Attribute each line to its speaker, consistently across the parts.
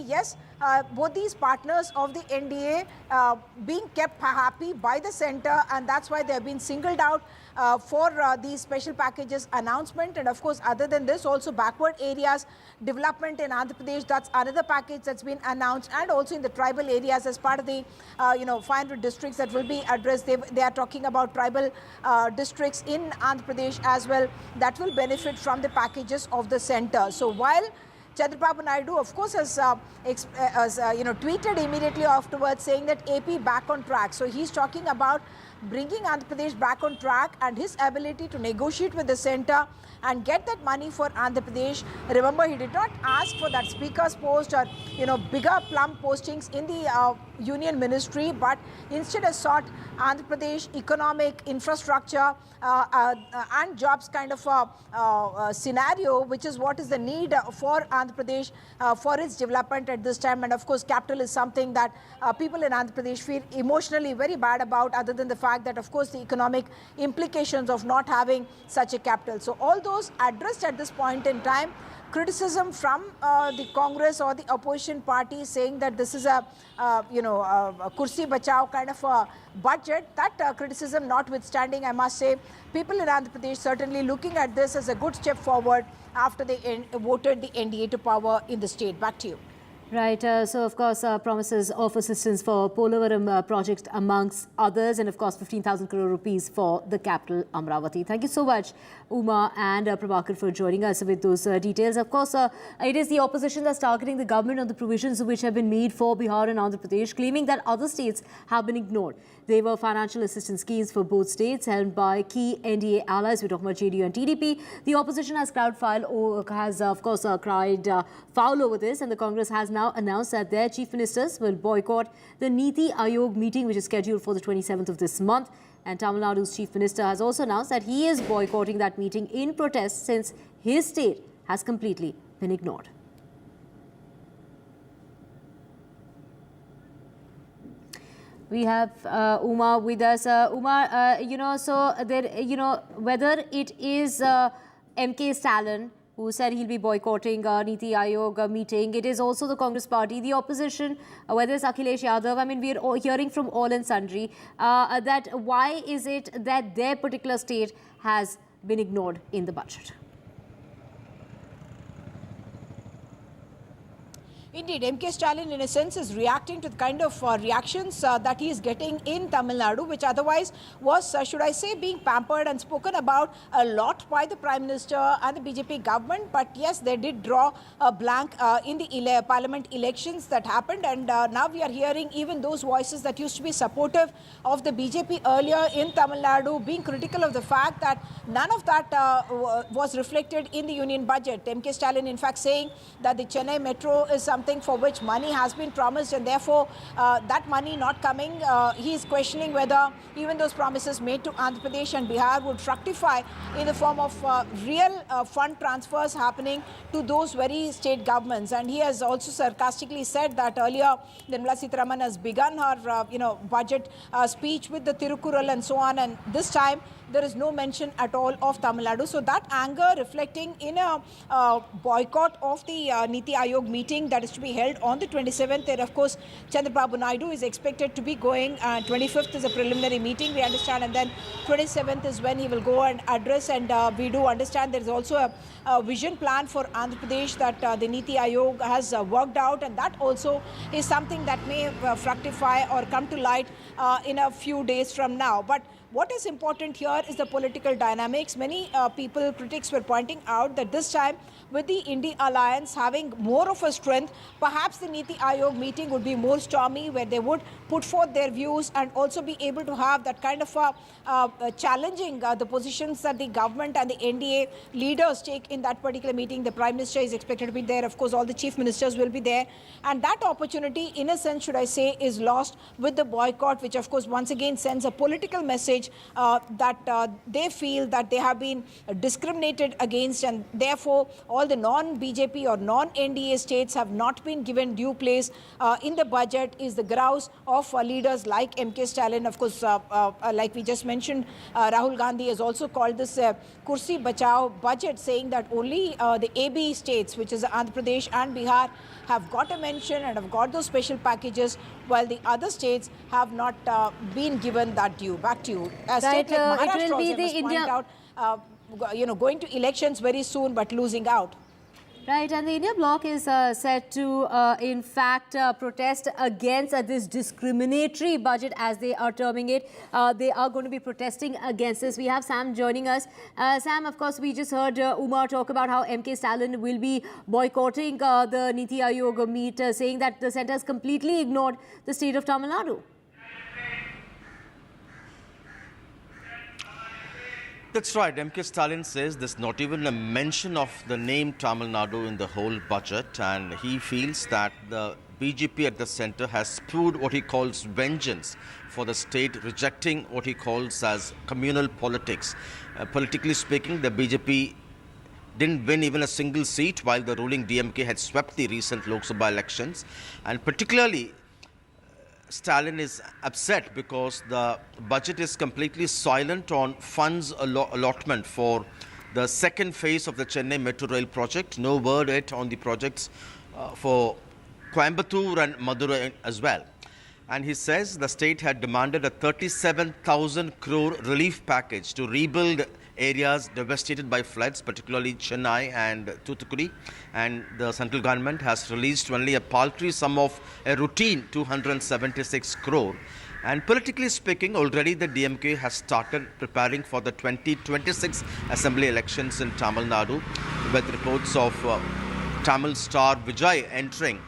Speaker 1: yes, both these partners of the NDA being kept happy by the centre, and that's why they have been singled out for these special packages announcement. And of course, other than this, also backward areas development in Andhra Pradesh, that's another package that's been announced, and also in the tribal areas as part of the 500 districts that will be addressed. They are talking about tribal districts in Andhra Pradesh as well that will benefit from the packages of the centre. So while Chandrababu Naidu, of course, has tweeted immediately afterwards saying that AP back on track. So he's talking about bringing Andhra Pradesh back on track and his ability to negotiate with the centre and get that money for Andhra Pradesh. Remember, he did not ask for that speaker's post or bigger plum postings in the union ministry, but instead has sought Andhra Pradesh economic infrastructure and jobs kind of a scenario, which is what is the need for Andhra Pradesh for its development at this time. And of course, capital is something that people in Andhra Pradesh feel emotionally very bad about, other than the fact that, of course, the economic implications of not having such a capital. So all those addressed at this point in time. Criticism from the Congress or the opposition party saying that this is a kursi bachao kind of a budget. That criticism notwithstanding, I must say, people in Andhra Pradesh certainly looking at this as a good step forward after they voted the NDA to power in the state. Back to you.
Speaker 2: Right. So, of course, promises of assistance for Polavaram project amongst others, and, of course, 15,000 crore rupees for the capital, Amravati. Thank you so much, Uma and Prabhakar, for joining us with those details. Of course, it is the opposition that's targeting the government on the provisions which have been made for Bihar and Andhra Pradesh, claiming that other states have been ignored. There were financial assistance schemes for both states held by key NDA allies. We're talking about JDU and TDP. The opposition has cried foul over this, and the Congress has now announced that their chief ministers will boycott the Niti Aayog meeting, which is scheduled for the 27th of this month. And Tamil Nadu's chief minister has also announced that he is boycotting that meeting in protest since his state has completely been ignored. We have Uma with us. Uma, so there, whether it is MK Stalin who said he'll be boycotting Niti Aayog meeting. It is also the Congress party, the opposition, whether it's Akhilesh Yadav. I mean, we're all hearing from all and sundry that why is it that their particular state has been ignored in the budget?
Speaker 1: Indeed, MK Stalin, in a sense, is reacting to the kind of reactions that he is getting in Tamil Nadu, which otherwise was, should I say, being pampered and spoken about a lot by the Prime Minister and the BJP government. But yes, they did draw a blank in the parliament elections that happened. And now we are hearing even those voices that used to be supportive of the BJP earlier in Tamil Nadu being critical of the fact that none of that was reflected in the union budget. MK Stalin, in fact, saying that the Chennai Metro is something for which money has been promised, and therefore that money not coming. He is questioning whether even those promises made to Andhra Pradesh and Bihar would fructify in the form of real fund transfers happening to those very state governments. And he has also sarcastically said that earlier Nirmala Sitharaman has begun her budget speech with the Tirukural and so on, and this time there is no mention at all of Tamil Nadu. So that anger reflecting in a boycott of the Niti Aayog meeting that is to be held on the 27th. And of course, Chandrababu Naidu is expected to be going. 25th is a preliminary meeting, we understand, and then 27th is when he will go and address. And we do understand there is also a vision plan for Andhra Pradesh that the Niti Aayog has worked out, and that also is something that may fructify or come to light in a few days from now. But what is important here is the political dynamics. Many critics were pointing out that this time, with the India alliance having more of a strength, perhaps the Niti Aayog meeting would be more stormy, where they would put forth their views and also be able to have that kind of challenging the positions that the government and the NDA leaders take in that particular meeting. The Prime Minister is expected to be there. Of course, all the chief ministers will be there. And that opportunity, in a sense, should I say, is lost with the boycott, which, of course, once again sends a political message message that they feel that they have been discriminated against, and therefore all the non-BJP or non-NDA states have not been given due place in the budget, is the grouse of leaders like MK Stalin. Of course, like we just mentioned, Rahul Gandhi has also called this Kursi Bachao budget, saying that only the AB states, which is Andhra Pradesh and Bihar, have got a mention and have got those special packages, while the other states have not been given that due. Back to you. A state like Maharashtra also, I must point out, going to elections very soon but losing out.
Speaker 2: Right, and the India bloc is set to, in fact, protest against this discriminatory budget, as they are terming it. They are going to be protesting against this. We have Sam joining us. Sam, of course, we just heard Umar talk about how MK Stalin will be boycotting the Niti Aayog meet, saying that the centre has completely ignored the state of Tamil Nadu.
Speaker 3: That's right. MK Stalin says there's not even a mention of the name Tamil Nadu in the whole budget, and he feels that the BJP at the centre has spewed what he calls vengeance for the state, rejecting what he calls as communal politics. Politically speaking, the BJP didn't win even a single seat, while the ruling DMK had swept the recent Lok Sabha elections, and particularly Stalin is upset because the budget is completely silent on funds allotment for the second phase of the Chennai Metro Rail project. No word yet on the projects for Coimbatore and Madurai as well. And he says the state had demanded a 37,000 crore relief package to rebuild areas devastated by floods, particularly Chennai and Thoothukudi, and the central government has released only a paltry sum of a routine 276 crore. And politically speaking, already the DMK has started preparing for the 2026 assembly elections in Tamil Nadu, with reports of Tamil star Vijay entering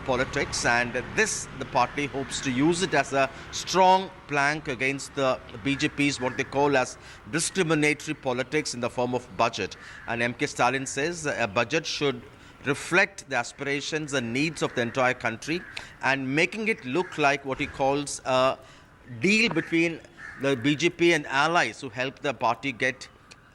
Speaker 3: politics, and the party hopes to use it as a strong plank against the BJP's what they call as discriminatory politics in the form of budget. And MK Stalin says a budget should reflect the aspirations and needs of the entire country, and making it look like what he calls a deal between the BJP and allies who help the party get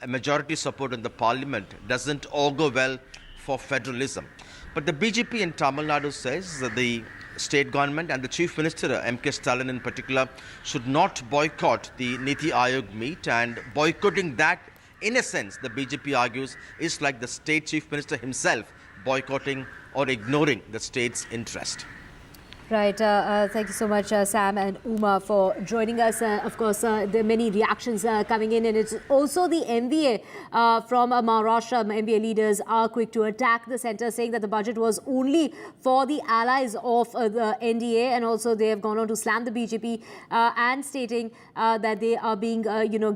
Speaker 3: a majority support in the parliament doesn't augur well for federalism. But the BJP in Tamil Nadu says that the state government and the Chief Minister, MK Stalin in particular, should not boycott the Niti Aayog meet, and boycotting that, in a sense, the BJP argues, is like the state Chief Minister himself boycotting or ignoring the state's interest.
Speaker 2: Right. Thank you so much, Sam and Uma, for joining us. Of course, there are many reactions coming in, and it's also the MBA from Maharashtra. MBA leaders are quick to attack the centre, saying that the budget was only for the allies of the NDA, and also they have gone on to slam the BJP and stating that they are being,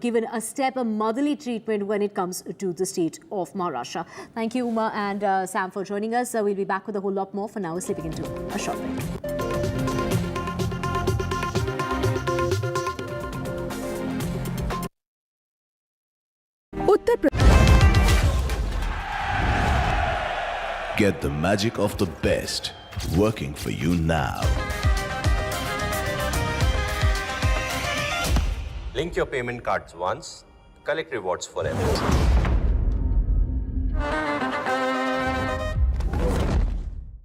Speaker 2: given a motherly treatment when it comes to the state of Maharashtra. Thank you, Uma and Sam, for joining us. We'll be back with a whole lot more. For now, we're slipping into a short break.
Speaker 4: Get the magic of the best working for you now.
Speaker 5: Link your payment cards once, collect rewards forever.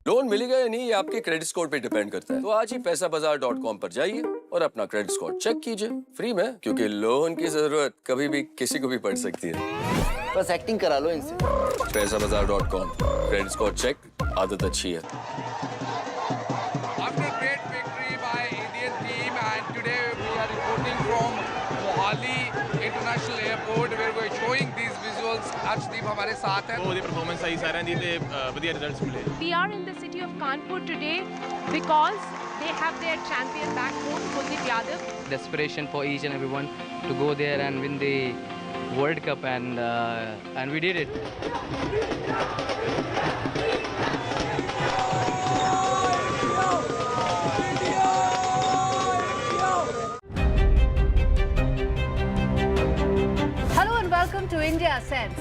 Speaker 6: Loan मिलेगा या नहीं ये आपके credit score पे depend करता है। तो आज ही पैसाबाजार.com पर जाइए और अपना क्रेडिट स्कोर चेक कीजिए फ्री में, क्योंकि लोन की जरूरत कभी भी किसी को भी पड़ सकती है।
Speaker 7: बस एक्टिंग करा लो इनसे।
Speaker 6: पैसाबाजार.com, क्रेडिट स्कोर चेक, आदत अच्छी है।
Speaker 8: After a great victory by Indian team, and today we are reporting from Mohali International Airport where we are showing these visuals. Arshdeep हमारे साथ हैं।
Speaker 9: बहुत ही परफॉर्मेंस आई सारे दी थे बढ़िया रिजल्ट्स मिले।
Speaker 10: We are in the city of Kanpur today because they have their champion back home, Kuldeep Yadav.
Speaker 11: Desperation for each and everyone to go there and win the World Cup, and we did it.
Speaker 12: Hello and welcome to India Sense,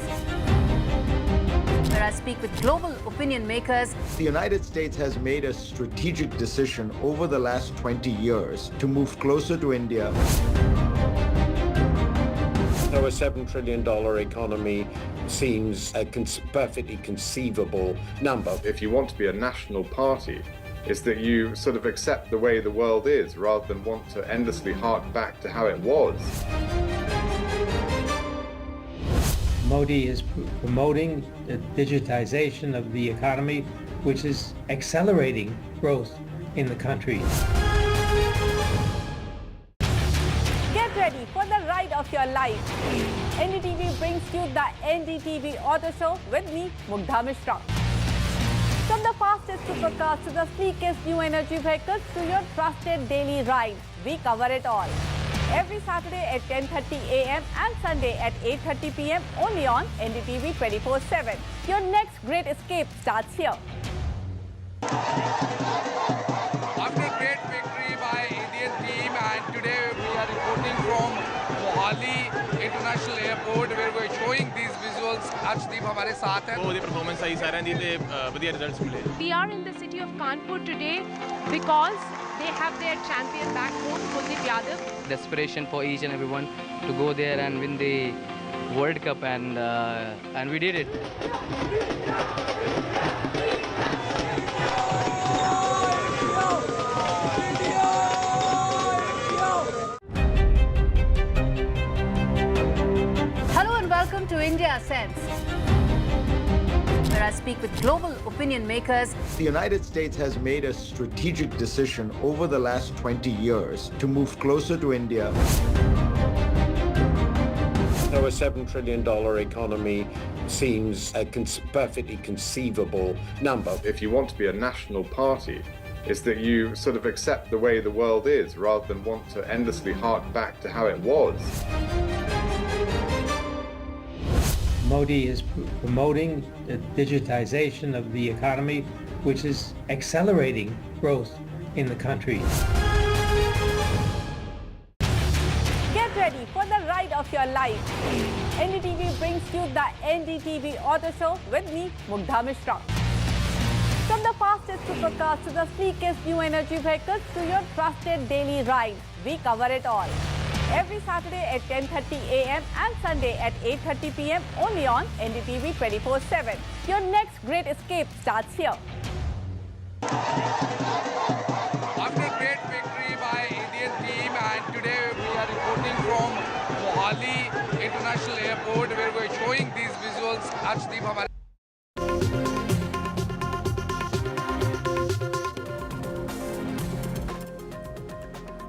Speaker 12: where I speak with global opinion makers.
Speaker 13: The United States has made a strategic decision over the last 20 years to move closer to India.
Speaker 7: So a $7 trillion economy seems a perfectly conceivable number.
Speaker 14: If you want to be a national party, it's that you sort of accept the way the world is rather than want to endlessly hark back to how it was.
Speaker 15: Modi is promoting the digitization of the economy, which is accelerating growth in the country.
Speaker 12: Get ready for the ride of your life. NDTV brings you the NDTV Auto Show with me, Mugdha Mishra. From the fastest supercars to the sleekest new energy vehicles to your trusted daily ride, we cover it all. Every Saturday at 10:30 a.m. and Sunday at 8:30 p.m. only on NDTV 24/7. Your next great escape starts here.
Speaker 8: After a great victory by Indian team, and today we are reporting from Mohali International Airport where we are showing these visuals. Arshdeep हमारे साथ हैं.
Speaker 9: बहुत ही performance आई सारे दी ते बढ़िया results मिले.
Speaker 10: We are in the city of Kanpur today because they have their champion back home, Kuldeep Yadav.
Speaker 11: Desperation for each and everyone to go there and win the World Cup, and we did it.
Speaker 12: Hello and welcome to India Sense, where I speak with global opinion makers.
Speaker 13: The United States has made a strategic decision over the last 20 years to move closer to India.
Speaker 7: So a $7 trillion economy seems a perfectly conceivable number.
Speaker 14: If you want to be a national party, it's that you sort of accept the way the world is rather than want to endlessly hark back to how it was.
Speaker 15: Modi is promoting the digitization of the economy, which is accelerating growth in the country.
Speaker 12: Get ready for the ride of your life. NDTV brings you the NDTV Auto Show with me, Mugdha Mishra. From the fastest supercars to the sleekest new energy vehicles to your trusted daily ride, we cover it all. Every Saturday at 10:30 a.m. and Sunday at 8:30 p.m. only on NDTV 24/7. Your next great escape starts here.
Speaker 8: After a great victory by Indian team, and today we are reporting from Mohali International Airport where we are showing these visuals. Arshdeep हमारे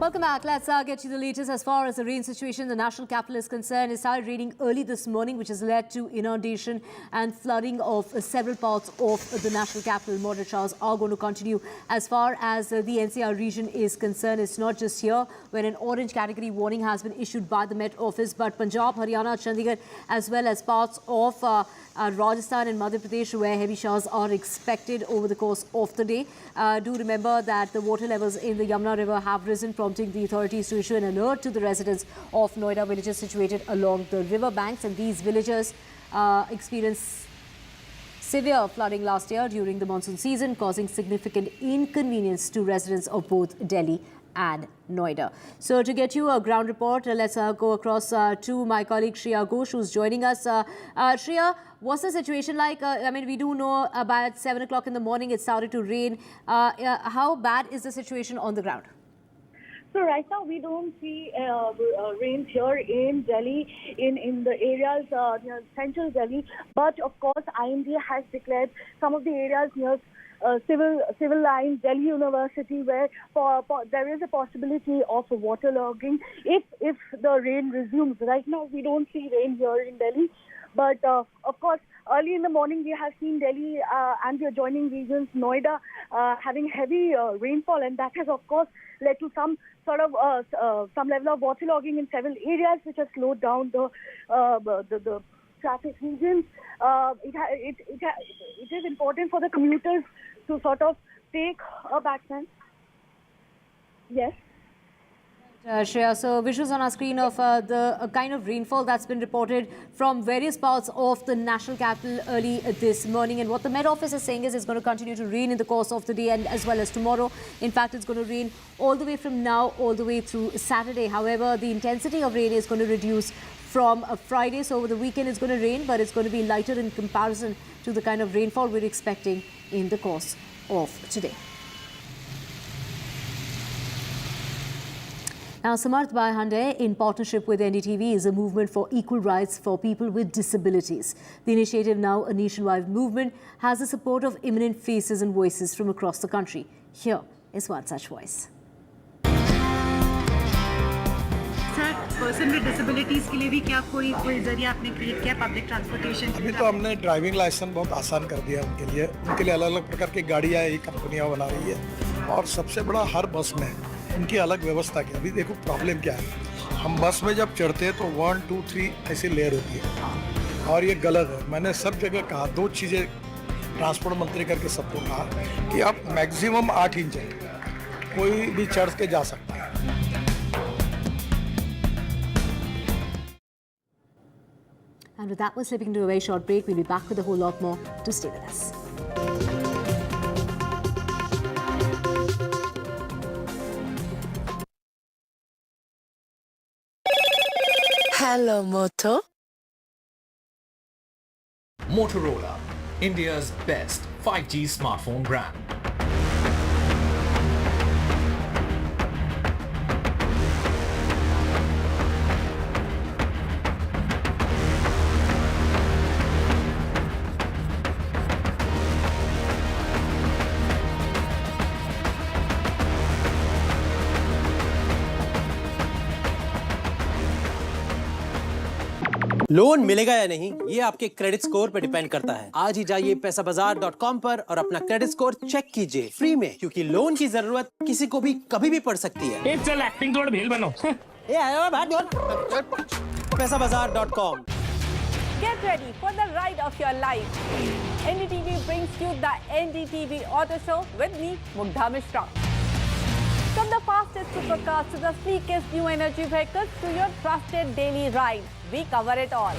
Speaker 2: Welcome back. Let's get you the latest as far as the rain situation in the national capital is concerned. It started raining early this morning, which has led to inundation and flooding of several parts of the national capital. Moderate showers are going to continue as far as the NCR region is concerned. It's not just here where an orange category warning has been issued by the Met Office, but Punjab, Haryana, Chandigarh, as well as parts of Rajasthan and Madhya Pradesh, where heavy showers are expected over the course of the day. Do remember that the water levels in the Yamuna River have risen, prompting the authorities to issue an alert to the residents of Noida villages situated along the river banks. And these villages experienced severe flooding last year during the monsoon season, causing significant inconvenience to residents of both Delhi and Noida. So to get you a ground report, let's go across to my colleague Shreya Ghosh, who's joining us. Shreya, what's the situation like? I mean, we do know about 7 o'clock in the morning it started to rain. How bad is the situation on the ground?
Speaker 16: So right now we don't see rains here in Delhi, in the areas near central Delhi. But of course, IMD has declared some of the areas near civil line, Delhi University, where there is a possibility of waterlogging if the rain resumes. Right now we don't see rain here in Delhi, but of course early in the morning we have seen Delhi and the adjoining regions, Noida, having heavy rainfall, and that has of course led to some sort of some level of waterlogging in several areas, which has slowed down the traffic regions. It is important for the commuters to sort of take a backman. Yes.
Speaker 2: Shreya, so visuals on our screen of the kind of rainfall that's been reported from various parts of the national capital early this morning. And what the Met Office is saying is it's going to continue to rain in the course of the day and as well as tomorrow. In fact, it's going to rain all the way from now all the way through Saturday. However, the intensity of rain is going to reduce from Friday. So over the weekend it's going to rain, but it's going to be lighter in comparison to the kind of rainfall we're expecting in the course of today. Now, Samarth by Hyundai, in partnership with NDTV, is a movement for equal rights for people with disabilities. The initiative, now a nationwide movement, has the support of eminent faces and voices from across the country. Here is one such voice.
Speaker 17: Sir, person with disabilities के लिए भी क्या कोई जरिया आपने create किया public transportation?
Speaker 18: अभी तो हमने ड्राइविंग लाइसेंस बहुत आसान कर दिया उनके लिए अलग अलग प्रकार की गाड़ियाँ ये कंपनियाँ बना रही है और सबसे बड़ा हर बस में उनकी अलग व्यवस्था की। अभी देखो प्रॉब्लम क्या है, हम बस में जब चढ़ते हैं तो 1, 2, 3 ऐसी लेयर होती है और ये गलत है। मैंने सब जगह कहा, 2 चीज़ें ट्रांसपोर्ट मंत्री करके सबको कहा कि आप मैक्सिमम 8 इंच है, कोई भी चढ़ के जा सकता है।
Speaker 2: And with that, we're slipping into a very short break. We'll be back with a whole lot more. To stay with us.
Speaker 19: Hello, Moto.
Speaker 20: Motorola, India's best 5G smartphone brand.
Speaker 21: Loan मिलेगा या नहीं, ये आपके credit score पर depend करता है। आज ही जाइए पैसाबाजार.com पर और अपना क्रेडिट स्कोर चेक कीजिए फ्री में, क्योंकि लोन की जरूरत किसी को भी कभी भी पड़ सकती है।
Speaker 9: चल एक्टिंग थोड़ा भेल बनो।
Speaker 21: पैसाबाजार.com।
Speaker 12: Get ready for the ride of your life. NDTV brings you the NDTV Auto Show with me, Mugdha Mishra. From the fastest supercars to the sleekest new energy vehicles to your trusted daily ride, we cover it all.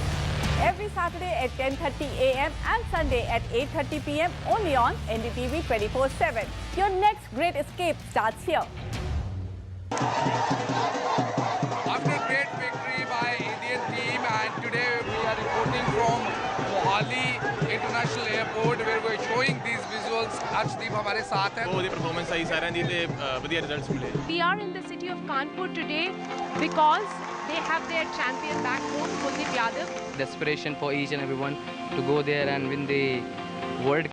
Speaker 12: Every Saturday at 10:30 a.m. and Sunday at 8:30 p.m. only on NDTV 24/7. Your next great escape starts here.
Speaker 8: After great victory by Indian team, and today we are reporting from Mohali International Airport where we are showing these visuals. Arshdeep हमारे साथ हैं।
Speaker 9: ਉਹਦੀ performance ਸਹੀ ਸਾਰਿਆਂ ਦੀ ਤੇ ਵਧੀਆ results ਮਿਲੇ।
Speaker 10: We are in the city of Kanpur today because they have their champion back home, Kuldeep Yadav.
Speaker 11: Desperation for each and everyone to go there and win the World Cup.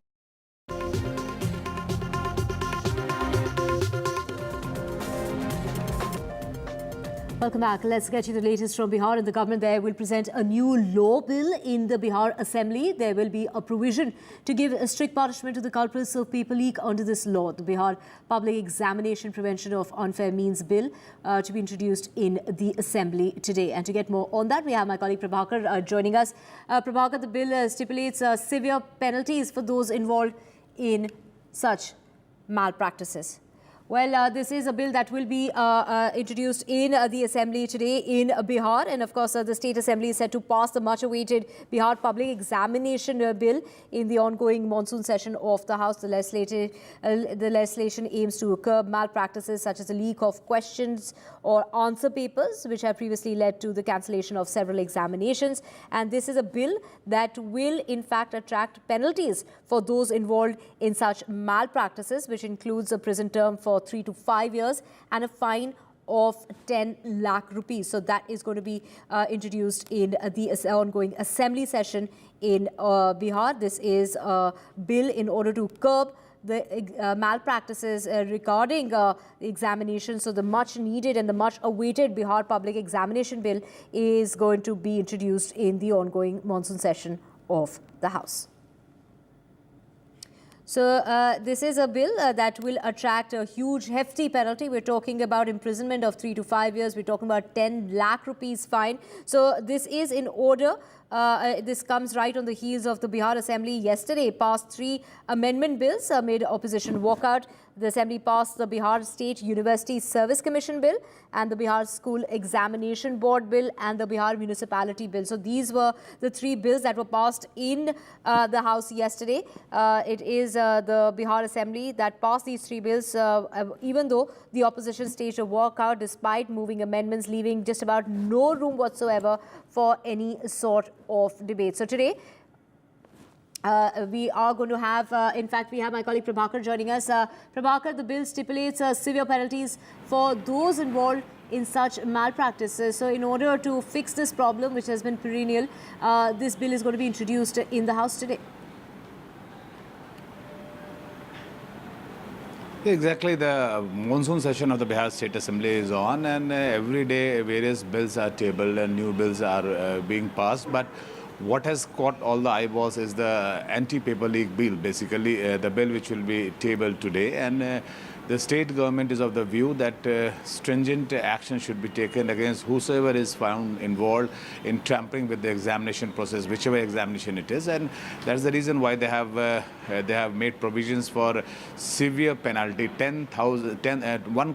Speaker 2: Welcome back. Let's get you the latest from Bihar. And the government there will present a new law bill in the Bihar Assembly. There will be a provision to give a strict punishment to the culprits of paper leak under this law. The Bihar Public Examination Prevention of Unfair Means Bill to be introduced in the Assembly today. And to get more on that, we have my colleague Prabhakar joining us. Prabhakar, the bill stipulates severe penalties for those involved in such malpractices. Well, this is a bill that will be introduced in the Assembly today in Bihar. And of course, the State Assembly is set to pass the much-awaited Bihar Public Examination Bill in the ongoing monsoon session of the House. The legislation aims to curb malpractices such as the leak of questions or answer papers, which have previously led to the cancellation of several examinations. And this is a bill that will, in fact, attract penalties for those involved in such malpractices, which includes a prison term for 3 to 5 years and a fine of 10 lakh rupees. So that is going to be introduced in the ongoing assembly session in Bihar. This is a bill in order to curb the malpractices regarding examinations. So the much needed and the much awaited Bihar Public Examination Bill is going to be introduced in the ongoing monsoon session of the House. So this is a bill that will attract a huge hefty penalty. We're talking about imprisonment of 3 to 5 years. We're talking about 10 lakh rupees fine. So this is in order This comes right on the heels of the Bihar Assembly yesterday passed 3 amendment bills made opposition walkout. The Assembly passed the Bihar State University Service Commission Bill and the Bihar School Examination Board Bill and the Bihar Municipality Bill. So these were the 3 bills that were passed in the House yesterday. It is the Bihar Assembly that passed these 3 bills, even though the opposition staged a walkout despite moving amendments, leaving just about no room whatsoever for any sort of debate. So today, we are going to have, in fact, we have my colleague Prabhakar joining us. Prabhakar, the bill stipulates severe penalties for those involved in such malpractices. So in order to fix this problem, which has been perennial, this bill is going to be introduced in the House today.
Speaker 1: Exactly, the monsoon session of the Bihar State Assembly is on, and every day various bills are tabled and new bills are being passed. But what has caught all the eyeballs is the anti-paper leak bill, basically the bill which will be tabled today. And the state government is of the view that stringent action should be taken against whosoever is found involved in tampering with the examination process, whichever examination it is. And that's the reason why they have made provisions for severe penalty. 1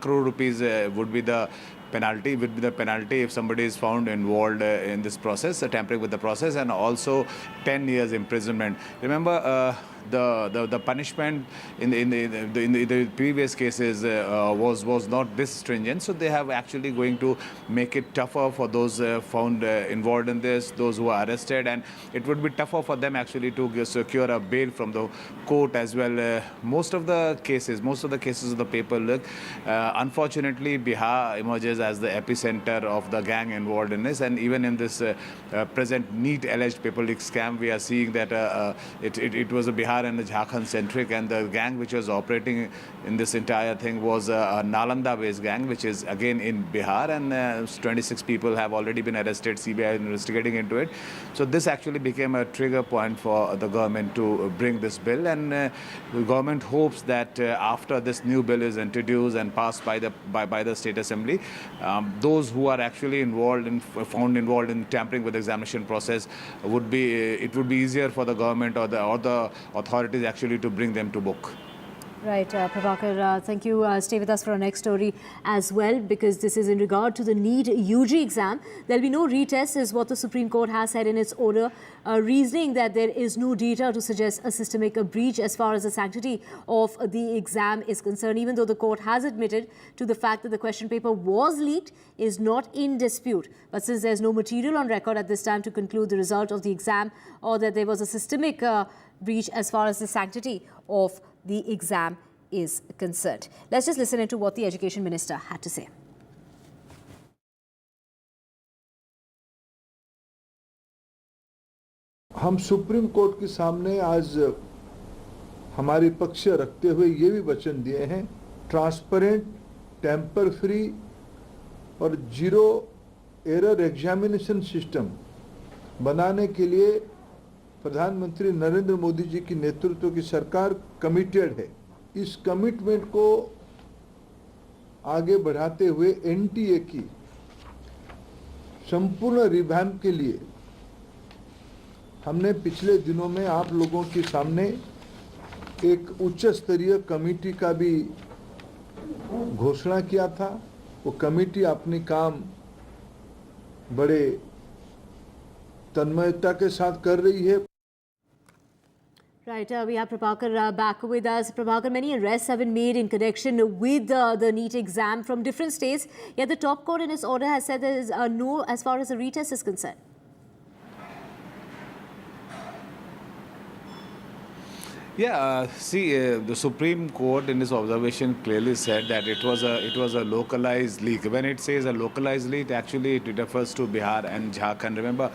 Speaker 1: crore rupees would be the penalty if somebody is found involved in this process, tampering with the process, and also 10 years imprisonment. Remember, the punishment in the previous cases was not this stringent, so they have actually going to make it tougher for those found involved in this, those who are arrested, and it would be tougher for them actually to secure a bail from the court as well. Most of the cases of the paper leak, unfortunately, Bihar emerges as the epicenter of the gang involved in this, and even in this present NEET alleged paper leak scam, we are seeing that it was a Bihar and the Jharkhand centric, and the gang which was operating in this entire thing was a Nalanda based gang, which is again in Bihar, and 26 people have already been arrested. CBI is investigating into it. So this actually became a trigger point for the government to bring this bill, and the government hopes that after this new bill is introduced and passed by the State Assembly, those who are actually found involved in tampering with the examination process it would be easier for the government or the authorities actually to bring them to book.
Speaker 2: Right, Prabhakar, thank you. Stay with us for our next story as well, because this is in regard to the NEET UG exam. There will be no retest, is what the Supreme Court has said in its order, reasoning that there is no data to suggest a systemic breach as far as the sanctity of the exam is concerned. Even though the court has admitted to the fact that the question paper was leaked is not in dispute. But since there's no material on record at this time to conclude the result of the exam or that there was a systemic breach as far as the sanctity of the exam is concerned. Let's just listen into what the Education Minister had to say.
Speaker 22: हम supreme court के सामने आज हमारी पक्ष रखते हुए ये भी वचन दिए हैं, ट्रांसपेरेंट, टेम्पर फ्री और जीरो एरर एग्जामिनेशन सिस्टम बनाने के लिए प्रधानमंत्री नरेंद्र मोदी जी की नेतृत्व की सरकार कमिटेड है। इस कमिटमेंट को आगे बढ़ाते हुए एनटीए की संपूर्ण रिवैम्प के लिए हमने पिछले दिनों में आप लोगों के सामने एक उच्च स्तरीय कमेटी का भी घोषणा किया था। वो कमेटी अपनी काम बड़े तन्मयता के साथ कर रही है।
Speaker 2: Right, we have Prabhakar back with us. Prabhakar, many arrests have been made in connection with the NEET exam from different states. Yet the top court in its order has said there is no as far as the retest is concerned.
Speaker 1: Yeah, the Supreme Court in its observation clearly said that it was a localized leak. When it says a localized leak, actually it refers to Bihar and Jharkhand. Remember,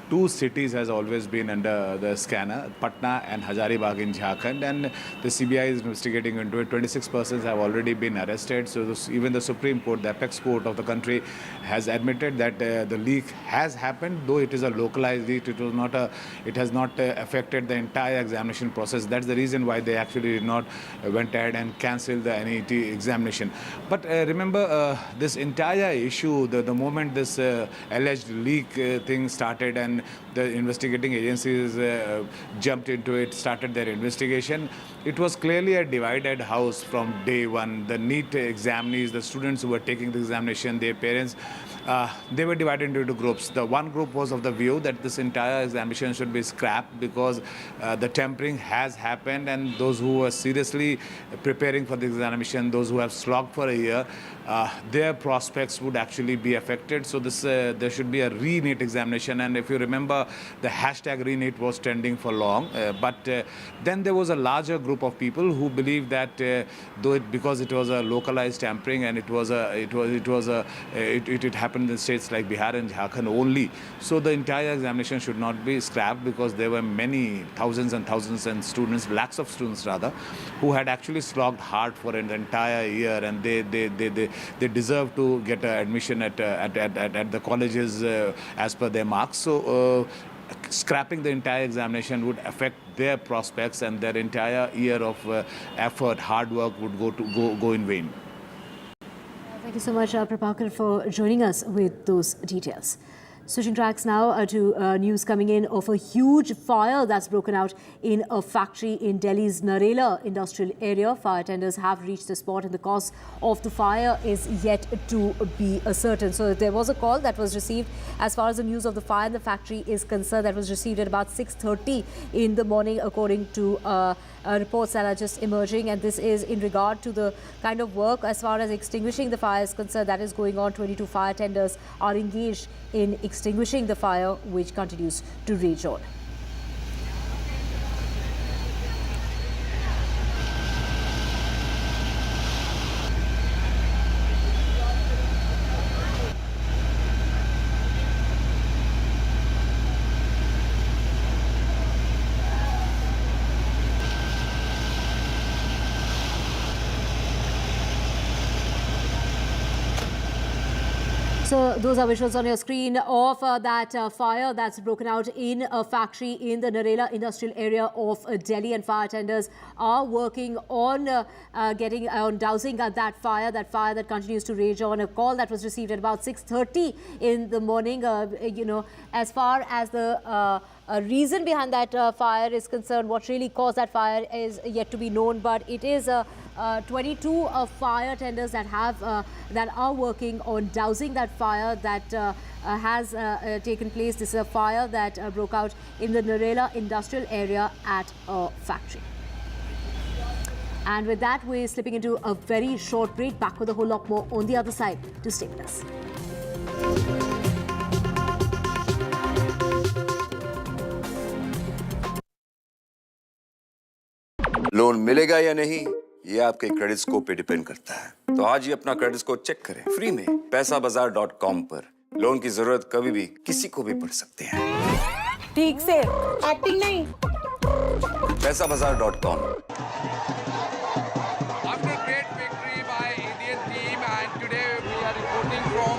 Speaker 1: 2 cities has always been under the scanner, Patna and Hazaribagh in Jharkhand, and the CBI is investigating into it. 26 persons have already been arrested. So even the Supreme Court, the apex court of the country, has admitted that the leak has happened, though it is a localized leak. It has not affected the entire examination process. That's the reason why they actually did not went ahead and cancelled the NET examination. But remember, this entire issue, the moment this alleged leak thing started, and when the investigating agencies jumped into it, started their investigation, it was clearly a divided house from day one. The NEET examinees, the students who were taking the examination, their parents, they were divided into groups. The one group was of the view that this entire examination should be scrapped because the tampering has happened, and those who were seriously preparing for the examination, those who have slogged for a year, their prospects would actually be affected. So this there should be a re-NEET examination. And if you remember, the hashtag re-NEET was trending for long. But then there was a larger group of people who believed that because it was a localized tampering and it happened in states like Bihar and Jharkhand only, so the entire examination should not be scrapped, because there were many thousands and students, lakhs of students rather, who had actually slogged hard for an entire year, and they deserve to get admission at the colleges as per their marks. So scrapping the entire examination would affect their prospects, and their entire year of effort, hard work would go in vain.
Speaker 2: Thank you so much, Prabhakar, for joining us with those details. Switching tracks now to news coming in of a huge fire that's broken out in a factory in Delhi's Narela industrial area. Fire tenders have reached the spot, and the cause of the fire is yet to be certain. So there was a call that was received as far as the news of the fire in the factory is concerned, that was received at about 6:30 in the morning, according to reports that are just emerging. And this is in regard to the kind of work as far as extinguishing the fire is concerned that is going on. 22 fire tenders are engaged in extinguishing the fire, which continues to rage on. So those are visuals on your screen of that fire that's broken out in a factory in the Narela industrial area of Delhi, and fire tenders are working on dousing that fire that continues to rage on. A call that was received at about 6:30 in the morning. As far as the reason behind that fire is concerned, what really caused that fire is yet to be known, but it is 22 fire tenders that are working on dousing that fire that has taken place. This is a fire that broke out in the Narela industrial area at a factory. And with that, we're slipping into a very short break. Back with a whole lot more on the other side. To stay with us.
Speaker 3: Loan मिलेगा या नहीं, ये आपके credit score पे depend करता है। तो आज ही अपना क्रेडिट स्कोर चेक करें फ्री में पैसाबाजार.com पर। लोन की जरूरत कभी भी किसी को भी पड़ सकती है।
Speaker 12: ठीक से एक्टिंग नहीं।
Speaker 3: पैसाबाजार.com।
Speaker 8: After a great victory by Indian team, and today we are reporting from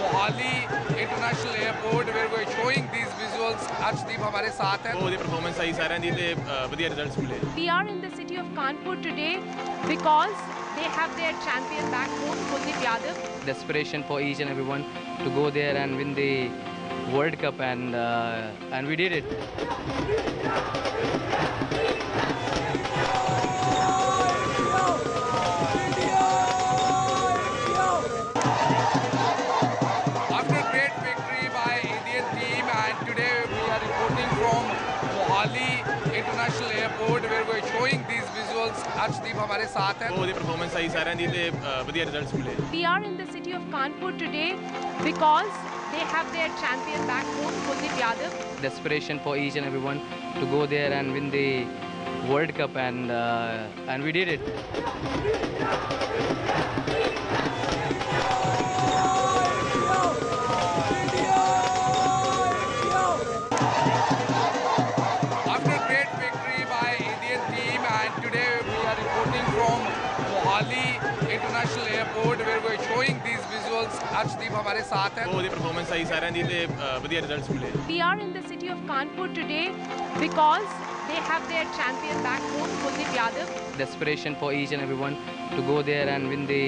Speaker 8: Mohali International Airport, where we are showing these visuals. Arshdeep हमारे साथ हैं।
Speaker 9: ਉਹਦੀ performance ਸਹੀ ਸਾਰਿਆਂ ਦੀ ਤੇ ਵਧੀਆ ਰਿਜ਼ਲਟਸ ਮਿਲੇ।
Speaker 10: We are in the city of Kanpur today because they have their champion back home, Kuldeep Yadav.
Speaker 11: Desperation for each and everyone to go there and win the World Cup, and we did it.
Speaker 8: After a great victory by Indian team, and today we are reporting from Mohali International Airport, where we are showing these visuals. Arshdeep हमारे साथ हैं।
Speaker 9: ਉਹਦੀ performance ਸਹੀ ਸਾਰਿਆਂ ਦੀ ਤੇ ਵਧੀਆ results ਮਿਲੇ।
Speaker 10: We are in the city of Kanpur today because they have their champion back home, Kuldeep Yadav.
Speaker 11: Desperation for each and everyone to go there and win the World Cup, and we did it.
Speaker 8: After a great victory by Indian team, and today we are reporting from Mohali International Airport, where we are showing these visuals. Arshdeep हमारे साथ हैं।
Speaker 9: ਉਹਦੀ performance ਸਹੀ ਸਾਰਿਆਂ ਦੀ ਤੇ ਵਧੀਆ results ਮਿਲੇ।
Speaker 10: We are in the city of Kanpur today because they have their champion back home, Kuldeep Yadav.
Speaker 11: Desperation for each and everyone to go there and win the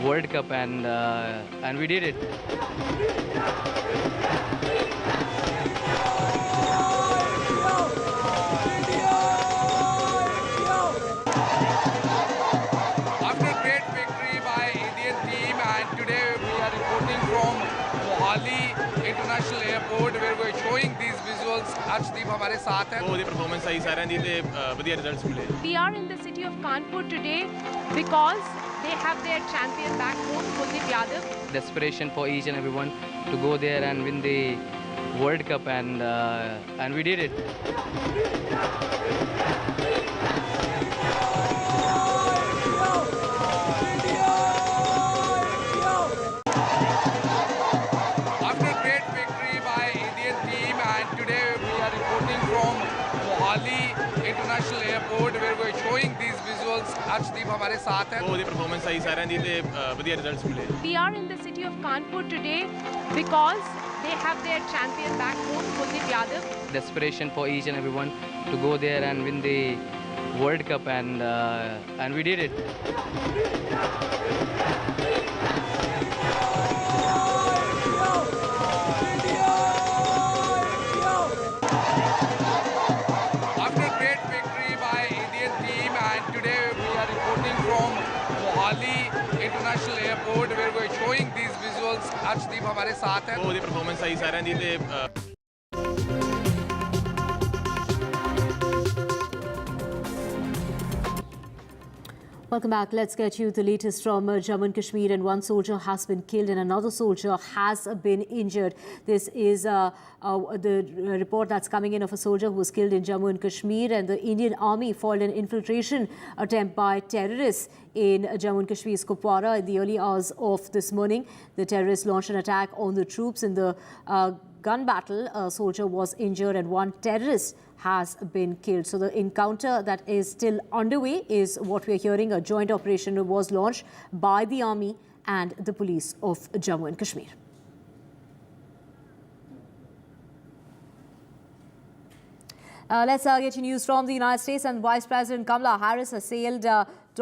Speaker 11: World Cup, and we did it.
Speaker 8: Arshdeep हमारे साथ हैं।
Speaker 9: ਉਹਦੀ performance ਆਈ ਸਾਰਿਆਂ ਦੀ ਤੇ ਵਧੀਆ results ਮਿਲੇ।
Speaker 10: We are in the city of Kanpur today because they have their champion back home, Kuldeep Yadav.
Speaker 11: Desperation for each and everyone to go there and win the World Cup, and we did it.
Speaker 8: After a great victory by Indian team, and today we are reporting from Mohali International Airport where we are showing these visuals. Arshdeep हमारे साथ हैं।
Speaker 9: ਉਹਦੀ performance ਆਈ ਸਾਰਿਆਂ ਦੀ ਤੇ ਵਧੀਆ results ਮਿਲੇ।
Speaker 10: We are in the city of Kanpur today because they have their champion back home, Kuldeep Yadav.
Speaker 11: Desperation for each and everyone to go there and win the World Cup, and we did it.
Speaker 8: After a great victory by Indian team, and today we are reporting from Mohali International Airport where we are showing these visuals. Arshdeep हमारे साथ हैं।
Speaker 9: ਉਹਦੀ performance ਆਈ ਸਾਰਿਆਂ ਦੀ ਤੇ
Speaker 2: Welcome back. Let's get you the latest from Jammu and Kashmir. And one soldier has been killed and another soldier has been injured. This is the report that's coming in of a soldier who was killed in Jammu and Kashmir, and the Indian Army foiled an infiltration attempt by terrorists in Jammu and Kashmir's Kupwara in the early hours of this morning. The terrorists launched an attack on the troops. In the gun battle, a soldier was injured and one terrorist has been killed. So the encounter that is still underway is what we are hearing. A joint operation was launched by the army and the police of Jammu and Kashmir. Let's get you news from the United States. And Vice President Kamala Harris assailed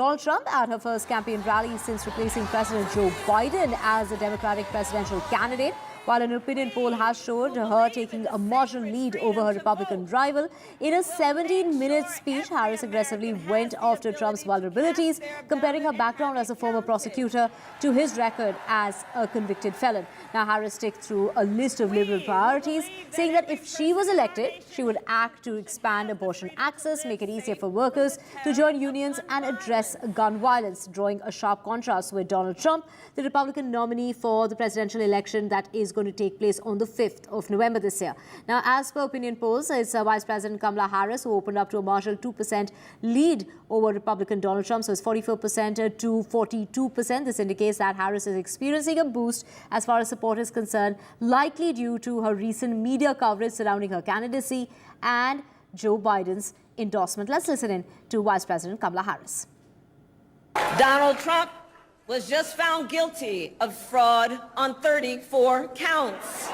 Speaker 2: Donald Trump at her first campaign rally since replacing President Joe Biden as the Democratic presidential candidate. While an opinion poll has showed her taking a marginal lead over her Republican rival. In a 17-minute speech, Harris aggressively went after Trump's vulnerabilities, comparing her background as a former prosecutor to his record as a convicted felon. Now, Harris ticked through a list of liberal priorities, saying that if she was elected, she would act to expand abortion access, make it easier for workers to join unions, and address gun violence, drawing a sharp contrast with Donald Trump, the Republican nominee for the presidential election that is going to take place on the 5th of November this year. Now, as per opinion polls, it's Vice President Kamala Harris who opened up to a marginal 2% lead over Republican Donald Trump. So it's 44% to 42%. This indicates that Harris is experiencing a boost as far as support is concerned, likely due to her recent media coverage surrounding her candidacy and Joe Biden's endorsement. Let's listen in to Vice President Kamala Harris.
Speaker 4: Donald Trump was just found guilty of fraud on 34 counts.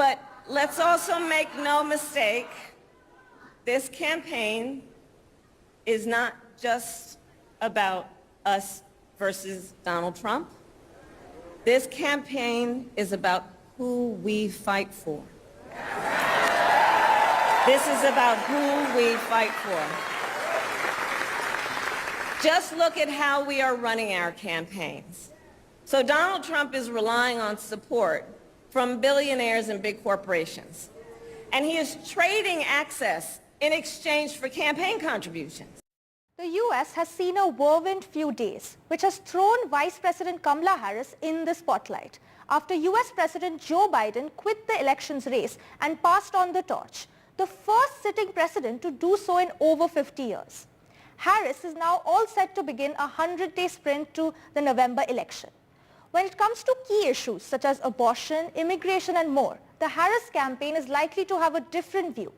Speaker 4: But let's also make no mistake, this campaign is not just about us versus Donald Trump. This campaign is about who we fight for. This is about who we fight for. Just look at how we are running our campaigns. So Donald Trump is relying on support from billionaires and big corporations. And he is trading access in exchange for campaign contributions.
Speaker 5: The US has seen a whirlwind few days, which has thrown Vice President Kamala Harris in the spotlight after US President Joe Biden quit the elections race and passed on the torch, the first sitting president to do so in over 50 years. Harris is now all set to begin a 100-day sprint to the November election. When it comes to key issues such as abortion, immigration and more, the Harris campaign is likely to have a different view.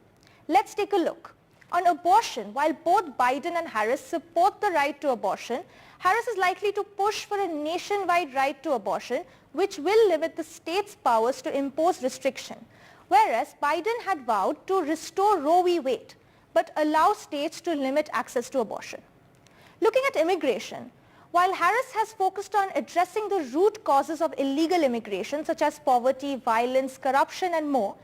Speaker 5: Let's take a look. On abortion, while both Biden and Harris support the right to abortion, Harris is likely to push for a nationwide right to abortion, which will limit the state's powers to impose restriction. Whereas Biden had vowed to restore Roe v. Wade, but allow states to limit access to abortion. Looking at immigration, while Harris has focused on addressing the root causes of illegal immigration, such as poverty, violence, corruption, and more,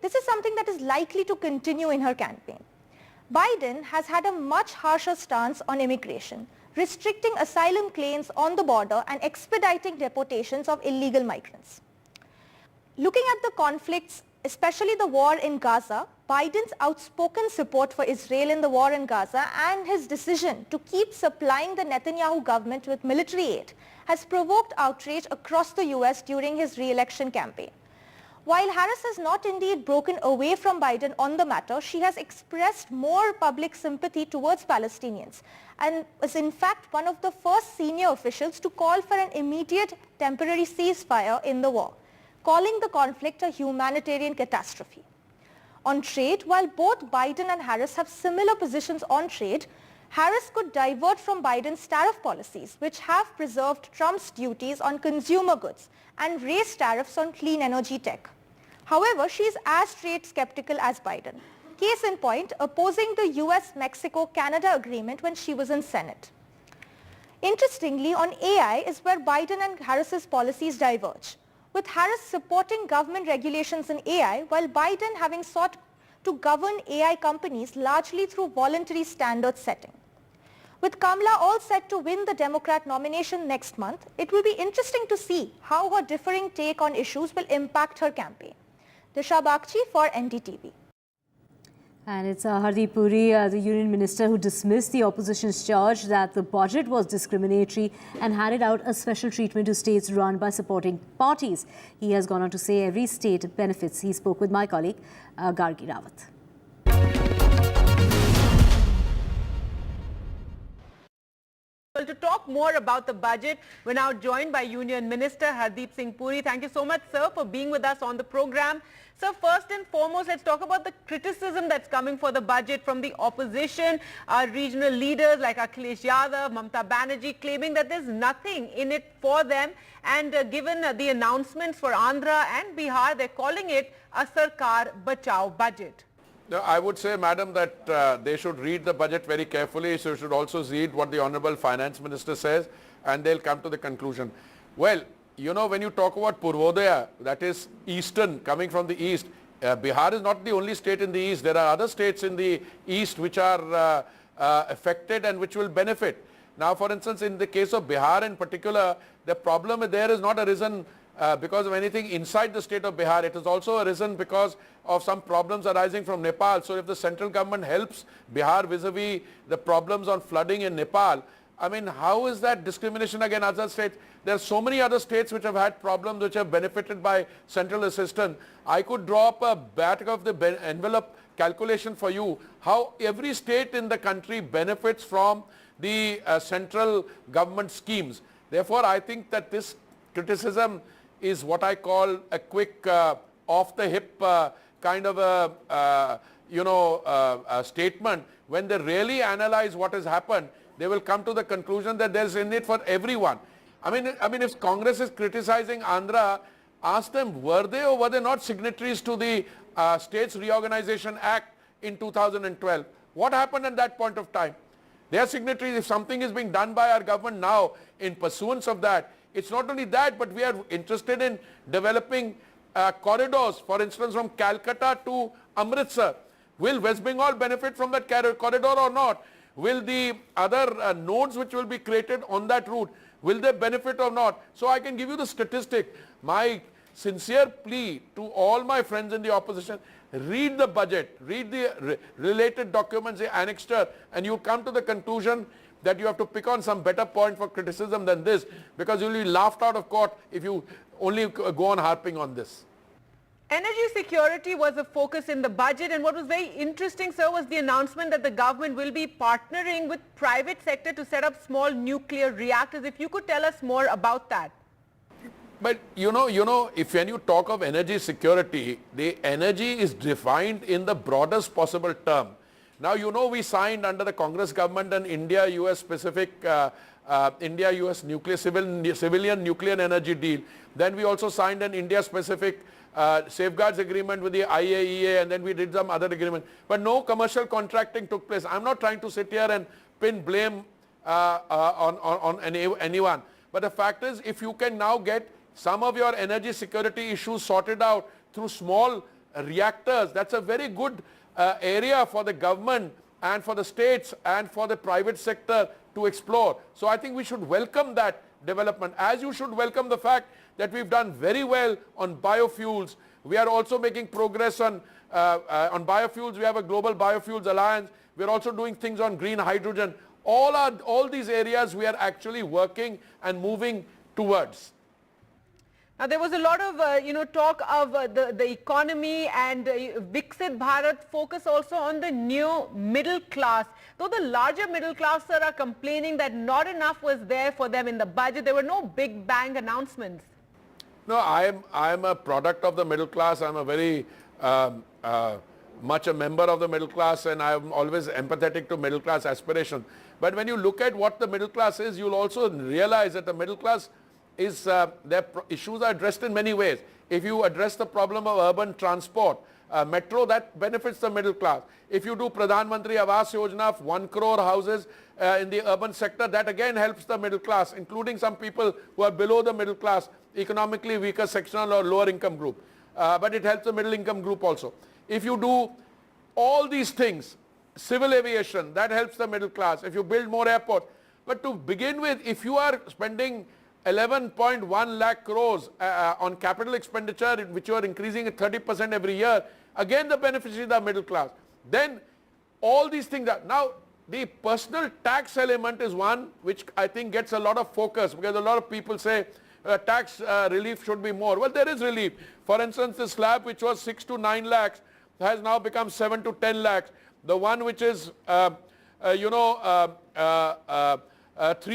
Speaker 5: this is something that is likely to continue in her campaign. Biden has had a much harsher stance on immigration, restricting asylum claims on the border and expediting deportations of illegal migrants. Looking at the conflicts, especially the war in Gaza, Biden's outspoken support for Israel in the war in Gaza and his decision to keep supplying the Netanyahu government with military aid has provoked outrage across the US during his re-election campaign. While Harris has not indeed broken away from Biden on the matter, she has expressed more public sympathy towards Palestinians and was in fact one of the first senior officials to call for an immediate temporary ceasefire in the war, calling the conflict a humanitarian catastrophe. On trade, while both Biden and Harris have similar positions on trade, Harris could divert from Biden's tariff policies, which have preserved Trump's duties on consumer goods and raised tariffs on clean energy tech. However, she is as trade skeptical as Biden. Case in point, opposing the US-Mexico-Canada agreement when she was in Senate. Interestingly, on AI is where Biden and Harris's policies diverge, with Harris supporting government regulations in AI while Biden having sought to govern AI companies largely through voluntary standard setting. With Kamala all set to win the Democrat nomination next month, it will be interesting to see how her differing take on issues will impact her campaign. Disha Bagchi for NDTV.
Speaker 2: And it's Hardeep Puri, the union minister, who dismissed the opposition's charge that the budget was discriminatory and handed out a special treatment to states run by supporting parties. He has gone on to say every state benefits. He spoke with my colleague, Gargi Rawat.
Speaker 6: Well, to talk more about the budget, we're now joined by Union Minister Hardeep Singh Puri. Thank you so much, sir, for being with us on the program. So first and foremost, let's talk about the criticism that's coming for the budget from the opposition. Our regional leaders like Akhilesh Yadav, Mamta Banerjee claiming that there's nothing in it for them. And given the announcements for Andhra and Bihar, they're calling it a Sarkar Bachao budget.
Speaker 7: No, I would say, madam, that they should read the budget very carefully. So should also read what the Honorable Finance Minister says, and they'll come to the conclusion. Well, you know, when you talk about Purvodaya, that is eastern, coming from the east, Bihar is not the only state in the east. There are other states in the east which are affected and which will benefit. Now, for instance, in the case of Bihar in particular, the problem there is not arisen because of anything inside the state of Bihar. It has also arisen because of some problems arising from Nepal. So if the central government helps Bihar vis-a-vis the problems on flooding in Nepal, I mean, how is that discrimination against other states? There are so many other states which have had problems which have benefited by central assistance. I could draw up a back of the envelope calculation for you how every state in the country benefits from the central government schemes. Therefore, I think that this criticism is what I call a quick off-the-hip kind of a statement. When they really analyze what has happened, they will come to the conclusion that there's in it for everyone. I mean, if Congress is criticizing Andhra, ask them, were they or were they not signatories to the States Reorganization Act in 2012? What happened at that point of time? They are signatories. If something is being done by our government now in pursuance of that, it's not only that, but we are interested in developing corridors, for instance, from Calcutta to Amritsar. Will West Bengal benefit from that corridor or not? Will the other nodes which will be created on that route, will they benefit or not? So I can give you the statistic. My sincere plea to all my friends in the opposition, read the budget, read the related documents, they annexed her, and you'll come to the conclusion that you have to pick on some better point for criticism than this, because you'll be laughed out of court if you only go on harping on this.
Speaker 6: Energy security was a focus in the budget, and what was very interesting, sir, was the announcement that the government will be partnering with private sector to set up small nuclear reactors. If you could tell us more about that.
Speaker 7: But you know, if when you talk of energy security, the energy is defined in the broadest possible term. Now, you know, we signed under the Congress government an India-US specific India-US civilian nuclear energy deal. Then we also signed an India-specific safeguards agreement with the IAEA, and then we did some other agreement. But no commercial contracting took place. I'm not trying to sit here and pin blame on anyone. But the fact is, if you can now get some of your energy security issues sorted out through small reactors, that's a very good area for the government and for the states and for the private sector to explore. So I think we should welcome that development, as you should welcome the fact that we've done very well on biofuels. We are also making progress on biofuels. We have a global biofuels alliance. We're also doing things on green hydrogen. All these areas we are actually working and moving towards.
Speaker 6: Now there was a lot of talk of the economy and Viksit Bharat, focus also on the new middle class. Though the larger middle class are complaining that not enough was there for them in the budget, there were no big bang announcements.
Speaker 7: No, I am a product of the middle class. I'm a very much a member of the middle class, and I'm always empathetic to middle class aspirations. But when you look at what the middle class is, you'll also realize that the middle class is, their issues are addressed in many ways. If you address the problem of urban transport, metro, that benefits the middle class. If you do Pradhan Mantri Awas Yojana, 1 crore houses in the urban sector, that again helps the middle class, including some people who are below the middle class, economically weaker sectional or lower income group. But it helps the middle income group also. If you do all these things, civil aviation, that helps the middle class. If you build more airports. But to begin with, if you are spending 11.1 lakh crores on capital expenditure, which you are increasing at 30% every year, again the beneficiaries are middle class. Then all these things are, now the personal tax element is one which I think gets a lot of focus, because a lot of people say tax relief should be more. Well, there is relief. For instance, the slab which was 6 to 9 lakhs has now become 7 to 10 lakhs. The one which is 3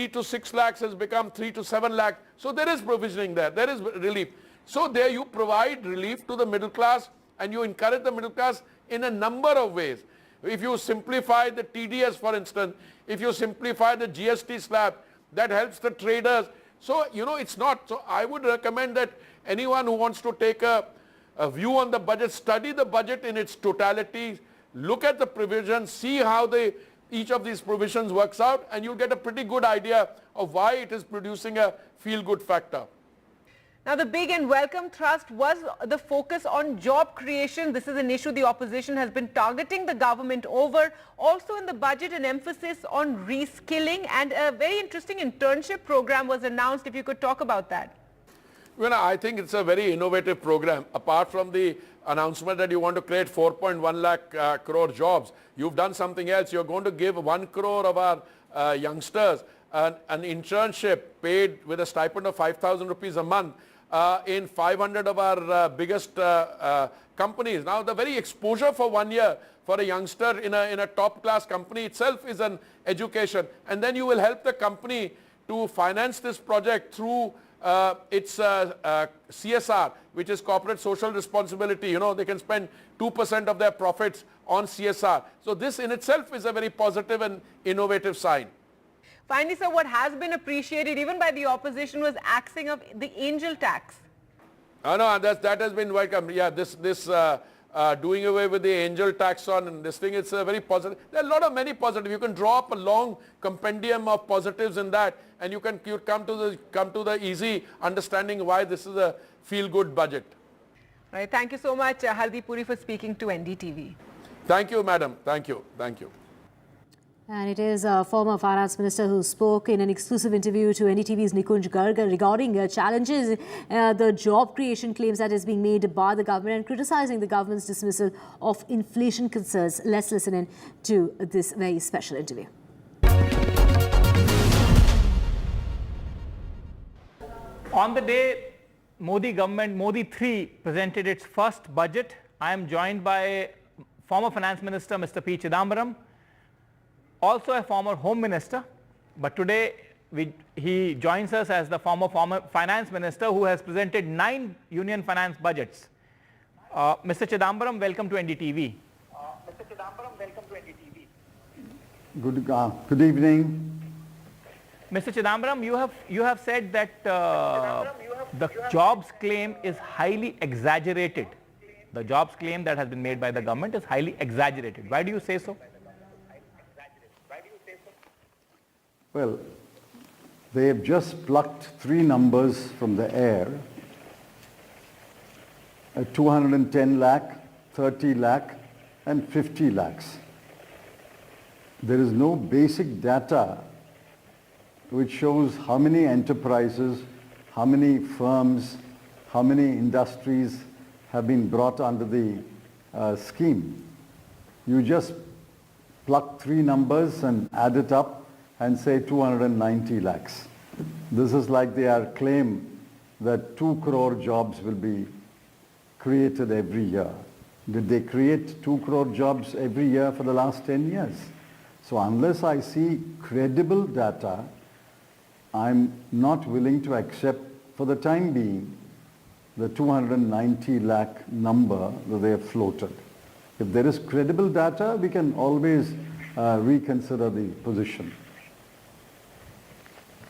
Speaker 7: to 6 lakhs has become 3 to 7 lakhs. So there is provisioning there. There is relief. So there you provide relief to the middle class, and you encourage the middle class in a number of ways. If you simplify the TDS, for instance, if you simplify the GST slab, that helps the traders. So, it's not. So I would recommend that anyone who wants to take a view on the budget, study the budget in its totality, look at the provisions, see how each of these provisions works out, and you'll get a pretty good idea of why it is producing a feel-good factor.
Speaker 6: Now the big and welcome thrust was the focus on job creation. This is an issue the opposition has been targeting the government over. Also in the budget, an emphasis on reskilling, and a very interesting internship program was announced. If you could talk about that.
Speaker 7: Well, I think it's a very innovative program. Apart from the announcement that you want to create 4.1 lakh crore jobs, you've done something else. You're going to give 1 crore of our youngsters an internship paid with a stipend of 5,000 rupees a month in 500 of our biggest companies. Now, the very exposure for 1 year for a youngster in a top class company itself is an education. And then you will help the company to finance this project through its CSR, which is corporate social responsibility. They can spend 2% of their profits on CSR. So this in itself is a very positive and innovative sign.
Speaker 6: Finally, sir, what has been appreciated even by the opposition was axing of the angel tax.
Speaker 7: No, that has been welcome. Yeah, this doing away with the angel tax on this thing, it's a very positive. There are many positives. You can draw up a long compendium of positives in that, and you come to the easy understanding why this is a feel-good budget.
Speaker 6: Right. Thank you so much, Hardeep Puri, for speaking to NDTV.
Speaker 7: Thank you, madam. Thank you. Thank you.
Speaker 2: And it is a former finance minister who spoke in an exclusive interview to NDTV's Nikunj Garg regarding challenges, the job creation claims that is being made by the government, and criticizing the government's dismissal of inflation concerns. Let's listen in to this very special interview.
Speaker 13: On the day Modi government, Modi 3, presented its first budget, I am joined by former finance minister Mr. P. Chidambaram, also a former home minister, but today he joins us as the former finance minister who has presented 9 union finance budgets. Mr. Chidambaram, welcome to NDTV.
Speaker 14: Good evening.
Speaker 13: Mr. Chidambaram, you have said that the jobs claim is highly exaggerated. The jobs claim that has been made by the government is highly exaggerated. Why do you say so?
Speaker 14: Well, they have just plucked 3 numbers from the air: 210 lakh, 30 lakh, and 50 lakhs. There is no basic data which shows how many enterprises, how many firms, how many industries have been brought under the scheme. You just pluck three numbers and add it up and say 290 lakhs. This is like their claim that 2 crore jobs will be created every year. Did they create 2 crore jobs every year for the last 10 years? So unless I see credible data, I'm not willing to accept for the time being the 290 lakh number that they have floated. If there is credible data, we can always reconsider the position.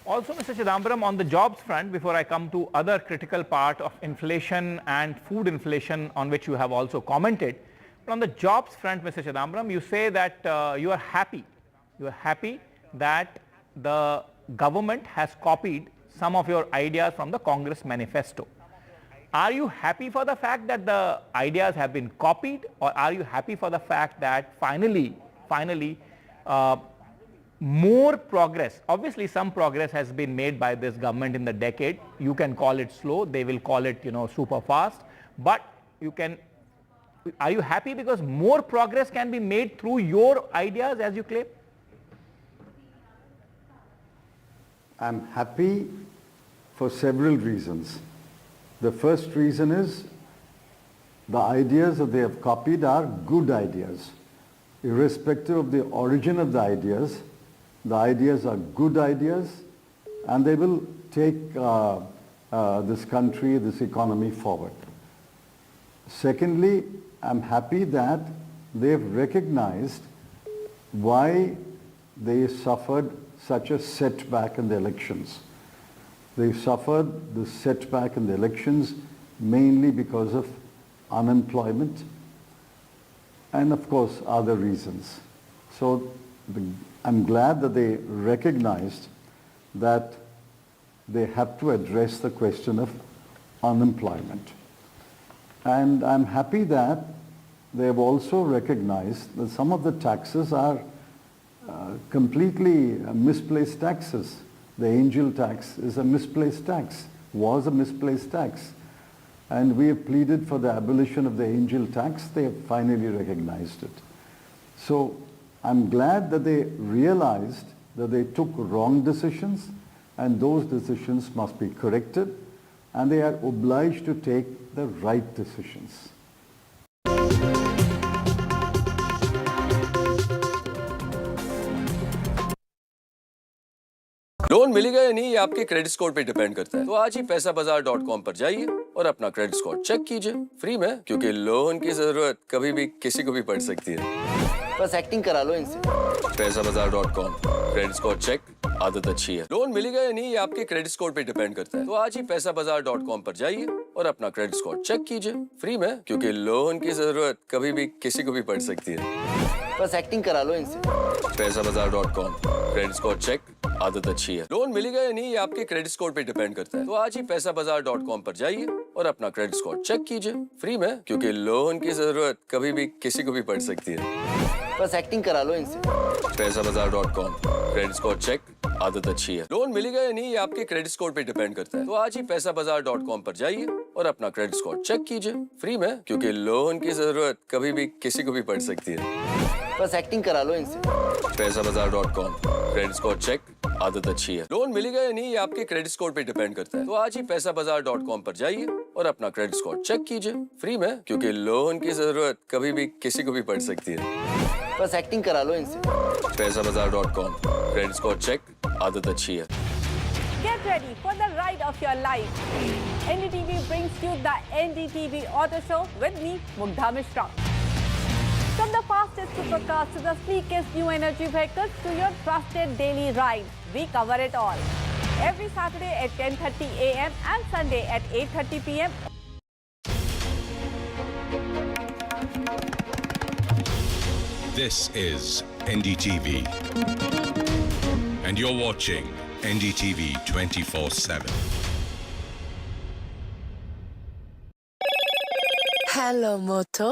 Speaker 13: Also, Mr. Chidambaram, on the jobs front, before I come to other critical part of inflation and food inflation on which you have also commented, but on the jobs front, Mr. Chidambaram, you say that you are happy that the government has copied some of your ideas from the Congress manifesto. Are you happy for the fact that the ideas have been copied, or are you happy for the fact that finally, more progress, obviously some progress has been made by this government in the decade. You can call it slow, they will call it, super fast, but are you happy because more progress can be made through your ideas as you claim?
Speaker 14: I'm happy for several reasons. The first reason is the ideas that they have copied are good ideas. Irrespective of the origin of the ideas are good ideas, and they will take this country, this economy forward. Secondly, I'm happy that they've recognized why they suffered such a setback in the elections. They suffered the setback in the elections mainly because of unemployment and of course other reasons. So I'm glad that they recognized that they have to address the question of unemployment. And I'm happy that they have also recognized that some of the taxes are completely misplaced taxes. The angel tax is a misplaced tax, was a misplaced tax. And we have pleaded for the abolition of the angel tax. They have finally recognized it. So I'm glad that they realized that they took wrong decisions, and those decisions must be corrected, and they are obliged to take the right decisions.
Speaker 3: Loan मिलेगा या नहीं ये आपके credit score पे depend करता है। तो आज ही पैसाबाजार.com पर जाइए और अपना क्रेडिट स्कोर चेक कीजिए फ्री में, क्योंकि लोन की जरूरत कभी भी किसी को भी पड़ सकती है। बस एक्टिंग करा लो इनसे। पैसाबाजार.com, क्रेडिट स्कोर चेक, आदत अच्छी है। लोन मिलेगा या नहीं ये आपके क्रेडिट स्कोर पे डिपेंड करता है। तो आज ही पैसाबाजार.com पर जाइए और अपना क्रेडिट स्कोर चेक कीजिए फ्री में, क्योंकि लोन की जरूरत कभी भी किसी को भी पड़ सकती है। बस एक्टिंग करा लो इनसे। पैसाबाजार.com, क्रेडिट स्कोर चेक, आदत अच्छी है। लोन मिलेगा या नहीं ये आपके क्रेडिट स्कोर पे डिपेंड करता है। तो आज ही पैसाबाजार.com पर जाइए और अपना क्रेडिट स्कोर चेक कीजिए फ्री में, क्योंकि लोन की जरूरत कभी भी किसी को भी पड़ सकती है। बस एक्टिंग करा लो इनसे। पैसाबाजार.com, क्रेडिट स्कोर चेक, आदत अच्छी है। लोन मिलेगा या नहीं ये आपके क्रेडिट स्कोर पे डिपेंड करता है। तो आज ही पैसाबाजार.com पर जाइए और अपना क्रेडिट स्कोर चेक कीजिए फ्री में, क्योंकि लोन की जरूरत कभी भी किसी को भी पड़ सकती है। बस एक्टिंग करा लो इनसे। पैसाबाजार.com, क्रेडिट स्कोर चेक, आदत अच्छी है। लोन मिलेगा या नहीं ये आपके क्रेडिट स्कोर पे डिपेंड करता है। तो आज ही पैसाबाजार.com पर जाइए और अपना क्रेडिट स्कोर चेक कीजिए फ्री में, क्योंकि लोन की जरूरत कभी भी किसी को भी पड़ सकती है। बस एक्टिंग करा लो इनसे। पैसाबाजार.com, क्रेडिट स्कोर चेक, आदत अच्छी है।
Speaker 12: Get ready for the ride of your life. NDTV brings you the NDTV Auto Show with me, Mugdha Mishra. From the fastest supercars to the sleekest new energy vehicles to your trusted daily ride, we cover it all. Every Saturday at 10:30 a.m. and Sunday at 8:30 p.m.
Speaker 15: This is NDTV, and you're watching NDTV 24/7.
Speaker 19: Hello, Moto.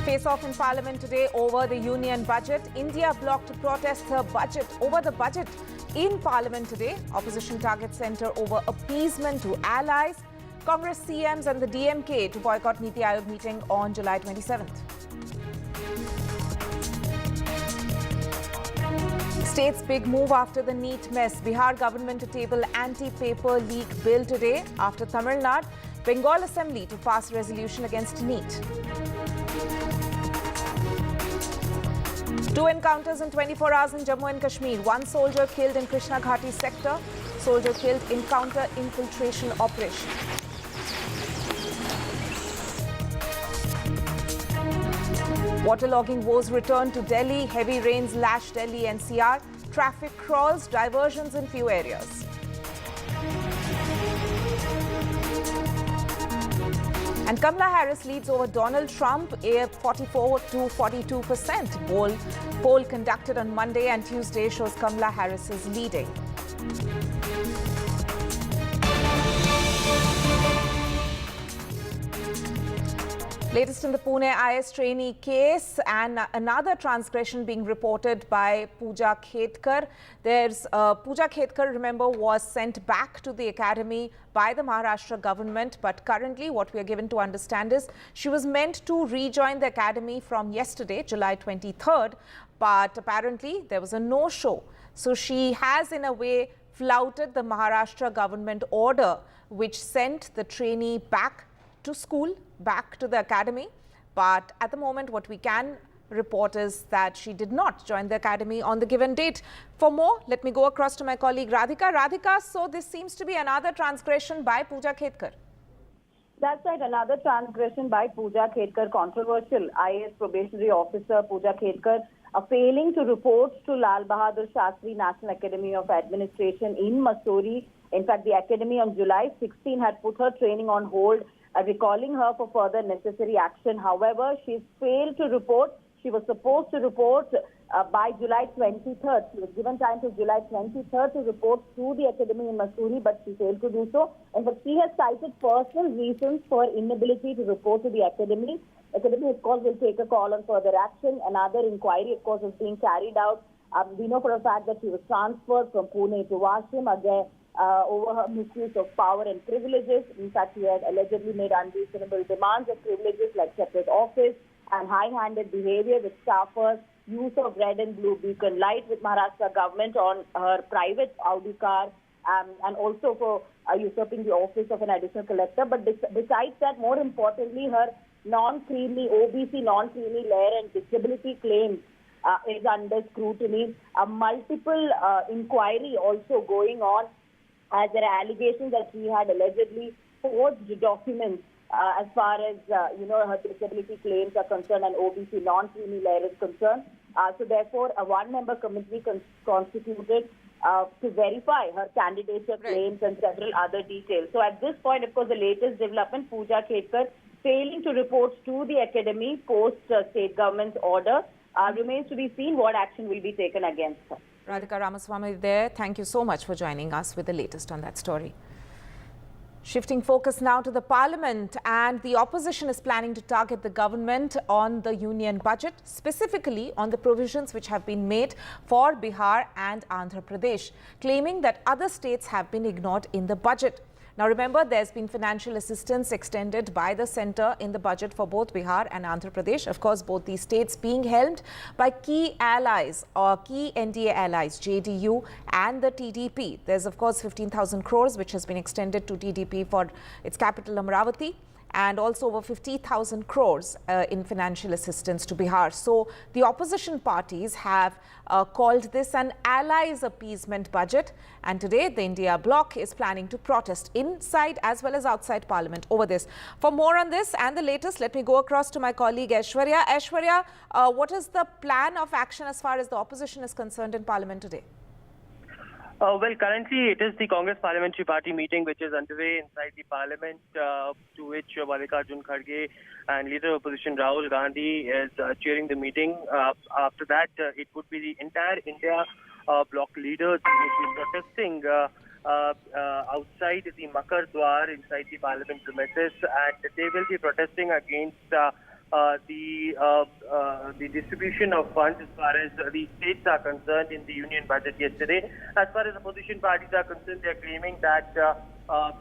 Speaker 16: Face off in Parliament today over the union budget. India bloc to protest the budget over the budget in Parliament today. Opposition targets centre over appeasement to allies. Congress CMs and the DMK to boycott Niti Aayog meeting on July 27th. State's big move after the NEET mess. Bihar government to table anti-paper leak bill today after Tamil Nadu. Bengal Assembly to pass resolution against NEET. 2 encounters in 24 hours in Jammu and Kashmir. 1 soldier killed in Krishna Ghati sector. Soldier killed in counter-infiltration operation. Waterlogging woes return to Delhi. Heavy rains lash Delhi NCR. Traffic crawls, diversions in few areas. And Kamala Harris leads over Donald Trump, 44 to 42%. Poll conducted on Monday and Tuesday shows Kamala Harris is leading. Latest in the Pune IS trainee case and another transgression being reported by Pooja Khetkar. Pooja Khetkar, remember, was sent back to the academy by the Maharashtra government, but currently what we are given to understand is she was meant to rejoin the academy from yesterday, July 23rd, but apparently there was a no-show. So she has in a way flouted the Maharashtra government order which sent the trainee back to school, back to the academy. But at the moment what we can report is that she did not join the academy on the given date. For more, let me go across to my colleague Radhika. Radhika, so this seems to be another transgression by Pooja Khetkar.
Speaker 17: That's right, another transgression by Pooja Khetkar. Controversial IAS probationary officer Pooja Khetkar failing to report to Lal Bahadur Shastri National Academy of Administration in Mussoorie. In fact, the academy on July 16 had put her training on hold, recalling her for further necessary action. However, she failed to report. She was supposed to report by July 23rd. She was given time to July 23rd to report to the academy in Mussoorie, but she failed to do so. And but she has cited personal reasons for inability to report to the academy. Academy, of course, will take a call on further action. Another inquiry, of course, is being carried out. We know for a fact that she was transferred from Pune to Washim again over her misuse of power and privileges. In fact, she had allegedly made unreasonable demands of privileges like separate office and high-handed behavior with staffers, use of red and blue beacon light with Maharashtra government on her private Audi car, and also for usurping the office of an additional collector. But besides that, more importantly, her non-creamy, OBC non-creamy layer and disability claims is under scrutiny. A multiple inquiry also going on, as there are allegations that she had allegedly forged documents as far as her disability claims are concerned and OBC non-creamy layer is concerned. So therefore, a one-member committee constituted to verify her candidature claims and several other details. So at this point, of course, the latest development, Pooja Khetkar failing to report to the academy post state government's order, remains to be seen what action will be taken against her.
Speaker 16: Radhika Ramaswamy there. Thank you so much for joining us with the latest on that story. Shifting focus now to the Parliament, and the opposition is planning to target the government on the union budget, specifically on the provisions which have been made for Bihar and Andhra Pradesh, claiming that other states have been ignored in the budget. Now remember, there's been financial assistance extended by the centre in the budget for both Bihar and Andhra Pradesh. Of course, both these states being helmed by key allies or key NDA allies, JDU and the TDP. There's of course 15,000 crores which has been extended to TDP for its capital Amravati, and also over 50,000 crores in financial assistance to Bihar. So the opposition parties have called this an allies appeasement budget, and today the India bloc is planning to protest inside as well as outside Parliament over this. For more on this and the latest, let me go across to my colleague Aishwarya. Aishwarya, what is the plan of action as far as the opposition is concerned in Parliament today?
Speaker 23: Well, currently it is the Congress Parliamentary Party meeting which is underway inside the Parliament, to which Mallikarjun Kharge and Leader of Opposition Rahul Gandhi is chairing the meeting. After that, it would be the entire India bloc leaders who will be protesting outside the Makar Dwar inside the Parliament premises, and they will be protesting against the distribution of funds as far as the states are concerned in the union budget yesterday. As far as opposition parties are concerned, they are claiming that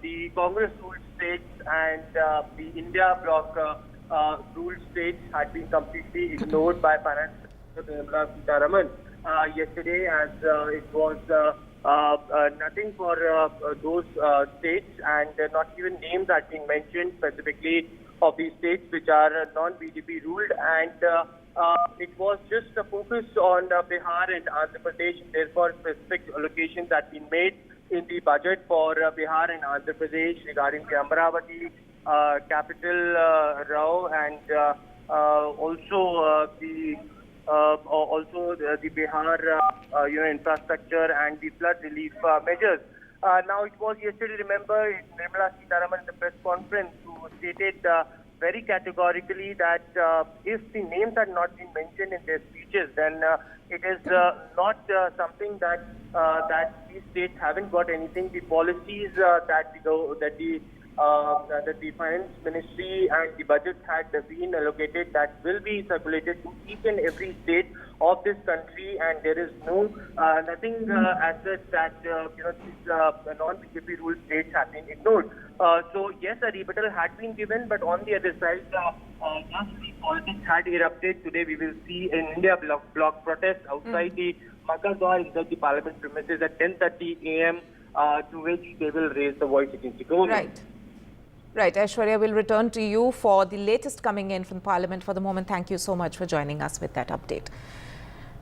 Speaker 23: the Congress-ruled states and the India bloc ruled states had been completely ignored by Finance Minister Nirmala Sitharaman yesterday, as it was nothing for those states, and not even names had been mentioned specifically of these states which are non-BJP ruled, and it was just a focus on Bihar and Andhra Pradesh. Therefore, specific allocations had been made in the budget for Bihar and Andhra Pradesh regarding the Amravati capital, Rao, and also the Bihar infrastructure and the flood relief measures. Now, it was yesterday, remember, Nirmala Sitharaman in the press conference who stated very categorically that if the names had not been mentioned in their speeches, then it is not something that these states haven't got anything. The policies that the finance ministry and the budget had been allocated, that will be circulated to each and every state of this country, and there is no nothing as such that these non-BJP ruled states have been ignored. So yes, a rebuttal had been given, but on the other side, just the politics had erupted. Today we will see an India bloc protest outside the Makadwar inside the parliament premises at 10:30 a.m. To which they will raise the voice against the government.
Speaker 16: Right, Aishwarya, will return to you for the latest coming in from Parliament. For the moment, thank you so much for joining us with that update.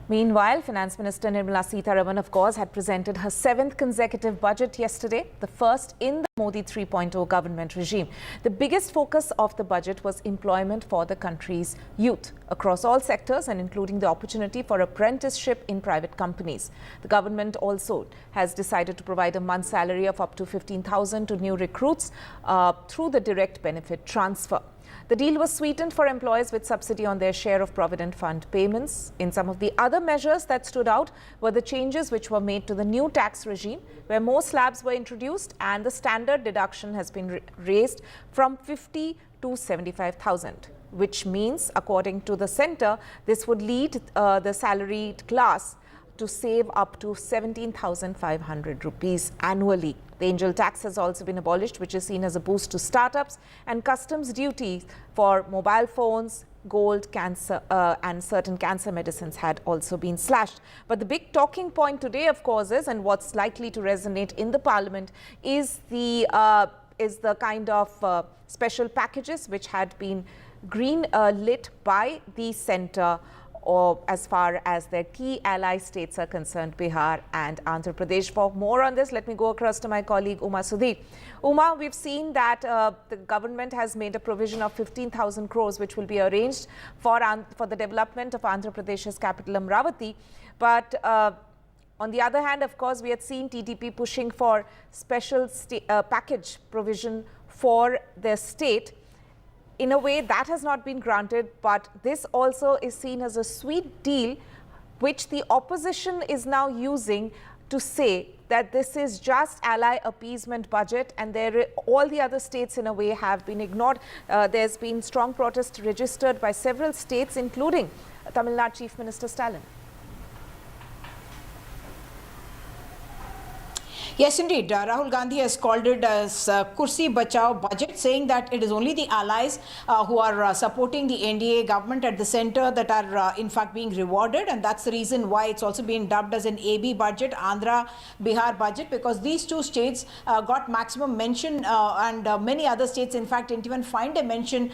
Speaker 16: Meanwhile, Finance Minister Nirmala Sitharaman, of course, had presented her 7th consecutive budget yesterday, the first in the Modi 3.0 government regime. The biggest focus of the budget was employment for the country's youth across all sectors, and including the opportunity for apprenticeship in private companies. The government also has decided to provide a month's salary of up to 15,000 to new recruits through the direct benefit transfer. The deal was sweetened for employees with subsidy on their share of Provident Fund payments. In some of the other measures that stood out were the changes which were made to the new tax regime, where more slabs were introduced and the standard deduction has been raised from 50 to 75,000, which means, according to the centre, this would lead the salaried class to save up to 17,500 rupees annually. The angel tax has also been abolished, which is seen as a boost to startups, and customs duties for mobile phones, gold, cancer and certain cancer medicines had also been slashed. But the big talking point today, of course, is, and what's likely to resonate in the parliament, is the kind of special packages which had been green lit by the centre, or as far as their key ally states are concerned, Bihar and Andhra Pradesh. For more on this, let me go across to my colleague Uma Sudhir. Uma, we've seen that the government has made a provision of 15,000 crores, which will be arranged for the development of Andhra Pradesh's capital, Amravati. But on the other hand, of course, we had seen TDP pushing for special package provision for their state. In a way, that has not been granted, but this also is seen as a sweet deal, which the opposition is now using to say that this is just ally appeasement budget, and all the other states in a way have been ignored. There's been strong protest registered by several states, including Tamil Nadu Chief Minister Stalin.
Speaker 18: Yes, indeed. Rahul Gandhi has called it as Kursi Bachao budget, saying that it is only the allies who are supporting the NDA government at the centre that are in fact being rewarded, and that's the reason why it's also been dubbed as an AB budget, Andhra Bihar budget, because these two states got maximum mention and many other states in fact didn't even find a mention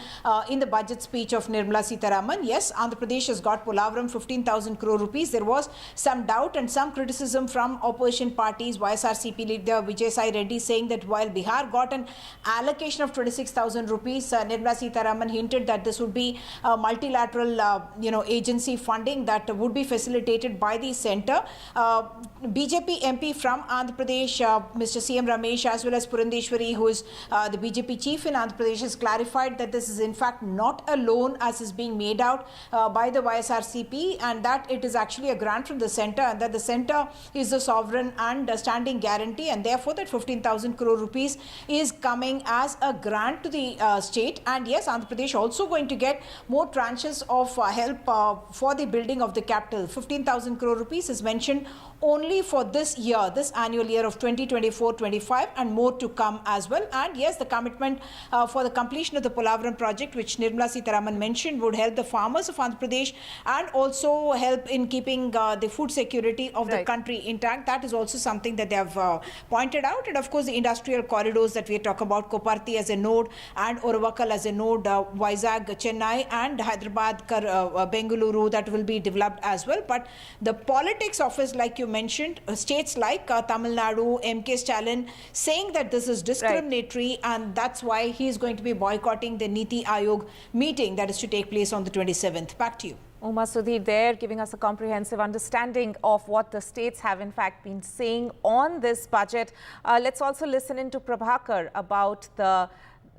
Speaker 18: in the budget speech of Nirmala Sitharaman. Yes, Andhra Pradesh has got Polavaram 15,000 crore rupees. There was some doubt and some criticism from opposition parties, YSRCP leader Vijay Sai Reddy, saying that while Bihar got an allocation of 26,000 rupees, Nirmala Sitharaman hinted that this would be a multilateral agency funding that would be facilitated by the centre. BJP MP from Andhra Pradesh, Mr. CM Ramesh, as well as Purandeshwari, who is the BJP chief in Andhra Pradesh, has clarified that this is in fact not a loan as is being made out by the YSRCP, and that it is actually a grant from the centre, and that the centre is the sovereign and standing guarantee guarantee, and therefore that 15,000 crore rupees is coming as a grant to the state. And yes, Andhra Pradesh also going to get more tranches of help for the building of the capital. 15,000 crore rupees is mentioned only for this year, this annual year of 2024-25, and more to come as well. And yes, the commitment for the completion of the Polavaram project, which Nirmala Sitharaman mentioned, would help the farmers of Andhra Pradesh and also help in keeping the food security of the country intact. That is also something that they have pointed out. And of course, the industrial corridors that we talk about, Koparthi as a node and Oravakal as a node, Vizag, Chennai and Hyderabad, Bengaluru, that will be developed as well. But the politics office, like you mentioned, states like Tamil Nadu, M.K. Stalin, saying that this is discriminatory, and that's why he is going to be boycotting the Niti Aayog meeting that is to take place on the 27th. Back to you.
Speaker 16: Uma Sudhir there giving us a comprehensive understanding of what the states have in fact been saying on this budget. Let's also listen into Prabhakar about the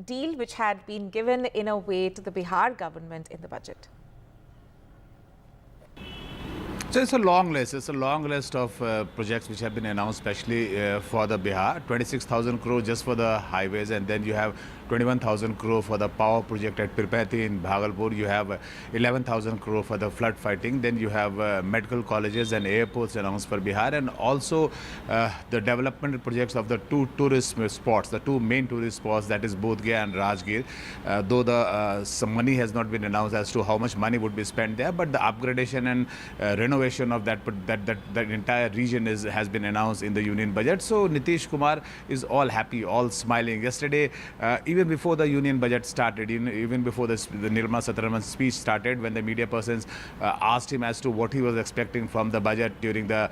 Speaker 16: deal which had been given in a way to the Bihar government in the budget.
Speaker 1: So it's a long list. It's a long list of projects which have been announced, especially for the Bihar. 26,000 crore just for the highways, and then you have 21,000 crore for the power project at Pirpati in Bhagalpur. You have 11,000 crore for the flood fighting. Then you have medical colleges and airports announced for Bihar, and also the development projects of the two tourist spots, the two main tourist spots, that is Bodh Gaya and Rajgir. Though some money has not been announced as to how much money would be spent there, but the upgradation and renovation of that entire region has been announced in the union budget. So Nitish Kumar is all happy, all smiling. Yesterday, even before the union budget started, even before the Nirmala Sitharaman's speech started, when the media persons asked him as to what he was expecting from the budget during the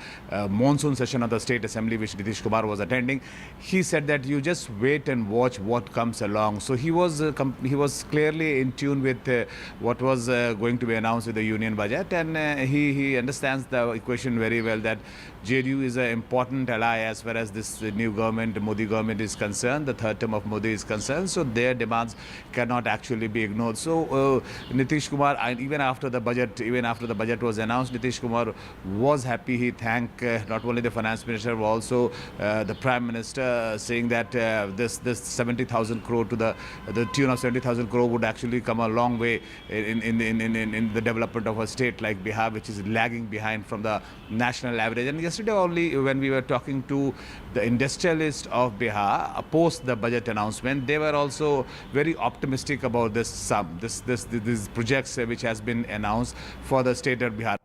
Speaker 1: monsoon session of the State Assembly, which Nitish Kumar was attending, he said that you just wait and watch what comes along. So he was clearly in tune with what was going to be announced with the union budget, and he understands the equation very well, that JDU is an important ally as far as this new government, Modi government, is concerned. The third term of Modi is concerned, so their demands cannot actually be ignored. So Nitish Kumar, even after the budget was announced, Nitish Kumar was happy. He thanked not only the finance minister but also the prime minister, saying that this 70,000 crore to the tune of 70,000 crore would actually come a long way in the development of a state like Bihar, which is lagging behind from the national average. And yesterday only, when we were talking to the industrialists of Bihar post the budget announcement, they were also very optimistic about this sum, these projects which has been announced for the state of Bihar.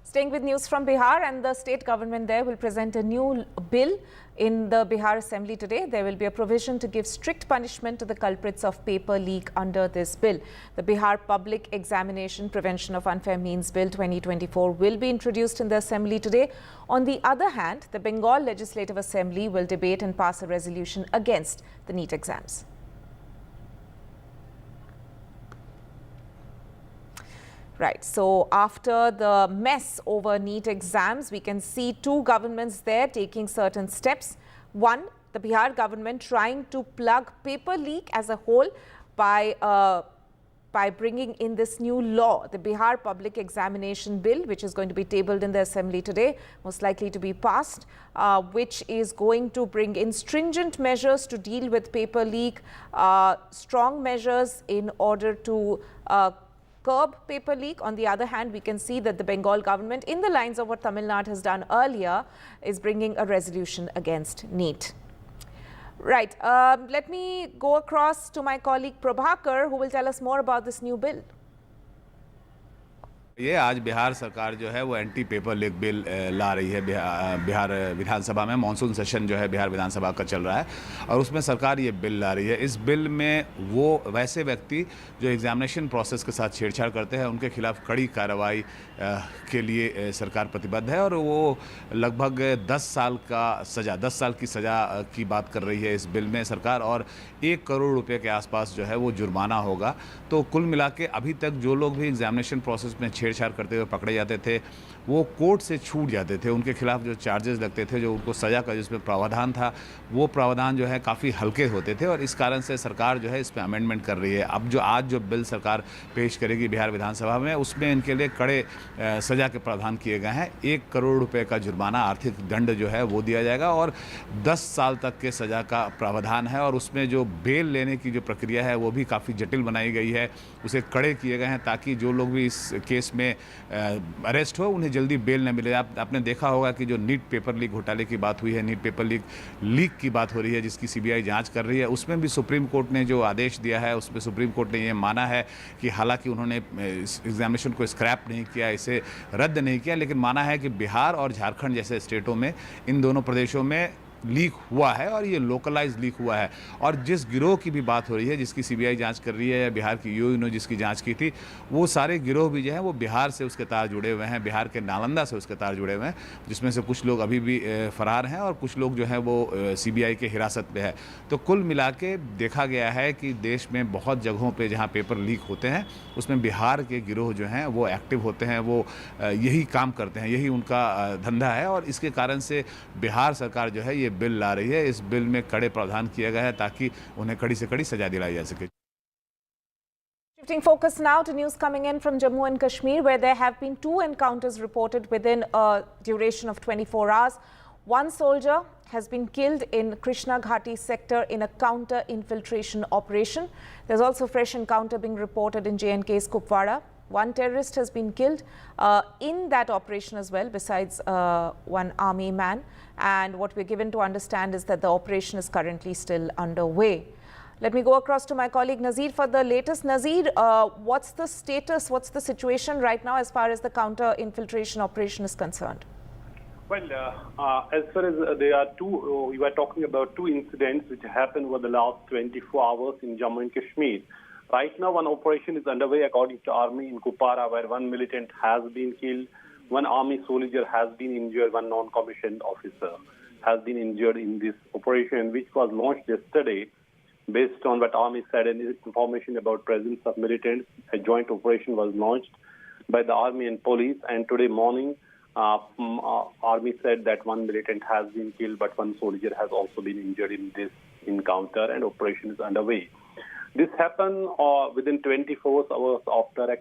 Speaker 16: Staying with news from Bihar, and the state government there will present a new bill in the Bihar Assembly today. There will be a provision to give strict punishment to the culprits of paper leak under this bill. The Bihar Public Examination Prevention of Unfair Means Bill 2024 will be introduced in the Assembly today. On the other hand, the Bengal Legislative Assembly will debate and pass a resolution against the NEET exams. Right, so after the mess over NEET exams, we can see two governments there taking certain steps. One, the Bihar government trying to plug paper leak as a whole by bringing in this new law, the Bihar Public Examination Bill, which is going to be tabled in the Assembly today, most likely to be passed, which is going to bring in stringent measures to deal with paper leak, strong measures in order to curb paper leak. On the other hand, we can see that the Bengal government, in the lines of what Tamil Nadu has done earlier, is bringing a resolution against NEET. Right, let me go across to my colleague Prabhakar, who will tell us more about this new bill.
Speaker 1: ये आज बिहार सरकार जो है वो anti paper leak bill ला रही है बिहार विधानसभा में। Monsoon session जो है बिहार विधानसभा का चल रहा है और उसमें सरकार ये बिल ला रही है। इस बिल में वो वैसे व्यक्ति जो एग्जामिनेशन प्रोसेस के साथ छेड़छाड़ करते हैं उनके खिलाफ कड़ी कार्रवाई के लिए सरकार प्रतिबद्ध है और वो लगभग 10 साल की सज़ा की बात कर रही है इस बिल में सरकार, और 1 करोड़ रुपए के आसपास जो है वो जुर्माना होगा। तो कुल मिला के अभी तक जो लोग भी एग्जामिनेशन प्रोसेस में छेड़छाड़ करते हुए पकड़े जाते थे वो कोर्ट से छूट जाते थे। उनके खिलाफ जो चार्जेस लगते थे, जो उनको सज़ा का जिसमें प्रावधान था, वो प्रावधान जो है काफ़ी हल्के होते थे और इस कारण से सरकार जो है इस पर अमेंडमेंट कर रही है। अब जो आज जो बिल सरकार पेश करेगी बिहार विधानसभा में, उसमें इनके लिए कड़े सज़ा के प्रावधान किए गए हैं। 1 करोड़ रुपए का जुर्माना, आर्थिक दंड जो है वो दिया जाएगा और 10 साल तक के सज़ा का प्रावधान है। और उसमें जो बेल लेने की जो प्रक्रिया है वो भी काफ़ी जटिल बनाई गई है, उसे कड़े किए गए हैं ताकि जो लोग भी इस केस में अरेस्ट हो उन्हें जल्दी बेल न मिले। आपने देखा होगा कि जो नीट पेपर लीक घोटाले की बात हुई है, नीट पेपर लीक की बात हो रही है जिसकी सीबीआई जांच कर रही है, उसमें भी सुप्रीम कोर्ट ने जो आदेश दिया है उसमें सुप्रीम कोर्ट ने ये माना है कि हालांकि उन्होंने इस एग्जामिनेशन को स्क्रैप नहीं किया, इसे रद्द नहीं किया, लेकिन माना है कि बिहार और झारखंड जैसे स्टेटों में, इन दोनों प्रदेशों में लीक हुआ है और ये लोकलाइज लीक हुआ है। और जिस गिरोह की भी बात हो रही है जिसकी सीबीआई जांच कर रही है, या बिहार की यूओ ने जिसकी जांच की थी, वो सारे गिरोह भी जो है वो बिहार से उसके तार जुड़े हुए हैं, बिहार के नालंदा से उसके तार जुड़े हुए हैं, जिसमें से कुछ लोग अभी भी फरार हैं और कुछ लोग जो है वो सीबीआई के हिरासत में है। तो कुल मिला के देखा गया है कि देश में बहुत जगहों पर जहाँ पेपर लीक होते हैं उसमें बिहार के गिरोह जो हैं वो एक्टिव होते हैं, वो यही काम करते हैं, यही उनका धंधा है। और इसके कारण से बिहार सरकार जो है ये बिल ला रही है। इस बिल में कड़े प्रावधान किया गया है ताकि उन्हें कड़ी से कड़ी सजा दिलाई जा सके।
Speaker 16: Shifting focus now to news coming in from Jammu and Kashmir, where there have been 2 encounters reported within a duration of 24 hours. One soldier has been killed in Krishna Ghati sector in a counter-infiltration operation. There's also a fresh encounter being reported in J&K's Kupwara. One terrorist has been killed in that operation as well, besides one army man. And what we're given to understand is that the operation is currently still underway. Let me go across to my colleague Nazir for the latest. Nazir, what's the status, what's the situation right now as far as the counter-infiltration operation is concerned?
Speaker 20: Well, as far as there are two, we were talking about 2 incidents which happened over the last 24 hours in Jammu and Kashmir. Right now, one operation is underway according to Army in Kupwara, where 1 militant has been killed, 1 army soldier has been injured, 1 non-commissioned officer has been injured in this operation, which was launched yesterday. Based on what Army said and information about presence of militants, a joint operation was launched by the Army and police. And today morning, Army said that 1 militant has been killed, but 1 soldier has also been injured in this encounter, and operation is underway. This happened within 24 hours after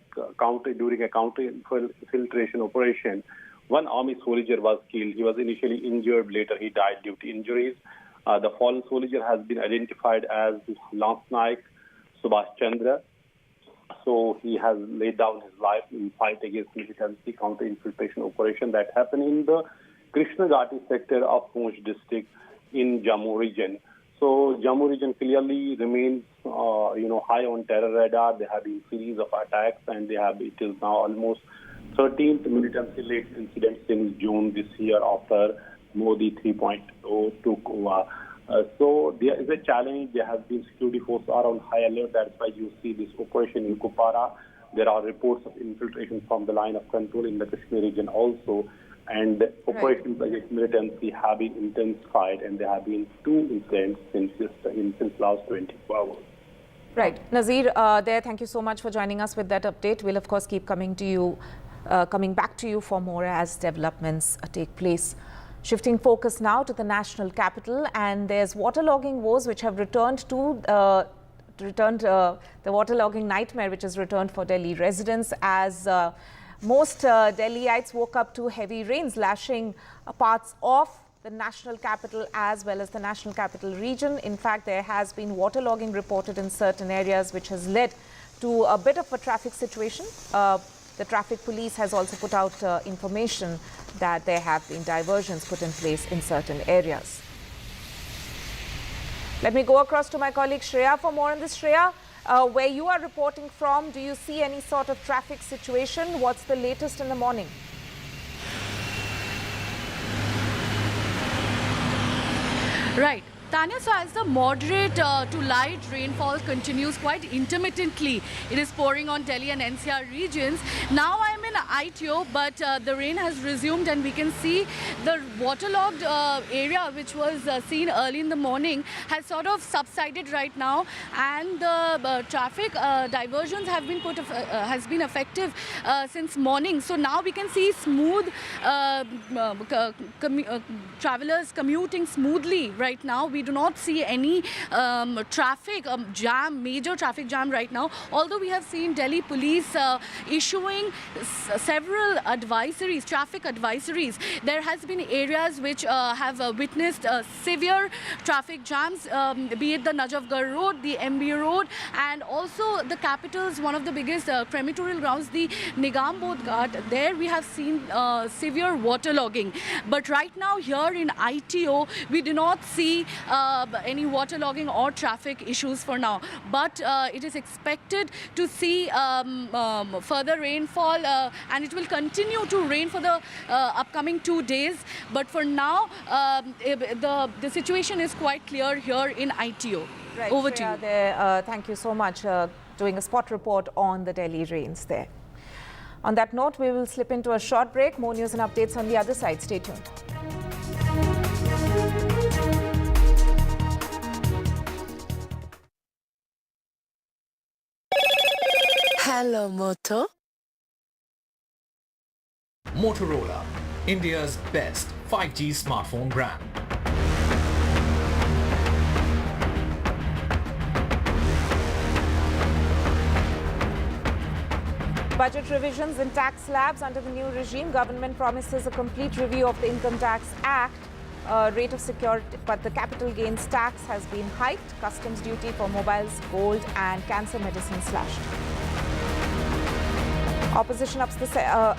Speaker 20: during a counter-infiltration operation. 1 army soldier was killed. He was initially injured. Later, he died due to injuries. The fallen soldier has been identified as Lance Naik Subhash Chandra. So he has laid down his life in fight against militancy counter-infiltration operation that happened in the Krishna Ghati sector of Poonch district in Jammu region. So Jammu region clearly remains, high on terror radar. There have been series of attacks, and it is now almost 13th militancy-related incident since June this year after Modi 3.0 took over. So there is a challenge. There has been security forces are on high alert. That's why you see this operation in Kupwara. There are reports of infiltration from the line of control in the Kashmir region also. And operations against militancy have been intensified, and there have been 2 incidents since last 24 hours.
Speaker 16: Right. Nazir, thank you so much for joining us with that update. We'll, of course, keep coming back to you for more as developments take place. Shifting focus now to the national capital, and there's waterlogging woes which have returned to the waterlogging nightmare which has returned for Delhi residents as most Delhiites woke up to heavy rains lashing parts of the national capital as well as the national capital region. In fact, there has been waterlogging reported in certain areas which has led to a bit of a traffic situation. The traffic police has also put out information that there have been diversions put in place in certain areas. Let me go across to my colleague Shreya for more on this. Shreya, where you are reporting from, do you see any sort of traffic situation? What's the latest in the morning?
Speaker 21: Right.
Speaker 10: Tanya, so as the moderate to light rainfall continues quite intermittently, it is pouring on Delhi and NCR regions. Now I'm in ITO, but the rain has resumed and we can see the waterlogged area which was seen early in the morning has sort of subsided right now, and the traffic diversions have been has been effective since morning. So now we can see smooth travelers commuting smoothly right now. We do not see any traffic jam, major traffic jam right now, although we have seen Delhi police issuing several advisories, traffic advisories. There has been areas which have witnessed severe traffic jams, be it the Najafgarh Road, the MB Road, and also the capital's one of the biggest crematorial grounds, the Nigam Bodh Ghat. There we have seen severe waterlogging. But right now here in ITO, we do not see any waterlogging or traffic issues for now. But it is expected to see further rainfall and it will continue to rain for the upcoming 2 days. But for now, the situation is quite clear here in ITO.
Speaker 16: Right,
Speaker 10: Over to you.
Speaker 16: There, thank you so much. Doing a spot report on the Delhi rains there. On that note, we will slip into a short break. More news and updates on the other side. Stay tuned.
Speaker 19: Hello, Moto.
Speaker 21: Motorola, India's best 5G smartphone brand.
Speaker 16: Budget revisions in tax slabs under the new regime. Government promises a complete review of the Income Tax Act. Rate of security, but the capital gains tax has been hiked. Customs duty for mobiles, gold and cancer medicine slashed. Opposition ups the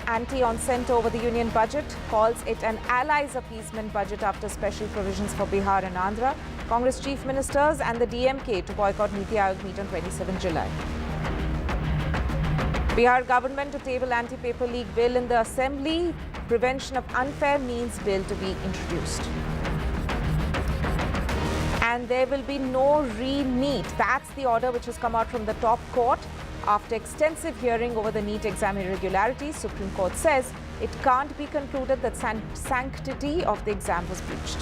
Speaker 16: ante on center over the union budget, calls it an allies appeasement budget after special provisions for Bihar and Andhra. Congress chief ministers and the DMK to boycott Niti Aayog meet on 27 July. Bihar government to table anti-paper leak bill in the assembly. Prevention of unfair means bill to be introduced. And there will be no re-NEET. That's the order which has come out from the top court. After extensive hearing over the NEET exam irregularities, Supreme Court says it can't be concluded that sanctity of the exam was breached.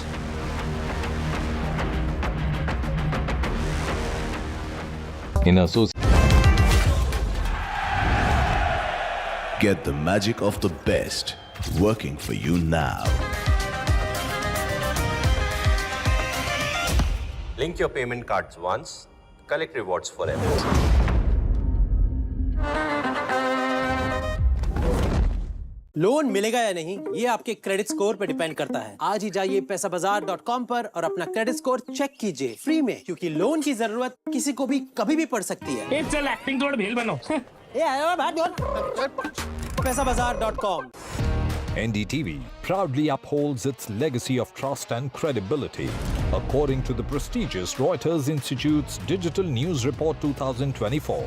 Speaker 22: In association. Get the magic of the best working for you now.
Speaker 24: Link your payment cards once, collect rewards forever.
Speaker 25: Loan मिलेगा या नहीं, ये आपके credit score पर depend करता है। आज ही जाइए पैसाबाजार.com पर और अपना क्रेडिट स्कोर चेक कीजिए फ्री में, क्योंकि लोन की जरूरत किसी को भी कभी भी पड़ सकती है। चल एक्टिंग थोड़ा भेल बनो। पैसाबाजार.com।
Speaker 26: NDTV proudly upholds its legacy of trust and credibility. According to the prestigious Reuters Institute's Digital News Report 2024,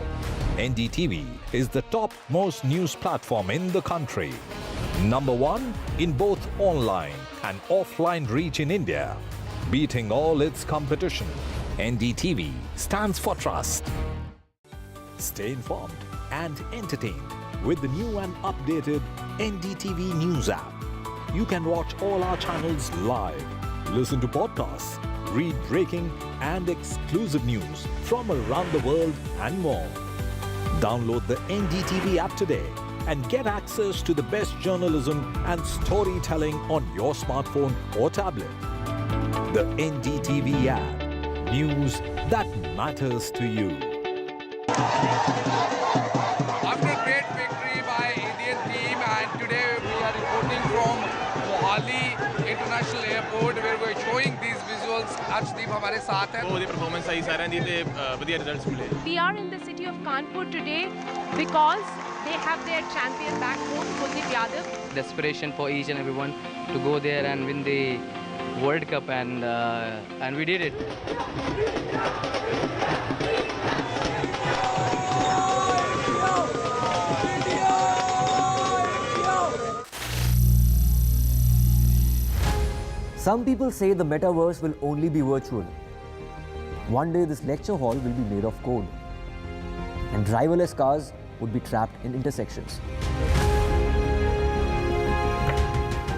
Speaker 26: NDTV is the top-most news platform in the country. Number one in both online and offline reach in India. Beating all its competition, NDTV stands for trust. Stay informed and entertained with the new and updated NDTV News app. You can watch all our channels live, listen to podcasts, read breaking and exclusive news from around the world and more. Download the NDTV app today and get access to the best journalism and storytelling on your smartphone or tablet. The NDTV app. News that matters to you.
Speaker 8: After great victory by Indian team, and today we are reporting from Mohali International Airport where we are showing these visuals. Arshdeep हमारे साथ हैं।
Speaker 9: वो performance सही सारे दी थे बढ़िया results मिले।
Speaker 27: We are in the city of Kanpur today because they have their champion back home, Kuldeep Yadav.
Speaker 11: Desperation for each and everyone to go there and win the World Cup, and we did it.
Speaker 2: Some people say the metaverse will only be virtual. One day this lecture hall will be made of code, and driverless cars would be trapped in intersections.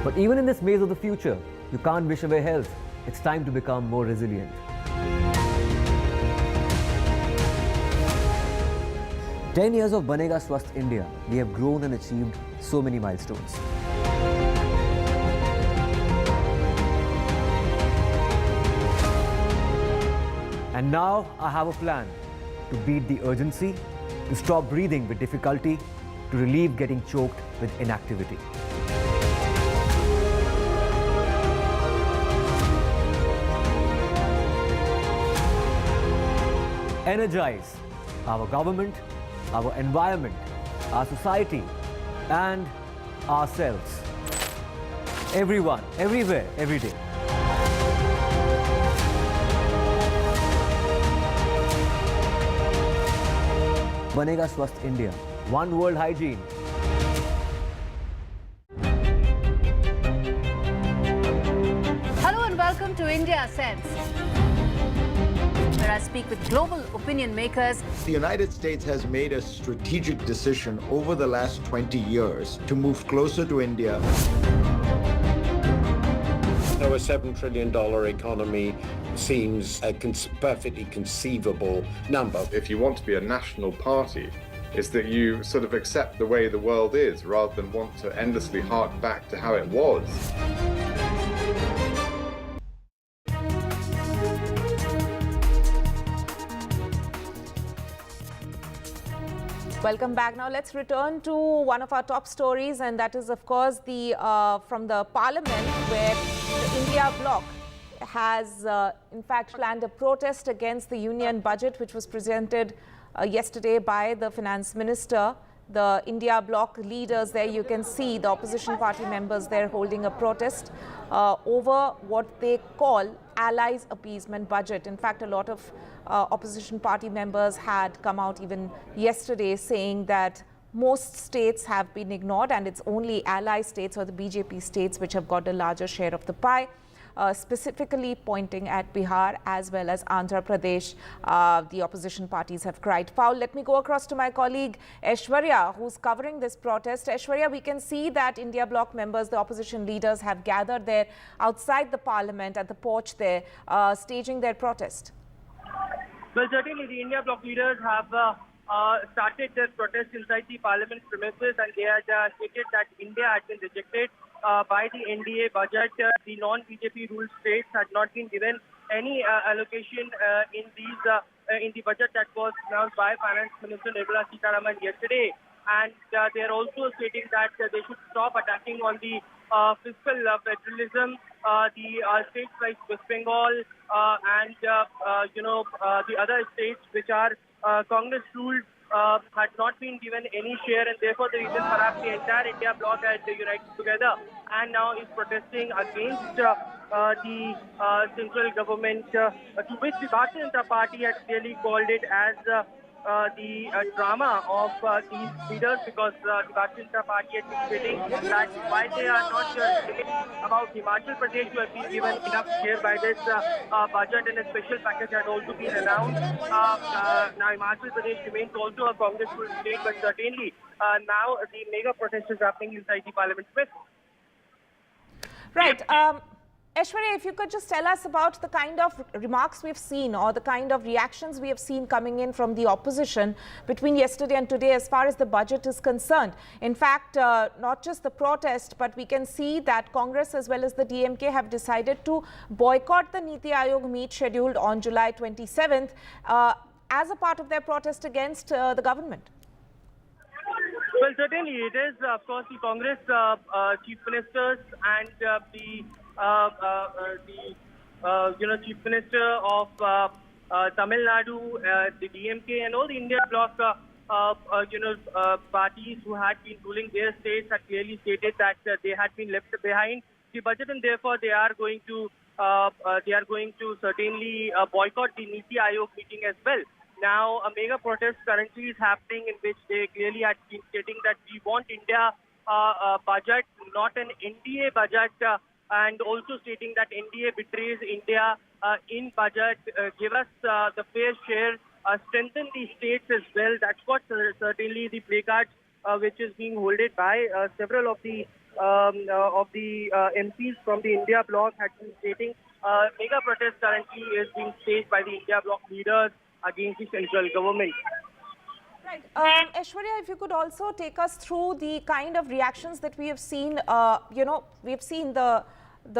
Speaker 2: But even in this maze of the future, you can't wish away health. It's time to become more resilient. "10 years of Banega Swasth India, we have grown and achieved so many milestones. And now I have a plan to beat the urgency, to stop breathing with difficulty, to relieve getting choked with inactivity. Energize our government, our environment, our society, and ourselves. Everyone, everywhere, every day. Banega Swasth India. One world hygiene.
Speaker 12: Hello and welcome to India Sense, where I speak with global opinion makers.
Speaker 4: The United States has made a strategic decision over the last 20 years to move closer to India.
Speaker 5: So a $7 trillion economy seems a perfectly conceivable number.
Speaker 6: If you want to be a national party, it's that you sort of accept the way the world is rather than want to endlessly hark back to how it was.
Speaker 16: Welcome back. Now let's return to one of our top stories, and that is, of course, from the Parliament, where the India bloc has, in fact, planned a protest against the union budget, which was presented yesterday by the Finance Minister. The India bloc leaders there, you can see the opposition party members there holding a protest over what they call allies appeasement budget. In fact, a lot of opposition party members had come out even yesterday saying that most states have been ignored and it's only ally states or the BJP states which have got a larger share of the pie. Specifically pointing at Bihar as well as Andhra Pradesh. The opposition parties have cried foul. Let me go across to my colleague Aishwarya, who's covering this protest. Aishwarya, we can see that India bloc members, the opposition leaders, have gathered there outside the parliament at the porch there, staging their protest.
Speaker 23: Well, certainly the India bloc leaders have started their protest inside the parliament premises, and they had stated that India had been rejected by the NDA budget. The non-BJP ruled states had not been given any allocation in the budget that was announced by Finance Minister Nirmala Sitharaman yesterday. And they are also stating that they should stop attacking on the fiscal federalism. The states like West Bengal and the other states which are Congress ruled had not been given any share, and therefore the reason perhaps the entire India bloc had united together and now is protesting against the central government, to which the Bharatiya Janata Party had clearly called it as the drama of these leaders, because the Bharatiya Janata Party had been stating that why they are not speaking about Himachal Pradesh, who have been given enough share by this budget, and a special package had also been announced. Now Himachal Pradesh remains also a Congress-ruled state, but certainly now the mega protest is happening inside the parliament space.
Speaker 16: Right. Aishwarya, if you could just tell us about the kind of remarks we've seen or the kind of reactions we have seen coming in from the opposition between yesterday and today as far as the budget is concerned. In fact, not just the protest, but we can see that Congress as well as the DMK have decided to boycott the Niti Aayog meet scheduled on July 27th as a part of their protest against the government.
Speaker 23: Well, certainly it is, of course, the Congress chief ministers and the Chief Minister of Tamil Nadu, the DMK, and all the India bloc, parties who had been ruling their states had clearly stated that they had been left behind the budget, and therefore they are going to certainly boycott the Niti Aayog meeting as well. Now, a mega protest currently is happening in which they clearly had been stating that we want India budget, not an NDA budget. and also stating that NDA betrays India in budget, give us the fair share, strengthen the states as well. That's what certainly the placard which is being holded by several of the MPs from the India bloc had been stating. Mega protest currently is being staged by the India bloc leaders against the central government.
Speaker 16: Right. Aishwarya, if you could also take us through the kind of reactions that we have seen. We've seen the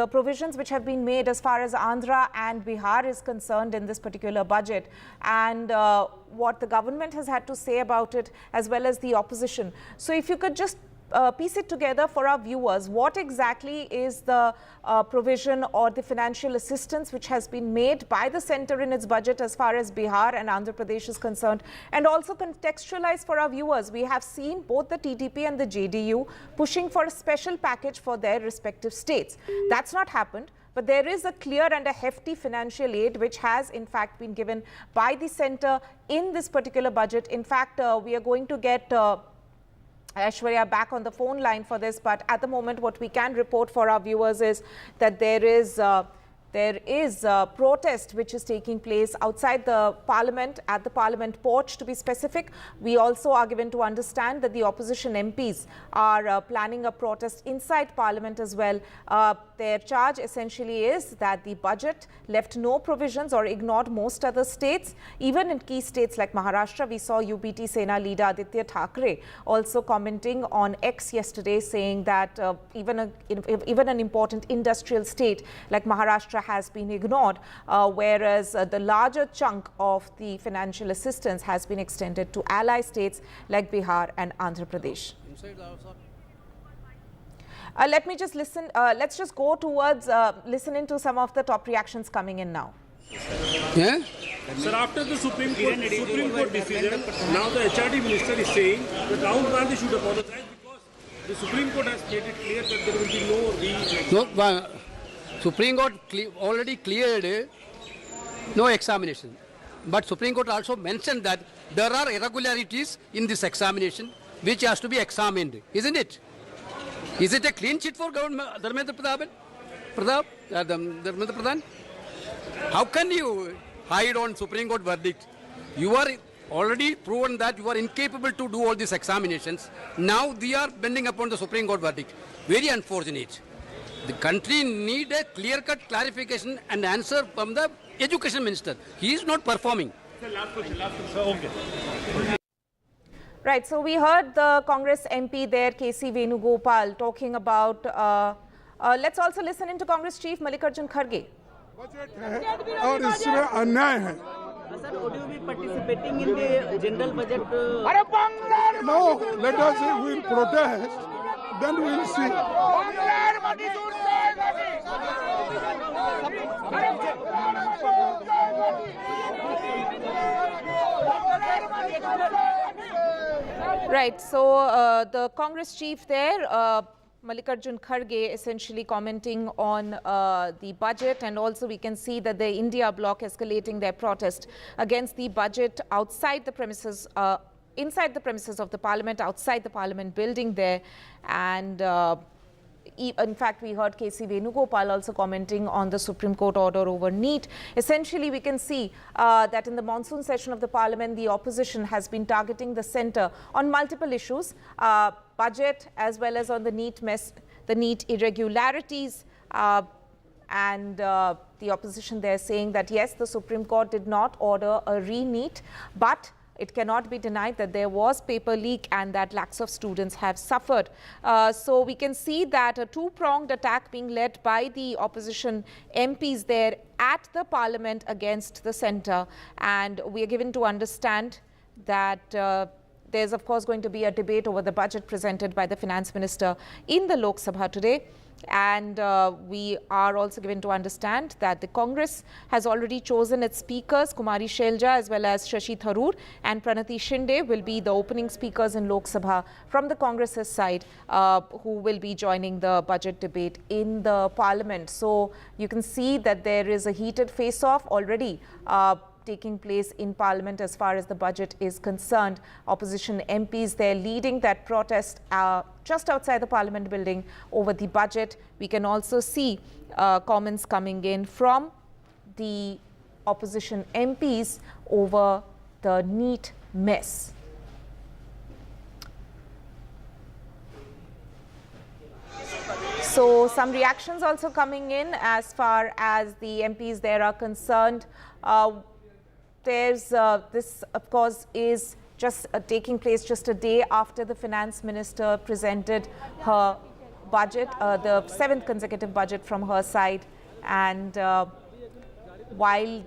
Speaker 16: provisions which have been made as far as Andhra and Bihar is concerned in this particular budget, and what the government has had to say about it, as well as the opposition. So if you could just piece it together for our viewers, what exactly is the provision or the financial assistance which has been made by the centre in its budget as far as Bihar and Andhra Pradesh is concerned, and also contextualize for our viewers. We have seen both the TDP and the JDU pushing for a special package for their respective states. That's not happened. But there is a clear and a hefty financial aid which has in fact been given by the centre in this particular budget. In fact, we are going to get Aishwarya back on the phone line for this, but at the moment what we can report for our viewers is that there is a protest which is taking place outside the parliament, at the parliament porch to be specific. We also are given to understand that the opposition MPs are planning a protest inside parliament as well. Their charge essentially is that the budget left no provisions or ignored most other states. Even in key states like Maharashtra, we saw UBT Sena leader Aditya Thackeray also commenting on X yesterday, saying that even an important industrial state like Maharashtra has been ignored, whereas the larger chunk of the financial assistance has been extended to ally states like Bihar and Andhra Pradesh. Let me just listen. Let's just go towards listening to some of the top reactions coming in now.
Speaker 3: Yeah? Sir, after the Supreme Court decision, now the HRD minister is saying that Rahul Gandhi should apologize because the Supreme Court has made it clear that there will be no re-election.
Speaker 7: No, Supreme Court already cleared no examination. But Supreme Court also mentioned that there are irregularities in this examination which has to be examined, isn't it? Is it a clean sheet for government, Dharmendra Pradhan? How can you hide on Supreme Court verdict? You are already proven that you are incapable to do all these examinations. Now they are bending upon the Supreme Court verdict. Very unfortunate. The country need a clear-cut clarification and answer from the education minister. He is not performing.
Speaker 3: Last question, okay.
Speaker 16: Right, so we heard the Congress MP there, KC Venugopal, talking about, let's also listen into Congress Chief Mallikarjun Kharge.
Speaker 13: और इसमें अन्याय है No, let us say we will protest, then we will see.
Speaker 16: Right, so the Congress chief there, Mallikarjun Kharge, essentially commenting on the budget, and also we can see that the India bloc escalating their protest against the budget outside the premises, inside the premises of the parliament, outside the parliament building there. And in fact, we heard KC Venugopal also commenting on the Supreme Court order over NEET. Essentially, we can see that in the monsoon session of the parliament, the opposition has been targeting the centre on multiple issues, budget as well as on the NEET irregularities, and the opposition there saying that yes, the Supreme Court did not order a re-NEET, but it cannot be denied that there was paper leak and that lakhs of students have suffered. So we can see that a two-pronged attack being led by the opposition MPs there at the parliament against the centre, and we are given to understand that there's of course going to be a debate over the budget presented by the finance minister in the Lok Sabha today. And we are also given to understand that the Congress has already chosen its speakers. Kumari Shelja as well as Shashi Tharoor and Pranati Shinde will be the opening speakers in Lok Sabha from the Congress's side, who will be joining the budget debate in the parliament. So you can see that there is a heated face-off already. taking place in Parliament as far as the budget is concerned. Opposition MPs there leading that protest just outside the Parliament building over the budget. We can also see comments coming in from the opposition MPs over the NEET mess. So some reactions also coming in as far as the MPs there are concerned. This, of course, is just taking place just a day after the finance minister presented her budget, the 7th consecutive budget from her side. And while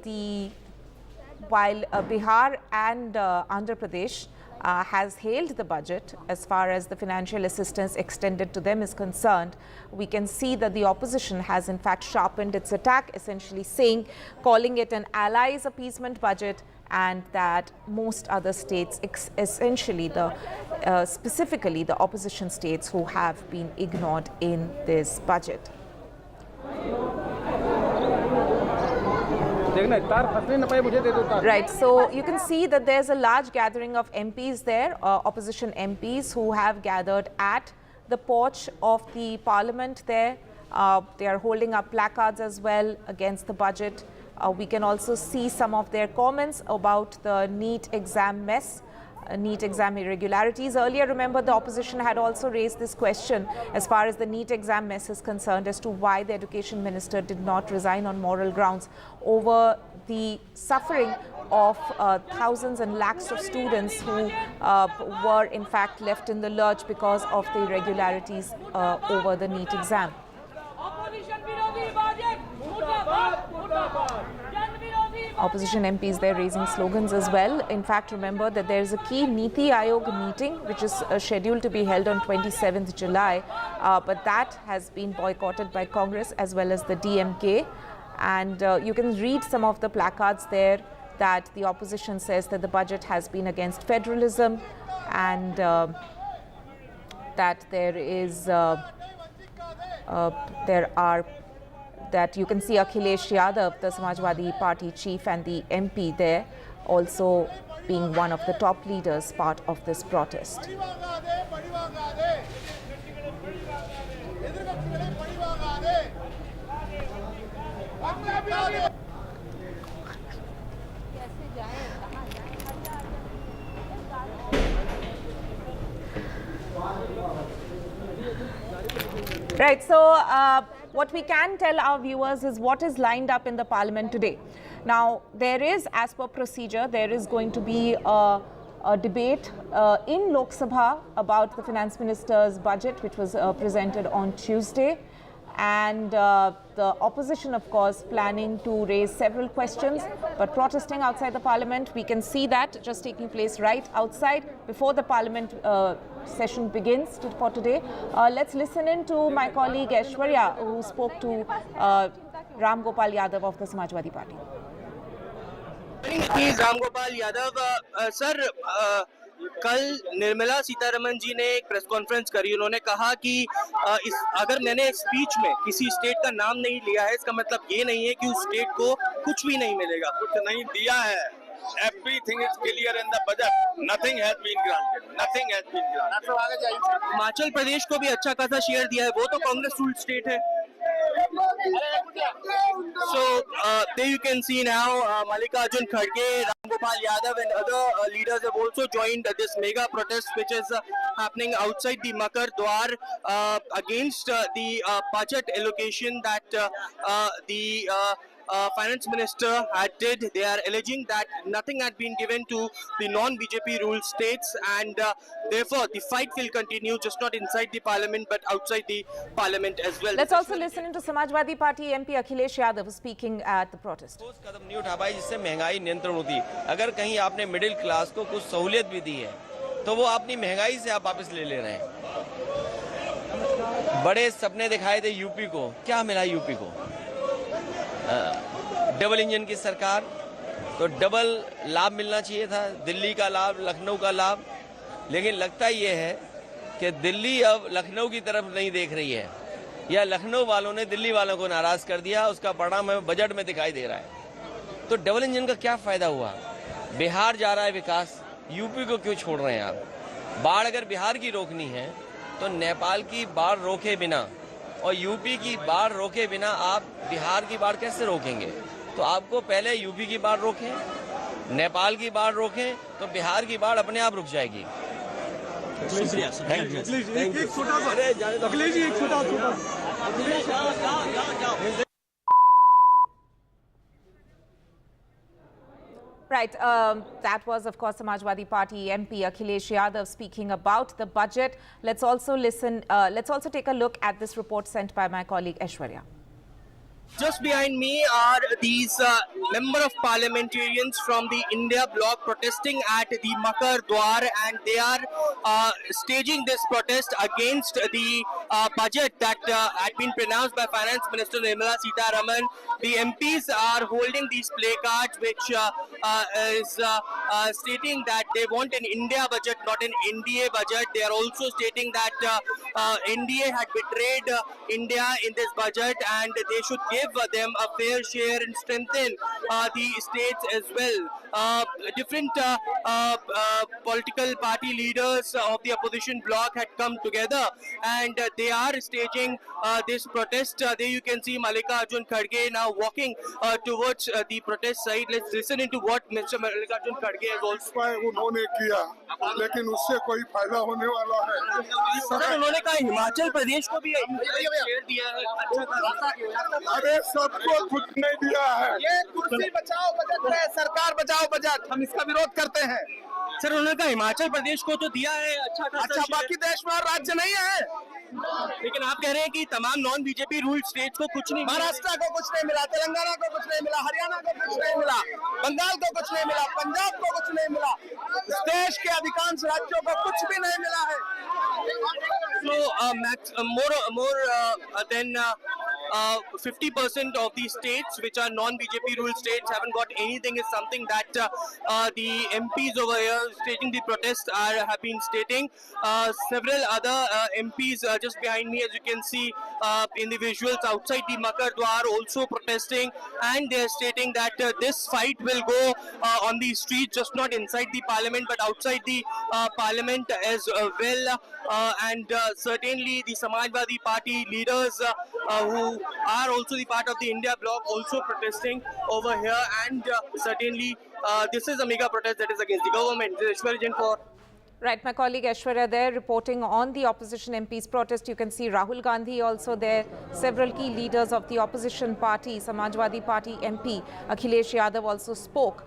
Speaker 16: Bihar and Andhra Pradesh has hailed the budget as far as the financial assistance extended to them is concerned, we can see that the opposition has in fact sharpened its attack, essentially calling it an allies appeasement budget, and that most other states, essentially specifically the opposition states, who have been ignored in this budget. Right, so you can see that there's a large gathering of MPs there, opposition MPs who have gathered at the porch of the Parliament there. They are holding up placards as well against the budget. We can also see some of their comments about the NEET exam mess, NEET exam irregularities. Earlier, remember, the opposition had also raised this question as far as the NEET exam mess is concerned as to why the education minister did not resign on moral grounds over the suffering of thousands and lakhs of students who were in fact left in the lurch because of the irregularities over the NEET exam. Opposition MPs there raising slogans as well. In fact, remember that there is a key Niti Aayog meeting which is scheduled to be held on 27th July, but that has been boycotted by Congress as well as the DMK. And you can read some of the placards there that the opposition says that the budget has been against federalism, and that that you can see Akhilesh Yadav, the Samajwadi Party chief and the MP there, also being one of the top leaders part of this protest. Right, so what we can tell our viewers is what is lined up in the Parliament today. Now, there is, as per procedure, there is going to be a debate in Lok Sabha about the Finance Minister's budget, which was presented on Tuesday. And the opposition, of course, planning to raise several questions, but protesting outside the Parliament. We can see that just taking place right outside before the Parliament session begins for today. Let's listen in to my colleague Aishwarya, who spoke to Ram Gopal Yadav of the Samajwadi Party.
Speaker 1: Ram Gopal Yadav, sir, कल निर्मला सीतारमण जी ने एक press conference करी. उन्होंने कहा कि अगर मैंने speech में किसी स्टेट का नाम नहीं लिया है, इसका मतलब ये नहीं है कि उस स्टेट को कुछ भी नहीं मिलेगा.
Speaker 10: कुछ नहीं दिया है. Everything is clear in the budget. Nothing has been granted. Nothing has been granted.
Speaker 1: Himachal Pradesh को भी अच्छा खासा शेयर दिया है. वो तो कांग्रेस रूल्ड स्टेट है. So there you can see now Mallikarjun Kharge, Ram Gopal Yadav and other leaders have also joined this mega protest which is happening outside the Makar Dwar against the budget allocation that the finance minister had did. They are alleging that nothing had been given to the non-BJP ruled states, and therefore the fight will continue, just not inside the parliament but outside the parliament as well.
Speaker 16: Let's also listen to Samajwadi Party MP Akhilesh Yadav speaking at the protest.
Speaker 14: कदम नहीं उठा पाई जिससे महंगाई नियंत्रण होती. अगर कहीं आपने middle class को कुछ सहूलियत भी दी है तो वो अपनी महंगाई से आप वापस ले रहे हैं. बड़े सपने दिखाए थे यूपी को, क्या मिला यूपी को? डबल इंजन की सरकार, तो डबल लाभ मिलना चाहिए था. दिल्ली का लाभ, लखनऊ का लाभ, लेकिन लगता ये है कि दिल्ली अब लखनऊ की तरफ नहीं देख रही है, या लखनऊ वालों ने दिल्ली वालों को नाराज कर दिया. उसका परिणाम हमें बजट में दिखाई दे रहा है. तो डबल इंजन का क्या फायदा हुआ? बिहार जा रहा है विकास, यूपी को क्यों छोड़ रहे हैं आप? बाढ़ अगर बिहार की रोकनी है तो नेपाल की बाढ़ रोके बिना और यूपी की बाढ़ रोके बिना आप बिहार की बाढ़ कैसे रोकेंगे? तो आपको पहले यूपी की बाढ़ रोकें, नेपाल की बाढ़ रोकें, तो बिहार की बाढ़ अपने आप रुक जाएगी।
Speaker 16: Right, that was, of course, Samajwadi Party MP Akhilesh Yadav speaking about the budget. Let's also take a look at this report sent by my colleague Aishwarya.
Speaker 1: Just behind me are these member of parliamentarians from the India bloc protesting at the Makar Dwar, and they are staging this protest against the budget that had been pronounced by Finance Minister Nirmala Sitharaman. The MPs are holding these placards which is stating that they want an India budget, not an NDA budget. They are also stating that NDA had betrayed India in this budget and they should give them a fair share and strengthen the states as well. Different political party leaders of the opposition bloc had come together and they are staging this protest. There you can see Mallikarjun Kharge now walking towards the protest site. Let's listen into what Mr. Mallikarjun Kharge has also
Speaker 13: उन्होंने किया, लेकिन उससे कोई फायदा होने वाला है।
Speaker 1: Sir, उन्होंने कहा हिमाचल प्रदेश को भी शेयर दिया है।
Speaker 13: अरे सबको कुछ नहीं दिया है।
Speaker 10: ये कुर्सी बचाओ बजट है, सरकार बचाओ बजट, हम इसका विरोध करते हैं।
Speaker 1: सर, उन्होंने कहा हिमाचल प्रदेश को तो दिया है अच्छा,
Speaker 10: बाकी देश में और राज्य नहीं है।
Speaker 1: लेकिन आप कह रहे हैं कि तमाम नॉन बीजेपी रूल स्टेट्स को कुछ नहीं,
Speaker 10: महाराष्ट्र को कुछ नहीं मिला, तेलंगाना को कुछ नहीं मिला, हरियाणा को कुछ नहीं मिला, बंगाल को कुछ नहीं मिला, पंजाब को कुछ नहीं मिला, देश के अधिकांश राज्यों को कुछ भी नहीं मिला है।
Speaker 1: So more than 50% of the states which are non-BJP ruled states haven't got anything is something that the MPs over here staging the protest have been stating. Several other MPs just behind me, as you can see in the visuals outside the Makar Dwar, also protesting, and they're stating that this fight will go on the streets, just not inside the parliament but outside the parliament as well. And certainly the Samajwadi Party leaders who are also the part of the India bloc also protesting over here, and certainly this is a mega protest that is against the government. This is Aishwarya for.
Speaker 16: Right, my colleague Aishwarya there reporting on the opposition MPs protest. You can see Rahul Gandhi also there. Several key leaders of the opposition party, Samajwadi Party MP Akhilesh Yadav also spoke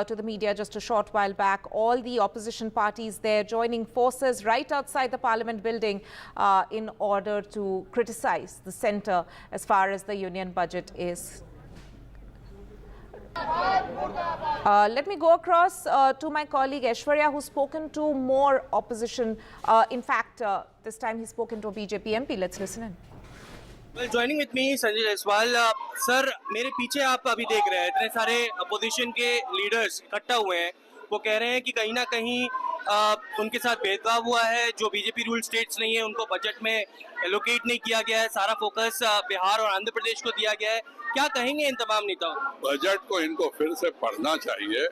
Speaker 16: to the media just a short while back. All the opposition parties there joining forces right outside the parliament building in order to criticize the centre as far as the union budget is. Let me go across to my colleague Aishwarya, who's spoken to more opposition. In fact, this time he's spoken to a BJP MP. Let's listen in.
Speaker 1: Well, joining with me, Sanjay Jaiswal. Sir, मेरे पीछे आप अभी देख रहे हैं इतने सारे opposition के लीडर्स इकट्ठा हुए हैं. वो कह रहे हैं कि कहीं ना कहीं उनके साथ भेदभाव हुआ है. जो बीजेपी रूल स्टेट्स नहीं है उनको बजट में एलोकेट नहीं किया गया है. सारा फोकस बिहार और आंध्र प्रदेश को दिया गया है. क्या कहेंगे इन तमाम नेताओं?
Speaker 13: बजट को इनको फिर से पढ़ना चाहिए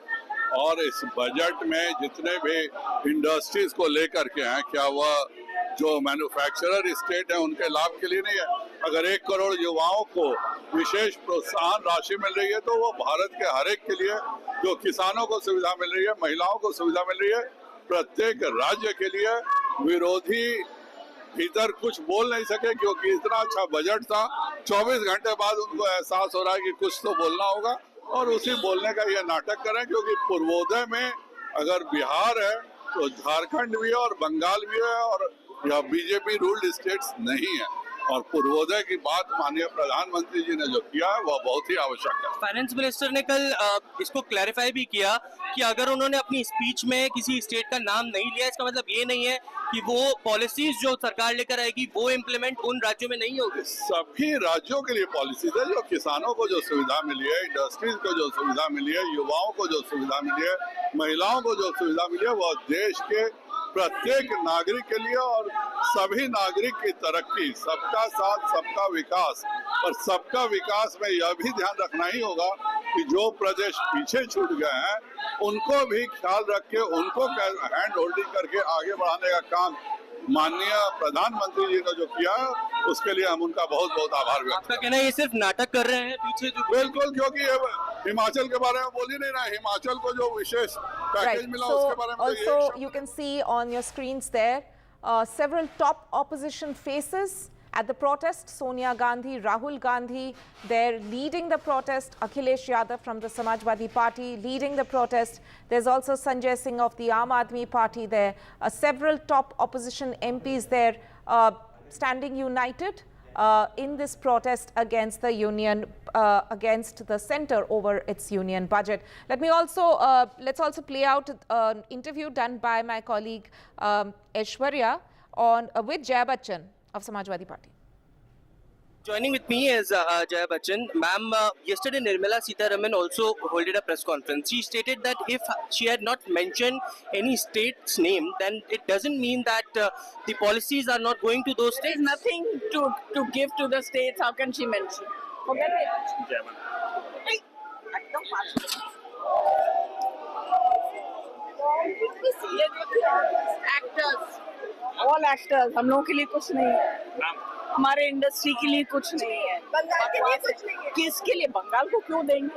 Speaker 13: और इस बजट में जितने भी इंडस्ट्रीज को लेकर के हैं, क्या वह जो मैन्युफैक्चरर स्टेट है उनके लाभ के लिए नहीं है? अगर 1 करोड़ युवाओं को विशेष प्रोत्साहन राशि मिल रही है तो वो भारत के हर एक के लिए, जो किसानों को सुविधा मिल रही है, महिलाओं को सुविधा मिल रही है, प्रत्येक राज्य के लिए विरोधी भीतर कुछ बोल नहीं सके क्योंकि इतना अच्छा बजट था. 24 घंटे बाद उनको एहसास हो रहा है कि कुछ तो बोलना होगा और उसी बोलने का ये नाटक करें, क्योंकि पूर्वोदय में अगर बिहार है तो झारखंड भी है और बंगाल भी है और यह बीजेपी रूल्ड स्टेट्स नहीं है. और पूर्वोदय की बात माननीय प्रधानमंत्री जी ने जो किया है वह बहुत ही आवश्यक है.
Speaker 1: फाइनेंस मिनिस्टर ने कल इसको क्लैरिफाई भी किया कि अगर उन्होंने अपनी स्पीच में किसी स्टेट का नाम नहीं लिया, इसका मतलब ये नहीं है कि वो पॉलिसीज जो सरकार लेकर आएगी वो इम्प्लीमेंट उन राज्यों में नहीं होगी.
Speaker 13: सभी राज्यों के लिए पॉलिसीज है. जो किसानों को जो सुविधा मिली है, इंडस्ट्रीज को जो सुविधा मिली है, युवाओं को जो सुविधा मिली है, महिलाओं को जो सुविधा मिली है, वह देश के प्रत्येक नागरिक के लिए और सभी नागरिक की तरक्की, सबका साथ सबका विकास, और सबका विकास में यह भी ध्यान रखना ही होगा कि जो प्रदेश पीछे छूट गए हैं उनको भी ख्याल रख के उनको हैंड होल्डिंग करके आगे बढ़ाने का काम माननीय प्रधानमंत्री जी ने जो किया उसके लिए हम उनका बहुत बहुत आभार व्यक्त
Speaker 1: आपका कहना है ये सिर्फ नाटक कर रहे हैं पीछे जो
Speaker 13: बिल्कुल, क्योंकि हिमाचल के बारे में बोल ही नहीं रहे। हिमाचल को जो विशेष पैकेज मिला उसके बारे में
Speaker 16: also you can see on your screens there several top opposition faces at the protest. Sonia Gandhi, Rahul Gandhi, they're leading the protest. Akhilesh Yadav from the Samajwadi Party leading the protest. There's also Sanjay Singh of the Aam Aadmi Party there. Several top opposition MPs there standing united in this protest against the union, against the centre over its union budget. Let's also play out an interview done by my colleague Aishwarya with Jaya Bachchan of Samajwadi Party.
Speaker 1: Joining with me is Jaya Bachchan. Ma'am, yesterday Nirmala Sitharaman also held a press conference. She stated that if she had not mentioned any state's name, then it doesn't mean that the policies are not going to those states.
Speaker 15: There's nothing to give to the states. How can she mention? Forget it. Actors. All actors. हम लोगों के लिए कुछ नहीं है. हमारे industry के लिए कुछ नहीं है. बंगाल के लिए कुछ नहीं है. किसके लिए? बंगाल को क्यों देंगे?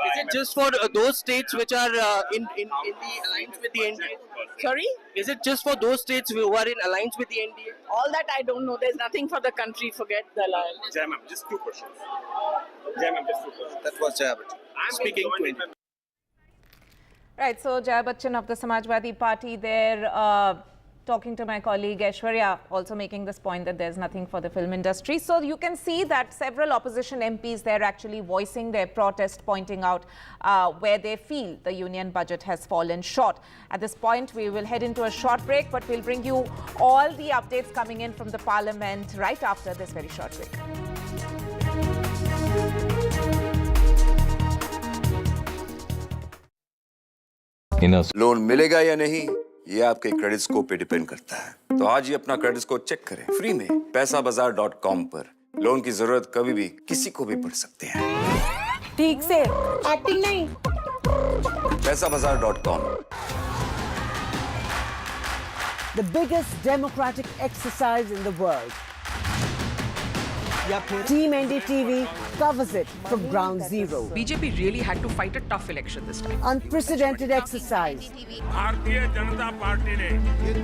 Speaker 1: Is it just for those states which are in the alliance with the NDA?
Speaker 15: Sorry?
Speaker 1: Is it just for those states who are in alliance with the NDA?
Speaker 15: All that I don't know. There's nothing for the country. Forget the alliance.
Speaker 9: Jai ma'am, just two questions. Jai ma'am, just two questions.
Speaker 1: That was Jaya Bachchan. Speaking to India.
Speaker 16: Right, so Jaya Bachchan of the Samajwadi Party there talking to my colleague Aishwarya, also making this point that there's nothing for the film industry. So you can see that several opposition MPs there actually voicing their protest, pointing out where they feel the union budget has fallen short. At this point, we will head into a short break, but we'll bring you all the updates coming in from the Parliament right after this very short break.
Speaker 17: Loan मिलेगा या नहीं ये आपके credit score पे depend करता है। तो आज ही अपना क्रेडिट स्कोर चेक करें फ्री में पैसाबाजार.com पर। लोन की जरूरत कभी भी किसी को भी पड़ सकते हैं।
Speaker 12: ठीक से एक्टिंग नहीं।
Speaker 17: पैसाबाजार.com।
Speaker 18: The biggest democratic exercise in the world. Team NDTV covers it from ground zero.
Speaker 19: BJP really had to fight a tough election this time.
Speaker 18: Unprecedented exercise.
Speaker 3: Bharatiya Janata party ने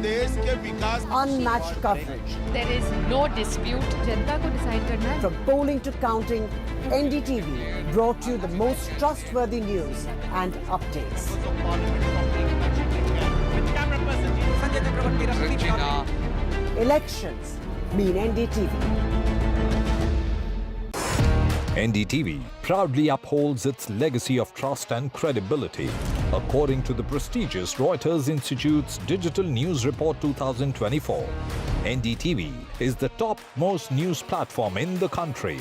Speaker 3: देश के विकास
Speaker 18: unmatched coverage.
Speaker 27: There is no dispute. जनता को decide करना है.
Speaker 18: From polling to counting, NDTV brought you the most trustworthy news and updates. Elections mean NDTV.
Speaker 26: NDTV proudly upholds its legacy of trust and credibility. According to the prestigious Reuters Institute's Digital News Report 2024, NDTV is the topmost news platform in the country.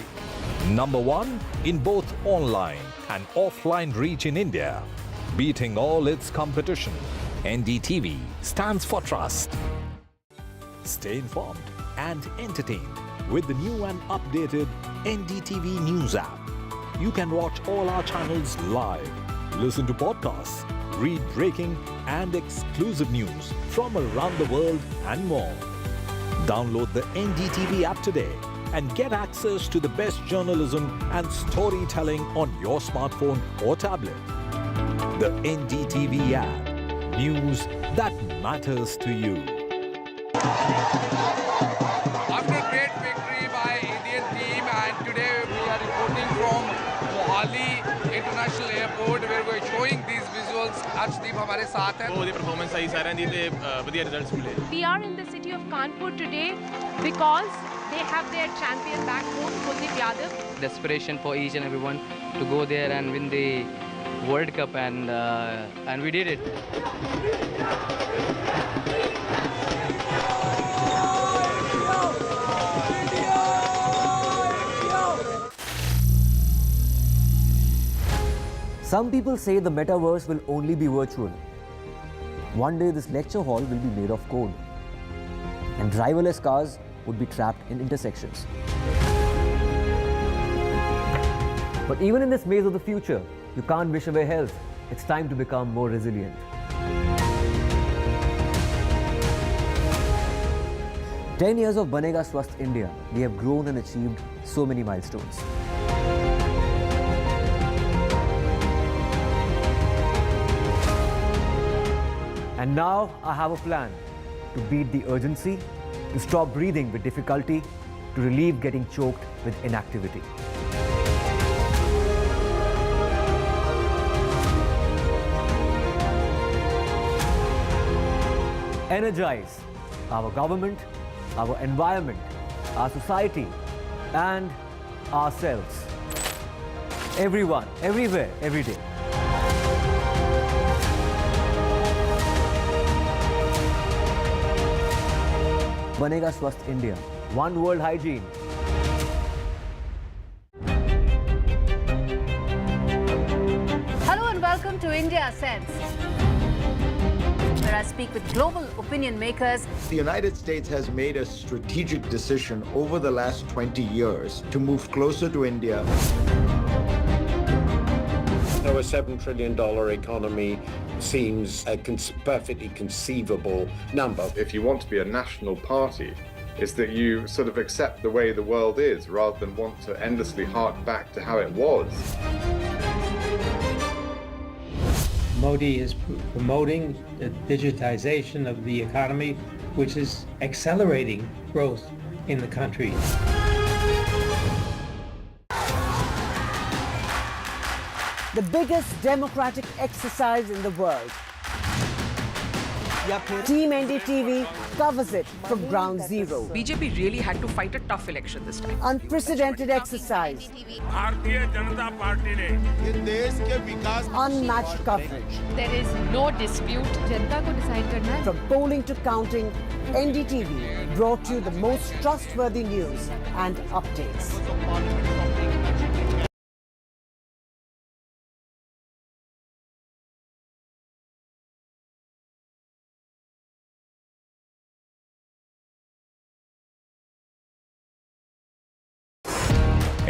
Speaker 26: Number one in both online and offline reach in India. Beating all its competition, NDTV stands for trust. Stay informed and entertained with the new and updated NDTV News app. You can watch all our channels live, listen to podcasts, read breaking and exclusive news from around the world and more. Download the NDTV app today and get access to the best journalism and storytelling on your smartphone or tablet. The NDTV app. News that matters to you.
Speaker 8: After a great victory by Indian team, and today we are reporting from Mohali International Airport where we are showing these visuals. Arshdeep हमारे साथ हैं.
Speaker 9: बहुत ही performance सही सारे दी थे बढ़िया results मिले.
Speaker 27: We are in the city of Kanpur today because they have their champion back home, Kuldeep Yadav.
Speaker 11: Desperation for each and everyone to go there and win the World Cup, and we did it.
Speaker 2: Some people say the metaverse will only be virtual. One day this lecture hall will be made of code, and driverless cars would be trapped in intersections. But even in this maze of the future, you can't wish away health. It's time to become more resilient. "10 years of Banega Swasth India, we have grown and achieved so many milestones. And now I have a plan to beat the urgency, to stop breathing with difficulty, to relieve getting choked with inactivity. Energize our government, our environment, our society, and ourselves. Everyone, everywhere, every day. Banega Swasth India. One world hygiene.
Speaker 4: Hello and welcome to India Sense, where I speak with global opinion makers.
Speaker 5: The United States has made a strategic decision over the last 20 years to move closer to India.
Speaker 20: So a $7 trillion economy seems a perfectly conceivable number.
Speaker 6: If you want to be a national party, it's that you sort of accept the way the world is rather than want to endlessly hark back to how it was.
Speaker 21: Modi is promoting the digitization of the economy, which is accelerating growth in the country.
Speaker 18: The biggest democratic exercise in the world. Team NDTV covers it from ground zero.
Speaker 19: BJP really had to fight a tough election this time.
Speaker 18: Unprecedented exercise. Unmatched coverage.
Speaker 27: There is no dispute. जनता को decide करना है.
Speaker 18: From polling to counting, NDTV brought you the most trustworthy news and updates.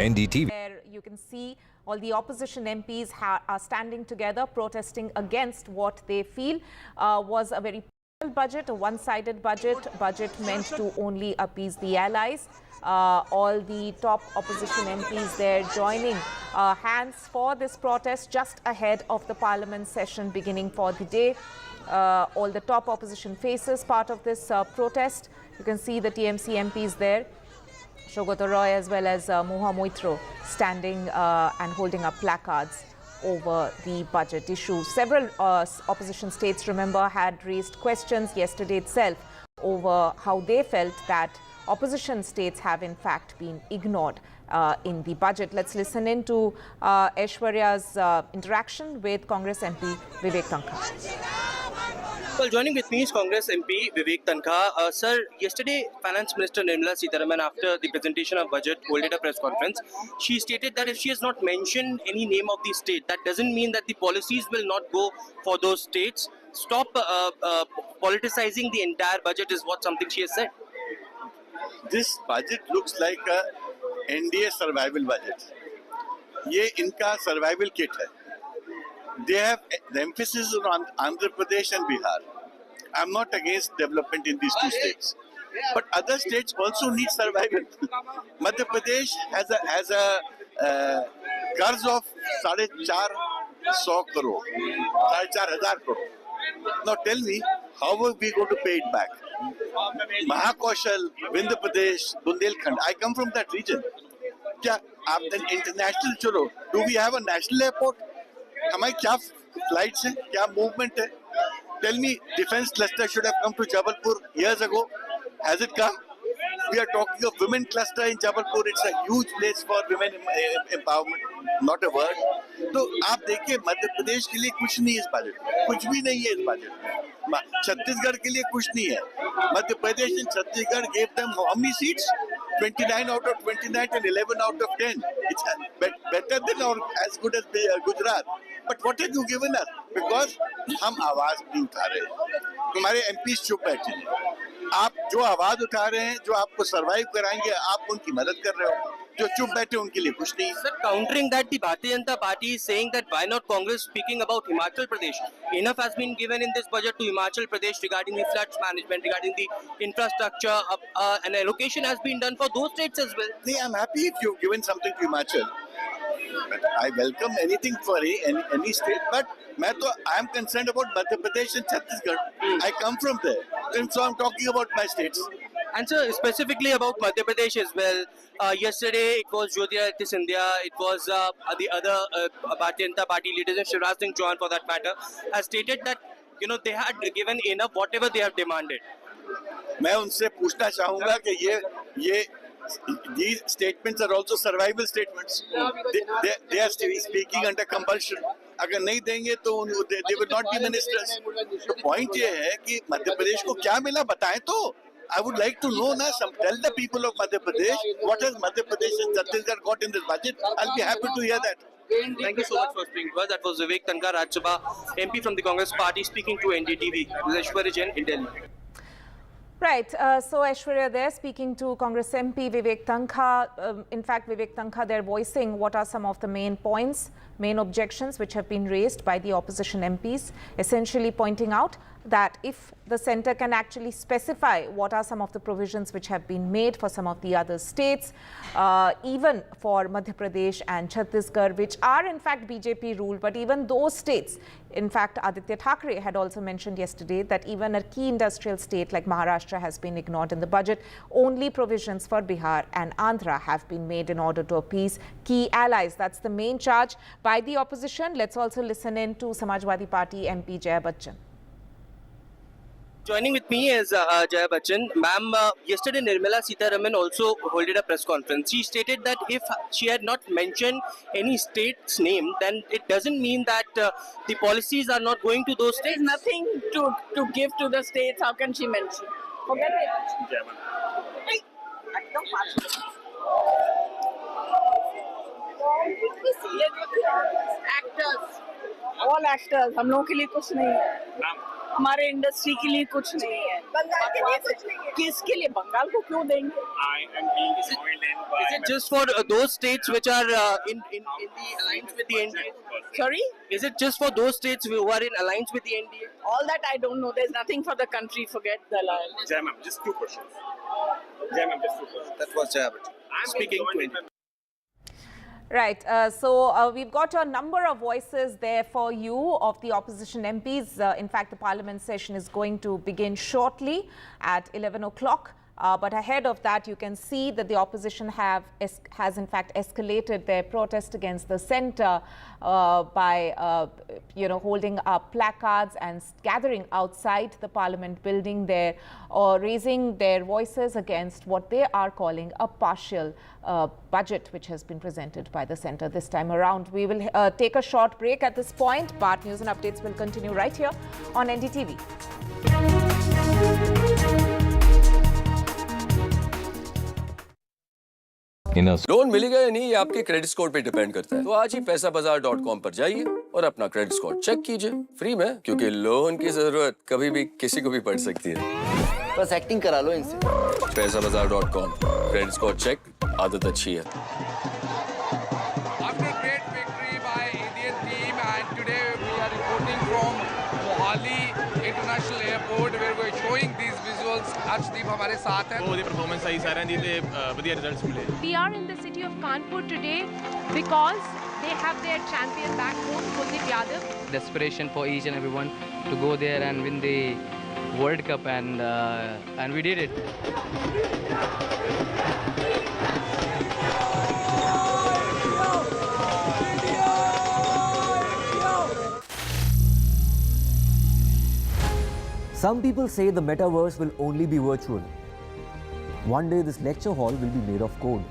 Speaker 26: NDTV.
Speaker 16: Where you can see all the opposition MPs are standing together protesting against what they feel was a very political budget, a one-sided budget meant to only appease the allies. All the top opposition MPs there joining hands for this protest just ahead of the parliament session beginning for the day. All the top opposition faces part of this protest. You can see the TMC MPs there. Shogoto Roy as well as Moha Moitro standing and holding up placards over the budget issue. Several opposition states, remember, had raised questions yesterday itself over how they felt that opposition states have in fact been ignored in the budget. Let's listen in to Aishwarya's interaction with Congress MP Vivek Tankha.
Speaker 1: Well, joining with me is Congress MP Vivek Tankha. Sir, yesterday Finance Minister Nirmala Sitharaman, after the presentation of budget, held a press conference. She stated that if she has not mentioned any name of the state, that doesn't mean that the policies will not go for those states. Stop politicizing the entire budget is what something she has said.
Speaker 22: This budget looks like a NDA survival budget. ये इनका survival kit है. They have the emphasis on Andhra Pradesh and Bihar. I'm not against development in these two states, but other states also need survival. Madhya Pradesh has a कर्ज of 450 crore, 4,500 crore. Now tell me, how are we going to pay it back? Mahakaushal, Vindhya Pradesh, Bundelkhand. I come from that region. क्या आप international चलो? Do we have a national airport? हमारी क्या flights हैं? क्या movement है? Tell me, defense cluster should have come to Jabalpur years ago. Has it come? We are talking of women cluster in Jabalpur. It's a huge place for women empowerment. Not a word. तो आप देखिए मध्य प्रदेश के लिए कुछ नहीं है इस budget में, कुछ भी नहीं है इस बजट में. छत्तीसगढ़ के लिए कुछ नहीं है. Madhya Pradesh and Chhattisgarh gave them how many seats? 29 out of 29 and 11 out of 10. It's better than or as good as Gujarat. But what have you given us? Because हम आवाज नहीं उठा रहे. तुम्हारे MPs चुप बैठे हैं. आप जो आवाज उठा रहे हैं, जो आपको सर्वाइव कराएंगे, आप उनकी मदद कर रहे हो. जो चुप बैठे उनके लिए कुछ नहीं.
Speaker 1: Sir, countering that, the Bharatiya Janata Party is saying that why not Congress speaking about Himachal Pradesh? Enough has been given in this budget to Himachal Pradesh regarding the floods management, regarding the infrastructure. An allocation has been done for those states as well.
Speaker 22: I'm happy if you've given something to Himachal. But I welcome anything for any state. But I am concerned about Madhya Pradesh and Chhattisgarh. I come from there, and so I'm talking about my states.
Speaker 1: And sir, specifically about Madhya Pradesh as well. Yesterday it was Jyotiraditya Scindia, it was the other Bharatiya Janata Party leaders, and Shivraj Singh Chauhan for that matter, has stated that they had given enough whatever they have demanded.
Speaker 22: मैं उनसे पूछना चाहूँगा कि ये these statements are also survival statements. They are speaking under compulsion. अगर नहीं देंगे तो they will not be ministers. तो point ये है कि मध्य प्रदेश को क्या मिला बताएं तो. I would like to know now. Tell the people of Madhya Pradesh what has Madhya Pradesh and Chhattisgarh got in this budget. I'll be happy to hear that.
Speaker 1: Thank you so much for speaking to us. That was Vivek Tankar, Rajya Sabha MP from the Congress Party, speaking to NDTV. This is Aishwarya Jain in Delhi.
Speaker 16: Right. So Aishwarya there speaking to Congress MP Vivek Tankar. In fact, Vivek Tankar there voicing what are some of the main points, main objections which have been raised by the opposition MPs, essentially pointing out that if the centre can actually specify what are some of the provisions which have been made for some of the other states, even for Madhya Pradesh and Chhattisgarh, which are in fact BJP ruled, but even those states, in fact, Aditya Thackeray had also mentioned yesterday that even a key industrial state like Maharashtra has been ignored in the budget. Only provisions for Bihar and Andhra have been made in order to appease key allies. That's the main charge by the opposition. Let's also listen in to Samajwadi Party MP Jaya Bachchan.
Speaker 1: Joining with me is Jaya Bachchan. Ma'am, yesterday Nirmala Sitharaman also held a press conference. She stated that if she had not mentioned any state's name, then it doesn't mean that the policies are not going to those states.
Speaker 15: There's nothing to give to the states. How can she mention? Forget it. Actors. All actors. हम लोगों के लिए कुछ नहीं है. हमारे industry के लिए कुछ नहीं है. बंगाल के लिए कुछ नहीं है. किसके लिए? बंगाल को क्यों देंगे?
Speaker 1: Is it just for those states which are in the alliance with the NDA?
Speaker 15: Sorry?
Speaker 1: Is it just for those states who are in alliance with the NDA?
Speaker 15: All that I don't know. There's nothing for the country. Forget the alliance.
Speaker 9: Jai ma'am, just two questions. Jai ma'am, just two questions.
Speaker 1: That was Jaya Bachchan speaking to India.
Speaker 16: Right. So we've got a number of voices there for you of the opposition MPs. In fact, the parliament session is going to begin shortly at 11 o'clock. But ahead of that, you can see that the opposition has in fact escalated their protest against the centre by holding up placards and gathering outside the parliament building there, or raising their voices against what they are calling a partial budget which has been presented by the centre this time around. We will take a short break at this point, but news and updates will continue right here on NDTV.
Speaker 17: Loan मिलेगा या नहीं ये आपके credit score पे depend करता है। तो आज ही पैसाबाजार.com पर जाइए और अपना क्रेडिट स्कोर चेक कीजिए फ्री में, क्योंकि लोन की जरूरत कभी भी किसी को भी पड़ सकती है।
Speaker 7: बस एक्टिंग करा लो इनसे।
Speaker 17: पैसाबाजार.com, क्रेडिट स्कोर चेक, आदत अच्छी है।
Speaker 8: After great victory by Indian team, and today we are reporting from Mohali International Airport where we are showing these visuals. Arshdeep हमारे साथ हैं।
Speaker 9: बहुत ही परफॉर्मेंस आई सारे दी थे बढ़िया रिजल्ट्स मिले।
Speaker 27: We are in the city of Kanpur today because they have their champion back home, Kuldeep Yadav.
Speaker 11: Desperation for each and everyone to go there and win the World Cup, and we did it.
Speaker 2: Some people say the metaverse will only be virtual. One day this lecture hall will be made of code,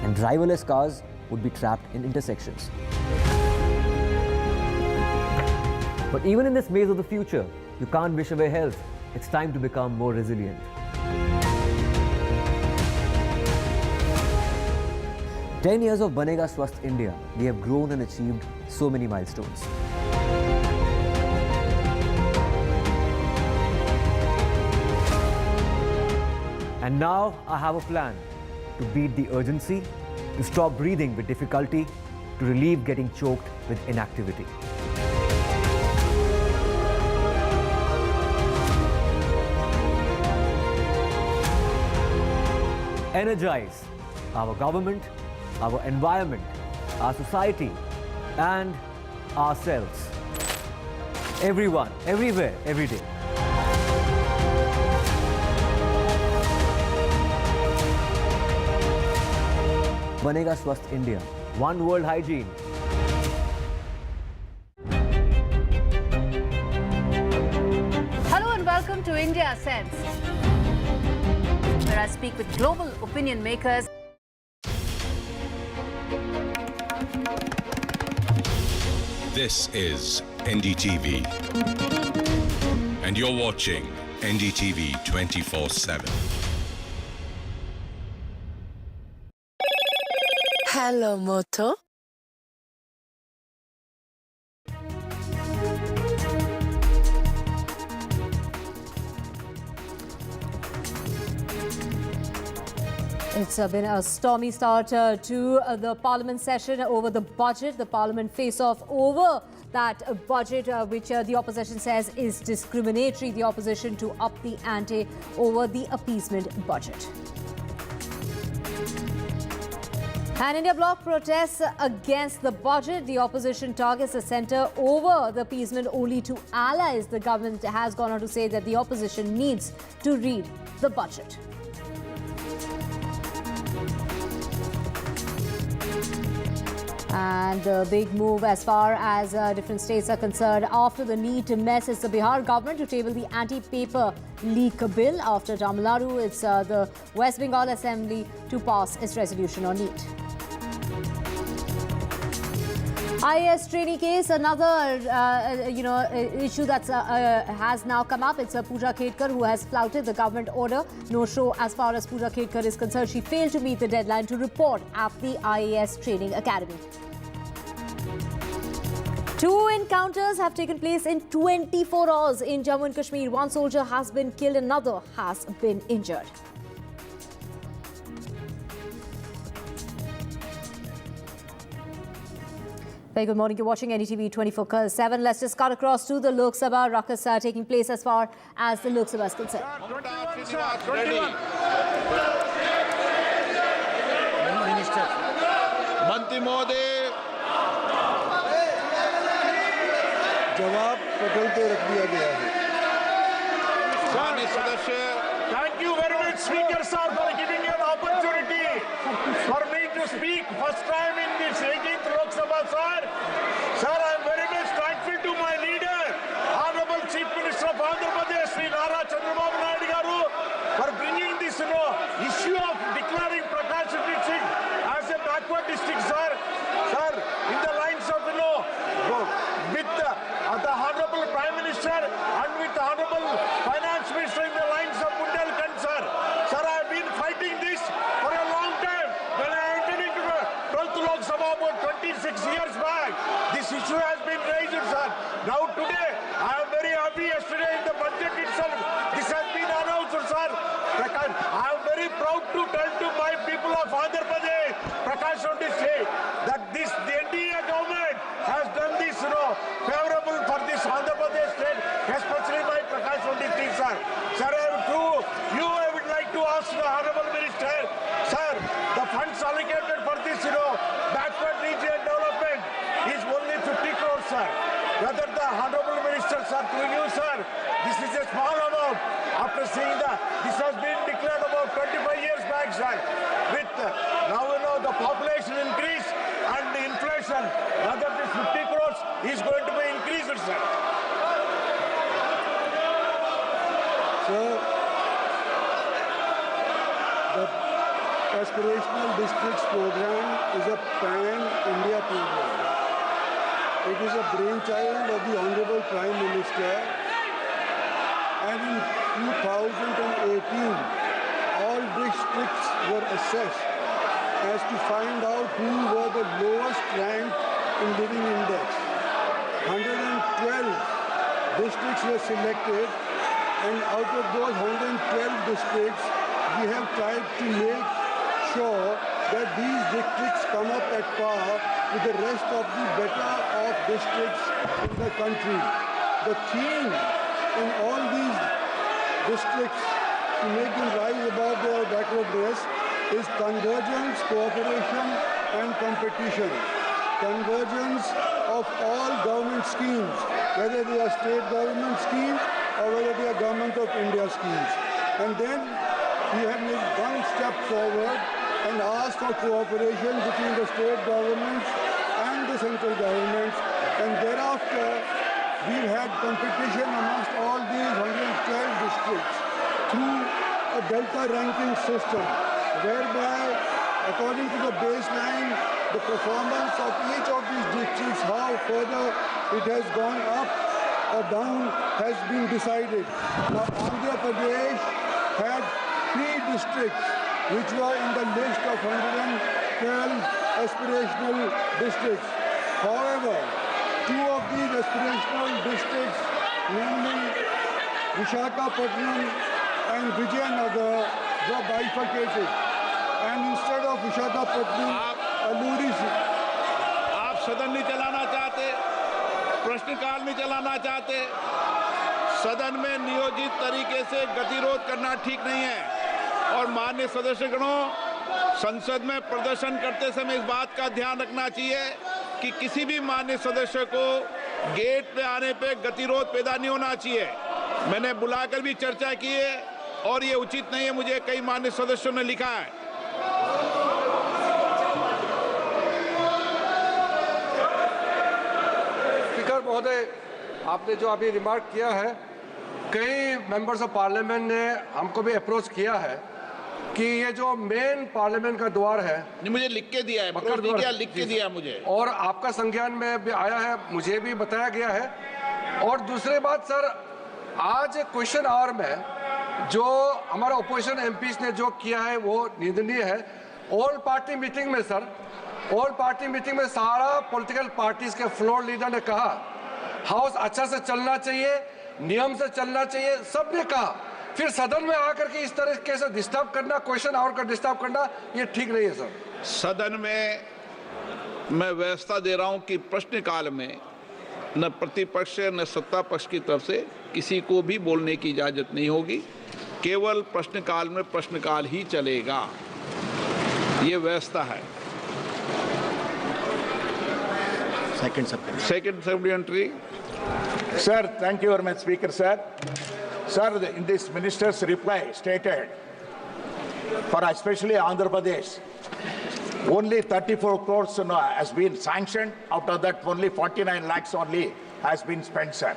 Speaker 2: and driverless cars would be trapped in intersections. But even in this maze of the future, you can't wish away health. It's time to become more resilient. "10 years of Banega Swasth India, we have grown and achieved so many milestones. And now I have a plan to beat the urgency, to stop breathing with difficulty, to relieve getting choked with inactivity. Energize our government, our environment, our society, and ourselves. Everyone, everywhere, every day. Banega Swasth India. One world hygiene.
Speaker 4: Hello and welcome to India Sense, where I speak with global opinion makers.
Speaker 7: This is NDTV, and you're watching NDTV 24/7.
Speaker 10: Hello, Moto.
Speaker 4: It's been a stormy start to the Parliament session over the budget. The Parliament face off over that budget, which the opposition says is discriminatory. The opposition to up the ante over the appeasement budget. And India bloc protests against the budget. The opposition targets the centre over the appeasement only to allies. The government has gone on to say that the opposition needs to read the budget. And the big move as far as different states are concerned after the NEET mess is the Bihar government to table the anti-paper leak bill. After Tamil Nadu, it's the West Bengal Assembly to pass its resolution on NEET. IAS training case, another issue that has now come up. It's Pooja Khedkar who has flouted the government order. No show as far as Pooja Khedkar is concerned. She failed to meet the deadline to report at the IAS training academy. Two encounters have taken place in 24 hours in Jammu and Kashmir. One soldier has been killed, another has been injured. Very good morning. You're watching NDTV 24/7. Let's just cut across to the Lok Sabha ruckus taking place as far as the Lok Sabha is concerned.
Speaker 13: 21. Minister. Manत्री महोदय जवाब पटल पे रख दिया गया है. माननीय सदस्य.
Speaker 14: Thank you very much, Speaker sir, for giving me an opportunity for me to speak first time in this 18th Lok Sabha, sir. Sir, I am very much thankful to my leader, Honorable Chief Minister of Andhra Pradesh, Sri Nara Chandrababu Naidu garu, for bringing this issue of declaring Prakash district as a backward district, sir. Sir, in the lines of with the Honorable Prime Minister and with the Honorable Finance Minister in the lines of Bundelkhand, sir. Sir, I have been fighting this for a long time. When I entered into the 12th Lok Sabha about 26 years back, this issue has been raised, sir. Now today, I am very happy. Yesterday in the budget itself, this has been announced, sir. I am very proud to tell to my people of Andhra Pradesh, Prakash district, that the NDA government has done this, favorable for this Andhra Pradesh state, especially my Prakash district, sir. Sir, I would like to ask the Honorable Minister, sir, the funds allocated for this, backward region development is only 50 crores, sir. Whether the Honorable Minister, sir, to you, sir, this is a small amount. After seeing that, this has been declared about 25 years back, sir. With now, the population increase and the inflation, whether this 50 crores is going to be increased, sir.
Speaker 13: Sir, the Aspirational Districts Program is a pan-India program. It is a brainchild of the Honorable Prime Minister, and in 2018, all districts were assessed as to find out who were the lowest ranked in living index. 112 districts were selected, and out of those 112 districts, we have tried to make ensure that these districts come up at par with the rest of the better off districts in the country. The theme in all these districts to make them rise above their backwardness is convergence, cooperation and competition. Convergence of all government schemes, whether they are state government schemes or whether they are government of India schemes. And then we have made one step forward and asked for cooperation between the state governments and the central governments. And thereafter, we've had competition amongst all these 112 districts through a delta ranking system, whereby, according to the baseline, the performance of each of these districts, how further it has gone up or down, has been decided. Now, Andhra Pradesh had 3 districts which were in the list of 112 aspirational districts. However, 2 of these aspirational districts, namely Visakhapatnam and Vijayanagar, were bifurcated. And instead of Visakhapatnam, Aluri...
Speaker 14: आप सदन नहीं चलाना चाहते, प्रश्नकाल नहीं चलाना चाहते, सदन में नियोजित तरीके से गतिरोध करना ठीक नहीं है। और माननीय सदस्यगणों, संसद में प्रदर्शन करते समय इस बात का ध्यान रखना चाहिए कि किसी भी माननीय सदस्य को गेट पे आने पे गतिरोध पैदा नहीं होना चाहिए। मैंने बुलाकर भी चर्चा की है और ये उचित नहीं है, मुझे कई माननीय सदस्यों ने लिखा है।
Speaker 3: स्पीकर महोदय, आपने जो अभी रिमार्क किया है, कई मेंबर्स ऑफ पार्लियामेंट ने हमको भी अप्रोच किया है कि ये जो मेन पार्लियामेंट का द्वार है,
Speaker 14: नहीं मुझे लिख के दिया है, लिख के दिया मुझे,
Speaker 3: और आपका संज्ञान में भी आया है, मुझे भी बताया गया है। और दूसरी बात सर, आज क्वेश्चन आवर में जो हमारा ओपोजिशन एमपीज ने जो किया है वो निंदनीय है। ऑल पार्टी मीटिंग में सर, ऑल पार्टी मीटिंग में सारा पॉलिटिकल पार्टीज के फ्लोर लीडर ने कहा हाउस अच्छा से चलना चाहिए, नियम से चलना चाहिए, सबने कहा। फिर सदन में आकर के इस तरीके से डिस्टर्ब करना, क्वेश्चन आवर का डिस्टर्ब करना, ये ठीक नहीं है सर।
Speaker 14: सदन में मैं व्यवस्था दे रहा हूं कि प्रश्नकाल में न प्रतिपक्ष न सत्ता पक्ष की तरफ से किसी को भी बोलने की इजाजत नहीं होगी, केवल प्रश्नकाल में प्रश्नकाल ही चलेगा, ये व्यवस्था है।
Speaker 22: Second supplementary.
Speaker 14: Sir, thank you very much, Speaker, sir. Sir, in this minister's reply stated, for especially Andhra Pradesh, only 34 crores has been sanctioned. Out of that, only 49 lakhs only has been spent, sir.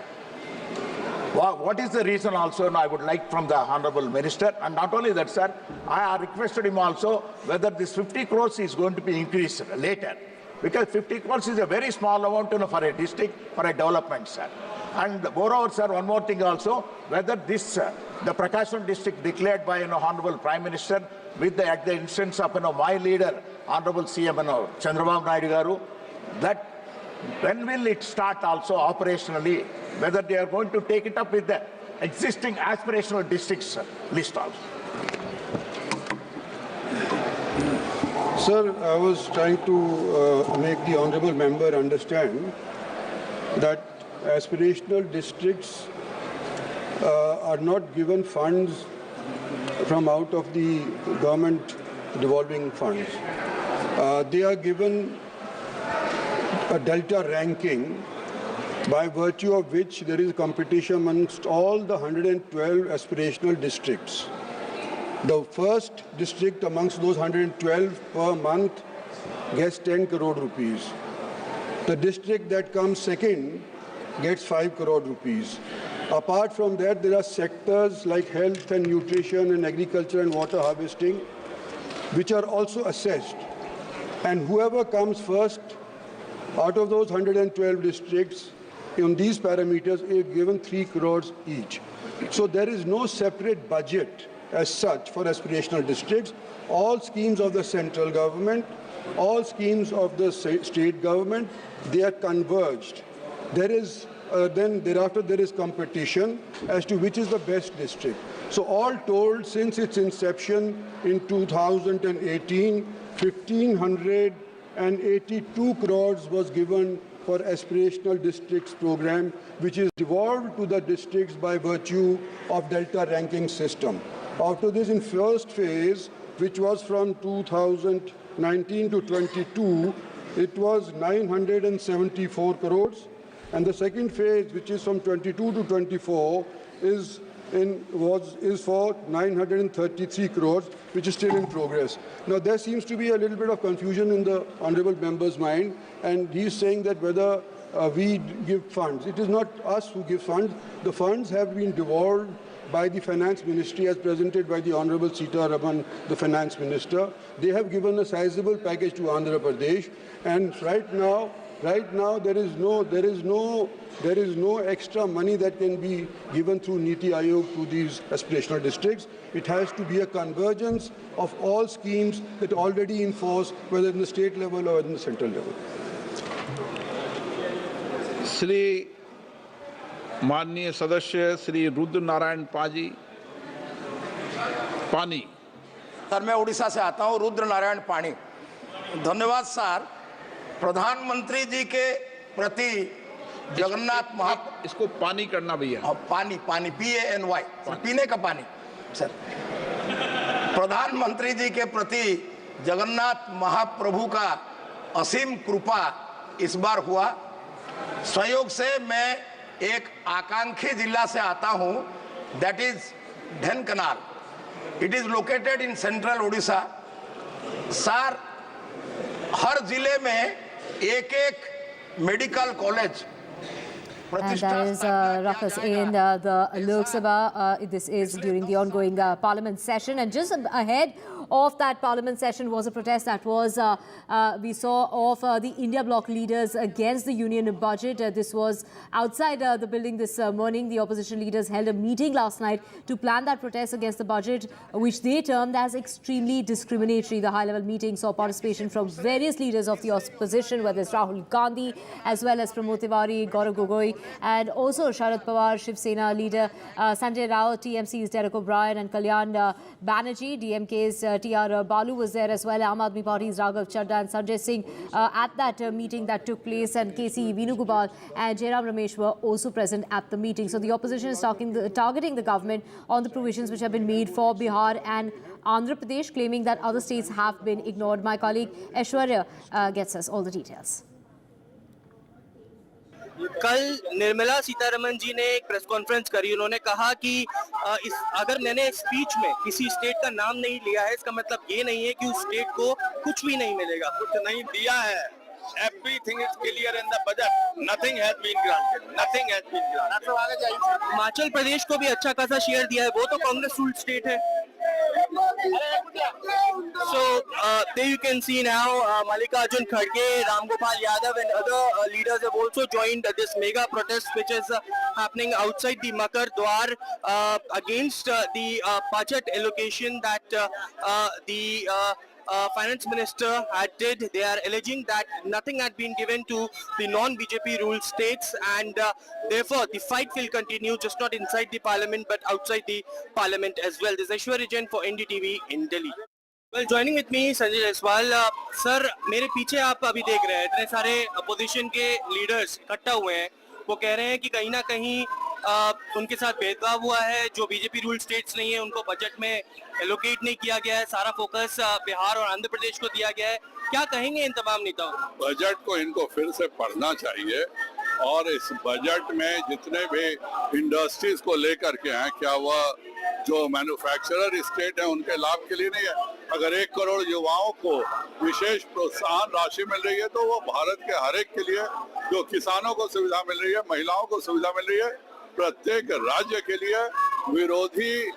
Speaker 14: What is the reason also, I would like from the Honorable Minister, and not only that, sir, I requested him also whether this 50 crores is going to be increased later. Because 50 crores is a very small amount for a district, for a development, sir. And moreover, sir, one more thing also, whether this, the Prakasham district declared by Honorable Prime Minister at the instance of my leader, Honorable CM Chandrababu Naidu Garu, that when will it start also operationally, whether they are going to take it up with the existing aspirational districts list also.
Speaker 13: Sir, I was trying to make the honourable member understand that aspirational districts are not given funds from out of the government revolving funds. They are given a delta ranking by virtue of which there is competition amongst all the 112 aspirational districts. The first district amongst those 112 per month gets 10 crore rupees. The district that comes second gets 5 crore rupees. Apart from that, there are sectors like health and nutrition and agriculture and water harvesting, which are also assessed. And whoever comes first out of those 112 districts in these parameters is given 3 crores each. So there is no separate budget as such for aspirational districts. All schemes of the central government, all schemes of the state government, they are converged. There is then thereafter there is competition as to which is the best district. So all told, since its inception in 2018, 1,582 crores was given for aspirational districts program, which is devolved to the districts by virtue of Delta ranking system. Out of this, in first phase, which was from 2019 to 22, it was 974 crores. And the second phase, which is from 22 to 24, is for 933 crores, which is still in progress. Now, there seems to be a little bit of confusion in the honourable member's mind, and he's saying that whether we give funds. It is not us who give funds. The funds have been devolved by the Finance Ministry as presented by the Honourable Sita Raman, the Finance Minister. They have given a sizable package to Andhra Pradesh, and right now there is no extra money that can be given through Niti Aayog to these aspirational districts. It has to be a convergence of all schemes that are already in force, whether in the state level or in the central level.
Speaker 5: Shri माननीय सदस्य श्री रुद्र नारायण पानी।
Speaker 6: Sir, मैं उड़ीसा से आता हूं, रुद्र नारायण पानी। धन्यवाद sir. प्रधानमंत्री जी के प्रति जगन्नाथ
Speaker 5: इसको पानी करना भैया।
Speaker 6: पानी PANY, पीने का पानी सर। प्रधानमंत्री जी के प्रति जगन्नाथ महाप्रभु का असीम कृपा इस बार हुआ। संयोग से मैं एक आकांक्षी जिला से आता हूं, that is Dhenkanal. It is located in central Orissa. Sir, हर जिले में एक medical college.
Speaker 4: And that is Ruckus in the Lok Sabha. This is during the ongoing Parliament session. And just ahead of that Parliament session was a protest that was, we saw, of the India bloc leaders against the union budget. This was outside the building this morning. The opposition leaders held a meeting last night to plan that protest against the budget, which they termed as extremely discriminatory. The high-level meeting saw participation from various leaders of the opposition, whether it's Rahul Gandhi, as well as Pramod Tiwari, Gaurav Gogoi, and also Sharad Pawar, Shiv Sena leader, Sanjay Rao, TMC's Derek O'Brien, and Kalyan Banerjee. DMK's TR Balu was there as well. Aam Aadmi Party's Raghav Chadda and Sanjay Singh at that meeting that took place, and KC Venugopal and Jairam Ramesh were also present at the meeting. So the opposition is targeting the government on the provisions which have been made for Bihar and Andhra Pradesh, claiming that other states have been ignored. My colleague Aishwarya gets us all the details.
Speaker 1: कल निर्मला सीतारमण जी ने एक press conference करी। उन्होंने कहा कि अगर मैंने speech में किसी स्टेट का नाम नहीं लिया है, इसका मतलब ये नहीं है कि उस स्टेट को कुछ भी नहीं मिलेगा।
Speaker 12: कुछ नहीं दिया है। Everything is clear in the budget. Nothing has been granted. Nothing has been granted.
Speaker 1: Himachal Pradesh को भी अच्छा खासा शेयर दिया है, वो तो कांग्रेस रूल्ड स्टेट है। So there you can see now Mallikarjun Kharge, Ramgopal Yadav and other leaders have also joined this mega protest which is happening outside the Makar Dwar against the budget allocation that the Finance Minister had did. They are alleging that nothing had been given to the non-BJP ruled states, and therefore the fight will continue, just not inside the parliament but outside the parliament as well. This is Aishwarya Jain for NDTV in Delhi. Well, joining with me Sanjay Jaiswal. Sir, मेरे पीछे आप अभी देख रहे हैं इतने सारे opposition के लीडर्स इकट्ठा हुए हैं। वो कह रहे हैं कि कहीं ना कहीं उनके साथ भेदभाव हुआ है। जो बीजेपी रूल स्टेट्स नहीं है उनको बजट में एलोकेट नहीं किया गया है। सारा फोकस बिहार और आंध्र प्रदेश को दिया गया है। क्या कहेंगे इन तमाम नेताओं?
Speaker 12: बजट को इनको फिर से पढ़ना चाहिए और इस बजट में जितने भी इंडस्ट्रीज को लेकर के हैं, क्या वह जो मैन्युफैक्चरर स्टेट है उनके लाभ के लिए नहीं है? अगर 1 करोड़ युवाओं को विशेष प्रोत्साहन राशि मिल रही है तो वो भारत के हर एक के लिए, जो किसानों को सुविधा मिल रही है, महिलाओं को सुविधा मिल रही है, प्रत्येक राज्य के लिए। विरोधी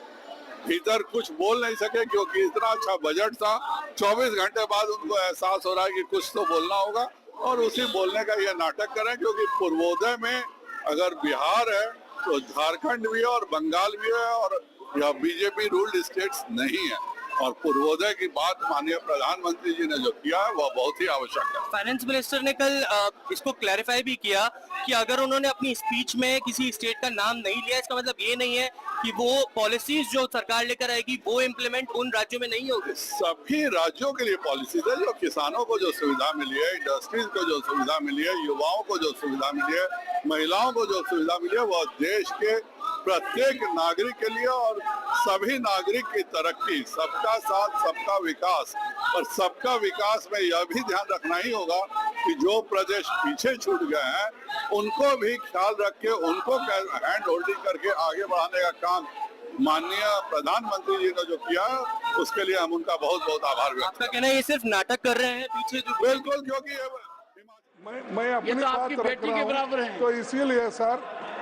Speaker 12: भीतर कुछ बोल नहीं सके क्योंकि इतना अच्छा बजट था। 24 घंटे बाद उनको एहसास हो रहा है कि कुछ तो बोलना होगा और उसी बोलने का ये नाटक करें, क्योंकि पूर्वोदय में अगर बिहार है तो झारखंड भी है और बंगाल भी है और यह बीजेपी रूल्ड स्टेट्स नहीं है। और पूर्वोदय की बात माननीय प्रधानमंत्री जी ने जो किया है वह बहुत ही आवश्यक है।
Speaker 1: फाइनेंस मिनिस्टर ने कल इसको क्लैरिफाई भी किया कि अगर उन्होंने अपनी स्पीच में किसी स्टेट का नाम नहीं लिया, इसका मतलब ये नहीं है कि वो पॉलिसीज जो सरकार लेकर आएगी वो इम्प्लीमेंट उन राज्यों में नहीं होगी।
Speaker 12: सभी राज्यों के लिए पॉलिसीज है। जो किसानों को जो सुविधा मिली है, इंडस्ट्रीज को जो सुविधा मिली है, युवाओं को जो सुविधा मिली है, महिलाओं को जो सुविधा मिली है, वह देश के प्रत्येक नागरिक के लिए और सभी नागरिक की तरक्की, सबका साथ सबका विकास, और सबका विकास में यह भी ध्यान रखना ही होगा कि जो प्रदेश पीछे छूट गए हैं उनको भी ख्याल रख के उनको हैंड होल्डिंग करके आगे बढ़ाने का काम माननीय प्रधानमंत्री जी ने जो किया उसके लिए हम उनका बहुत बहुत आभार व्यक्त करते हैं।
Speaker 1: कहना है ये सिर्फ नाटक कर रहे हैं पीछे जो
Speaker 12: बिल्कुल, क्योंकि
Speaker 13: मैं अपनी बात रख रहा हूं, तो इसीलिए सर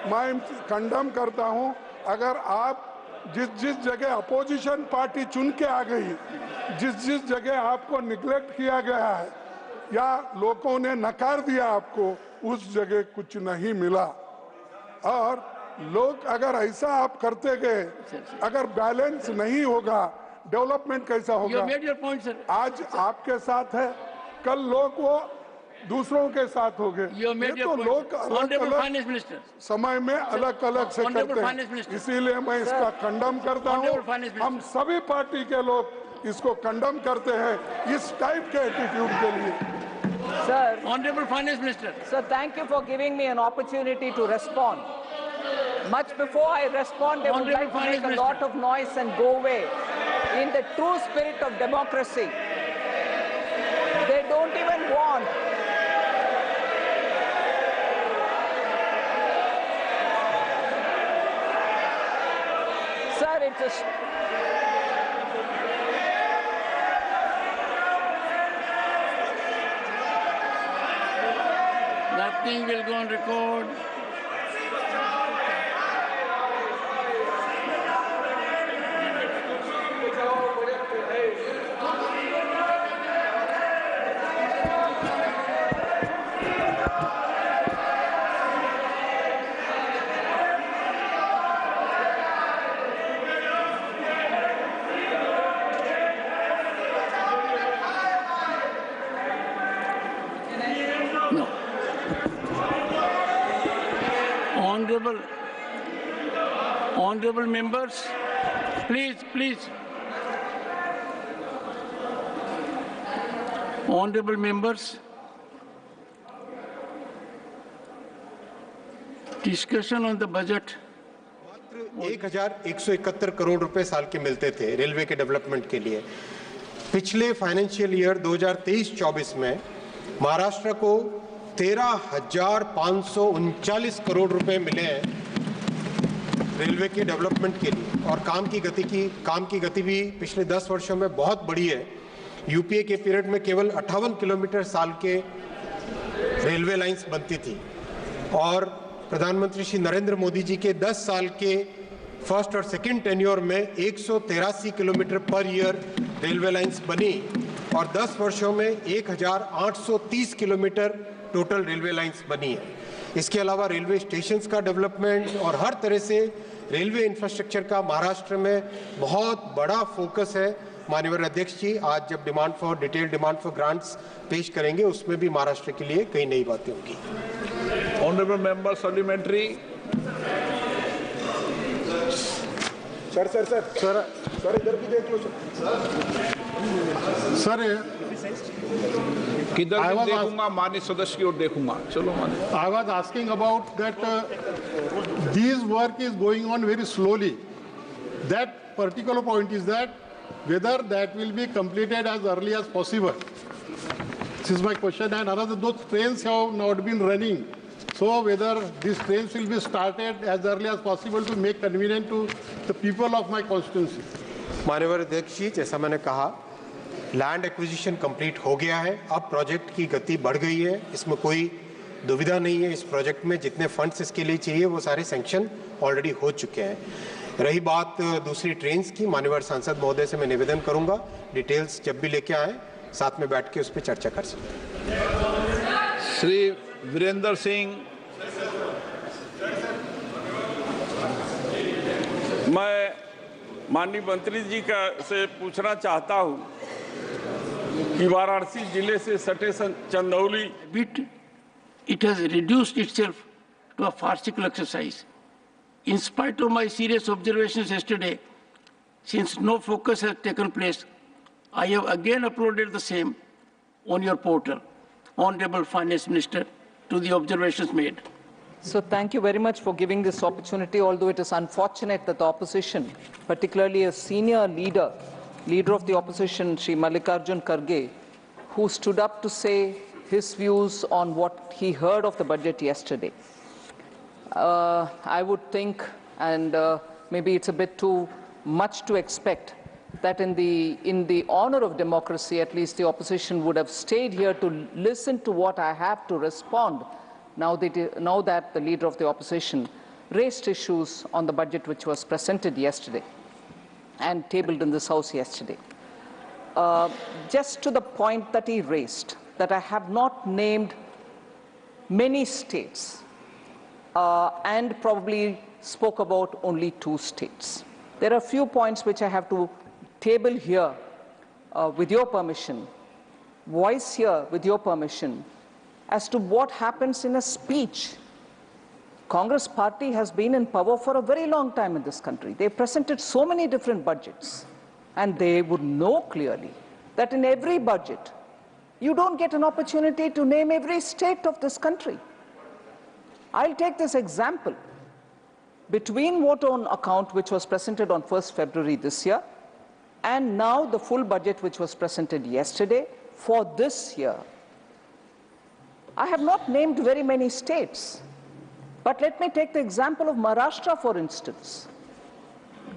Speaker 13: मैं कंडम करता हूं। अगर आप जिस जगह अपोजिशन पार्टी चुन के आ गई, जिस जगह आपको निग्लेक्ट किया गया है या लोगों ने नकार दिया आपको, उस जगह कुछ नहीं मिला। और लोग अगर ऐसा आप करते गए, अगर बैलेंस नहीं होगा, डेवलपमेंट कैसा होगा? आज आपके साथ है, कल लोग वो दूसरों के साथ हो गए। ये तो लोग अलग समय में अलग अलग से करते हैं, इसीलिए मैं इसका कंडम करता हूँ। हम सभी पार्टी के लोग इसको कंडम करते हैं इस टाइप के एटीट्यूड के लिए।
Speaker 18: Sir, Honorable Finance Minister. Sir, thank you for giving me an opportunity to respond. Much before I respond, they would like to make a lot of noise and go away. In the true spirit of democracy, they don't even want Sir, it's a
Speaker 14: Nothing will go on record. Honorable members, please. Honorable members, discussion on the budget.
Speaker 19: 1171 crore रुपए साल के मिलते थे railway के development के लिए। पिछले financial year 2023-24 में महाराष्ट्र को 13,539 करोड़ रुपए मिले हैं रेलवे के डेवलपमेंट के लिए, और काम की गति भी पिछले 10 वर्षों में बहुत बढ़ी है। यूपीए के पीरियड में केवल 58 किलोमीटर साल के रेलवे लाइंस बनती थी, और प्रधानमंत्री श्री नरेंद्र मोदी जी के 10 साल के फर्स्ट और सेकंड टेन्योर में 183 kilometre per year railway lines बनी, और 10 वर्षों में 1830 किलोमीटर टोटल रेलवे लाइंस बनी है। इसके अलावा रेलवे स्टेशंस का डेवलपमेंट और हर तरह से रेलवे इंफ्रास्ट्रक्चर का महाराष्ट्र में बहुत बड़ा फोकस है। माननीय अध्यक्ष जी आज जब डिटेल डिमांड फॉर ग्रांट्स पेश करेंगे उसमें भी महाराष्ट्र के लिए कई नई बातें होंगी।
Speaker 5: Honourable member supplementary.
Speaker 19: सर इधर भी देख लो सर।
Speaker 5: किधर देखूंगा, माननीय सदस्य की ओर देखूंगा। चलो माननीय।
Speaker 20: I was asking about that this work is going on very slowly. That particular point is that whether that will be completed as early as possible. This is my question. And another, those trains have not been running. So whether these trains will be started as early as possible to make convenient to the people of my constituency.
Speaker 19: माननीय अध्यक्ष जी, जैसा मैंने कहा, land acquisition complete हो गया है। अब project की गति बढ़ गई है, इसमें कोई दुविधा नहीं है। इस प्रोजेक्ट में जितने फंड्स इसके लिए चाहिए वो सारे सैंक्शन ऑलरेडी हो चुके हैं। रही बात दूसरी ट्रेन्स की, माननीय सांसद महोदय से मैं निवेदन करूंगा डिटेल्स जब भी लेके आए साथ में बैठ के उस पर चर्चा कर सकते हैं।
Speaker 5: श्री वीरेंद्र सिंह। मैं माननीय मंत्री जी का से पूछना चाहता हूं कि वाराणसी जिले से सटे Chandauli
Speaker 15: it has reduced itself to a farcical exercise. In spite of my serious observations yesterday, since no focus has taken place, I have again uploaded the same on your portal, Honorable Finance Minister, to the observations made.
Speaker 18: So thank you very much for giving this opportunity, although it is unfortunate that the opposition, particularly a senior leader of the opposition, Shri Mallikarjun Kharge, who stood up to say his views on what he heard of the budget yesterday. I would think, and maybe it's a bit too much to expect, that in the honor of democracy, at least the opposition would have stayed here to listen to what I have to respond now that the leader of the opposition raised issues on the budget which was presented yesterday and tabled in this House yesterday. Just to the point that he raised, that I have not named many states and probably spoke about only 2 states. There are a few points which I have to table here with your permission, voice here with your permission, as to what happens in a speech. Congress party has been in power for a very long time in this country. They presented so many different budgets, and they would know clearly that in every budget, you don't get an opportunity to name every state of this country. I'll take this example. Between vote on account, which was presented on 1st February this year, and now the full budget which was presented yesterday for this year, I have not named very many states. But let me take the example of Maharashtra, for instance.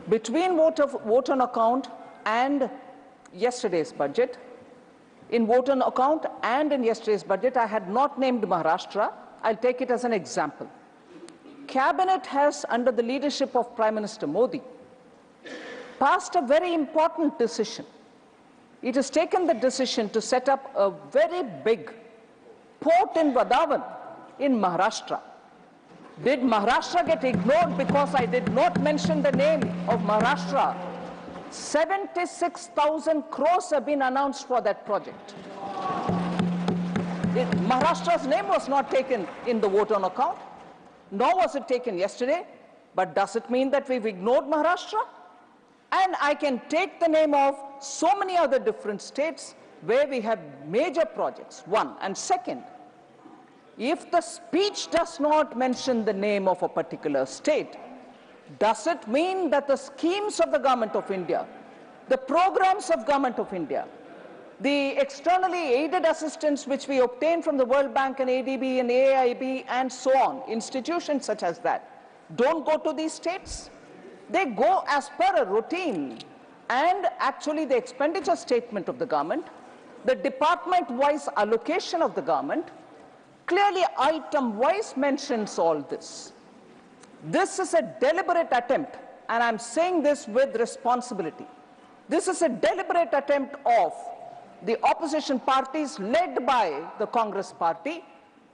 Speaker 18: Between vote on account and yesterday's budget, in vote on account and in yesterday's budget, I had not named Maharashtra. I'll take it as an example. Cabinet has, under the leadership of Prime Minister Modi, passed a very important decision. It has taken the decision to set up a very big port in Vadavan in Maharashtra. Did Maharashtra get ignored because I did not mention the name of Maharashtra? 76,000 crores have been announced for that project. Maharashtra's name was not taken in the vote on account, nor was it taken yesterday. But does it mean that we've ignored Maharashtra? And I can take the name of so many other different states where we have major projects, one. And second, if the speech does not mention the name of a particular state, does it mean that the schemes of the Government of India, the programs of Government of India, the externally aided assistance which we obtain from the World Bank and ADB and AIB and so on, institutions such as that, don't go to these states? They go as per a routine. And actually the expenditure statement of the government, the department-wise allocation of the government, clearly item-wise mentions all this. This is a deliberate attempt, and I'm saying this with responsibility. This is a deliberate attempt of the opposition parties led by the Congress party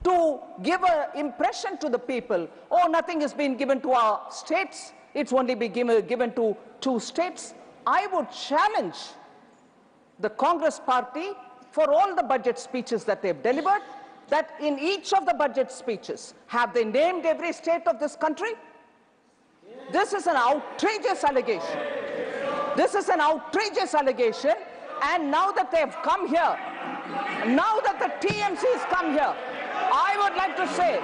Speaker 18: to give an impression to the people, oh, nothing has been given to our states, it's only been given to 2 states. I would challenge the Congress party for all the budget speeches that they've delivered, that in each of the budget speeches, have they named every state of this country? This is an outrageous allegation. This is an outrageous allegation. And now that they have come here, now that the TMC has come here, I would like to say,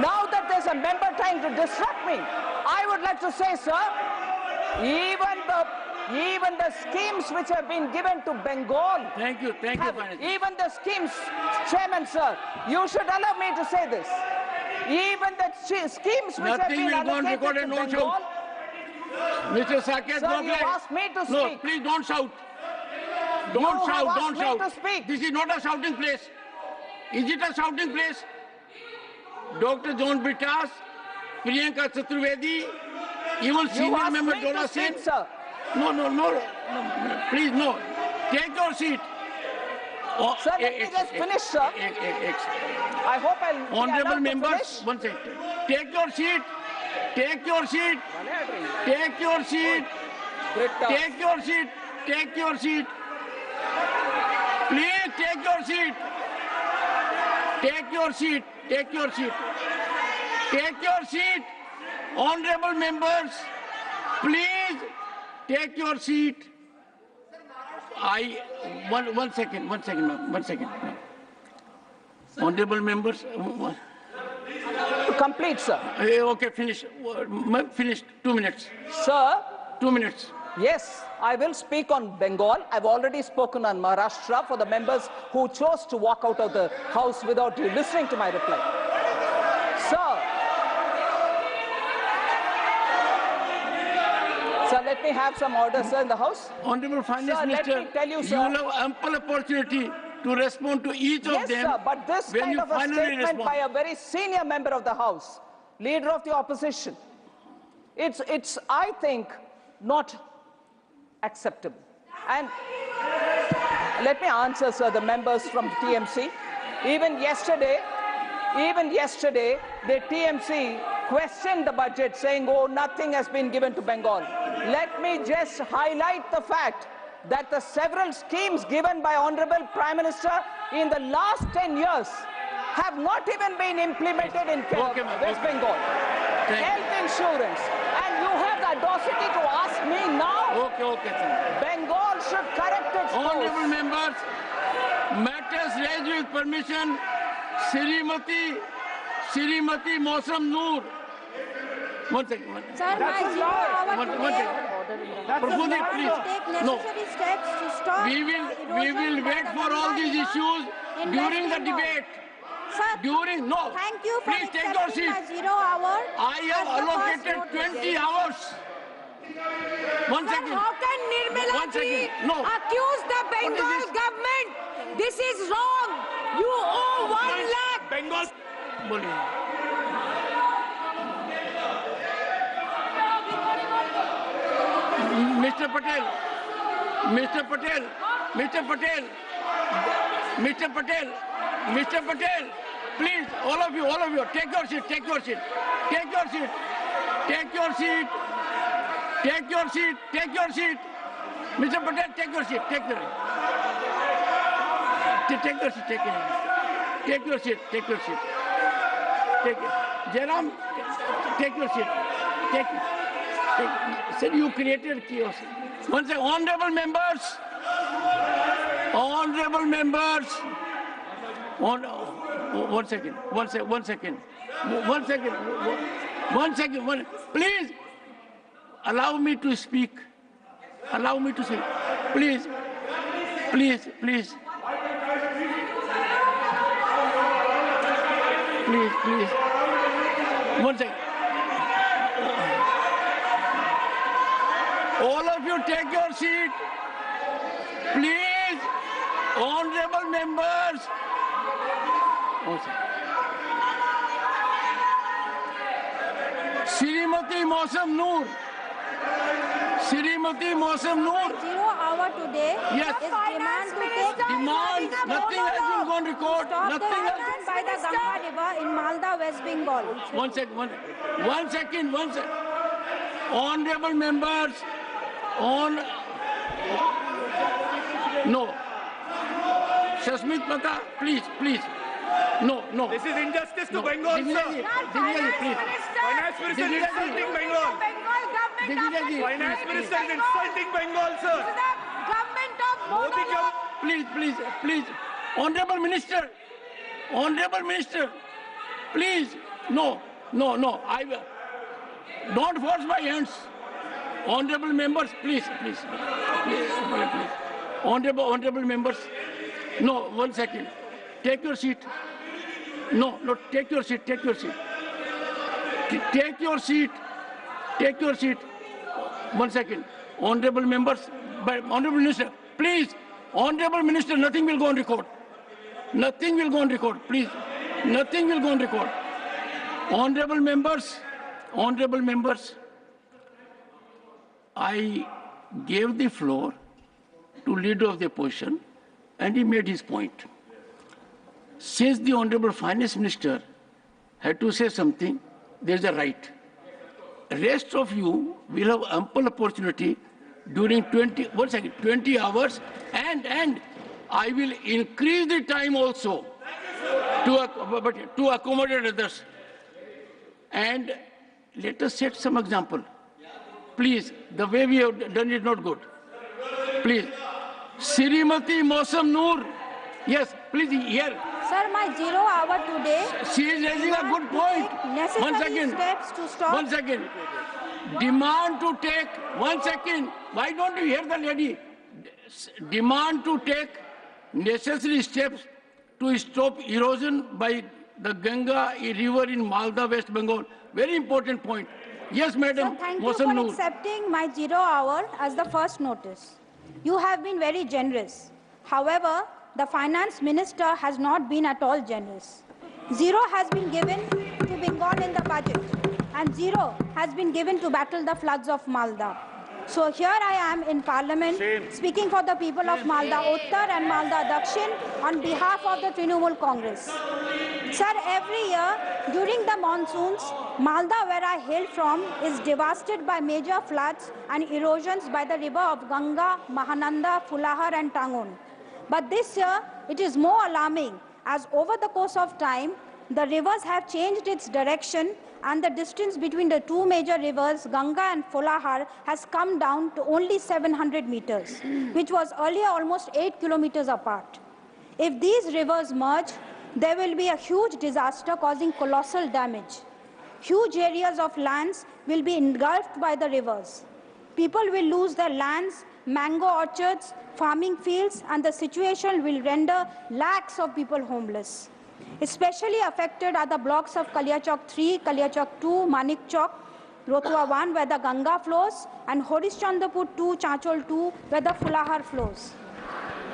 Speaker 18: now that there's a member trying to disrupt me, I would like to say, sir, even the schemes which have been given to Bengal.
Speaker 15: Thank you,
Speaker 18: even the schemes, Chairman, sir, you should allow me to say this. Even the schemes which have been allocated to Bengal.
Speaker 15: Mr. Saket,
Speaker 18: sir, you asked me to speak.
Speaker 15: No, please don't shout. Don't shout. This is not a shouting place. Is it a shouting place? Dr. John Britas, Priyanka Chaturvedi, even senior member Dola Singh. No. Please, no. Take your seat.
Speaker 18: Sir, let me just finish, sir. I hope I'll...
Speaker 15: Honorable members, one second. Take your seat. Take your seat. Take your seat. Take your seat. Take your seat. Please take your seat. Take your seat. Take your seat. Take your seat. Honorable members, please take your seat. One second, ma'am. 1 second. Honorable members.
Speaker 18: Complete, sir.
Speaker 15: Okay, finish. Finish. 2 minutes.
Speaker 18: Sir.
Speaker 15: 2 minutes.
Speaker 18: Yes, I will speak on Bengal. I've already spoken on Maharashtra for the members who chose to walk out of the house without listening to my reply. Sir, let me have some order, sir, in the house.
Speaker 15: Honorable Finance Minister,
Speaker 18: let me tell you, sir.
Speaker 15: You will have ample opportunity to respond to each of them.
Speaker 18: Yes, sir, but this
Speaker 15: when
Speaker 18: kind
Speaker 15: you
Speaker 18: of a
Speaker 15: finally
Speaker 18: statement
Speaker 15: respond.
Speaker 18: by a very senior member of the House, leader of the opposition, it's I think, not acceptable. And let me answer, sir, the members from TMC. Even yesterday, the TMC questioned the budget, saying, oh, nothing has been given to Bengal. Let me just highlight the fact that the several schemes given by Honorable Prime Minister in the last 10 years have not even been implemented in West Bengal. Health insurance. And you have the audacity to ask me now?
Speaker 15: Okay, sir.
Speaker 18: Bengal should correct its course.
Speaker 15: Honorable members, matters raised with permission, Shrimati Mausam Noor. 1 second.
Speaker 16: Sir, my 0 hour today.
Speaker 15: Prabhudev, please.
Speaker 16: Take
Speaker 15: No.
Speaker 16: necessary steps to stop.
Speaker 15: We will wait for all these issues during the debate.
Speaker 16: Sir,
Speaker 15: no.
Speaker 16: Thank you for
Speaker 15: please take your
Speaker 16: accepting
Speaker 15: seat.
Speaker 16: my 0 hour.
Speaker 15: I have allocated 20 hours. 1
Speaker 16: Sir,
Speaker 15: second.
Speaker 16: how can Nirmala ji accuse the Bengal government? This is wrong. You owe 1 lakh.
Speaker 15: Bengal. Mr. Patel, please, all of you, take your seat. Mr. Patel, take your seat. Take your seat. Jairam, take your seat. Sir, you created chaos. One second, honorable members. One second. Please, allow me to speak. Please. Please. One second. All of you take your seat. Please, honorable members. Shrimati Mausam Noor.
Speaker 16: 0 hour today.
Speaker 15: Yes.
Speaker 16: Is demand to take
Speaker 15: Demand. Nothing has been gone record.
Speaker 16: Stop
Speaker 15: Nothing
Speaker 16: the
Speaker 15: has
Speaker 16: action by the Ganga River in Malda, West Bengal.
Speaker 15: One second. Honorable members, no. Shasmit Pata, please. No.
Speaker 9: This is injustice to Bengal, sir.
Speaker 15: Please.
Speaker 9: Finance Minister is insulting Bengal. Finance Minister is insulting Bengal, sir.
Speaker 15: Please. Honorable Minister, please. No. I will. Don't force my hands. Honorable members, please. Honorable members. No, 1 second. Take your seat. No, take your seat. Take your seat. 1 second. Honorable members, Honorable Minister, please. Honorable Minister, nothing will go on record. Please. Nothing will go on record. Honorable members, I gave the floor to leader of the opposition and he made his point. Since the Honorable Finance Minister had to say something, there's a right. Rest of you will have ample opportunity during 20 hours, and I will increase the time also to accommodate others. And let us set some example. Please, the way we have done it not good. Please, Srimati Mausam Noor. Yes, please here.
Speaker 8: Sir, my 0 hour today.
Speaker 15: She is raising a good point. One second.
Speaker 8: Steps to stop.
Speaker 15: 1 second. Demand to take. 1 second. Why don't you hear the lady? Demand to take necessary steps to stop erosion by the Ganga river in Malda, West Bengal. Very important point. Yes, madam.
Speaker 8: Sir, thank you for accepting my 0 hour as the first notice. You have been very generous. However, the finance minister has not been at all generous. 0 has been given to Bengal in the budget, and 0 has been given to battle the floods of Malda. So here I am in Parliament speaking for the people of Malda Uttar and Malda Dakshin on behalf of the Trinamool Congress. Sir, every year during the monsoons, Malda, where I hail from, is devastated by major floods and erosions by the river of Ganga, Mahananda, Fulahar and Tangun. But this year, it is more alarming as over the course of time, the rivers have changed its direction and the distance between the two major rivers, Ganga and Fulahar, has come down to only 700 meters, which was earlier almost 8 kilometers apart. If these rivers merge, there will be a huge disaster causing colossal damage. Huge areas of lands will be engulfed by the rivers. People will lose their lands, mango orchards, farming fields, and the situation will render lakhs of people homeless. Especially affected are the blocks of Kaliachok 3, Kaliachok 2, Manik Chowk, Rotua 1, where the Ganga flows, and Horishchandrapur 2, Chanchol 2, where the Fulahar flows.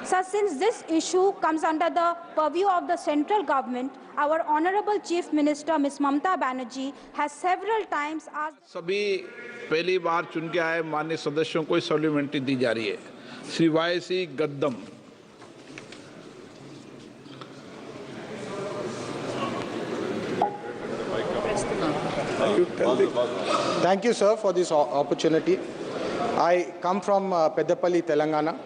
Speaker 8: So since this issue comes under the purview of the central government, our Honorable Chief Minister, Ms. Mamta Banerjee, has several times asked...
Speaker 17: सभी पहली बार चुन के आए माननीय सदस्यों को supplementary दी जा रही है. Shri Y Gaddam.
Speaker 21: Thank you, sir, for this opportunity. I come from Peddapalli, Telangana,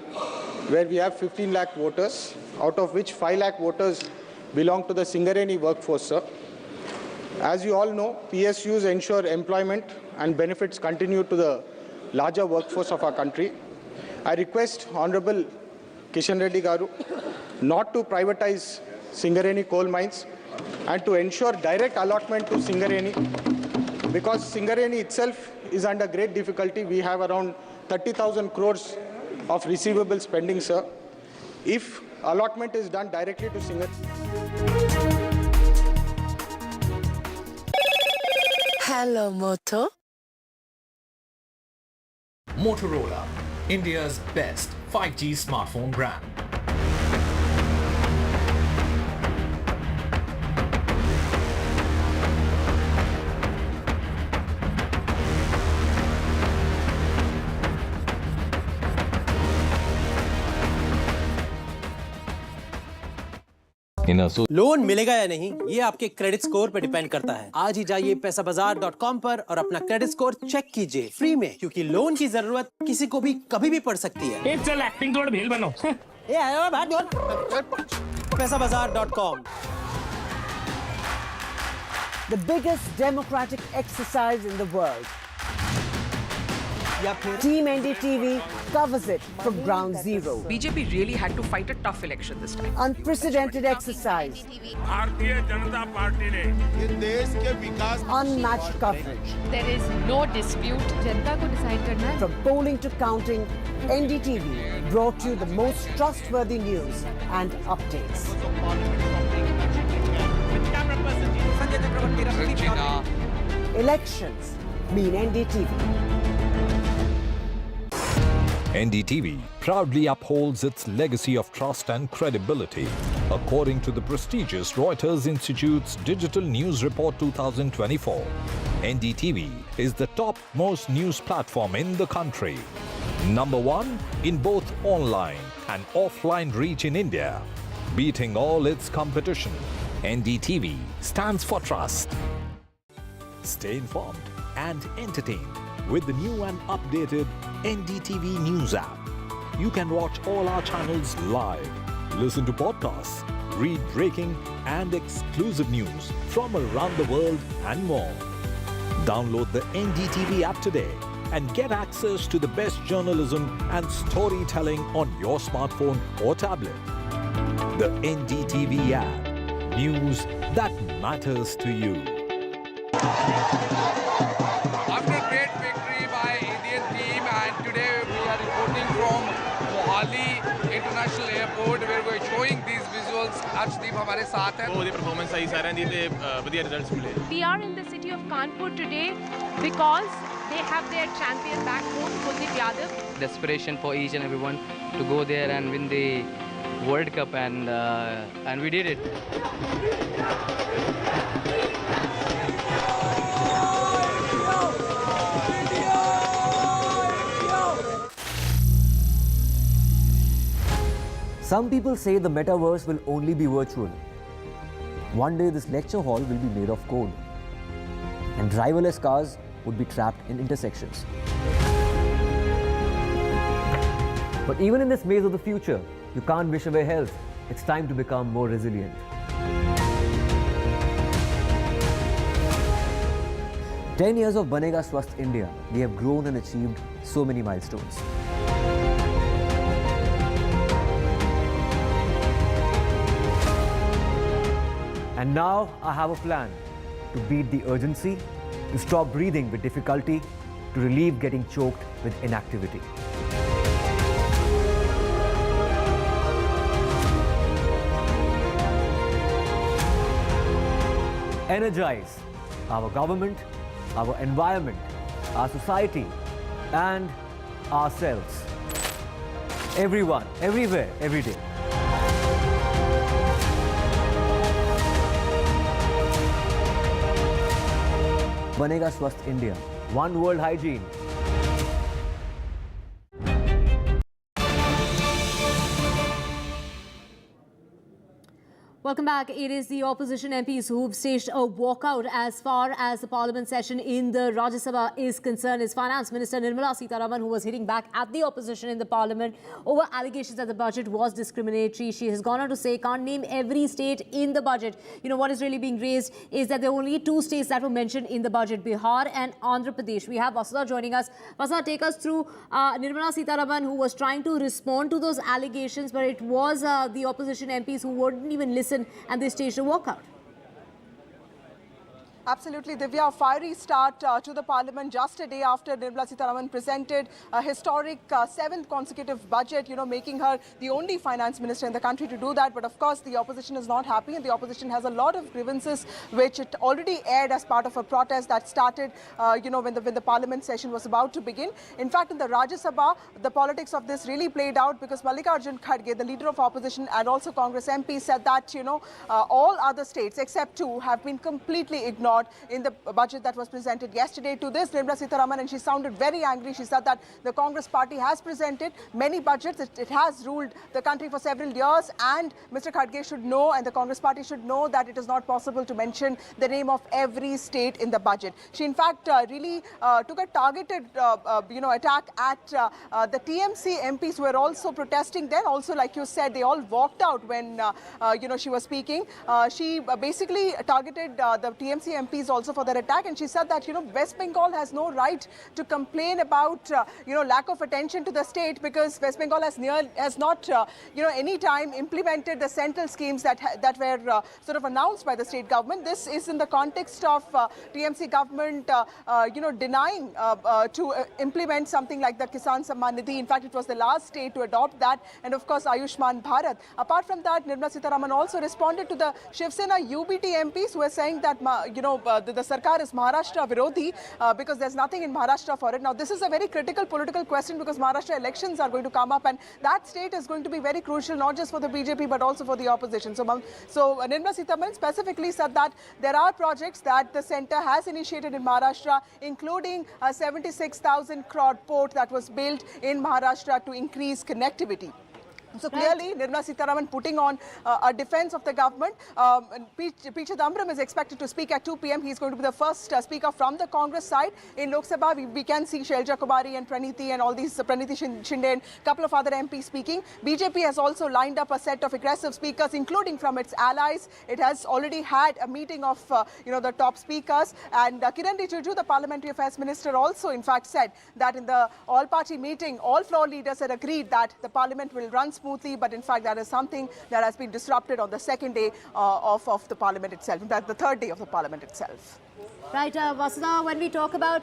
Speaker 21: where we have 15 lakh voters, out of which 5 lakh voters belong to the Singareni workforce, sir. As you all know, PSUs ensure employment and benefits continue to the larger workforce of our country. I request Honorable Kishan Reddy Garu not to privatize Singareni coal mines and to ensure direct allotment to Singareni, because Singareni itself is under great difficulty. We have around 30,000 crores of receivable spending, sir. If allotment is done directly to Singareni.
Speaker 10: Hello, Moto.
Speaker 23: Motorola, India's best 5G smartphone brand.
Speaker 24: Loan मिलेगा या नहीं ये आपके credit score पर depend करता है. आज ही जाइए पैसाबाजार.com पर और अपना क्रेडिट स्कोर चेक कीजिए फ्री में, क्योंकि लोन की जरूरत किसी को भी कभी भी पड़ सकती है.
Speaker 14: चल एक्टिंग थोड़ा भेल बनो.
Speaker 24: ये आयो बात बोल. पैसाबाजार.com.
Speaker 25: The biggest democratic exercise in the world. Team NDTV covers it from ground zero.
Speaker 26: BJP really had to fight a tough election this time.
Speaker 25: Unprecedented exercise.
Speaker 14: Bharatiya Janata party ने ये देश के विकास
Speaker 25: Unmatched coverage.
Speaker 27: There is no dispute. जनता को decide करना है.
Speaker 25: From polling to counting, NDTV brought you the most trustworthy news and updates. Elections mean NDTV.
Speaker 7: NDTV proudly upholds its legacy of trust and credibility. According to the prestigious Reuters Institute's Digital News Report 2024, NDTV is the top-most news platform in the country. Number 1 in both online and offline reach in India. Beating all its competition, NDTV stands for trust. Stay informed and entertained with the new and updated NDTV News app. You can watch all our channels live, listen to podcasts, read breaking and exclusive news from around the world and more. Download the NDTV app today and get access to the best journalism and storytelling on your smartphone or tablet. The NDTV app. News that matters to you.
Speaker 1: After a great victory by Indian team, and today we are reporting from Mohali International Airport where we are showing these visuals. Arshdeep हमारे साथ हैं.
Speaker 2: बहुत ही performance सही सारे दी थे बढ़िया results मिले.
Speaker 27: We are in the city of Kanpur today because they have their champion back home, Kuldeep Yadav.
Speaker 3: Desperation for each and everyone to go there and win the World Cup, and we did it.
Speaker 4: Some people say the metaverse will only be virtual. One day this lecture hall will be made of code, and driverless cars would be trapped in intersections. But even in this maze of the future, you can't wish away health. It's time to become more resilient. "10 years of Banega Swasth India, we have grown and achieved so many milestones. And now I have a plan to beat the urgency, to stop breathing with difficulty, to relieve getting choked with inactivity. Energize our government, our environment, our society, and ourselves. Everyone, everywhere, every day. Banega Swasth India. One world hygiene.
Speaker 6: Welcome back. It is the opposition MPs who've staged a walkout as far as the parliament session in the Rajya Sabha is concerned. It's Finance Minister Nirmala Sitharaman who was hitting back at the opposition in the parliament over allegations that the budget was discriminatory. She has gone on to say can't name every state in the budget. You know, what is really being raised is that there are only two states that were mentioned in the budget, Bihar and Andhra Pradesh. We have Vasudha joining us. Vasudha, take us through Nirmala Sitharaman, who was trying to respond to those allegations, but it was the opposition MPs who wouldn't even listen and they staged a walkout.
Speaker 11: Absolutely, Divya. A fiery start to the parliament just a day after Nirmala Sitharaman presented a historic 7th consecutive budget, you know, making her the only finance minister in the country to do that. But of course, the opposition is not happy, and the opposition has a lot of grievances, which it already aired as part of a protest that started, you know, when the parliament session was about to begin. In fact, in the Rajya Sabha, the politics of this really played out because Mallikarjun Kharge, the leader of opposition, and also Congress MP, said that, you know, all other states except two have been completely ignored in the budget that was presented yesterday. To this, Nirmala Sitharaman, and she sounded very angry. She said that the Congress party has presented many budgets. It has ruled the country for several years, and Mr. Kharge should know, and the Congress party should know, that it is not possible to mention the name of every state in the budget. She, in fact, really took a targeted, you know, attack at the TMC MPs who were also protesting then. Also, like you said, they all walked out when, you know, she was speaking. She basically targeted the TMC MPs also for their attack, and she said that, you know, West Bengal has no right to complain about, you know, lack of attention to the state, because West Bengal has not, you know, any time implemented the central schemes that were sort of announced by the state government. This is in the context of TMC government, you know, denying to implement something like the Kisan Samman Nidhi. In fact, it was the last state to adopt that, and of course Ayushman Bharat. Apart from that, Nirmala Sitharaman also responded to the Shiv Sena UBT MPs who were saying that, you know, the Sarkar is Maharashtra Virodhi because there's nothing in Maharashtra for it. Now, this is a very critical political question because Maharashtra elections are going to come up, and that state is going to be very crucial, not just for the BJP but also for the opposition. So Nirmala Sitharaman specifically said that there are projects that the centre has initiated in Maharashtra, including a 76,000 crore port that was built in Maharashtra to increase connectivity. So clearly, Nirmala Sitharaman putting on a defense of the government. P. Chidambaram is expected to speak at 2 p.m. He's going to be the first speaker from the Congress side. In Lok Sabha, we can see Shailja Kumari and Praniti and all these, Praniti Shinde and a couple of other MPs speaking. BJP has also lined up a set of aggressive speakers, including from its allies. It has already had a meeting of, the top speakers. And Kiran Rijiju, the Parliamentary Affairs Minister, also in fact said that in the all-party meeting, all floor leaders had agreed that the Parliament will run smoothly, but in fact that is something that has been disrupted on the second day of the Parliament itself, in fact the third day of the Parliament itself.
Speaker 6: Right, Vasudha, when we talk about,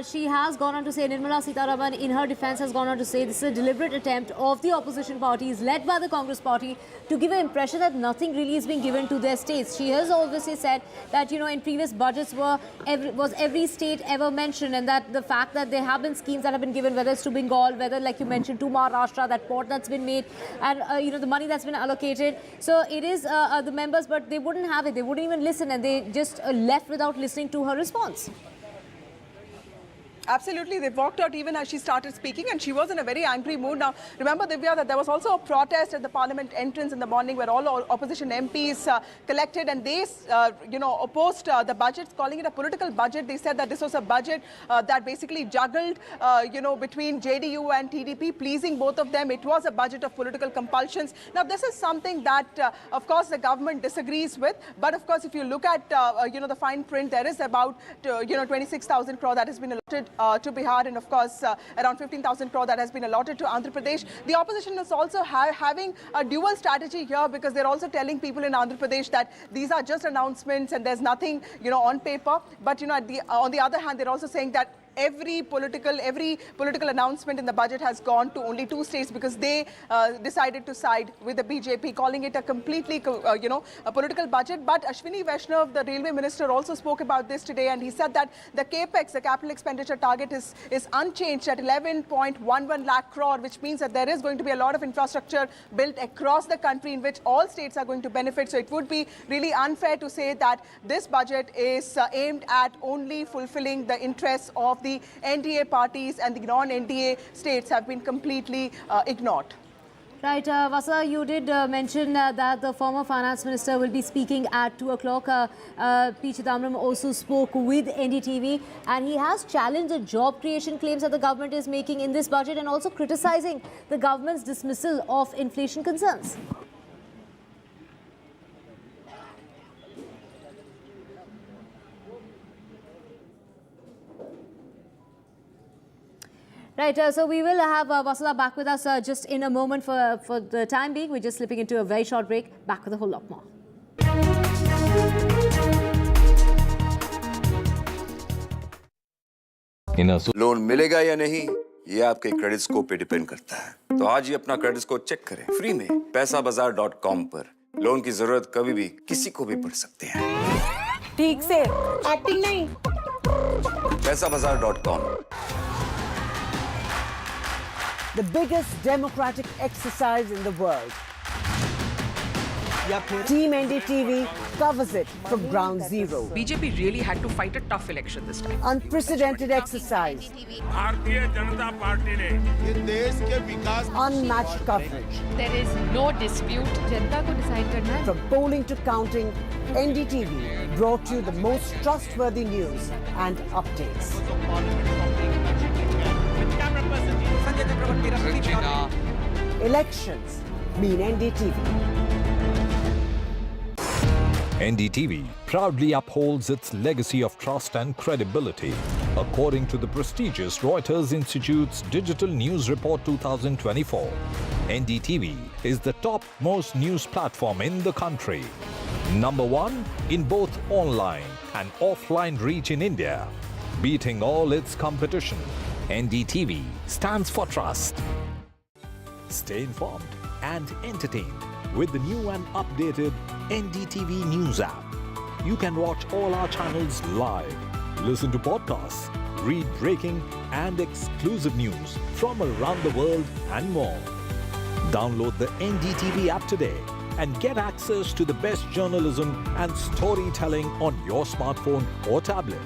Speaker 6: she has gone on to say, Nirmala Sitharaman in her defense has gone on to say this is a deliberate attempt of the opposition parties led by the Congress party to give an impression that nothing really is being given to their states. She has obviously said that, in previous budgets was every state ever mentioned, and that the fact that there have been schemes that have been given, whether it's to Bengal, whether like you mentioned to Maharashtra, that port that's been made, and the money that's been allocated. So it is the members, but they wouldn't have it. They wouldn't even listen, and they just left without listening to her response.
Speaker 11: Absolutely, they walked out even as she started speaking, and she was in a very angry mood. Now, remember, Divya, that there was also a protest at the Parliament entrance in the morning where all opposition MPs collected, and they, opposed the budget, calling it a political budget. They said that this was a budget that basically juggled, between JDU and TDP, pleasing both of them. It was a budget of political compulsions. Now, this is something that, of course, the government disagrees with. But, of course, if you look at, the fine print, there is about, 26,000 crore that has been allotted to Bihar, and of course around 15,000 crore that has been allotted to Andhra Pradesh. The opposition is also having a dual strategy here, because they're also telling people in Andhra Pradesh that these are just announcements and there's nothing, on paper. But, on the other hand, they're also saying that every political announcement in the budget has gone to only 2 states, because they decided to side with the BJP, calling it a completely, a political budget. But Ashwini Vaishnav, the railway minister, also spoke about this today, and he said that the capex, the capital expenditure target, is unchanged at 11.11 lakh crore, which means that there is going to be a lot of infrastructure built across the country in which all states are going to benefit. So it would be really unfair to say that this budget is aimed at only fulfilling the interests of the NDA parties, and the non-NDA states have been completely ignored.
Speaker 6: Right, Vasa, you did mention that the former finance minister will be speaking at 2 o'clock. P. Chidambaram also spoke with NDTV, and he has challenged the job creation claims that the government is making in this budget, and also criticizing the government's dismissal of inflation concerns. Right, so we will have Vasudha back with us just in a moment. For the time being, we're just slipping into a very short break. Back with a whole lot more.
Speaker 5: Loan मिलेगा या नहीं, ये आपके credit score पे depend करता है। तो आज ही अपना क्रेडिट स्कोर चेक करें फ्री में पैसाबाजार.com पर। लोन की जरूरत कभी भी किसी को भी पड़ सकती है।
Speaker 25: ठीक से एक्टिंग नहीं।
Speaker 5: पैसाबाजार.com।
Speaker 25: The biggest democratic exercise in the world. Team NDTV covers it from ground zero.
Speaker 26: BJP really had to fight a tough election this time.
Speaker 25: Unprecedented exercise.
Speaker 14: Bharatiya Janata party ने ये देश के विकास
Speaker 25: Unmatched coverage.
Speaker 27: There is no dispute. जनता को decide करना है.
Speaker 25: From polling to counting, NDTV brought you the most trustworthy news and updates. Elections mean NDTV.
Speaker 7: NDTV proudly upholds its legacy of trust and credibility. According to the prestigious Reuters Institute's Digital News Report 2024, NDTV is the top-most news platform in the country. Number 1 in both online and offline reach in India. Beating all its competition, NDTV stands for trust. Stay informed and entertained with the new and updated NDTV News app. You can watch all our channels live, listen to podcasts, read breaking and exclusive news from around the world and more. Download the NDTV app today and get access to the best journalism and storytelling on your smartphone or tablet.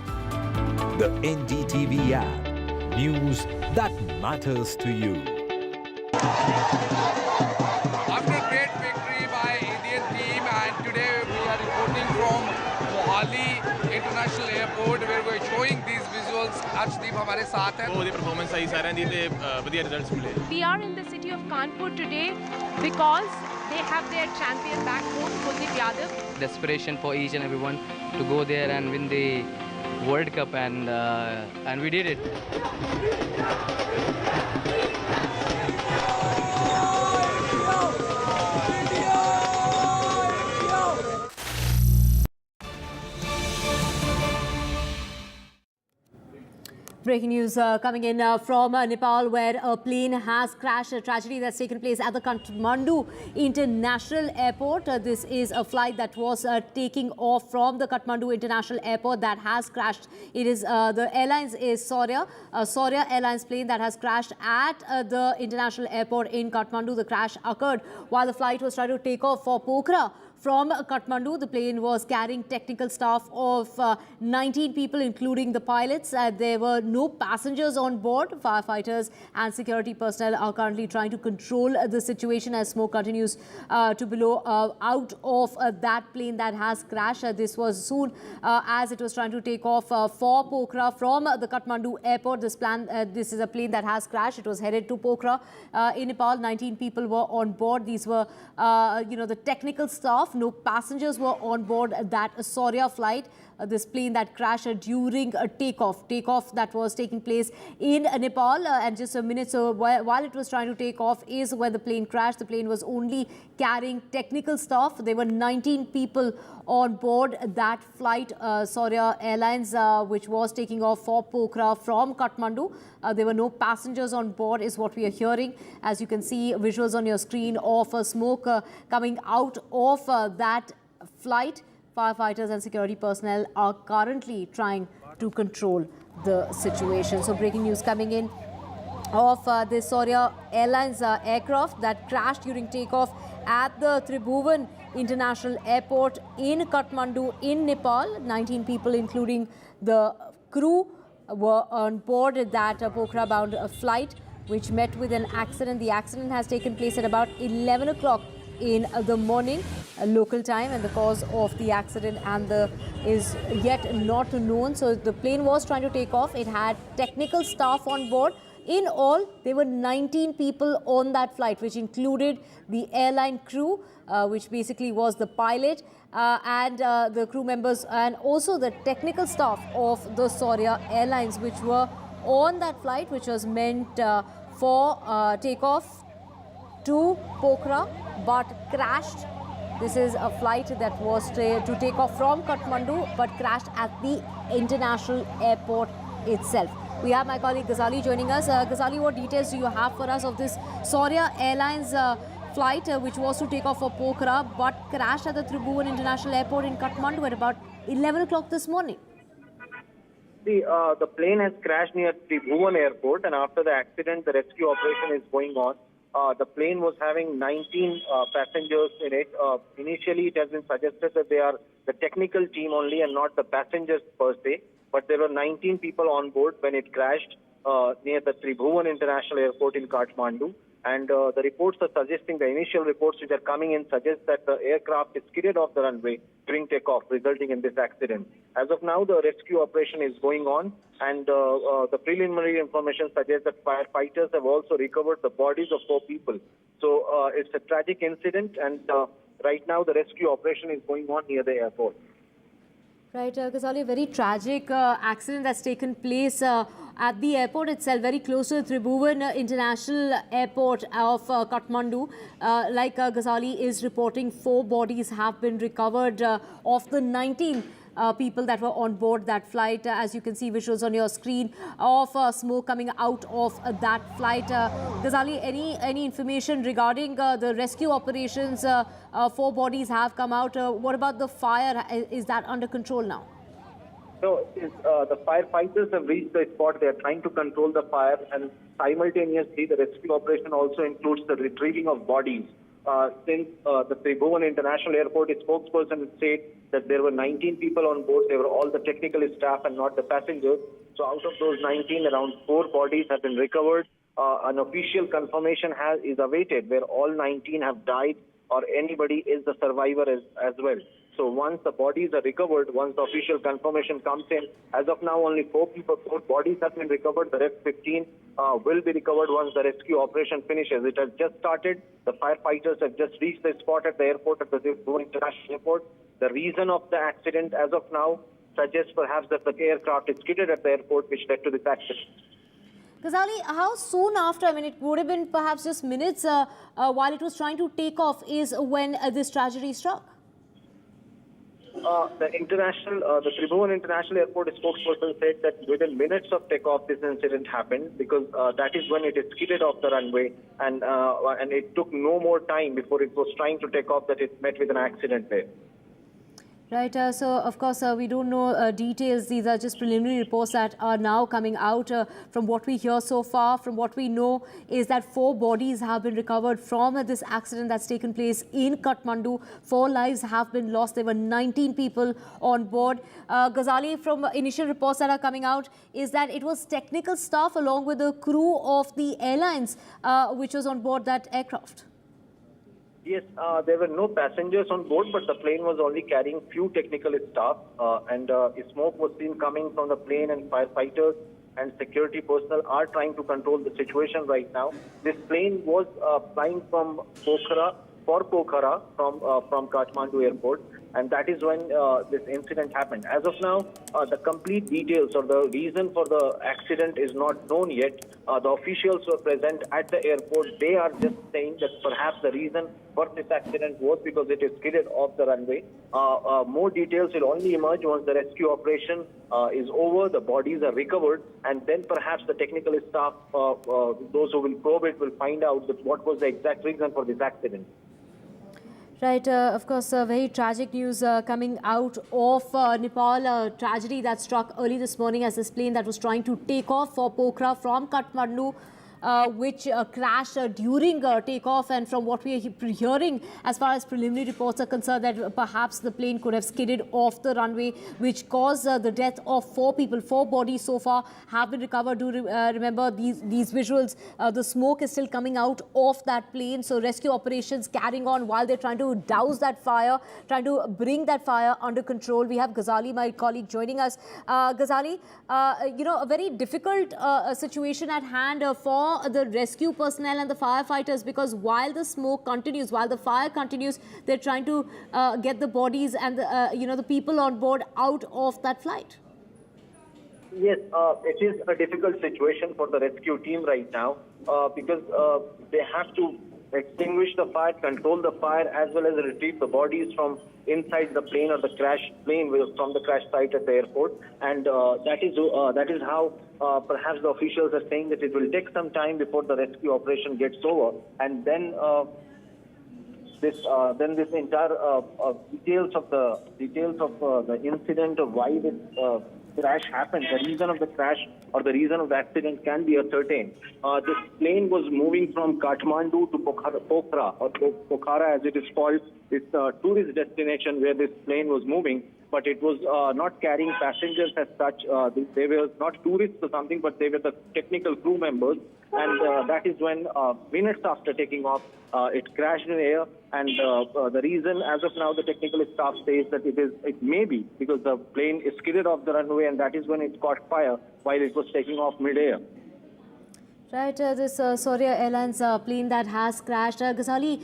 Speaker 7: The NDTV app. News that matters to you.
Speaker 1: After great victory by Indian team, and today we are reporting from Mohali International Airport where we are showing these visuals. Arshdeep हमारे साथ हैं.
Speaker 2: बहुत ही performance आई साਰਿਆਂ ਦੀ ਤੇ ਵਧੀਆ results ਮਿਲੇ.
Speaker 27: We are in the city of Kanpur today because they have their champion back home, Kuldeep Yadav.
Speaker 3: Desperation for each and everyone to go there and win the World Cup, and we did it.
Speaker 6: Breaking news coming in from Nepal, where a plane has crashed, a tragedy that's taken place at the Kathmandu International Airport. This is a flight that was taking off from the Kathmandu International Airport that has crashed. It is the airlines is Saurya Airlines plane that has crashed at the international airport in Kathmandu. The crash occurred while the flight was trying to take off for Pokhara. From Kathmandu, the plane was carrying technical staff of 19 people, including the pilots. There were no passengers on board. Firefighters and security personnel are currently trying to control the situation as smoke continues to billow out of that plane that has crashed. This was soon as it was trying to take off for Pokhara from the Kathmandu airport. This is a plane that has crashed. It was headed to Pokhara in Nepal. 19 people were on board. These were, the technical staff. No passengers were on board that Saurya flight. This plane that crashed during a takeoff that was taking place in Nepal. And just a minute, so while it was trying to take off is when the plane crashed. The plane was only carrying technical staff. There were 19 people on board that flight, Saurya Airlines, which was taking off for Pokhara from Kathmandu. There were no passengers on board is what we are hearing. As you can see visuals on your screen of smoke coming out of that flight. Firefighters and security personnel are currently trying to control the situation. So breaking news coming in of the Saurya Airlines aircraft that crashed during takeoff at the Tribhuvan International Airport in Kathmandu in Nepal. 19 people, including the crew, were on board that Pokhara-bound flight, which met with an accident. The accident has taken place at about 11 o'clock in the morning local time, and the cause of the accident is yet not known. So the plane was trying to take off. It had technical staff on board. In all, there were 19 people on that flight, which included the airline crew, which basically was the pilot and the crew members, and also the technical staff of the Saurya Airlines, which were on that flight, which was meant for takeoff to Pokhara, but crashed. This is a flight that was to take off from Kathmandu, but crashed at the international airport itself. We have my colleague Ghazali joining us. Ghazali, what details do you have for us of this Saurya Airlines flight, which was to take off for Pokhara, but crashed at the Tribhuvan International Airport in Kathmandu at about 11 o'clock this morning?
Speaker 12: The plane has crashed near Tribhuvan Airport, and after the accident, the rescue operation is going on. The plane was having 19 passengers in it. Initially, it has been suggested that they are the technical team only and not the passengers per se. But there were 19 people on board when it crashed near the Tribhuvan International Airport in Kathmandu. And the reports are suggesting, the initial reports which are coming in suggest that the aircraft is skidded off the runway during takeoff, resulting in this accident. As of now, the rescue operation is going on, and the preliminary information suggests that firefighters have also recovered the bodies of 4 people. So it's a tragic incident, and right now the rescue operation is going on near the airport.
Speaker 6: Right, Ghazali, a very tragic accident that's taken place at the airport itself, very close to the Tribhuvan International Airport of Kathmandu. Like Ghazali is reporting, 4 bodies have been recovered of the 19 people that were on board that flight. As you can see visuals on your screen of smoke coming out of that flight. Ghazali, any information regarding the rescue operations? 4 bodies have come out. What about the fire? Is that under control now?
Speaker 12: So the firefighters have reached the spot. They are trying to control the fire, and simultaneously the rescue operation also includes the retrieving of bodies. Since the Tribhuvan International Airport, its spokesperson said that there were 19 people on board. They were all the technical staff and not the passengers. So out of those 19, around 4 bodies have been recovered. an official confirmation is awaited where all 19 have died or anybody is the survivor as well. So once the bodies are recovered, once the official confirmation comes in, as of now only 4 bodies have been recovered. The rest 15 will be recovered once the rescue operation finishes. It has just started. The firefighters have just reached the spot at the airport, at the Trivandrum International Airport. The reason of the accident as of now suggests perhaps that the aircraft is skidded at the airport, which led to this accident.
Speaker 6: Ghazali, how soon after, I mean, it would have been perhaps just minutes while it was trying to take off, is when this tragedy struck?
Speaker 12: The Trivandrum International Airport spokesperson said that within minutes of takeoff, this incident happened because that is when it is skidded off the runway, and it took no more time before it was trying to take off that it met with an accident there.
Speaker 6: Right, so of course we don't know details. These are just preliminary reports that are now coming out. From what we hear so far, from what we know is that 4 bodies have been recovered from this accident that's taken place in Kathmandu. 4 lives have been lost. There were 19 people on board. Ghazali, from initial reports that are coming out, is that it was technical staff along with the crew of the airlines which was on board that aircraft.
Speaker 12: Yes, there were no passengers on board, but the plane was only carrying few technical staff, and smoke was seen coming from the plane, and firefighters and security personnel are trying to control the situation right now. This plane was flying from Pokhara from Kathmandu airport, and that is when this incident happened. As of now, the complete details or the reason for the accident is not known yet. The officials were present at the airport. They are just saying that perhaps the reason for this accident was because it is skidded off the runway. More details will only emerge once the rescue operation is over, the bodies are recovered, and then perhaps the technical staff, those who will probe it, will find out that what was the exact reason for this accident.
Speaker 6: Right, of course, very tragic news coming out of Nepal, a tragedy that struck early this morning as this plane that was trying to take off for Pokhara from Kathmandu, which crashed during takeoff. And from what we are hearing, as far as preliminary reports are concerned, that perhaps the plane could have skidded off the runway, which caused the death of 4 people. 4 bodies so far have been recovered. Do remember these visuals. The smoke is still coming out of that plane. So rescue operations carrying on while they're trying to douse that fire, trying to bring that fire under control. We have Ghazali, my colleague, joining us. Ghazali, a very difficult situation at hand for the rescue personnel and the firefighters, because while the smoke continues, while the fire continues, they're trying to get the bodies and the people on board out of that flight.
Speaker 12: Yes, it is a difficult situation for the rescue team right now because they have to extinguish the fire, control the fire, as well as retrieve the bodies from inside the plane or the crash plane from the crash site at the airport. And that is how perhaps the officials are saying that it will take some time before the rescue operation gets over, and then this entire details of the incident of why this crash happened, the reason of the crash or the reason of the accident can be ascertained. This plane was moving from Kathmandu to Pokhara, or Pokhara as it is called. It's a tourist destination where this plane was moving, but it was not carrying passengers as such. They were not tourists or something, but they were the technical crew members. And that is when, minutes after taking off, it crashed in air. And the reason, as of now, the technical staff says that it may be because the plane is skidded off the runway, and that is when it caught fire while it was taking off mid-air.
Speaker 6: Right, this Saurya Airlines plane that has crashed. Ghazali,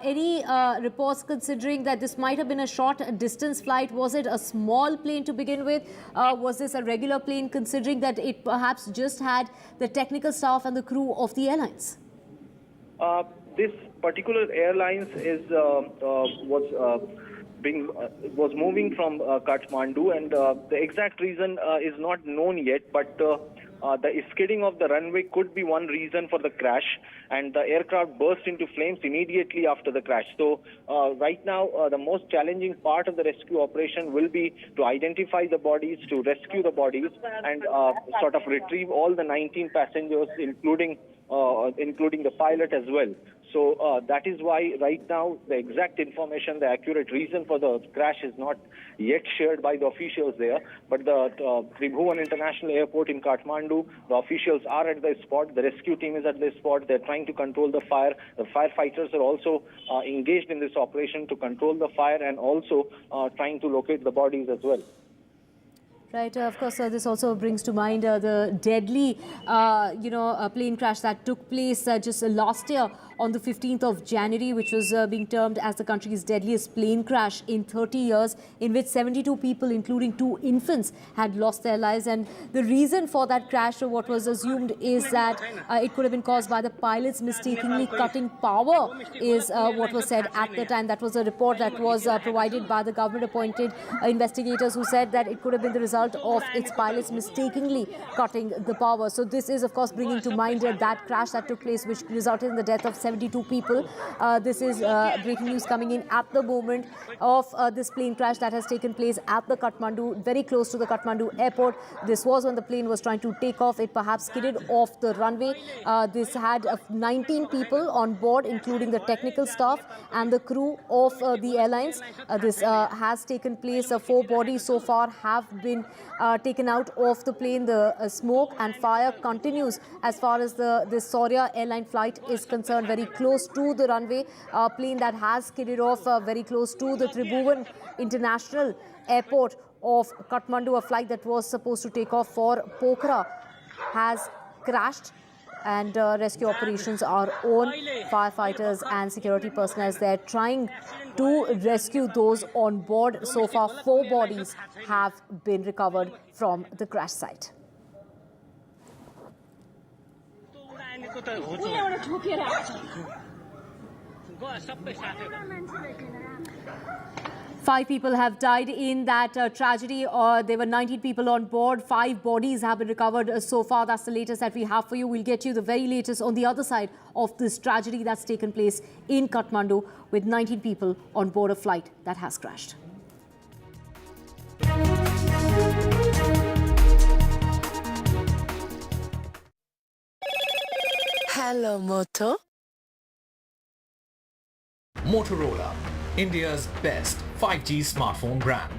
Speaker 6: any reports considering that this might have been a short distance flight? Was it a small plane to begin with? Was this a regular plane, considering that it perhaps just had the technical staff and the crew of the airlines?
Speaker 12: This particular airlines was moving from Kathmandu, and the exact reason is not known yet, but the skidding of the runway could be one reason for the crash, and the aircraft burst into flames immediately after the crash. So right now, the most challenging part of the rescue operation will be to identify the bodies, to rescue the bodies, and sort of retrieve all the 19 passengers, including including the pilot as well. So that is why right now the exact information, the accurate reason for the crash is not yet shared by the officials there. But the Tribhuvan International Airport in Kathmandu, the officials are at the spot. The rescue team is at the spot. They're trying to control the fire. The firefighters are also engaged in this operation to control the fire and also trying to locate the bodies as well.
Speaker 6: Right, of course, this also brings to mind the deadly, plane crash that took place just last year on the 15th of January, which was being termed as the country's deadliest plane crash in 30 years, in which 72 people, including 2 infants, had lost their lives. And the reason for that crash, or what was assumed, is that it could have been caused by the pilots mistakenly cutting power, is what was said at the time. That was a report that was provided by the government-appointed investigators, who said that it could have been the result of its pilots mistakenly cutting the power. So this is, of course, bringing to mind that crash that took place, which resulted in the death of 72 people. This is breaking news coming in at the moment of this plane crash that has taken place at the Kathmandu, very close to the Kathmandu airport. This was when the plane was trying to take off. It perhaps skidded off the runway. This had 19 people on board, including the technical staff and the crew of the airlines. This has taken place. 4 bodies so far have been taken out of the plane. The smoke and fire continues as far as the Saurya airline flight is concerned, very close to the runway. A plane that has skidded off very close to the Tribhuvan International Airport of Kathmandu. A flight that was supposed to take off for Pokhara has crashed, and rescue operations are on. Firefighters and security personnel, they're trying to rescue those on board. So far, 4 bodies have been recovered from the crash site. Five people have died in that tragedy. There were 19 people on board. 5 bodies have been recovered so far. That's the latest that we have for you. We'll get you the very latest on the other side of this tragedy that's taken place in Kathmandu, with 19 people on board a flight that has crashed.
Speaker 10: Hello, Moto.
Speaker 23: Motorola, India's best 5G smartphone brand.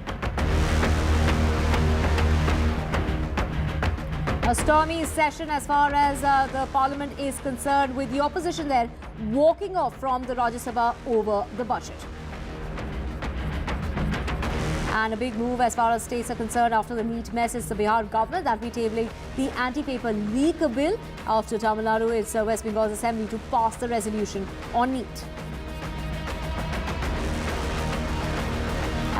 Speaker 6: A stormy session as far as the parliament is concerned, with the opposition there walking off from the Rajya Sabha over the budget. And a big move as far as states are concerned after the NEET mess is the Bihar government that will be tabling the anti-paper leak bill. After Tamil Nadu, it's West Bengal's assembly to pass the resolution on NEET.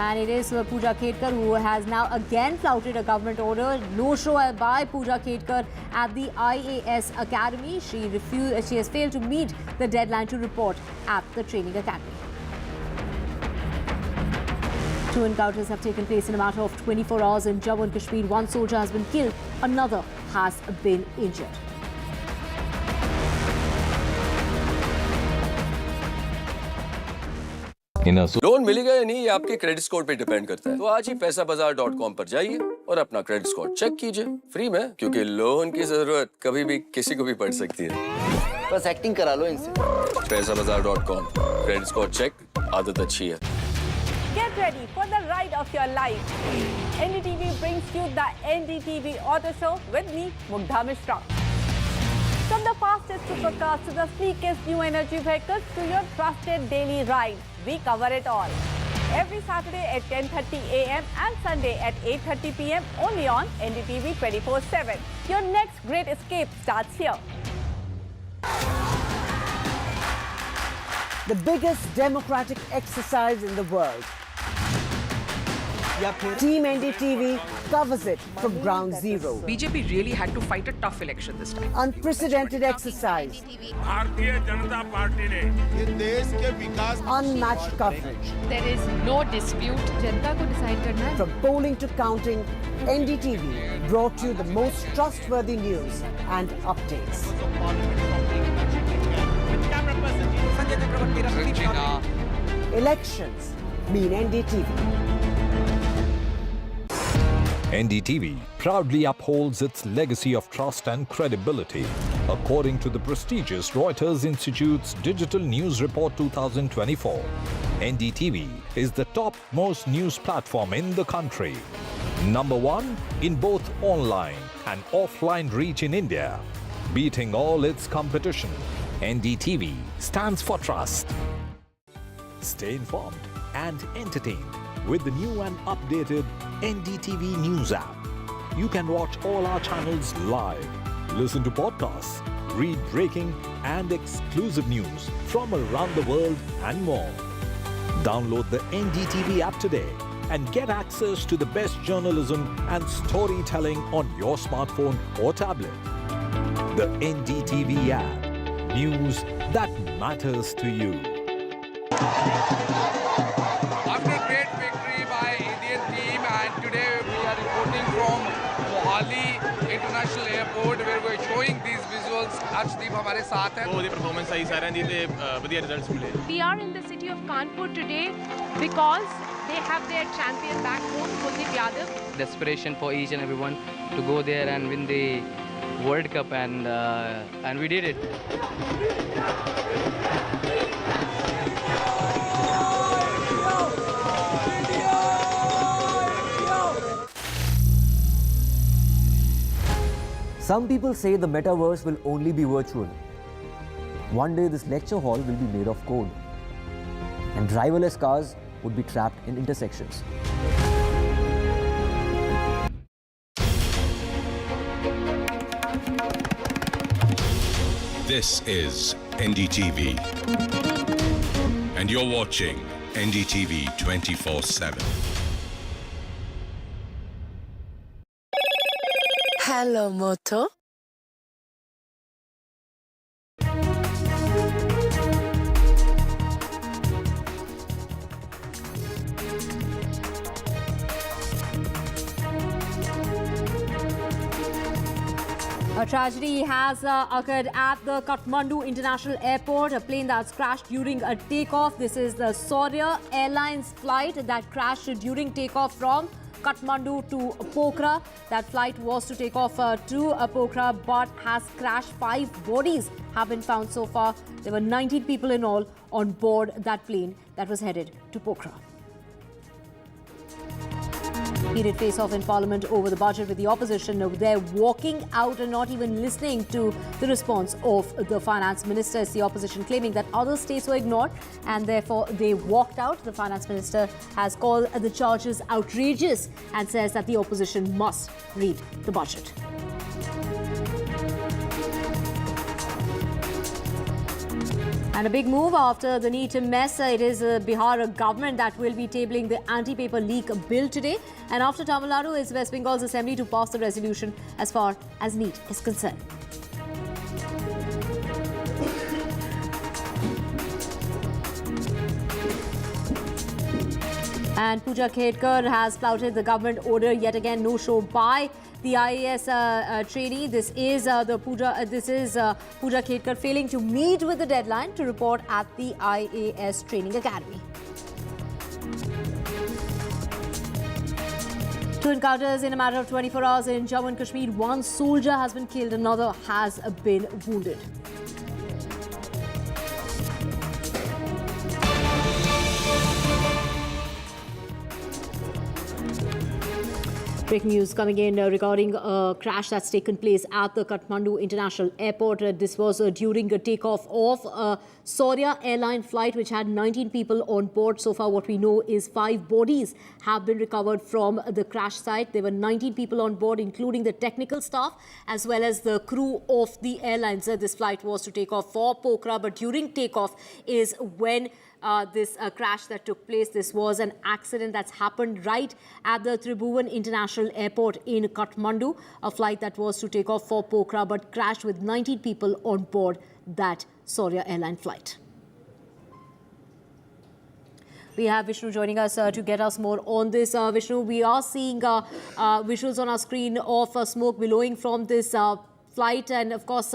Speaker 6: And it is Pooja Khedkar who has now again flouted a government order. No show by Pooja Khedkar at the IAS Academy. She has failed to meet the deadline to report at the training academy. 2 encounters have taken place in a matter of 24 hours in Jammu and Kashmir. 1 soldier has been killed, another has been injured.
Speaker 5: Loan मिलेगा या नहीं, ये आपके credit score पे depend करता है। तो आज ही पैसाबाजार.com पर जाइए और अपना क्रेडिट स्कोर चेक कीजिए फ्री में, क्योंकि लोन की जरूरत कभी भी किसी को भी पड़ सकती है। बस एक्टिंग करा लो इनसे। पैसाबाजार.com, क्रेडिट स्कोर चेक, आदत अच्छी है।
Speaker 9: Get ready for the ride of your life. NDTV brings you the NDTV Auto Show with me, Mugdha Mishra. From the fastest supercars to the sleekest new energy vehicles to your trusted daily ride, we cover it all. Every Saturday at 10:30 a.m. and Sunday at 8:30 p.m. only on NDTV 24/7. Your next great escape starts here.
Speaker 25: The biggest democratic exercise in the world. Team NDTV covers it from ground zero.
Speaker 26: BJP really had to fight a tough election this time.
Speaker 25: Unprecedented exercise. Unmatched coverage.
Speaker 27: There is no dispute. जनता को decide करना है.
Speaker 25: From polling to counting, NDTV brought you the most trustworthy news and updates. Elections mean NDTV.
Speaker 7: NDTV proudly upholds its legacy of trust and credibility. According to the prestigious Reuters Institute's Digital News Report 2024, NDTV is the topmost news platform in the country. Number one in both online and offline reach in India. Beating all its competition, NDTV stands for trust. Stay informed and entertained with the new and updated NDTV News app. You can watch all our channels live, listen to podcasts, read breaking and exclusive news from around the world and more. Download the NDTV app today and get access to the best journalism and storytelling on your smartphone or tablet. The NDTV app. News that matters to you.
Speaker 1: After a great victory by Indian team, and today we are reporting from Mohali International Airport where we are showing these visuals. Arshdeep हमारे साथ है.
Speaker 2: बहुत ही performance आई सारे दी ते बढ़िया results मिले.
Speaker 27: We are in the city of Kanpur today because they have their champion back home, Kuldeep Yadav.
Speaker 3: Desperation for each and everyone to go there and win the World Cup, and we did it.
Speaker 4: Some people say the metaverse will only be virtual. One day this lecture hall will be made of code, and driverless cars would be trapped in intersections.
Speaker 13: This is NDTV, and you're watching NDTV 24/7.
Speaker 10: Hello, Moto.
Speaker 6: A tragedy has occurred at the Kathmandu International Airport, a plane that's crashed during a takeoff. This is the Saurya Airlines flight that crashed during takeoff from Kathmandu to Pokhara. That flight was to take off to Pokhara but has crashed. 5 bodies have been found so far. There were 19 people in all on board that plane that was headed to Pokhara. Heated face-off in Parliament over the budget, with the opposition there walking out and not even listening to the response of the finance minister. It's the opposition claiming that other states were ignored and therefore they walked out. The finance minister has called the charges outrageous and says that the opposition must read the budget. And a big move after the NEET mess. It is Bihar government that will be tabling the anti-paper leak bill today. And after Tamil Nadu, is West Bengal's assembly to pass the resolution as far as NEET is concerned. And Pooja Khedkar has flouted the government order yet again. No show by the IAS trainee. This is Pooja Khedkar failing to meet with the deadline to report at the IAS Training Academy. 2 encounters in a matter of 24 hours in Jammu and Kashmir. 1 soldier has been killed, another has been wounded. Breaking news coming in regarding a crash that's taken place at the Kathmandu International Airport. This was during a takeoff of a Saurya airline flight which had 19 people on board. So far what we know is 5 bodies have been recovered from the crash site. There were 19 people on board, including the technical staff as well as the crew of the airlines. This flight was to take off for Pokhara, but during takeoff is when this crash that took place. This was an accident that's happened right at the Tribhuvan International Airport in Kathmandu. A flight that was to take off for Pokhara but crashed with 19 people on board that Saurya airline flight. We have Vishnu joining us to get us more on this. Vishnu, we are seeing visuals on our screen of smoke billowing from this flight, and of course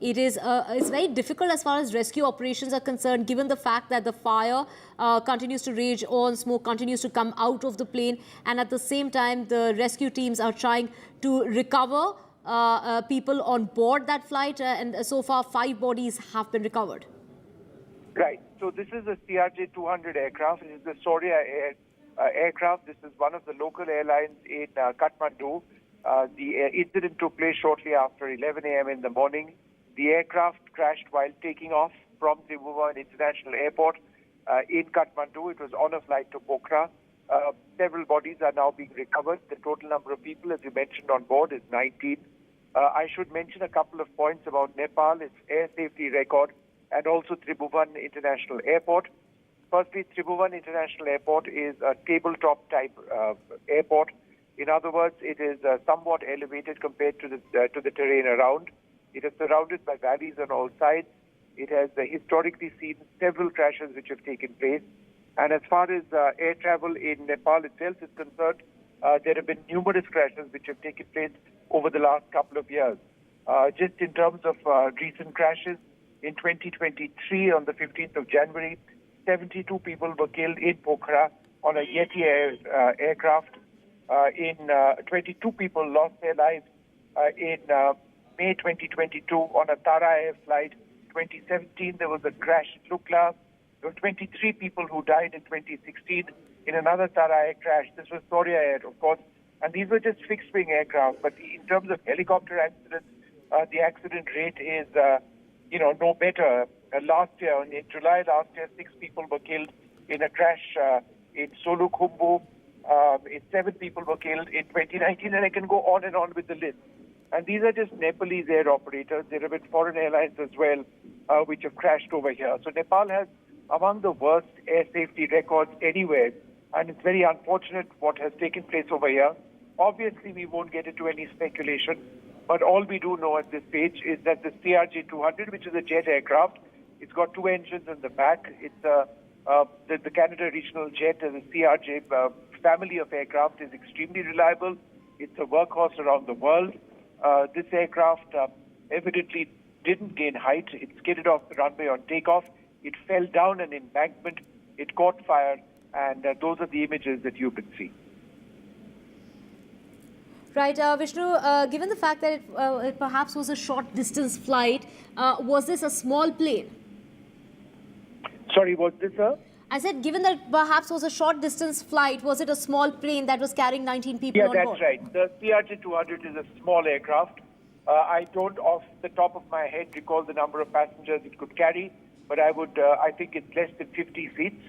Speaker 6: it's very difficult as far as rescue operations are concerned, given the fact that the fire continues to rage on, smoke continues to come out of the plane, and at the same time the rescue teams are trying to recover people on board that flight, and so far 5 bodies have been recovered.
Speaker 8: Right. So this is a CRJ-200 aircraft. It is the Soria aircraft. This is one of the local airlines in Kathmandu. The incident took place shortly after 11 a.m. in the morning. The aircraft crashed while taking off from Tribhuvan International Airport in Kathmandu. It was on a flight to Pokhara. Several bodies are now being recovered. The total number of people, as you mentioned, on board is 19. I should mention a couple of points about Nepal, its air safety record, and also Tribhuvan International Airport. Firstly, Tribhuvan International Airport is a tabletop type airport. In other words, it is somewhat elevated compared to the terrain around. It is surrounded by valleys on all sides. It has historically seen several crashes which have taken place. And as far as air travel in Nepal itself is concerned, there have been numerous crashes which have taken place over the last couple of years. Just in terms of recent crashes, in 2023, on the 15th of January, 72 people were killed in Pokhara on a Yeti aircraft. 22 people lost their lives in May 2022 on a Tara Air flight. 2017, there was a crash in Lukla. There were 23 people who died in 2016 in another Tara Air crash. This was Soria Air, of course. And these were just fixed-wing aircraft. But in terms of helicopter accidents, the accident rate is no better. Last year, in July last year, 6 people were killed in a crash in Solukhumbu. 7 people were killed in 2019, and I can go on and on with the list. And these are just Nepalese air operators. There have been foreign airlines as well, which have crashed over here. So Nepal has among the worst air safety records anywhere, and it's very unfortunate what has taken place over here. Obviously, we won't get into any speculation, but all we do know at this stage is that the CRJ-200, which is a jet aircraft, it's got 2 engines in the back. It's the Canada Regional Jet as a CRJ family of aircraft is extremely reliable. It's a workhorse around the world. This aircraft evidently didn't gain height. It skidded off the runway on takeoff. It fell down an embankment. It caught fire, and those are the images that you can see.
Speaker 6: Right, Vishnu, given the fact that it perhaps was a short distance flight, was this a small plane?
Speaker 8: Sorry, was this a?
Speaker 6: I said, given that perhaps was a short distance flight, was it a small plane that was carrying 19 people on board?
Speaker 8: Yeah, that's right. The CRJ-200 is a small aircraft. I don't, off the top of my head, recall the number of passengers it could carry, but I think it's less than 50 seats.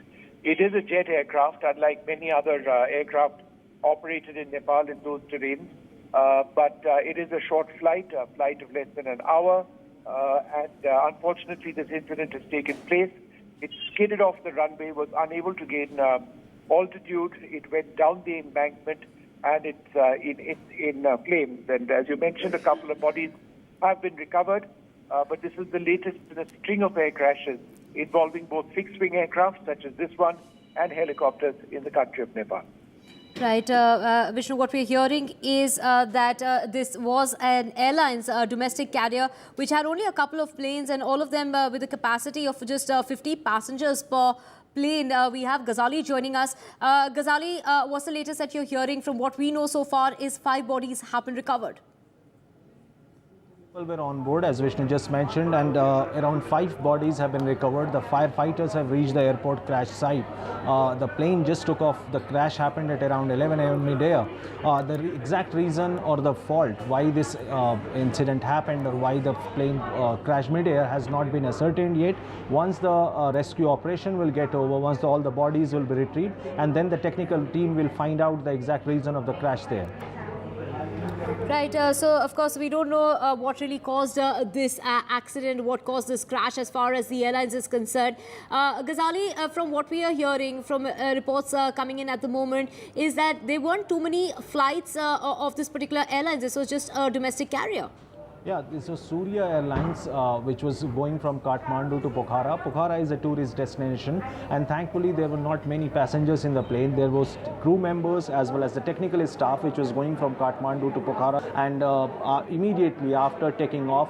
Speaker 8: It is a jet aircraft, unlike many other aircraft operated in Nepal in those terrains. But it is a short flight, a flight of less than an hour. And unfortunately, this incident has taken place. It skidded off the runway, was unable to gain altitude. It went down the embankment, and it's in flames. And as you mentioned, a couple of bodies have been recovered. But this is the latest in a string of air crashes involving both fixed-wing aircraft, such as this one, and helicopters in the country of Nepal.
Speaker 6: Right, Vishnu, what we're hearing is that this was an airline's domestic carrier which had only a couple of planes, and all of them with a capacity of just 50 passengers per plane. We have Ghazali joining us. Ghazali, what's the latest that you're hearing? From what we know so far is 5 bodies have been recovered.
Speaker 15: Were on board, as Vishnu just mentioned, and around 5 bodies have been recovered. The firefighters have reached the airport crash site. The plane just took off. The crash happened at around 11 a.m. midday. The exact reason or the fault why this incident happened, or why the plane crashed midair, has not been ascertained yet. Once the rescue operation will get over, once all the bodies will be retrieved, and then the technical team will find out the exact reason of the crash there.
Speaker 6: Right, so of course we don't know what really caused this accident, what caused this crash as far as the airlines is concerned. Ghazali, from what we are hearing from reports coming in at the moment, is that there weren't too many flights of this particular airline. This was just a domestic carrier.
Speaker 15: Yeah, this was Surya Airlines, which was going from Kathmandu to Pokhara. Pokhara is a tourist destination, and thankfully there were not many passengers in the plane. There was crew members as well as the technical staff, which was going from Kathmandu to Pokhara. And immediately after taking off,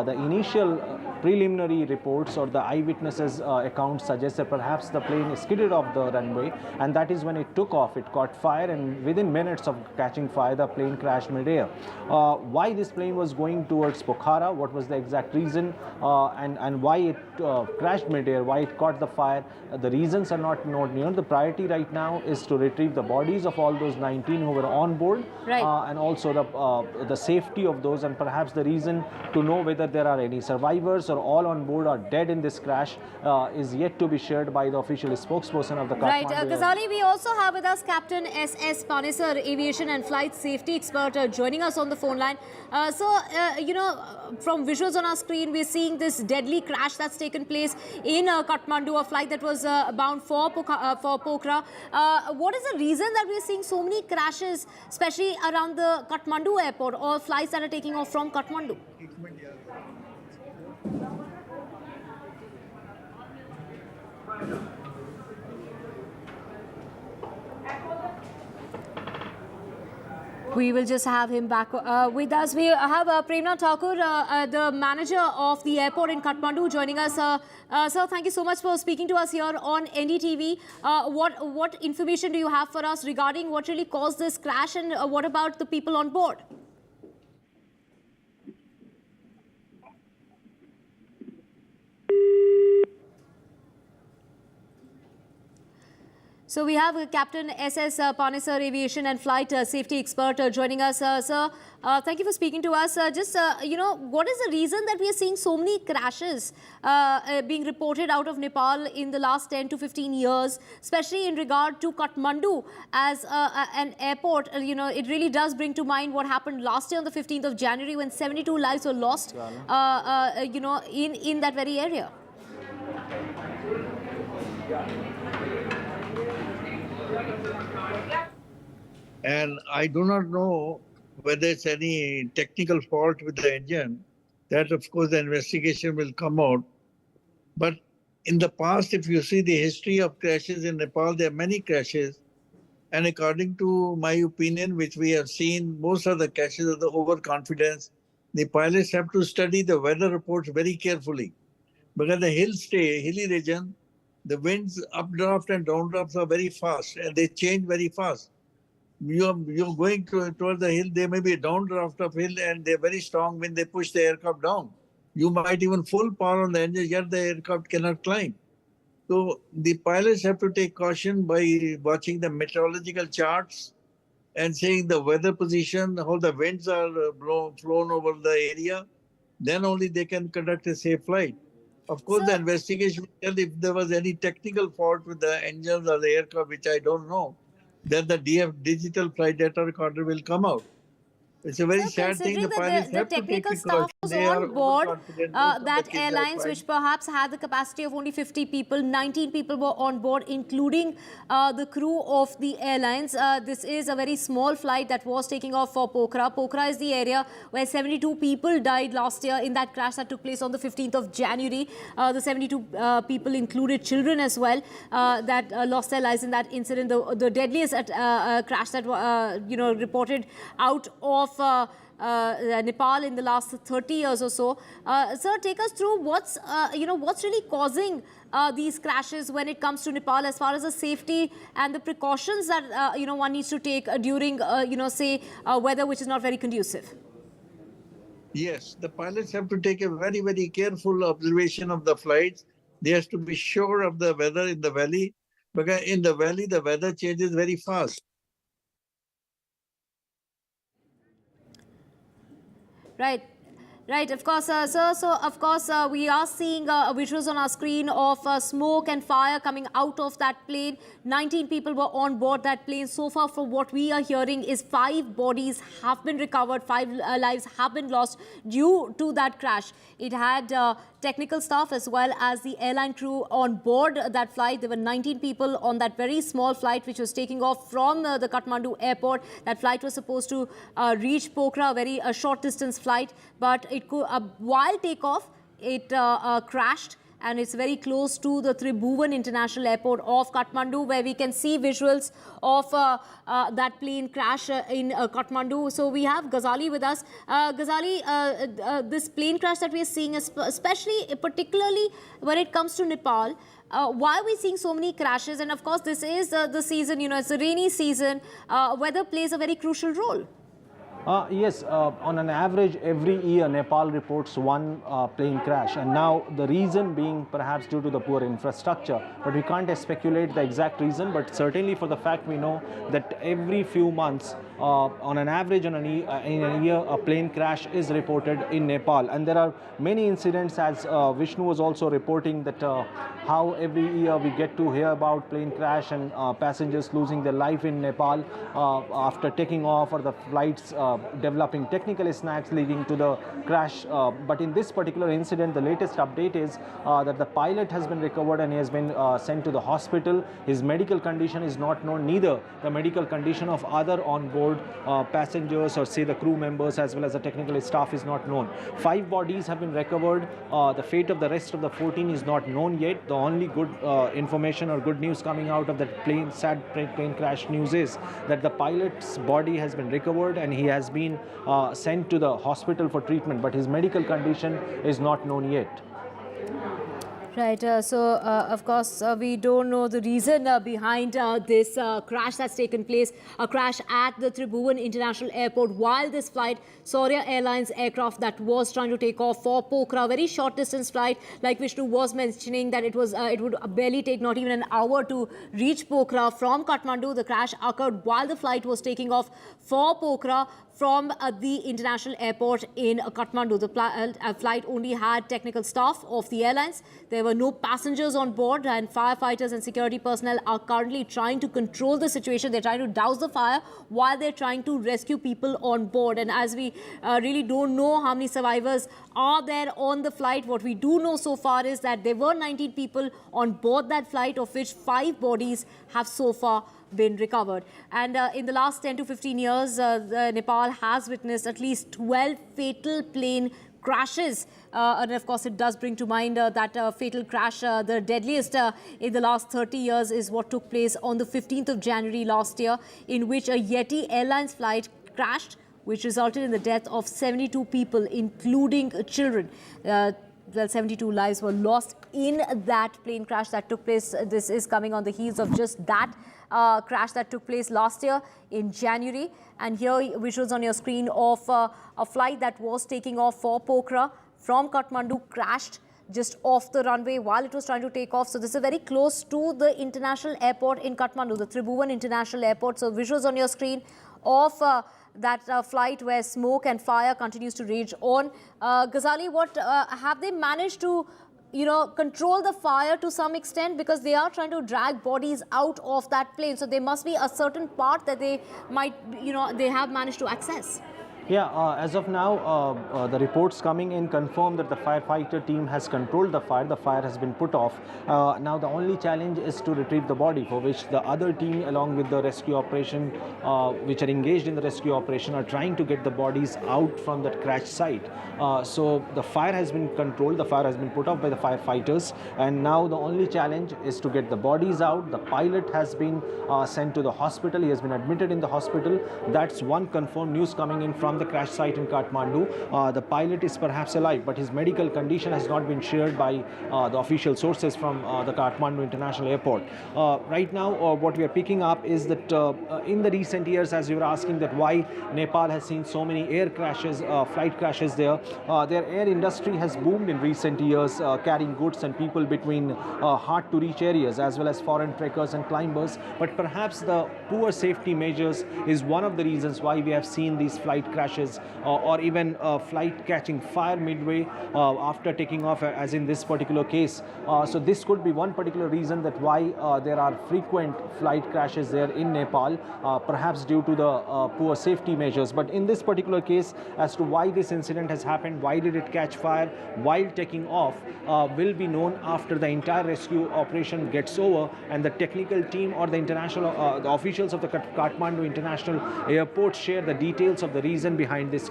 Speaker 15: the initial preliminary reports or the eyewitnesses accounts suggest that perhaps the plane skidded off the runway, and that is when it took off. It caught fire, and within minutes of catching fire, the plane crashed mid-air. Why this plane was going towards Pokhara, what was the exact reason, and why it crashed mid-air, why it caught the fire, the reasons are not known. The priority right now is to retrieve the bodies of all those 19 who were on board, and also the safety of those, and perhaps the reason to know whether there are any survivors or all on board are dead in this crash is yet to be shared by the official spokesperson of the Kathmandu.
Speaker 6: Right, Ghazali, we also have with us Captain S.S. Panesar, aviation and flight safety expert, joining us on the phone line. You know, from visuals on our screen, we're seeing this deadly crash that's taken place in Kathmandu, a flight that was bound for Pokhara. What is the reason that we're seeing so many crashes, especially around the Kathmandu airport, or flights that are taking off from Kathmandu? We will just have him back with us. We have Prerna Thakur, the manager of the airport in Kathmandu, joining us. Sir, thank you so much for speaking to us here on NDTV. What information do you have for us regarding what really caused this crash, and what about the people on board? So we have Captain S.S. Panesar, aviation and flight safety expert, joining us. Sir, thank you for speaking to us. You know, what is the reason that we are seeing so many crashes being reported out of Nepal in the last 10 to 15 years, especially in regard to Kathmandu as an airport? You know, it really does bring to mind what happened last year on the 15th of January when 72 lives were lost, you know, in that very area.
Speaker 16: And I do not know whether it's any technical fault with the engine. That, of course, the investigation will come out. But in the past, if you see the history of crashes in Nepal, there are many crashes. And according to my opinion, which we have seen, most of the crashes are the overconfidence. The pilots have to study the weather reports very carefully. Because the hilly region, the winds updraft and downdrafts are very fast, and they change very fast. You're going towards the hill, there may be a downdraft of hill, and they're very strong when they push the aircraft down. You might even full power on the engine, yet the aircraft cannot climb. So the pilots have to take caution by watching the meteorological charts and seeing the weather position, how the winds are flown over the area. Then only they can conduct a safe flight. Of course, the investigation will tell if there was any technical fault with the engines or the aircraft, which I don't know. Then the digital flight data recorder will come out. It's a very sad thing. The pilots have to take
Speaker 6: technical staff was on board that airlines, which perhaps had the capacity of only 50 people. 19 people were on board, including the crew of the airlines. This is a very small flight that was taking off for Pokhara. Pokhara is the area where 72 people died last year in that crash that took place on the 15th of January. The 72 people included children as well that lost their lives in that incident. The deadliest crash that you know, reported out of Nepal in the last 30 years or so. Sir, take us through what's you know, what's really causing these crashes when it comes to Nepal, as far as the safety and the precautions that you know, one needs to take during you know, say weather which is not very conducive.
Speaker 16: Yes, the pilots have to take a very, very careful observation of the flights. They have to be sure of the weather in the valley, because in the valley the weather changes very fast.
Speaker 6: Right. Right, of course, sir. So, of course, we are seeing visuals on our screen of smoke and fire coming out of that plane. 19 people were on board that plane. So far, from what we are hearing, is 5 bodies have been recovered, 5 lives have been lost due to that crash. It had technical staff as well as the airline crew on board that flight. There were 19 people on that very small flight which was taking off from the Kathmandu airport. That flight was supposed to reach Pokhara, a short distance flight, but it could, while takeoff, it crashed. And it's very close to the Tribhuvan International Airport of Kathmandu, where we can see visuals of that plane crash in Kathmandu. So we have Ghazali with us. Ghazali, this plane crash that we are seeing, especially particularly when it comes to Nepal, why are we seeing so many crashes? And of course, this is the season, you know, it's the rainy season. Weather plays a very crucial role.
Speaker 15: Yes, on an average, every year Nepal reports one plane crash, and now the reason being perhaps due to the poor infrastructure, but we can't speculate the exact reason, but certainly for the fact we know that every few months, on an average in a year, a plane crash is reported in Nepal, and there are many incidents, as Vishnu was also reporting, that how every year we get to hear about plane crash and passengers losing their life in Nepal after taking off, or the flights developing technical snags leading to the crash. But in this particular incident, the latest update is that the pilot has been recovered and he has been sent to the hospital. His medical condition is not known, neither the medical condition of other on board passengers or say the crew members as well as the technical staff is not known. 5 bodies have been recovered. The fate of the rest of the 14 is not known yet. The only good information or good news coming out of that sad plane crash news is that the pilot's body has been recovered and he has been sent to the hospital for treatment, but his medical condition is not known yet.
Speaker 6: Right, of course, we don't know the reason behind this crash that's taken place, a crash at the Tribhuvan International Airport while this flight, Saurya Airlines aircraft that was trying to take off for Pokhara, very short distance flight, like Vishnu was mentioning, that it would barely take not even an hour to reach Pokhara from Kathmandu. The crash occurred while the flight was taking off for Pokhara from the international airport in Kathmandu. The flight only had technical staff of the airlines. There were no passengers on board, and firefighters and security personnel are currently trying to control the situation. They're trying to douse the fire while they're trying to rescue people on board. And as we really don't know how many survivors are there on the flight, what we do know so far is that there were 19 people on board that flight, of which 5 bodies have so far been recovered. And in the last 10 to 15 years, Nepal has witnessed at least 12 fatal plane crashes. And of course, it does bring to mind that fatal crash, the deadliest in the last 30 years, is what took place on the 15th of January last year, in which a Yeti Airlines flight crashed, which resulted in the death of 72 people, including children. 72 lives were lost in that plane crash that took place. This is coming on the heels of just that crash that took place last year in January. And here visuals on your screen of a flight that was taking off for Pokhara from Kathmandu crashed just off the runway while it was trying to take off. So this is very close to the international airport in Kathmandu, the Tribhuvan International Airport. So visuals on your screen of that flight where smoke and fire continues to rage on. Ghazali, what have they managed to control the fire to some extent, because they are trying to drag bodies out of that plane? So there must be a certain part that they might, they have managed to access.
Speaker 15: Yeah, as of now, the reports coming in confirm that the firefighter team has controlled the fire. The fire has been put off. Now, the only challenge is to retrieve the body, for which the other team, along with the rescue operation, which are engaged in the rescue operation, are trying to get the bodies out from that crash site. So the fire has been controlled. The fire has been put off by the firefighters. And now the only challenge is to get the bodies out. The pilot has been sent to the hospital. He has been admitted in the hospital. That's one confirmed news coming in from the crash site in Kathmandu. The pilot is perhaps alive, but his medical condition has not been shared by the official sources from the Kathmandu International Airport. Right now, what we are picking up is that in the recent years, as you were asking, that why Nepal has seen so many air crashes, flight crashes there, their air industry has boomed in recent years, carrying goods and people between hard to reach areas, as well as foreign trekkers and climbers. But perhaps the poor safety measures is one of the reasons why we have seen these flight crashes crashes or even a flight catching fire midway after taking off, as in this particular case. So this could be one particular reason that why there are frequent flight crashes there in Nepal, perhaps due to the poor safety measures. But in this particular case, as to why this incident has happened, why did it catch fire while taking off, will be known after the entire rescue operation gets over and the technical team or the international the officials of the Kathmandu International Airport share the details of the reason behind this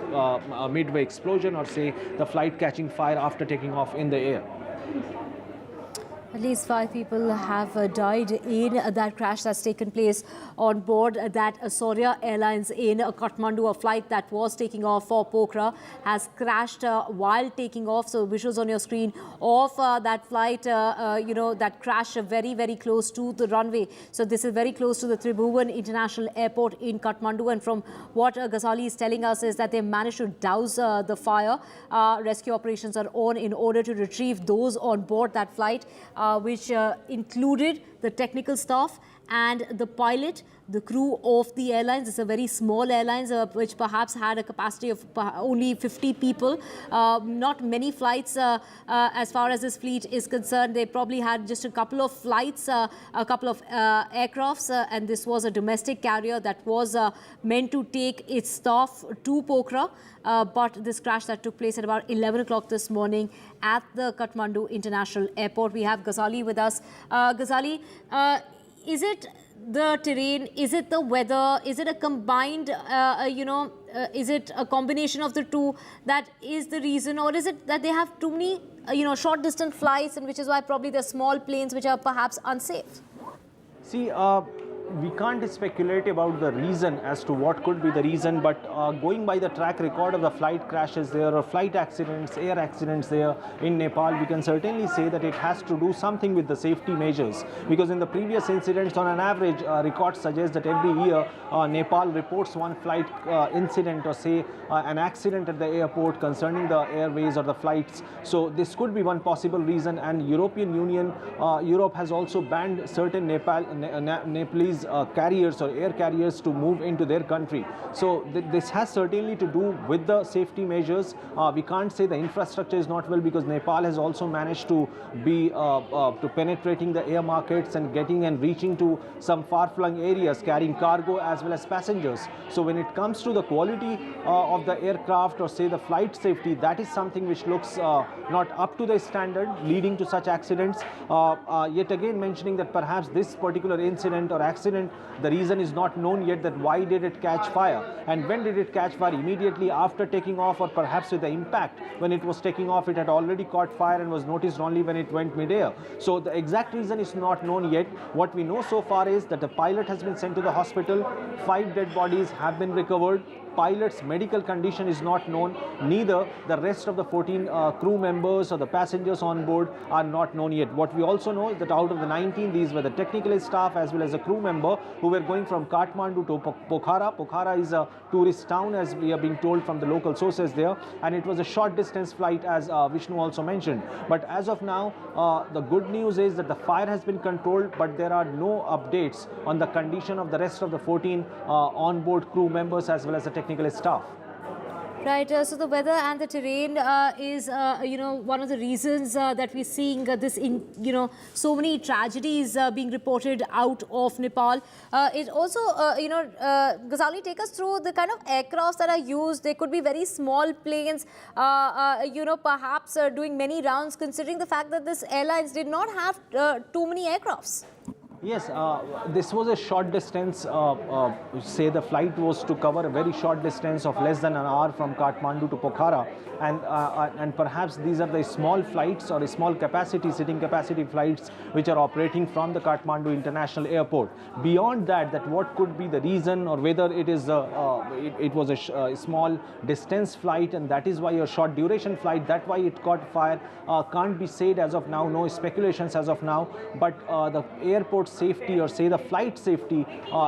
Speaker 15: midway explosion, or say the flight catching fire after taking off in the air.
Speaker 6: At least 5 people have died in that crash that's taken place on board that Saurya Airlines in Kathmandu. A flight that was taking off for Pokhara has crashed while taking off. So visuals on your screen of that flight, that crash very, very close to the runway. So this is very close to the Tribhuvan International Airport in Kathmandu. And from what Ghazali is telling us is that they managed to douse the fire. Rescue operations are on in order to retrieve those on board that flight, which included the technical staff and the pilot, the crew of the airlines. It's a very small airlines which perhaps had a capacity of only 50 people. Not many flights as far as this fleet is concerned. They probably had just a couple of flights, a couple of aircrafts, and this was a domestic carrier that was meant to take its staff to Pokhara. But this crash that took place at about 11 o'clock this morning at the Kathmandu International Airport. We have Ghazali with us. Ghazali, is it the terrain? Is it the weather? Is it a combined, is it a combination of the two that is the reason? Or is it that they have too many, short distance flights, and which is why probably they're small planes which are perhaps unsafe?
Speaker 15: See, we can't speculate about the reason as to what could be the reason, but going by the track record of the flight crashes there or flight accidents, air accidents there in Nepal, we can certainly say that it has to do something with the safety measures, because in the previous incidents, on an average, records suggest that every year Nepal reports one flight incident or say an accident at the airport concerning the airways or the flights. So this could be one possible reason. And European Union, Europe has also banned certain Nepalese carriers or air carriers to move into their country. So this has certainly to do with the safety measures. We can't say the infrastructure is not well, because Nepal has also managed to be to penetrating the air markets and getting and reaching to some far-flung areas, carrying cargo as well as passengers. So when it comes to the quality of the aircraft or say the flight safety, that is something which looks not up to the standard, leading to such accidents. Yet again mentioning that perhaps this particular incident or accident, the reason is not known yet, that why did it catch fire and when did it catch fire, immediately after taking off or perhaps with the impact. When it was taking off, it had already caught fire and was noticed only when it went mid-air. So the exact reason is not known yet. What we know so far is that the pilot has been sent to the hospital, 5 dead bodies have been recovered. Pilot's medical condition is not known, neither the rest of the 14 crew members or the passengers on board are not known yet. What we also know is that out of the 19, these were the technical staff as well as a crew member who were going from Kathmandu to Pokhara. Pokhara is a tourist town, as we are being told from the local sources there, and it was a short distance flight, as Vishnu also mentioned. But as of now, the good news is that the fire has been controlled, but there are no updates on the condition of the rest of the 14 on-board crew members as well as the technical staff.
Speaker 6: Right, so the weather and the terrain is, one of the reasons that we're seeing this so many tragedies being reported out of Nepal. It also, Ghazali, take us through the kind of aircrafts that are used. They could be very small planes, perhaps doing many rounds, considering the fact that this airlines did not have too many aircrafts.
Speaker 15: Yes, this was a short distance, say the flight was to cover a very short distance of less than an hour from Kathmandu to Pokhara, and perhaps these are the small flights or small capacity, sitting capacity flights which are operating from the Kathmandu International Airport. Beyond that what could be the reason, or whether it is it was a small distance flight and that is why a short duration flight, that why it caught fire, can't be said as of now, no speculations as of now, but the airport airport safety or say the flight safety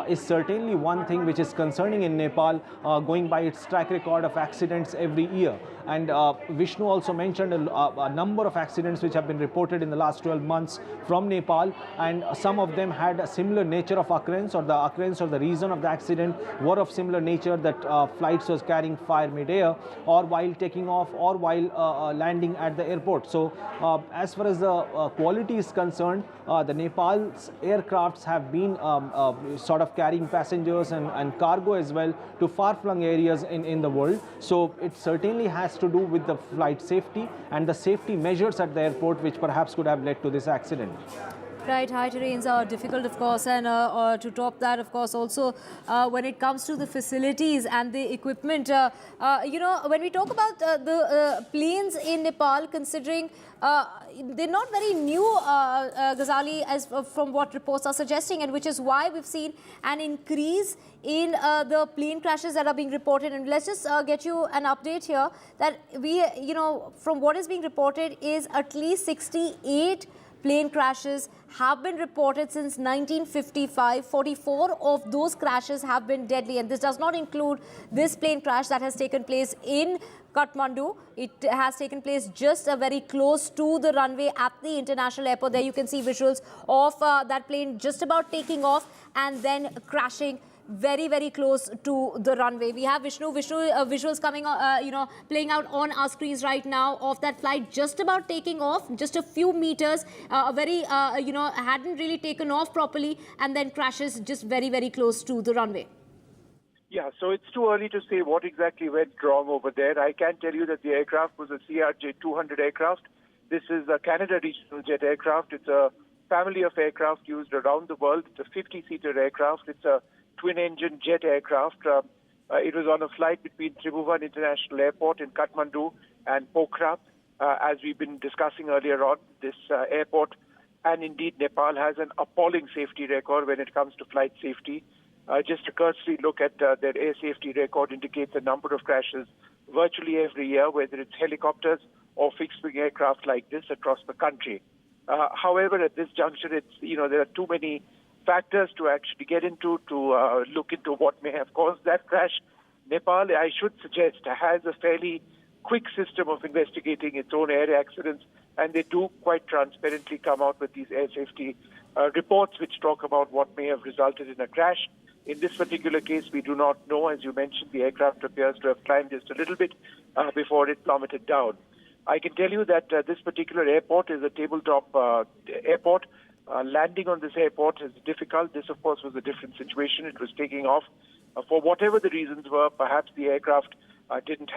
Speaker 15: is certainly one thing which is concerning in Nepal, going by its track record of accidents every year. And Vishnu also mentioned a number of accidents which have been reported in the last 12 months from Nepal, and some of them had a similar nature of occurrence, or the occurrence or the reason of the accident were of similar nature, that flights was carrying fire mid-air or while taking off or while landing at the airport. So as far as the quality is concerned, the Nepal's aircrafts have been sort of carrying passengers and cargo as well to far-flung areas in the world. So it certainly has to do with the flight safety and the safety measures at the airport, which perhaps could have led to this accident.
Speaker 6: Right, high terrains are difficult, of course, and to top that, of course, also when it comes to the facilities and the equipment, you know, when we talk about the planes in Nepal, considering they're not very new, Ghazali, as from what reports are suggesting, and which is why we've seen an increase in the plane crashes that are being reported. And let's just get you an update here that we, you know, from what is being reported is at least 68 plane crashes have been reported since 1955. 44 of those crashes have been deadly, and this does not include this plane crash that has taken place in Kathmandu. It has taken place just very close to the runway at the international airport. There you can see visuals of that plane just about taking off and then crashing very, very close to the runway. We have visuals coming, you know, playing out on our screens right now of that flight just about taking off, just a few meters, you know, hadn't really taken off properly, and then crashes just very, very close to the runway.
Speaker 8: Yeah, so it's too early to say what exactly went wrong over there. I can tell you that the aircraft was a CRJ-200 aircraft. This is a Canada regional jet aircraft. It's a family of aircraft used around the world. It's a 50-seater aircraft. It's a twin-engine jet aircraft. It was on a flight between Tribhuvan International Airport in Kathmandu and Pokhara. As we've been discussing earlier on, this airport and indeed Nepal has an appalling safety record when it comes to flight safety. Just a cursory look at their air safety record indicates a number of crashes virtually every year, whether it's helicopters or fixed-wing aircraft like this across the country. However, at this juncture, it's, you know, there are too many factors to actually get into to look into what may have caused that crash. Nepal, I should suggest, has a fairly quick system of investigating its own air accidents, and they do quite transparently come out with these air safety reports which talk about what may have resulted in a crash. In this particular case, we do not know. As you mentioned, the aircraft appears to have climbed just a little bit before it plummeted down. I can tell you that this particular airport is a tabletop airport. Landing on this airport is difficult. This, of course, was a different situation. It was taking off. For whatever the reasons were, perhaps the aircraft didn't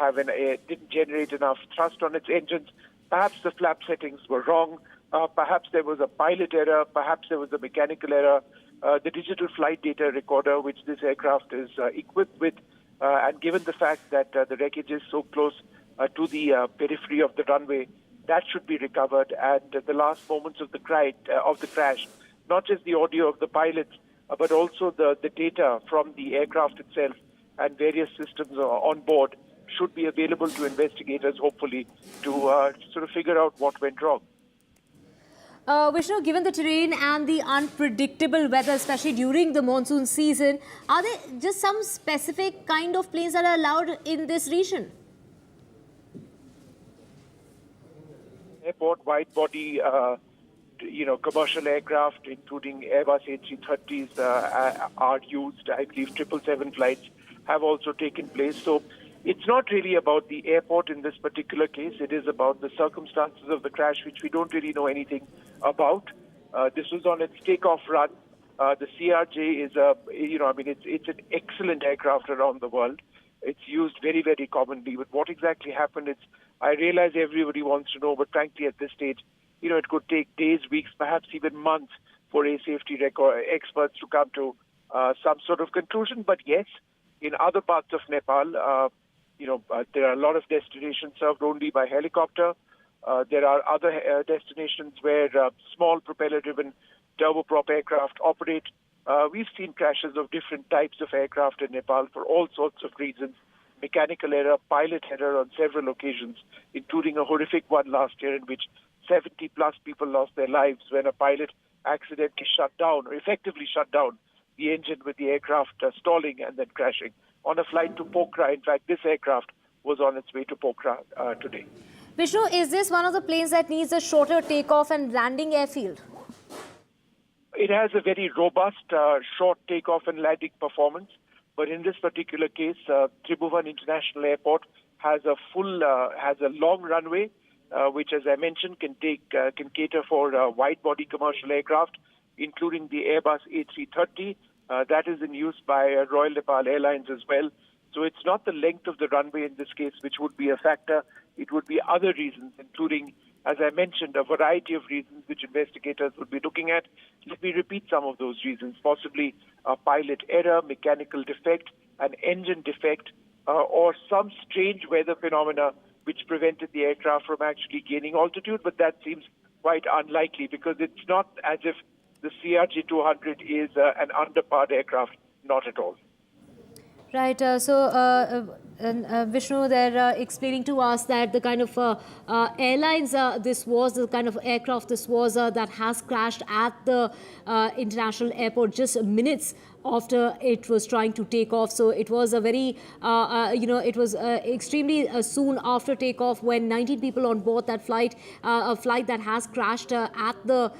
Speaker 8: generate enough thrust on its engines. Perhaps the flap settings were wrong. Perhaps there was a pilot error. Perhaps there was a mechanical error. The digital flight data recorder, which this aircraft is equipped with, and given the fact that the wreckage is so close to the periphery of the runway, that should be recovered. And the last moments of the crash, not just the audio of the pilots, but also the data from the aircraft itself and various systems on board should be available to investigators, hopefully, to sort of figure out what went wrong.
Speaker 6: Vishnu, given the terrain and the unpredictable weather, especially during the monsoon season, are there just some specific kind of planes that are allowed in this region?
Speaker 8: Airport wide-body, commercial aircraft, including Airbus A330s, are used. I believe 777 flights have also taken place. So it's not really about the airport in this particular case. It is about the circumstances of the crash, which we don't really know anything about. This was on its takeoff run. The CRJ is it's an excellent aircraft around the world. It's used very, very commonly. But what exactly happened, I realize everybody wants to know, but frankly at this stage, it could take days, weeks, perhaps even months for air safety experts to come to some sort of conclusion. But yes, in other parts of Nepal, there are a lot of destinations served only by helicopter. There are other destinations where small propeller-driven turboprop aircraft operate. We've seen crashes of different types of aircraft in Nepal for all sorts of reasons. Mechanical error, pilot error on several occasions, including a horrific one last year in which 70-plus people lost their lives when a pilot accidentally shut down, or effectively shut down, the engine with the aircraft stalling and then crashing. On a flight to Pokhara, in fact, this aircraft was on its way to Pokhara today.
Speaker 6: Vishnu, is this one of the planes that needs a shorter takeoff and landing airfield?
Speaker 8: It has a very robust short takeoff and landing performance, but in this particular case, Tribhuvan International Airport has a long runway, which, as I mentioned, can cater for wide-body commercial aircraft, including the Airbus A330. That is in use by Royal Nepal Airlines as well. So it's not the length of the runway in this case which would be a factor. It would be other reasons, including, as I mentioned, a variety of reasons which investigators would be looking at. Let me repeat some of those reasons. Possibly a pilot error, mechanical defect, an engine defect, or some strange weather phenomena which prevented the aircraft from actually gaining altitude. But that seems quite unlikely because it's not as if the CRJ-200 is an underpowered aircraft. Not at all.
Speaker 6: Right. Vishnu, they're explaining to us that the kind of airlines this was, the kind of aircraft this was that has crashed at the international airport just minutes after it was trying to take off. So it was a very, it was extremely soon after takeoff when 19 people on board that flight, a flight that has crashed at the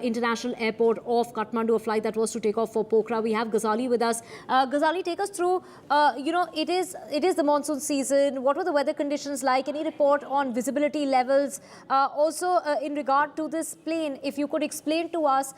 Speaker 6: international airport of Kathmandu, a flight that was to take off for Pokhara. We have Ghazali with us. Ghazali, take us through, it is the monsoon season. What were the weather conditions like? Any report on visibility levels? Also, in regard to this plane, if you could explain to us,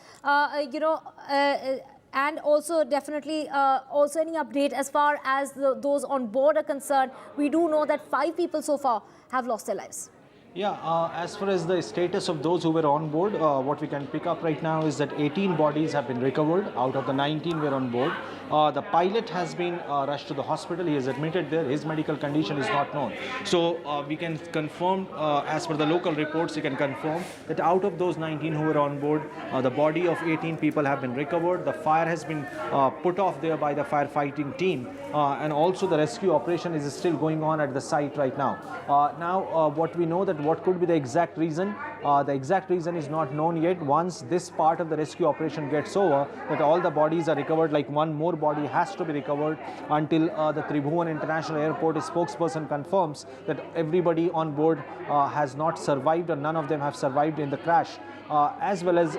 Speaker 6: and also definitely also any update as far as those on board are concerned. We do know that 5 people so far have lost their lives.
Speaker 15: Yeah, as far as the status of those who were on board, what we can pick up right now is that 18 bodies have been recovered. Out of the 19 were on board. The pilot has been rushed to the hospital. He is admitted there. His medical condition is not known. So we can confirm, as per the local reports, we can confirm that out of those 19 who were on board, the body of 18 people have been recovered. The fire has been put off there by the firefighting team. And also the rescue operation is still going on at the site right now. What we know that what could be the exact reason? The exact reason is not known yet. Once this part of the rescue operation gets over, that all the bodies are recovered, like one more body has to be recovered until the Tribhuvan International Airport spokesperson confirms that everybody on board has not survived, or none of them have survived in the crash, as well as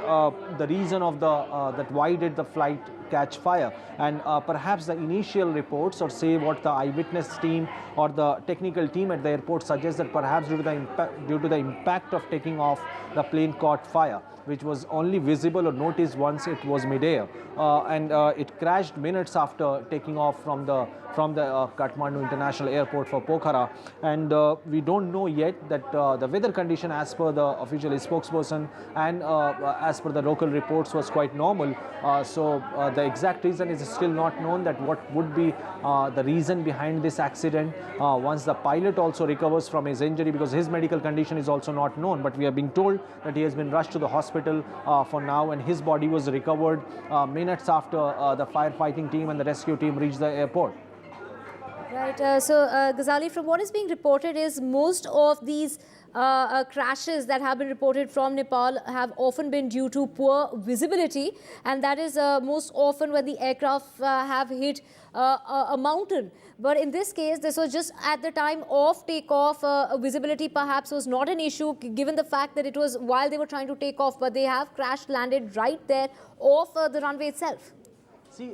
Speaker 15: the reason of that why did the flight catch fire, and perhaps the initial reports, or say what the eyewitness team or the technical team at the airport suggests, that perhaps due to the impact of taking off, the plane caught fire, which was only visible or noticed once it was mid-air, and it crashed minutes after taking off from the Kathmandu International Airport for Pokhara. And we don't know yet that the weather condition, as per the official spokesperson and as per the local reports, was quite normal. So the exact reason is still not known, that what would be the reason behind this accident. Once the pilot also recovers from his injury, because his medical condition is also not known, but we are being told that he has been rushed to the hospital for now, and his body was recovered minutes after the firefighting team and the rescue team reached the airport.
Speaker 6: Right. Ghazali, from what is being reported is most of these crashes that have been reported from Nepal have often been due to poor visibility, and that is most often when the aircraft have hit a mountain. But in this case, this was just at the time of takeoff. Visibility perhaps was not an issue given the fact that it was while they were trying to take off, but they have crash landed right there off the runway itself.
Speaker 15: See,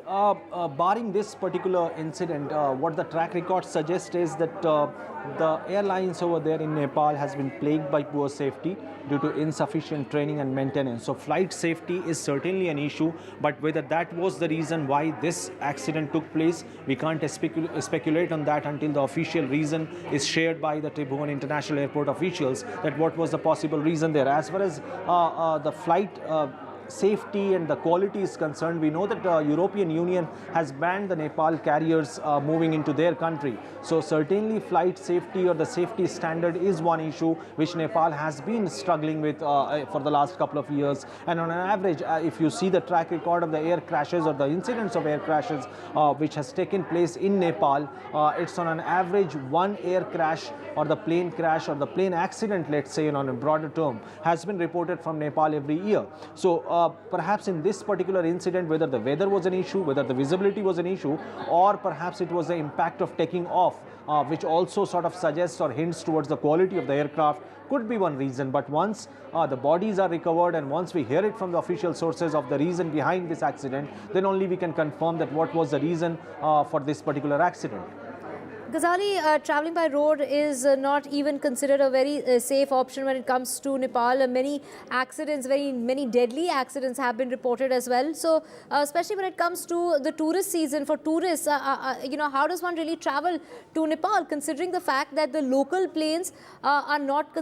Speaker 15: barring this particular incident, what the track records suggest is that the airlines over there in Nepal has been plagued by poor safety due to insufficient training and maintenance. So flight safety is certainly an issue, but whether that was the reason why this accident took place, we can't speculate on that until the official reason is shared by the Tribhuvan International Airport officials, that what was the possible reason there. As far as the flight safety and the quality is concerned, we know that the European Union has banned the Nepal carriers moving into their country. So certainly flight safety or the safety standard is one issue which Nepal has been struggling with for the last couple of years. And on an average, if you see the track record of the air crashes or the incidents of air crashes which has taken place in Nepal, it's on an average one air crash or the plane crash or the plane accident, let's say, on a broader term, has been reported from Nepal every year. So perhaps in this particular incident, whether the weather was an issue, whether the visibility was an issue, or perhaps it was the impact of taking off, which also sort of suggests or hints towards the quality of the aircraft, could be one reason. But once the bodies are recovered and once we hear it from the official sources of the reason behind this accident, then only we can confirm that what was the reason for this particular accident.
Speaker 6: Ghazali, traveling by road is not even considered a very safe option when it comes to Nepal. Many accidents, many deadly accidents have been reported as well. So, especially when it comes to the tourist season for tourists, how does one really travel to Nepal, considering the fact that the local planes are not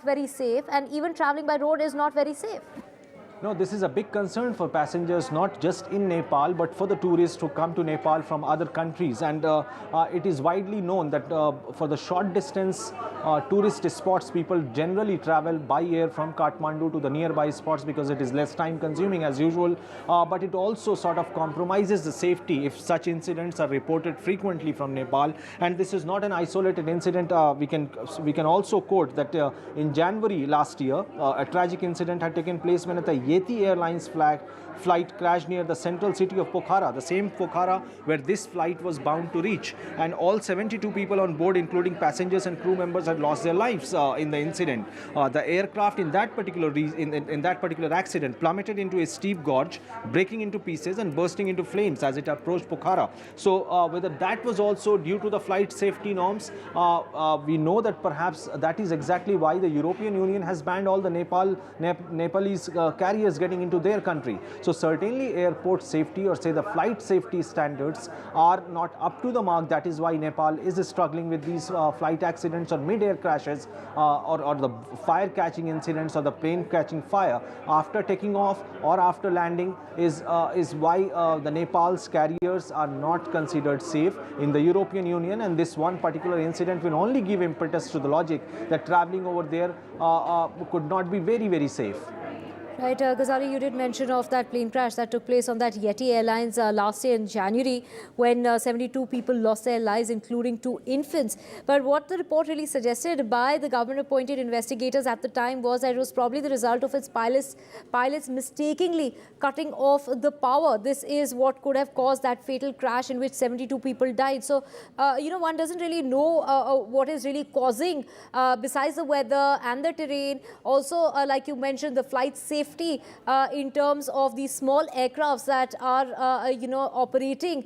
Speaker 6: very safe, and even traveling by road is not very safe?
Speaker 15: No, this is a big concern for passengers, not just in Nepal, but for the tourists who come to Nepal from other countries. And it is widely known that for the short distance tourist spots, people generally travel by air from Kathmandu to the nearby spots because it is less time consuming as usual. But it also sort of compromises the safety if such incidents are reported frequently from Nepal. And this is not an isolated incident. We can also quote that in January last year, a tragic incident had taken place when the Yeti Airlines flight crashed near the central city of Pokhara, the same Pokhara where this flight was bound to reach. And all 72 people on board, including passengers and crew members, had lost their lives in the incident. The aircraft in that particular accident plummeted into a steep gorge, breaking into pieces and bursting into flames as it approached Pokhara. So whether that was also due to the flight safety norms, we know that perhaps that is exactly why the European Union has banned all the Nepalese carriers getting into their country. So certainly airport safety, or say the flight safety standards, are not up to the mark. That is why Nepal is struggling with these flight accidents or mid-air crashes or the fire catching incidents or the plane catching fire after taking off or after landing is why the Nepal's carriers are not considered safe in the European Union. And this one particular incident will only give impetus to the logic that traveling over there could not be very, very safe.
Speaker 6: Right, Ghazali, you did mention of that plane crash that took place on that Yeti Airlines last year in January, when 72 people lost their lives, including 2 infants. But what the report really suggested by the government-appointed investigators at the time was that it was probably the result of its pilots mistakenly cutting off the power. This is what could have caused that fatal crash in which 72 people died. So, one doesn't really know what is really causing, besides the weather and the terrain. Also, like you mentioned, the flight safety in terms of these small aircrafts that are operating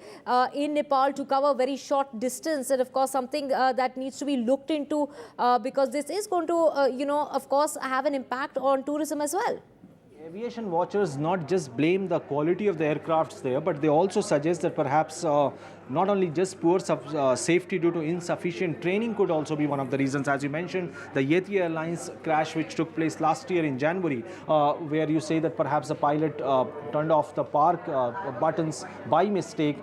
Speaker 6: in Nepal to cover very short distance, and of course something that needs to be looked into because this is going to of course have an impact on tourism as well.
Speaker 15: Aviation watchers not just blame the quality of the aircrafts there, but they also suggest that perhaps not only just poor safety due to insufficient training could also be one of the reasons. As you mentioned, the Yeti Airlines crash which took place last year in January, where you say that perhaps the pilot turned off the park buttons by mistake,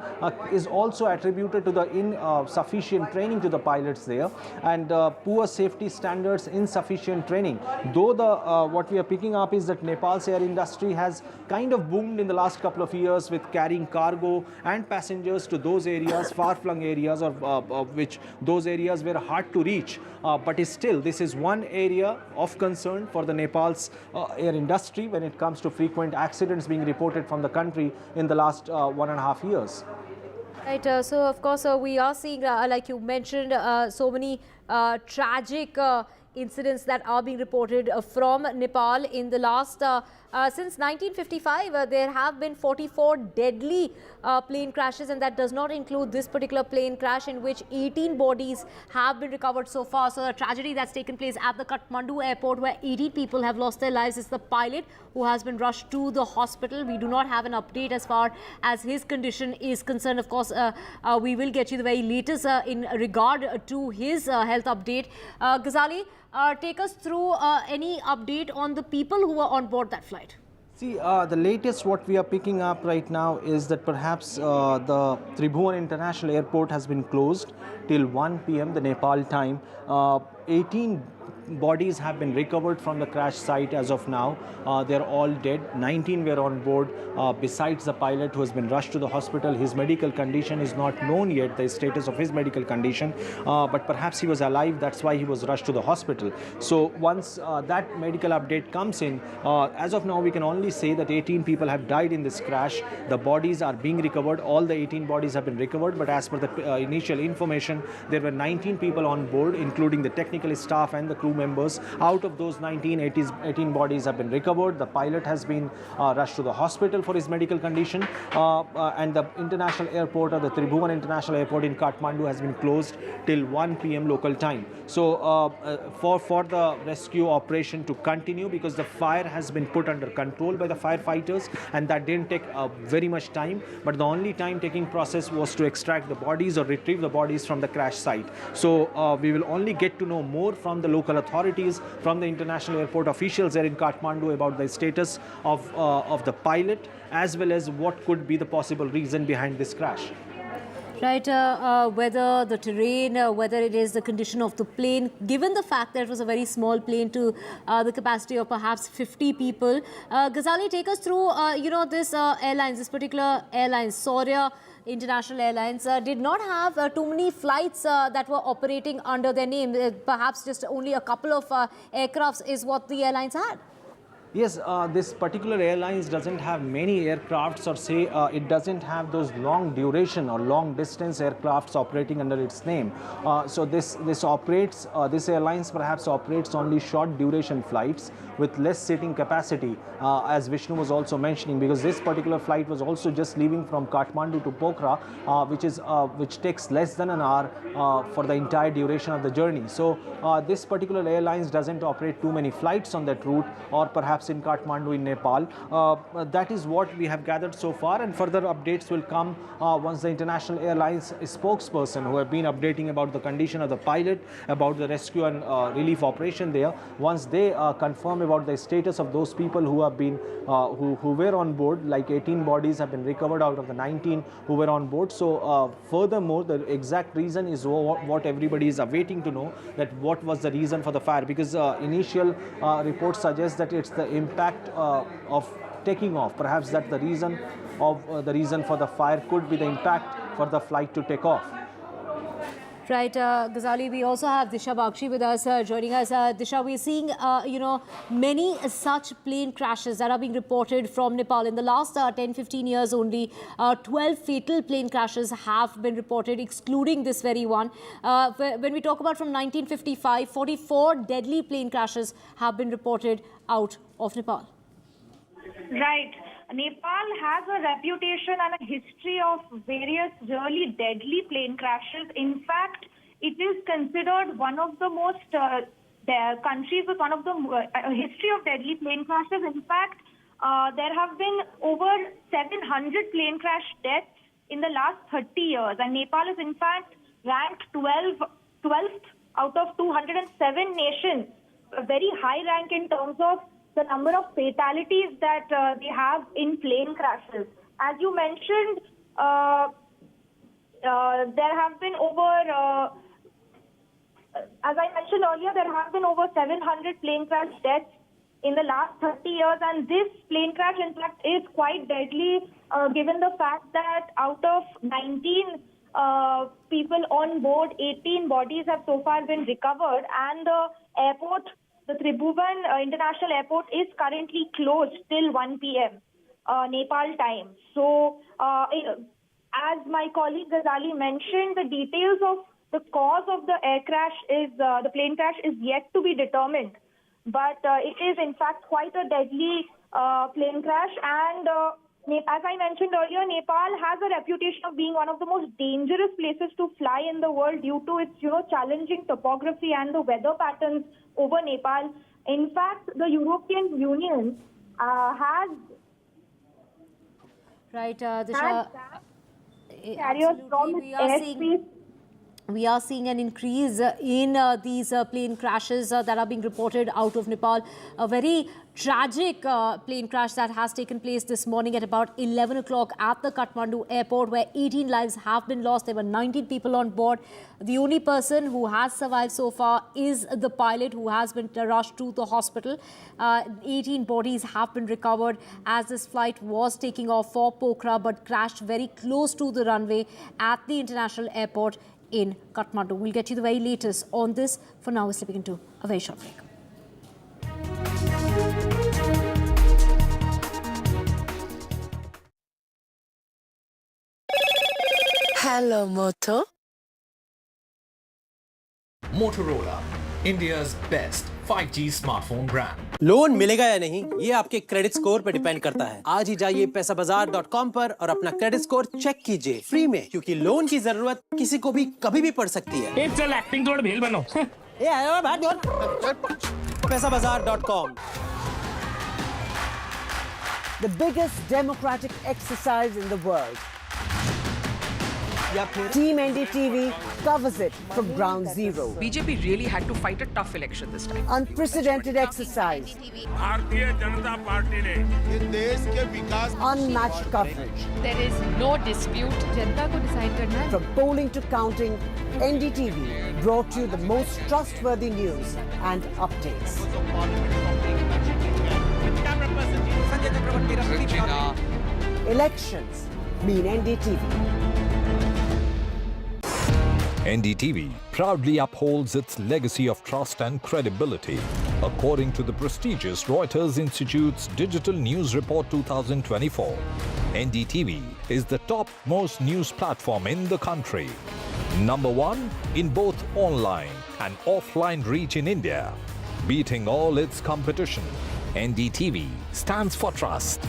Speaker 15: is also attributed to the insufficient training to the pilots there, and poor safety standards, insufficient training. Though what we are picking up is that Nepal's air industry has kind of boomed in the last couple of years with carrying cargo and passengers to those areas, far-flung areas, of which those areas were hard to reach. But still, this is one area of concern for the Nepal's air industry when it comes to frequent accidents being reported from the country in the last 1.5 years.
Speaker 6: Right, so of course we are seeing, like you mentioned, so many tragic incidents that are being reported from Nepal in the last, since 1955, there have been 44 deadly plane crashes, and that does not include this particular plane crash in which 18 bodies have been recovered so far. So a tragedy that's taken place at the Kathmandu airport where 18 people have lost their lives is the pilot who has been rushed to the hospital. We do not have an update as far as his condition is concerned. Of course, we will get you the very latest in regard to his health update. Ghazali, take us through any update on the people who were on board that flight.
Speaker 15: See, the latest what we are picking up right now is that perhaps the Tribhuvan International Airport has been closed till 1 p.m. the Nepal time. 18 bodies have been recovered from the crash site as of now. They're all dead. 19 were on board, besides the pilot who has been rushed to the hospital. His medical condition is not known yet, the status of his medical condition, but perhaps he was alive, that's why he was rushed to the hospital. So once that medical update comes in, as of now we can only say that 18 people have died in this crash. The bodies are being recovered. All the 18 bodies have been recovered, but as per the initial information, there were 19 people on board, including the technical staff and the crew members. Out of those 19, 18 bodies have been recovered. The pilot has been rushed to the hospital for his medical condition, and the international airport, or the Tribhuvan International Airport in Kathmandu, has been closed till 1 p.m. local time. So for the rescue operation to continue, because the fire has been put under control by the firefighters, and that didn't take very much time, but the only time taking process was to extract the bodies or retrieve the bodies from the crash site. So we will only get to know more from the local authorities, from the international airport officials there in Kathmandu, about the status of the pilot, as well as what could be the possible reason behind this crash.
Speaker 6: Right, whether the terrain, whether it is the condition of the plane, given the fact that it was a very small plane to the capacity of perhaps 50 people. Ghazali, take us through, this airlines, this particular airline, Saurya International Airlines, did not have too many flights that were operating under their name. Perhaps just only a couple of aircrafts is what the airlines had.
Speaker 15: Yes, this particular airlines doesn't have many aircrafts, or say it doesn't have those long duration or long distance aircrafts operating under its name. So this airlines perhaps operates only short duration flights with less seating capacity, as Vishnu was also mentioning, because this particular flight was also just leaving from Kathmandu to Pokhara, which takes less than an hour for the entire duration of the journey. So this particular airlines doesn't operate too many flights on that route, or perhaps in Kathmandu in Nepal. That is what we have gathered so far, and further updates will come once the International Airlines spokesperson, who have been updating about the condition of the pilot, about the rescue and relief operation there, once they confirm about the status of those people who have been who were on board, like 18 bodies have been recovered out of the 19 who were on board. So furthermore, the exact reason is what everybody is awaiting to know, that what was the reason for the fire, because initial reports suggest that it's the impact of taking off. Perhaps that the reason for the fire could be the impact for the flight to take off.
Speaker 6: Right, Ghazali, we also have Disha Bakshi with us, joining us. Disha, we're seeing, many such plane crashes that are being reported from Nepal. In the last 10-15 years only, 12 fatal plane crashes have been reported, excluding this very one. When we talk about from 1955, 44 deadly plane crashes have been reported out of Nepal.
Speaker 17: Right. Nepal has a reputation and a history of various really deadly plane crashes. In fact, it is considered one of the most countries with one of the history of deadly plane crashes. In fact, there have been over 700 plane crash deaths in the last 30 years, and Nepal is in fact ranked 12th out of 207 nations, a very high rank in terms of the number of fatalities that they have in plane crashes. As you mentioned, there have been over, as I mentioned earlier, there have been over 700 plane crash deaths in the last 30 years, and this plane crash, in fact, is quite deadly, given the fact that out of 19 people on board, 18 bodies have so far been recovered, and the airport, the Tribhuvan International Airport, is currently closed till 1 p.m. Nepal time. So, as my colleague Ghazali mentioned, the details of the cause of the air crash the plane crash is yet to be determined. But it is in fact quite a deadly plane crash, and as I mentioned earlier, Nepal has a reputation of being one of the most dangerous places to fly in the world due to its challenging topography and the weather patterns over Nepal. In fact, the European Union has
Speaker 6: Disha,
Speaker 17: carriers from its airspace.
Speaker 6: We are seeing an increase in these plane crashes that are being reported out of Nepal. A very tragic plane crash that has taken place this morning at about 11 o'clock at the Kathmandu airport, where 18 lives have been lost. There were 19 people on board. The only person who has survived so far is the pilot, who has been rushed to the hospital. 18 bodies have been recovered as this flight was taking off for Pokhara but crashed very close to the runway at the international airport in Kathmandu. We'll get you the very latest on this. For now, we're slipping into a very short break.
Speaker 10: Hello, Moto.
Speaker 23: Motorola, India's best 5G smartphone brand.
Speaker 11: Loan मिलेगा या नहीं ये आपके credit score पर depend करता है। आज ही जाइए पैसाबाजार.com पर और अपना क्रेडिट स्कोर चेक कीजिए फ्री में, क्योंकि लोन की जरूरत किसी को भी कभी भी पड़ सकती है।
Speaker 18: चल एक्टिंग थोड़ा भेल बनो।
Speaker 11: ये आया बात जोर। पैसाबाजार.com।
Speaker 25: The biggest democratic exercise in the world. Team NDTV covers it from ground zero.
Speaker 26: BJP really had to fight a tough election this time.
Speaker 25: Unprecedented exercise.
Speaker 14: Bharatiya Janata party ने इस देश के विकास
Speaker 25: Unmatched coverage.
Speaker 27: There is no dispute. जनता को decide करना है.
Speaker 25: From polling to counting, NDTV brought you the most trustworthy news and updates. Elections mean NDTV.
Speaker 7: NDTV proudly upholds its legacy of trust and credibility. According to the prestigious Reuters Institute's Digital News Report 2024, NDTV is the top-most news platform in the country. Number one in both online and offline reach in India. Beating all its competition, NDTV stands for trust.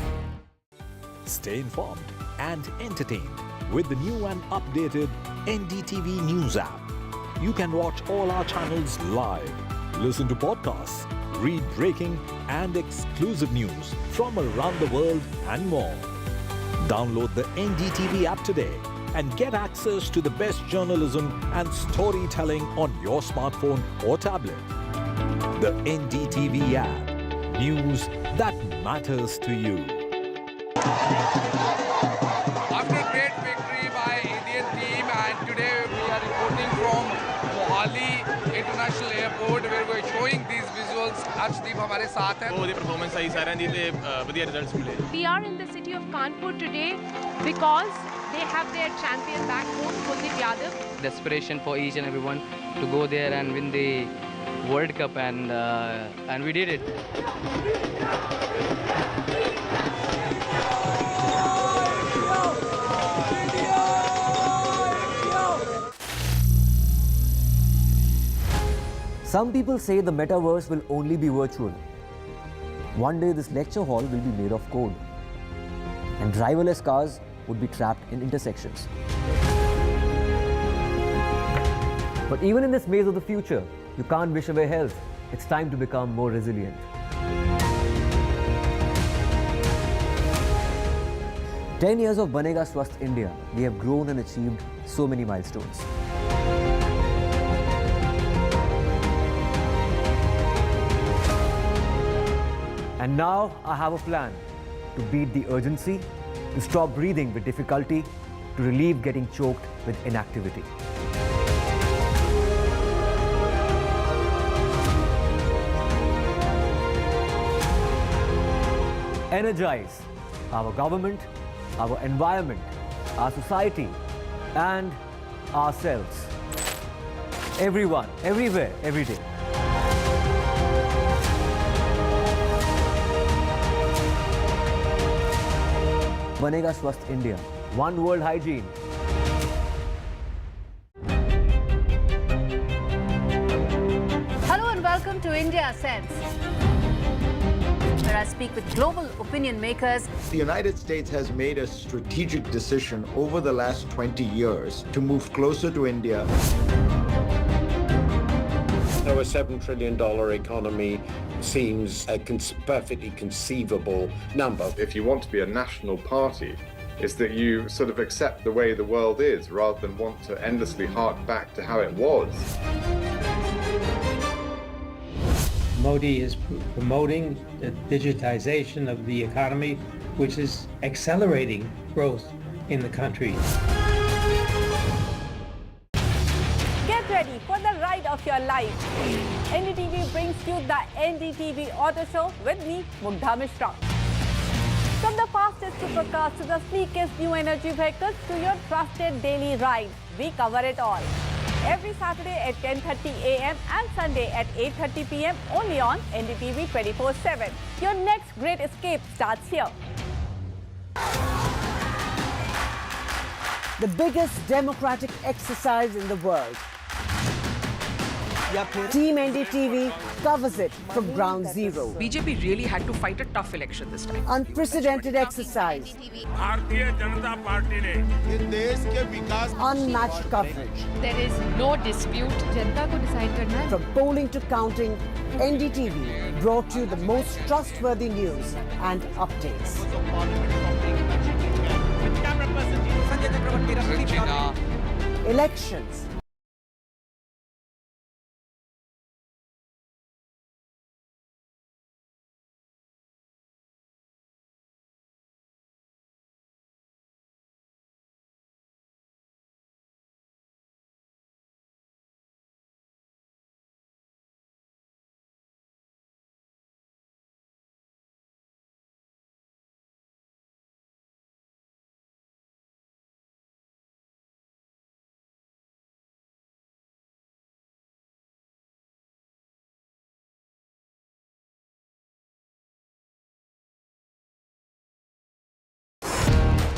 Speaker 7: Stay informed and entertained with the new and updated NDTV News app. You can watch all our channels live, listen to podcasts, read breaking and exclusive news from around the world and more. Download the NDTV app today and get access to the best journalism and storytelling on your smartphone or tablet. The NDTV app. News that matters to you.
Speaker 1: After a great victory by Indian team, and today we are reporting from Mohali International Airport where we are showing these visuals. Arshdeep हमारे साथ हैं.
Speaker 2: ਉਹਦੀ performance ਆਈ ਸਾਰਿਆਂ ਦੀ ਤੇ ਵਧੀਆ results ਮਿਲੇ.
Speaker 27: We are in the city of Kanpur today because they have their champion back home, Kuldeep Yadav.
Speaker 3: Desperation for each and everyone to go there and win the World Cup, and we did it.
Speaker 4: Some people say the metaverse will only be virtual. One day this lecture hall will be made of code, and driverless cars would be trapped in intersections. But even in this maze of the future, you can't wish away health. It's time to become more resilient. "10 years of Banega Swasth India, we have grown and achieved so many milestones. And now I have a plan to beat the urgency, to stop breathing with difficulty, to relieve getting choked with inactivity. Energize our government, our environment, our society, and ourselves. Everyone, everywhere, every day. Banega Swasth India. One world hygiene.
Speaker 9: Hello and welcome to India Sense, where I speak with global opinion makers.
Speaker 19: The United States has made a strategic decision over the last 20 years to move closer to India.
Speaker 20: So a $7 trillion economy seems a perfectly conceivable number.
Speaker 21: If you want to be a national party,
Speaker 5: is that you sort of accept the way the world is rather than want to endlessly hark back to how it was.
Speaker 12: Modi is promoting the digitization of the economy, which is accelerating growth in the country.
Speaker 9: Get ready for the ride of your life. NDTV brings you the NDTV Auto Show with me, Mugdha Mishra. From the fastest supercars to the sleekest new energy vehicles to your trusted daily ride, we cover it all. Every Saturday at 10:30 a.m. and Sunday at 8:30 p.m. only on NDTV 24/7. Your next great escape starts here.
Speaker 25: The biggest democratic exercise in the world. Team NDTV covers it from ground zero.
Speaker 26: BJP really had to fight a tough election this time.
Speaker 25: Unprecedented exercise. Unmatched coverage.
Speaker 27: There is no dispute. जनता को decide करना है.
Speaker 25: From polling to counting, NDTV brought you the most trustworthy news and updates. Elections.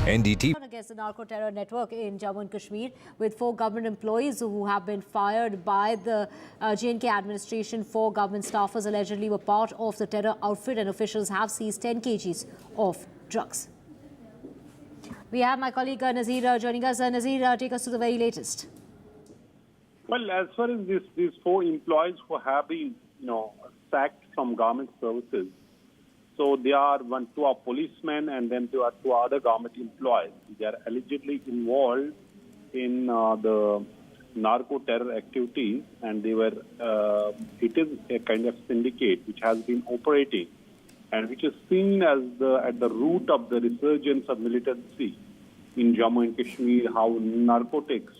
Speaker 7: NDTV
Speaker 6: against the narco-terror network in Jammu and Kashmir, with 4 government employees who have been fired by the J&K administration. 4 government staffers allegedly were part of the terror outfit, and officials have seized 10 kgs of drugs. We have my colleague Nazir joining us. Nazir, take us to the very latest.
Speaker 13: Well, as far as these 4 employees who have been, sacked from government services, so they are 2 are policemen, and then there are 2 other government employees. They are allegedly involved in the narco-terror activities, and they were. It is a kind of syndicate which has been operating, and which is seen as at the root of the resurgence of militancy in Jammu and Kashmir. How narcotics,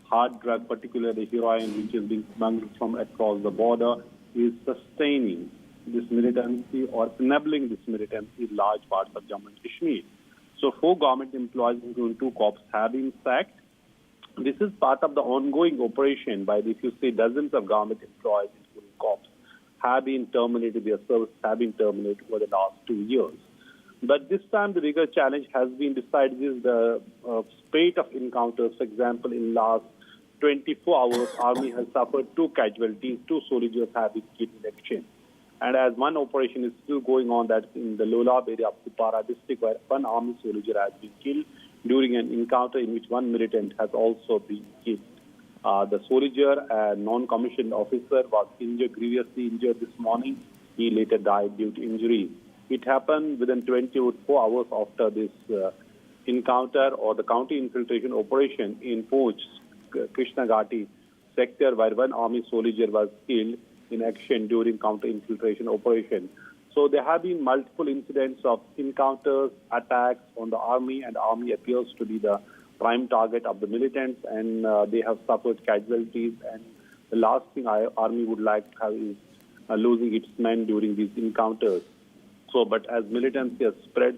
Speaker 13: hard drug, particularly heroin, which is being smuggled from across the border, is sustaining this militancy or enabling this militancy in large parts of Jammu and Kashmir. So 4 government employees, including 2 cops, have been sacked. This is part of the ongoing operation by, if you see, dozens of government employees, including cops, have been terminated, their service have been terminated over the last 2 years. But this time the bigger challenge has been, besides this, the spate of encounters. For example, in last 24 hours, Army has suffered 2 casualties, 2 soldiers have been killed in action. And as one operation is still going on, that's in the Lolab area of Kupara district, where 1 army soldier has been killed during an encounter in which 1 militant has also been killed. The soldier, a non-commissioned officer, was grievously injured this morning. He later died due to injuries. It happened within 24 hours after this encounter or the counter infiltration operation in Poonch, Krishna Ghati sector, where 1 army soldier was killed in action during counter-infiltration operation. So there have been multiple incidents of encounters, attacks on the army, and army appears to be the prime target of the militants, and they have suffered casualties. And the last thing army would like to have is losing its men during these encounters. So, but as militancy has spread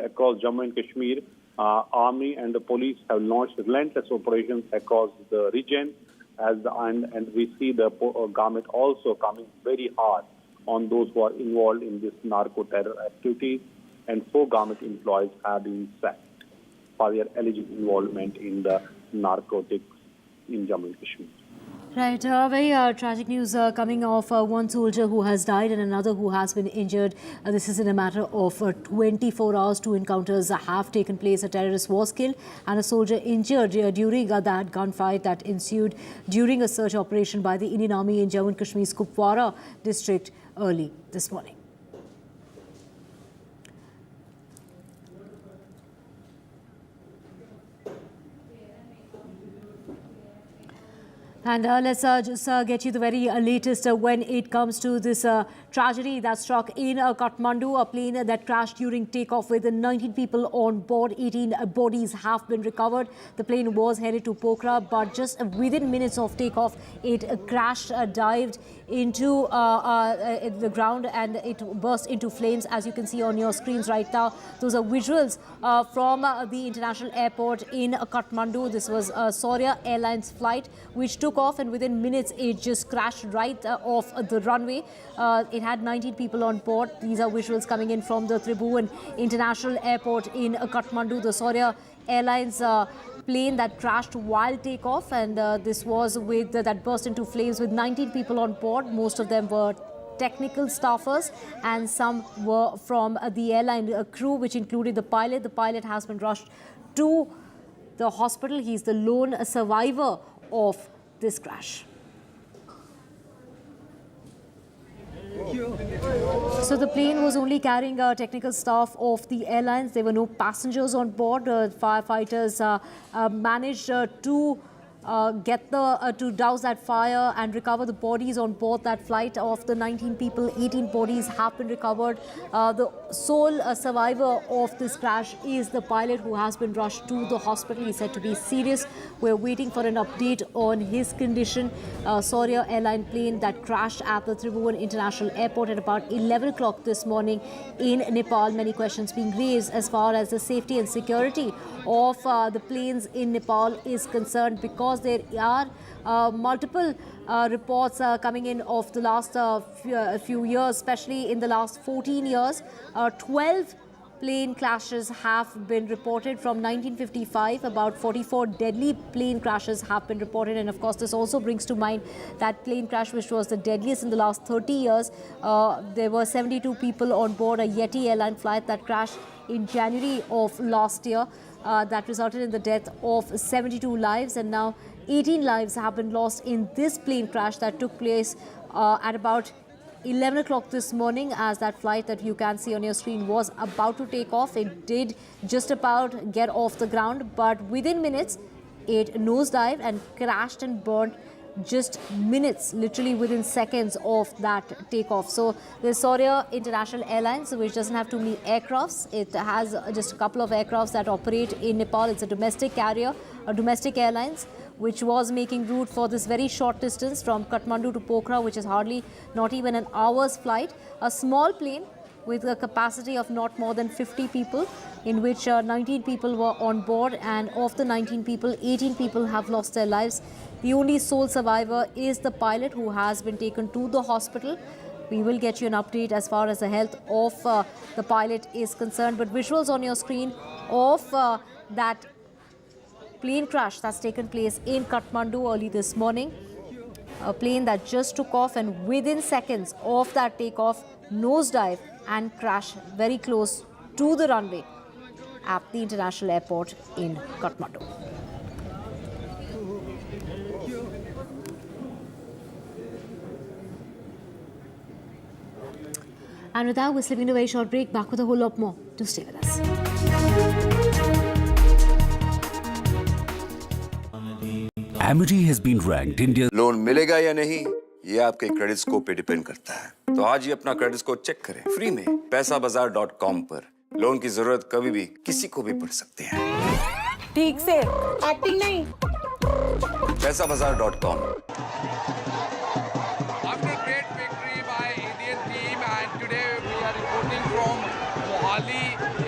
Speaker 13: across Jammu and Kashmir, army and the police have launched relentless operations across the region. And we see the government also coming very hard on those who are involved in this narco-terror activities, and 4 government employees have been sacked for their alleged involvement in the narcotics in Jammu and Kashmir.
Speaker 6: Right, very tragic news coming off 1 soldier who has died and another who has been injured. This is in a matter of 24 hours. 2 encounters have taken place. A terrorist was killed and a soldier injured during that gunfight that ensued during a search operation by the Indian Army in Jammu and Kashmir's Kupwara district early this morning. And let's just get you the very latest when it comes to this tragedy that struck in Kathmandu, a plane that crashed during takeoff with 19 people on board. 18 bodies have been recovered. The plane was headed to Pokhara, but just within minutes of takeoff, it crashed, dived into the ground, and it burst into flames, as you can see on your screens right now. Those are visuals from the international airport in Kathmandu. This was a Saurya Airlines flight which took off, and within minutes it just crashed right off the runway. It had 19 people on board. These are visuals coming in from the Tribhuvan International Airport in Kathmandu. The Saurya Airlines plane that crashed while takeoff, and this was with that burst into flames with 19 people on board. Most of them were technical staffers and some were from the airline crew, which included the pilot. The pilot has been rushed to the hospital. He's the lone survivor of this crash. So the plane was only carrying technical staff of the airlines. There were no passengers on board. Firefighters managed to to douse that fire and recover the bodies on board that flight. Of the 19 people, 18 bodies have been recovered. The sole survivor of this crash is the pilot, who has been rushed to the hospital. He's said to be serious. We're waiting for an update on his condition. Saurya airline plane that crashed at the Tribhuvan International Airport at about 11 o'clock this morning in Nepal. Many questions being raised as far as the safety and security of the planes in Nepal is concerned, because there are multiple reports coming in of the last few years, especially in the last 14 years. 12 plane crashes have been reported from 1955. About 44 deadly plane crashes have been reported, and of course this also brings to mind that plane crash which was the deadliest in the last 30 years. There were 72 people on board a Yeti airline flight that crashed in January of last year. That resulted in the death of 72 lives, and now 18 lives have been lost in this plane crash that took place at about 11 o'clock this morning, as that flight that you can see on your screen was about to take off. It did just about get off the ground, but within minutes it nosedived and crashed and burned just minutes, literally within seconds of that takeoff. So the Saurya International Airlines, which doesn't have too many aircrafts, it has just a couple of aircrafts that operate in Nepal. It's a domestic carrier, a domestic airlines, which was making route for this very short distance from Kathmandu to Pokhara, which is hardly not even an hour's flight. A small plane with a capacity of not more than 50 people, in which 19 people were on board, and of the 19 people, 18 people have lost their lives. The only sole survivor is the pilot, who has been taken to the hospital. We will get you an update as far as the health of the pilot is concerned. But visuals on your screen of that plane crash that's taken place in Kathmandu early this morning. A plane that just took off, and within seconds of that takeoff, nosedive and crash very close to the runway at the international airport in Kathmandu. And with that, we're slipping into a very short break. Back with a whole lot more. Do stay with us.
Speaker 8: Amity has been ranked India's loan मिलेगा या नहीं, ये आपके credit score पे depend करता है। तो आज ही अपना क्रेडिट स्कोर चेक करें फ्री में पैसाबाजार.com पर। लोन की जरूरत कभी भी किसी को भी पड़ सकती है।
Speaker 10: ठीक से एक्टिंग नहीं।
Speaker 8: पैसाबाजार.com।
Speaker 1: After great victory by Indian team, and today we are reporting from Mohali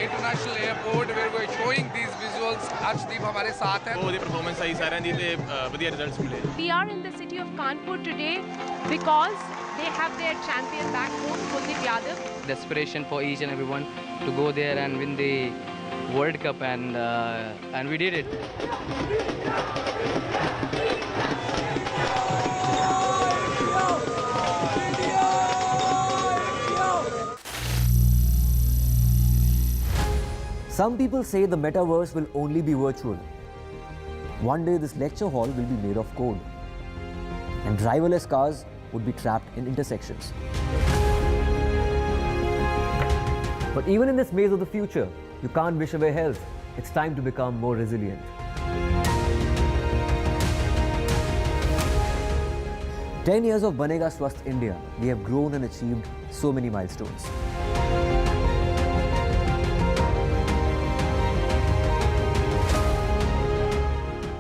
Speaker 1: International Airport, where we are showing these visuals. Arshdeep हमारे साथ है।
Speaker 2: बहुत परफॉर्मेंस आई सारे दी थे बढ़िया रिजल्ट्स मिले।
Speaker 27: We are in the city of Kanpur today because they have their champion back home, Kuldeep Yadav.
Speaker 3: Desperation for each and everyone to go there and win the World Cup, and we did it.
Speaker 4: Some people say the metaverse will only be virtual. One day this lecture hall will be made of code, and driverless cars would be trapped in intersections. But even in this maze of the future, you can't wish away health. It's time to become more resilient. 10 years of Banega Swasth India, we have grown and achieved so many milestones.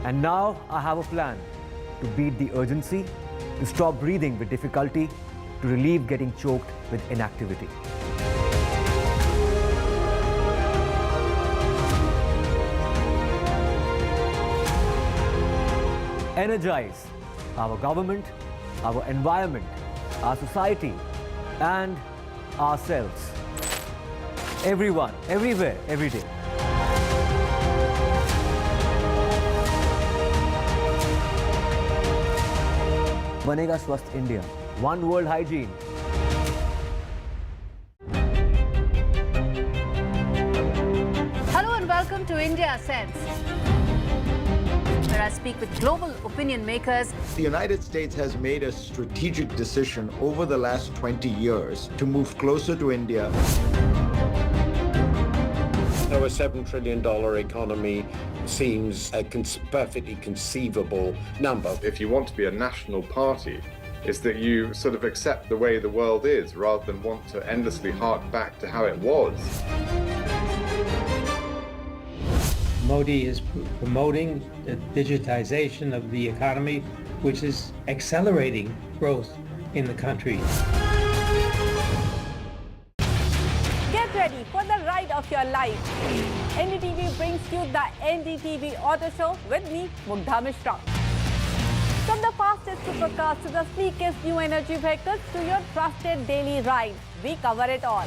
Speaker 4: And now I have a plan to beat the urgency, to stop breathing with difficulty, to relieve getting choked with inactivity. Energize our government, our environment, our society, and ourselves. Everyone, everywhere, every day. Banega Swasth India. One world hygiene.
Speaker 6: Hello and welcome to India Sense, where I speak with global opinion makers.
Speaker 19: The United States has made a strategic decision over the last 20 years to move closer to India.
Speaker 20: So a $7 trillion economy seems a perfectly conceivable number.
Speaker 5: If you want to be a national party, it's that you sort of accept the way the world is rather than want to endlessly hark back to how it was.
Speaker 12: Modi is promoting the digitization of the economy, which is accelerating growth in the country.
Speaker 9: Get ready for the ride of your life. NDTV brings you the NDTV Auto Show with me, Mugdha Mishra. From the fastest supercars to the sleekest new energy vehicles to your trusted daily ride, we cover it all.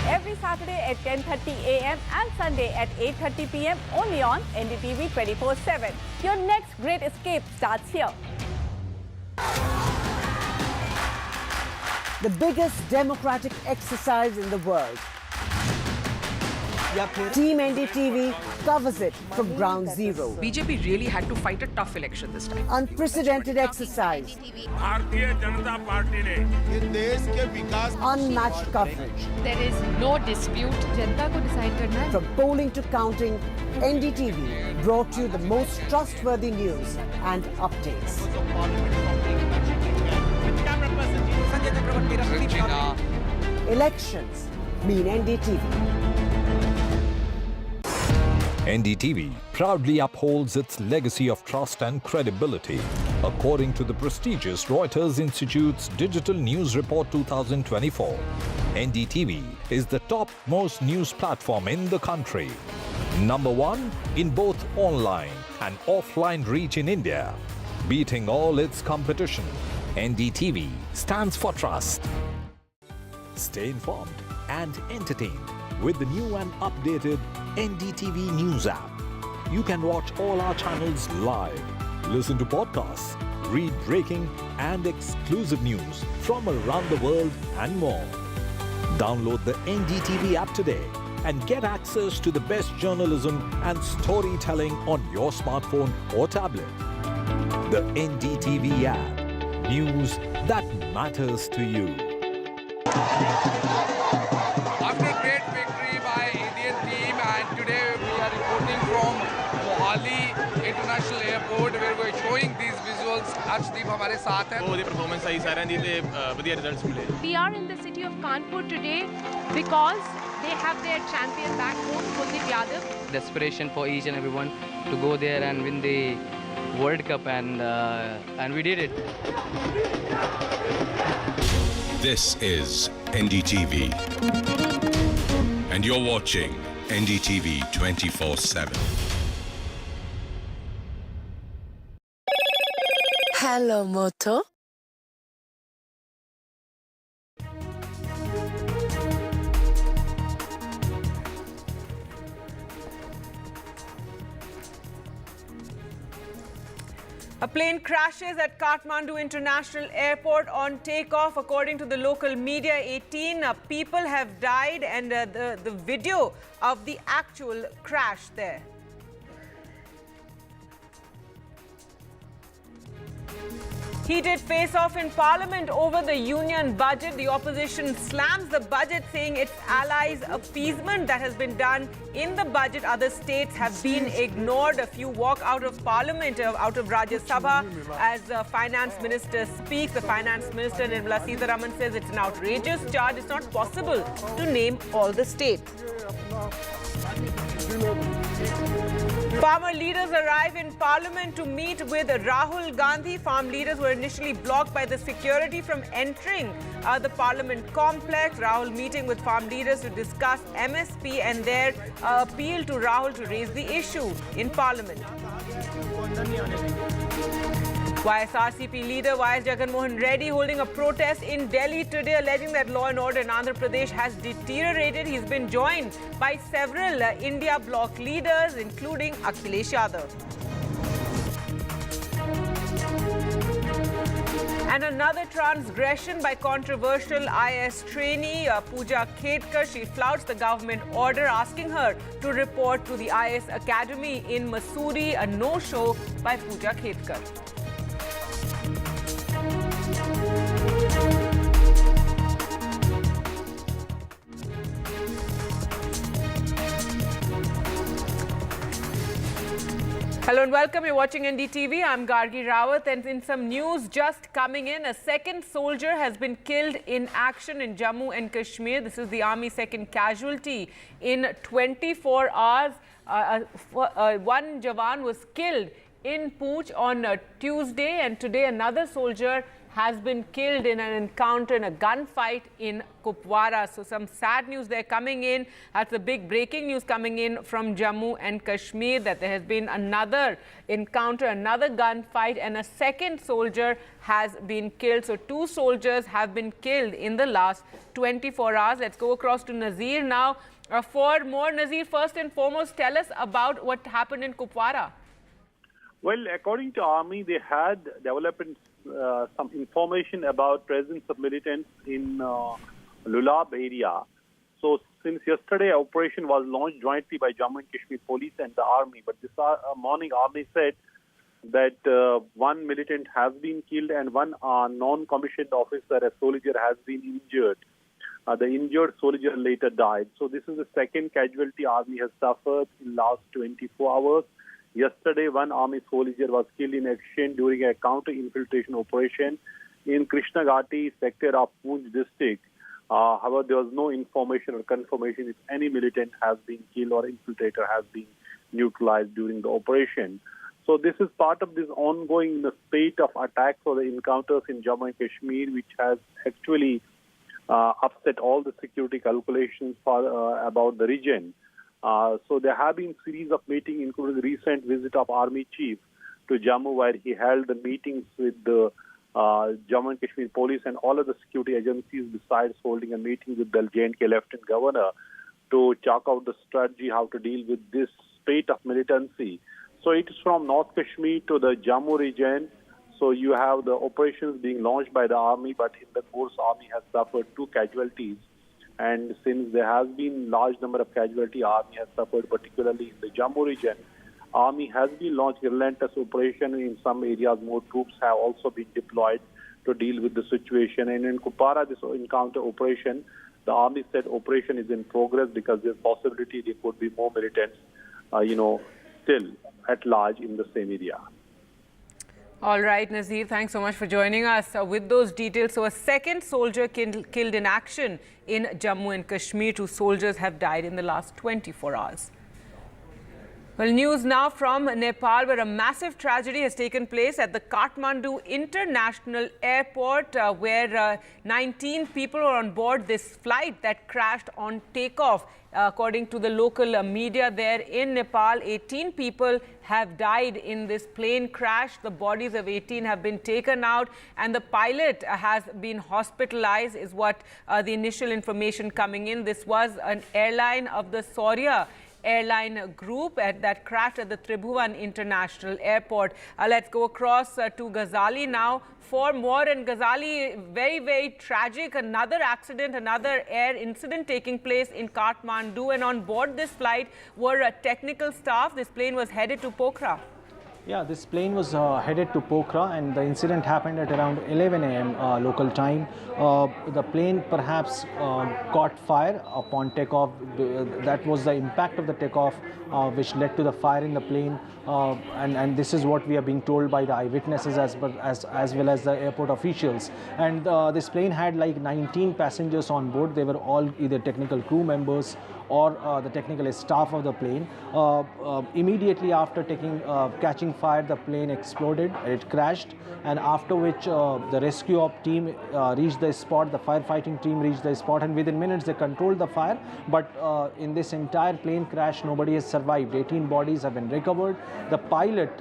Speaker 9: Every Saturday at 10:30 a.m. and Sunday at 8:30 p.m. only on NDTV 24/7. Your next great escape starts here.
Speaker 25: The biggest democratic exercise in the world. Team NDTV covers it from ground zero.
Speaker 26: BJP really had to fight a tough election this time.
Speaker 25: Unprecedented exercise. Unmatched coverage.
Speaker 27: There is no dispute. जनता को decide करना है.
Speaker 25: From polling to counting, NDTV brought you the most trustworthy news and updates. Elections mean NDTV.
Speaker 7: NDTV proudly upholds its legacy of trust and credibility. According to the prestigious Reuters Institute's Digital News Report 2024, NDTV is the topmost news platform in the country. Number one in both online and offline reach in India. Beating all its competition, NDTV stands for trust. Stay informed and entertained with the new and updated NDTV News app. You can watch all our channels live, listen to podcasts, read breaking and exclusive news from around the world and more. Download the NDTV app today and get access to the best journalism and storytelling on your smartphone or tablet. The NDTV app. News that matters to you.
Speaker 1: After a great victory by Indian team, and today we are reporting from Mohali International Airport where we are showing these visuals. Arshdeep हमारे साथ हैं.
Speaker 2: ਉਹਦੀ performance ਸਹੀ ਸਾਰਿਆਂ ਦੀ ਤੇ ਵਧੀਆ results ਮਿਲੇ.
Speaker 27: We are in the city of Kanpur today because they have their champion back home, Kuldeep Yadav.
Speaker 3: Desperation for each and everyone to go there and win the World Cup, and we did it.
Speaker 15: This is NDTV, and you're watching NDTV 24/7.
Speaker 16: Hello, Moto.
Speaker 17: A plane crashes at Kathmandu International Airport on takeoff. According to the local media, 18 people have died, and the video of the actual crash there. Heated face-off in Parliament over the union budget. The opposition slams the budget, saying its allies' appeasement that has been done in the budget. Other states have been ignored. A few walk out of Parliament, out of Rajya Sabha, as the Finance Minister speaks. The Finance Minister, Nirmala Sitharaman, says it's an outrageous charge. It's not possible to name all the states. Farmer leaders arrive in Parliament to meet with Rahul Gandhi. Farm leaders were initially blocked by the security from entering the Parliament complex. Rahul meeting with farm leaders to discuss MSP and their appeal to Rahul to raise the issue in Parliament. YSRCP leader Y.S. Jagan Mohan Reddy holding a protest in Delhi today, alleging that law and order in Andhra Pradesh has deteriorated. He's been joined by several India bloc leaders, including Akhilesh Yadav. And another transgression by controversial IS trainee Pooja Khedkar. She flouts the government order asking her to report to the IS Academy in Mussoorie. A no-show by Pooja Khedkar. Hello and welcome. You're watching NDTV. I'm Gargi Rawat, and in some news just coming in, a second soldier has been killed in action in Jammu and Kashmir. This is the Army's second casualty in 24 hours. One Jawan was killed in Pooch on Tuesday, and today another soldier has been killed in an encounter, in a gunfight in Kupwara. So some sad news there coming in. That's the big breaking news coming in from Jammu and Kashmir, that there has been another encounter, another gunfight, and a second soldier has been killed. So two soldiers have been killed in the last 24 hours. Let's go across to Nazir now for more. Nazir, first and foremost, tell us about what happened in Kupwara.
Speaker 13: Well, according to Army, they had developed some information about presence of militants in Lulab area. So since yesterday, operation was launched jointly by Jammu and Kashmir Police and the Army. But this morning, Army said that one militant has been killed and one non-commissioned officer, a soldier, has been injured. The injured soldier later died. So this is the second casualty Army has suffered in the last 24 hours. Yesterday, one Army soldier was killed in action during a counter-infiltration operation in Krishna Ghati sector of Poonch district. However, there was no information or confirmation if any militant has been killed or infiltrator has been neutralized during the operation. So this is part of this ongoing spate of attacks or the encounters in Jammu and Kashmir, which has actually upset all the security calculations about the region. So there have been series of meetings, including the recent visit of Army Chief to Jammu, where he held the meetings with the Jammu and Kashmir Police and all of the security agencies, besides holding a meeting with the J&K Lieutenant Governor to chalk out the strategy how to deal with this spate of militancy. So it is from North Kashmir to the Jammu region. So you have the operations being launched by the Army, but in the course, Army has suffered 2 casualties. And since there has been large number of casualty, Army has suffered, particularly in the Jammu region. Army has been launched relentless operation in some areas. More troops have also been deployed to deal with the situation. And in Kupwara, this encounter operation, the Army said operation is in progress because there's possibility there could be more militants, still at large in the same area.
Speaker 17: All right, Nazir, thanks so much for joining us with those details. So a second soldier killed in action in Jammu and Kashmir. 2 soldiers have died in the last 24 hours. Well, news now from Nepal, where a massive tragedy has taken place at the Kathmandu International Airport, where 19 people were on board this flight that crashed on takeoff. According to the local media there in Nepal, 18 people have died in this plane crash. The bodies of 18 have been taken out, and the pilot has been hospitalized, is what the initial information coming in. This was an airline of the Saurya airline group that crashed at the Tribhuvan International Airport. Let's go across to Ghazali now for more. And Ghazali, very, very tragic. Another accident, another air incident taking place in Kathmandu. And on board this flight were technical staff. This plane was headed to Pokhara.
Speaker 11: Yeah, this plane was headed to Pokhara, and the incident happened at around 11 a.m. Local time. The plane perhaps caught fire upon takeoff. That was the impact of the takeoff which led to the fire in the plane. And this is what we are being told by the eyewitnesses as well as the airport officials. And this plane had like 19 passengers on board. They were all either technical crew members or the technical staff of the plane. Immediately after catching fire, the plane exploded, it crashed, and after which the rescue op team reached the spot, the firefighting team reached the spot, and within minutes they controlled the fire. But in this entire plane crash, nobody has survived. 18 bodies have been recovered. The pilot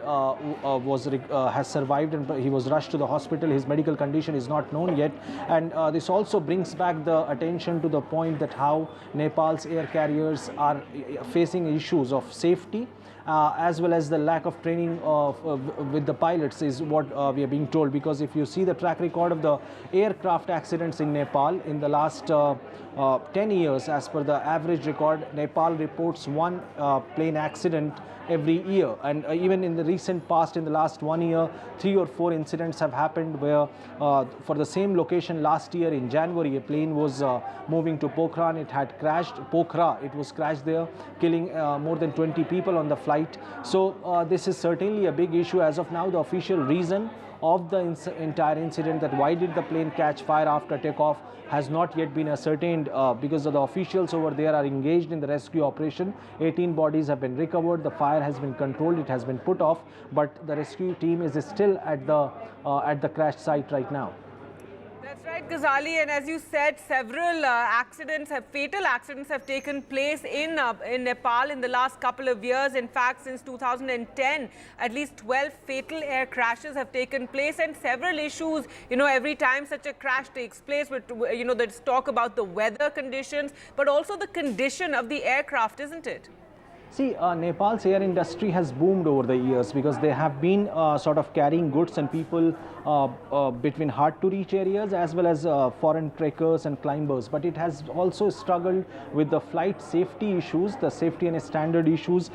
Speaker 11: has survived, and he was rushed to the hospital. His medical condition is not known yet. And this also brings back the attention to the point that how Nepal's air carriers are facing issues of safety as well as the lack of training with the pilots is what we are being told. Because if you see the track record of the aircraft accidents in Nepal in the last 10 years, as per the average record, Nepal reports one plane accident every year. And even in the recent past, in the last 1 year, 3 or 4 incidents have happened where for the same location last year in January, a plane was moving to Pokhara and it had crashed. It was crashed there, killing more than 20 people on the flight. So this is certainly a big issue. As of now, the official reason of the entire incident, that why did the plane catch fire after takeoff, has not yet been ascertained because the officials over there are engaged in the rescue operation. 18 bodies have been recovered, the fire has been controlled, it has been put off, but the rescue team is still at the crash site right now.
Speaker 17: That's right, Ghazali, and as you said, several fatal accidents have taken place in Nepal in the last couple of years. In fact, since 2010, at least 12 fatal air crashes have taken place, and several issues, every time such a crash takes place, there's talk about the weather conditions, but also the condition of the aircraft, isn't it?
Speaker 11: See, Nepal's air industry has boomed over the years because they have been sort of carrying goods and people between hard-to-reach areas as well as foreign trekkers and climbers. But it has also struggled with the flight safety issues, the safety and standard issues,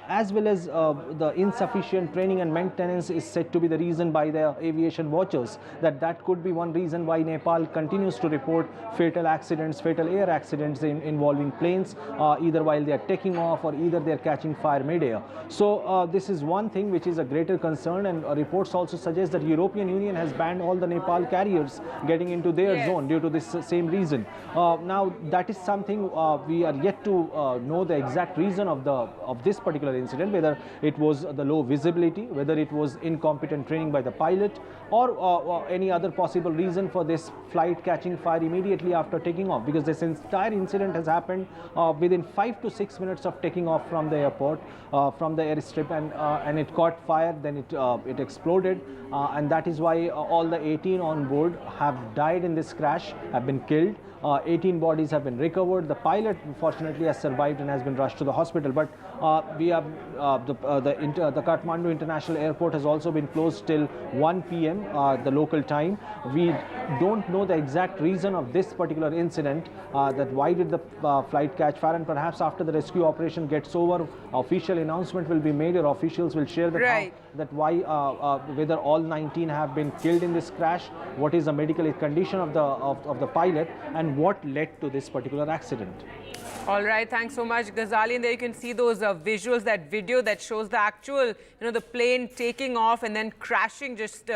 Speaker 11: as well as the insufficient training and maintenance is said to be the reason by the aviation watchers. That could be one reason why Nepal continues to report fatal air accidents involving planes, either while they are taking off or either they are catching fire mid-air. So this is one thing which is a greater concern, and reports also suggest that European Union has banned all the Nepal carriers getting into their zone due to this same reason. Now that is something we are yet to know the exact reason of this particular incident, whether it was the low visibility, whether it was incompetent training by the pilot, or any other possible reason for this flight catching fire immediately after taking off, because this entire incident has happened within 5 to 6 minutes of taking off from the airport, from the airstrip, and it caught fire, then it exploded, and that is why all the 18 on board have died in this crash, have been killed. 18 bodies have been recovered. The pilot, unfortunately, has survived and has been rushed to the hospital. But we have the Kathmandu International Airport has also been closed till 1 p.m. The local time. We don't know the exact reason of this particular incident. That why did the flight catch fire? And perhaps after the rescue operation gets over, official announcement will be made, or officials will share that why whether all 19 have been killed in this crash, what is the medical condition of the pilot, and what led to this particular accident.
Speaker 17: All right, thanks so much, Ghazali. And there you can see those visuals, that video that shows the actual, the plane taking off and then crashing just,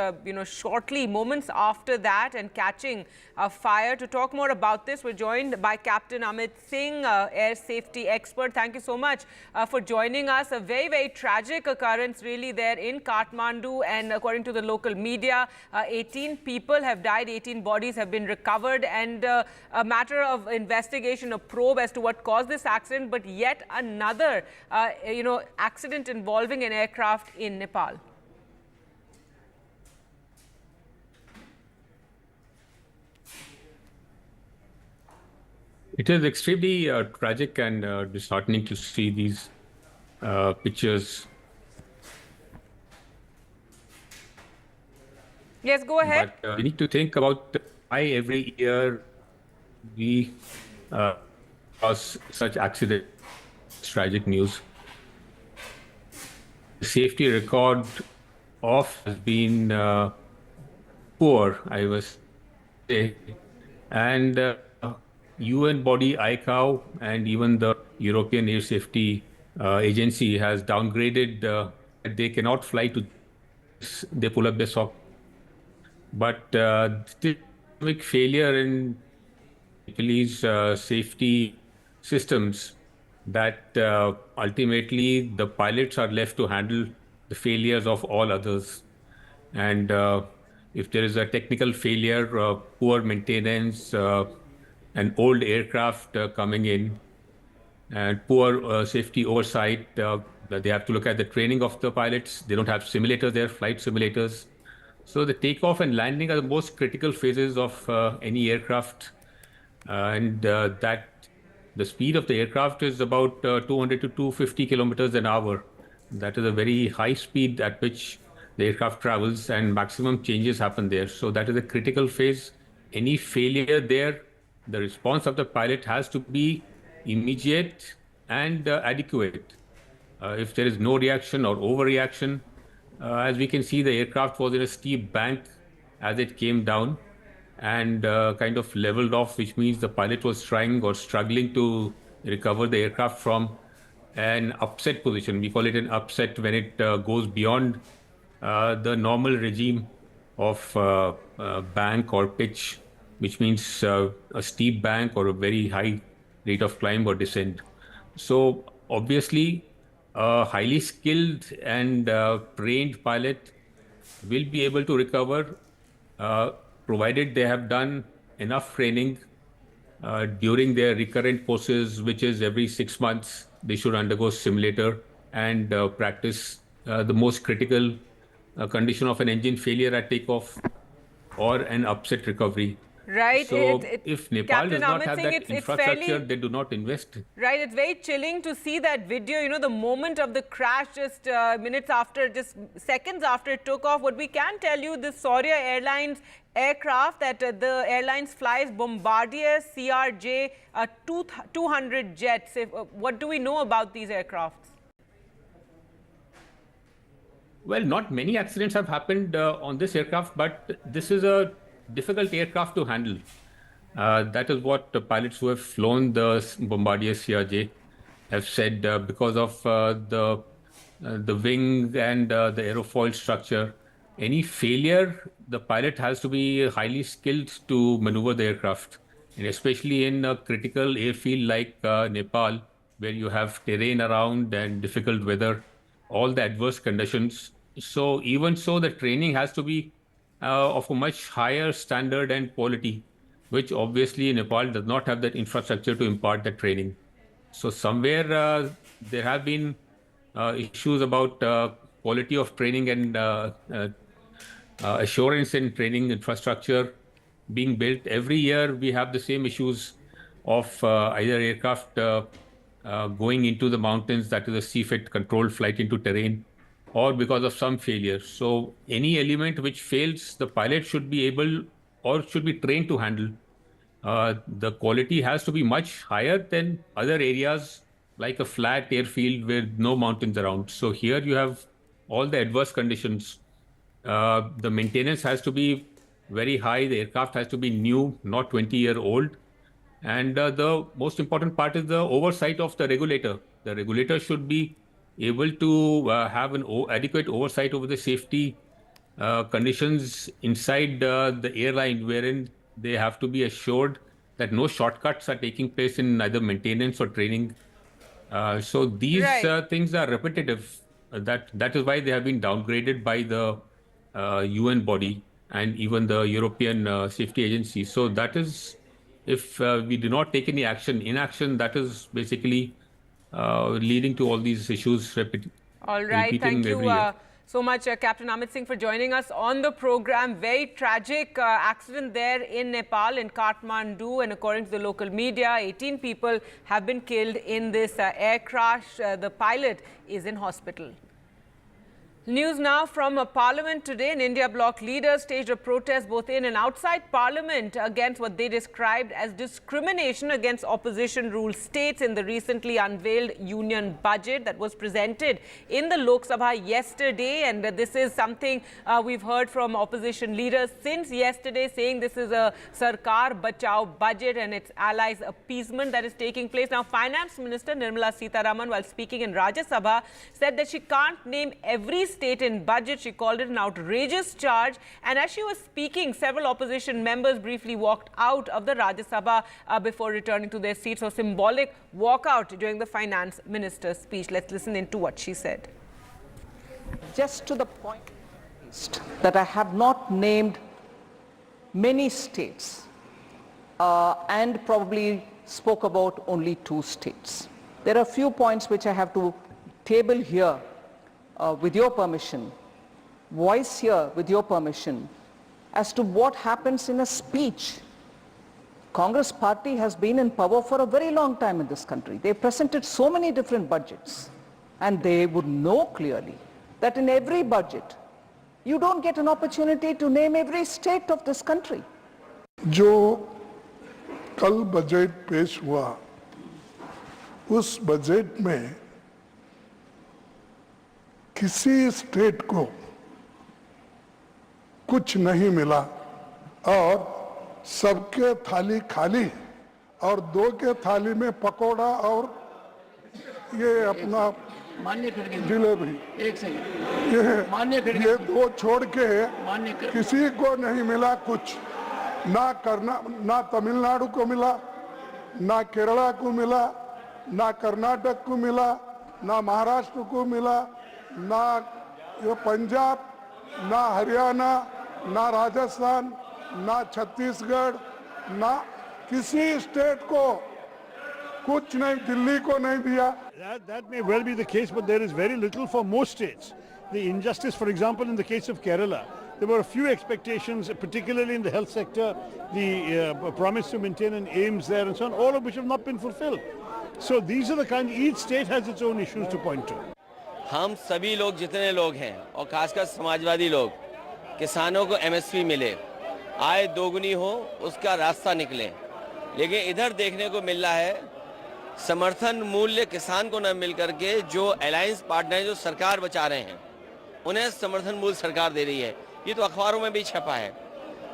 Speaker 17: shortly, moments after that, and catching fire. To talk more about this, we're joined by Captain Amit Singh, air safety expert. Thank you so much for joining us. A very, very tragic occurrence really there in Kathmandu, and according to the local media, 18 people have died, 18 bodies have been recovered, and a matter of investigation, a probe as to what caused this accident, but yet another, accident involving an aircraft in Nepal.
Speaker 14: It is extremely tragic and disheartening to see these pictures.
Speaker 17: Yes, go ahead.
Speaker 14: But we need to think about why every year we cause such accidents, tragic news. safety record of has been poor, I was say, and UN body ICAO and even the European Air Safety Agency has downgraded that they cannot fly to. They pull up their sock, but systemic failure in police safety systems that ultimately the pilots are left to handle the failures of all others. And if there is a technical failure, poor maintenance, an old aircraft coming in, and poor safety oversight, they have to look at the training of the pilots. They don't have simulators there, flight simulators. So the takeoff and landing are the most critical phases of any aircraft. And that the speed of the aircraft is about 200 to 250 kilometers an hour. That is a very high speed at which the aircraft travels, and maximum changes happen there. So that is a critical phase. Any failure there, the response of the pilot has to be immediate and adequate. If there is no reaction or overreaction, as we can see, the aircraft was in a steep bank as it came down and kind of leveled off, which means the pilot was trying or struggling to recover the aircraft from an upset position. We call it an upset when it goes beyond the normal regime of bank or pitch, which means a steep bank or a very high rate of climb or descent. So obviously, a highly skilled and trained pilot will be able to recover provided they have done enough training during their recurrent courses, which is every 6 months. They should undergo simulator and practice the most critical condition of an engine failure at takeoff or an upset recovery.
Speaker 17: Right.
Speaker 14: So if Nepal
Speaker 17: Captain
Speaker 14: does not
Speaker 17: Amit
Speaker 14: have
Speaker 17: Singh,
Speaker 14: that infrastructure, they do not invest.
Speaker 17: Right. It's very chilling to see that video, you know, the moment of the crash, just minutes after, just seconds after it took off. What we can tell you, the Saurya Airlines aircraft that the airlines flies, Bombardier CRJ 200 jets. What do we know about these aircrafts?
Speaker 14: Well, not many accidents have happened on this aircraft, but this is a difficult aircraft to handle. That is what the pilots who have flown the Bombardier CRJ have said because of the wing and the aerofoil structure. Any failure, the pilot has to be highly skilled to maneuver the aircraft, and especially in a critical airfield like Nepal, where you have terrain around and difficult weather, all the adverse conditions. So even so, the training has to be of a much higher standard and quality, which obviously Nepal does not have that infrastructure to impart that training. So somewhere there have been issues about quality of training and assurance in training infrastructure being built. Every year we have the same issues of either aircraft going into the mountains, that is a CFIT controlled flight into terrain, or because of some failure. So any element which fails, the pilot should be able or should be trained to handle. The quality has to be much higher than other areas like a flat airfield with no mountains around. So here you have all the adverse conditions. The maintenance has to be very high. The aircraft has to be new, not 20-year-old. And the most important part is the oversight of the regulator. The regulator should be able to have an adequate oversight over the safety conditions inside the airline, wherein they have to be assured that no shortcuts are taking place in either maintenance or training. So these things are repetitive. That is why they have been downgraded by the UN body and even the European Safety Agency. So that is, if we do not take any action, inaction, that is basically leading to all these issues
Speaker 17: All right, thank you so much, Captain Amit Singh, for joining us on the program. Very tragic accident there in Nepal, in Kathmandu, and according to the local media, 18 people have been killed in this air crash. The pilot is in hospital. News now from Parliament today. An India bloc leaders staged a protest both in and outside Parliament against what they described as discrimination against opposition-ruled states in the recently unveiled union budget that was presented in the Lok Sabha yesterday. And this is something we've heard from opposition leaders since yesterday, saying this is a Sarkar Bachao budget and its allies' appeasement that is taking place. Now, Finance Minister Nirmala Sitharaman, while speaking in Rajya Sabha, said that she can't name every state in budget. She called it an outrageous charge. And as she was speaking, several opposition members briefly walked out of the Rajya Sabha before returning to their seats. So symbolic walkout during the finance minister's speech. Let's listen into what she said.
Speaker 8: Just to the point that I have not named many states and probably spoke about only 2 states. There are a few points which I have to table here with your permission, voice here with your permission, as to what happens in a speech. Congress party has been in power for a very long time in this country. They presented so many different budgets, and they would know clearly that in every budget, you don't get an opportunity to name every state of this country.
Speaker 10: जो कल budget पेश हुआ, उस budget में किसी state को कुछ नहीं मिला और सबके थाली खाली और 2 के थाली में पकोड़ा और ये अपना जिलेबी, ये 2 छोड़ के किसी को नहीं मिला कुछ। ना तमिलनाडु को मिला, ना केरला को मिला, ना कर्नाटक को मिला, ना महाराष्ट्र को मिला, ना पंजाब, ना हरियाणा, ना राजस्थान, ना छत्तीसगढ़, ना किसी स्टेट को कुछ नहीं, दिल्ली को नहीं दिया।
Speaker 18: That may well be the case, but there is very little for most states. The injustice, for example, in the case of Kerala, there were a few expectations, particularly in the health sector, the promise to maintain an AIMS there and so on, all of which have not been fulfilled. So these are the kind, each state has its own issues to point to.
Speaker 21: हम सभी लोग जितने लोग हैं और खासकर समाजवादी लोग, किसानों को MSP मिले, आय दोगुनी हो, उसका रास्ता निकले। लेकिन इधर देखने को मिल रहा है समर्थन मूल्य किसान को न मिल करके जो अलायंस पार्टनर जो सरकार बचा रहे हैं उन्हें समर्थन मूल्य सरकार दे रही है। ये तो अखबारों में भी छपा है।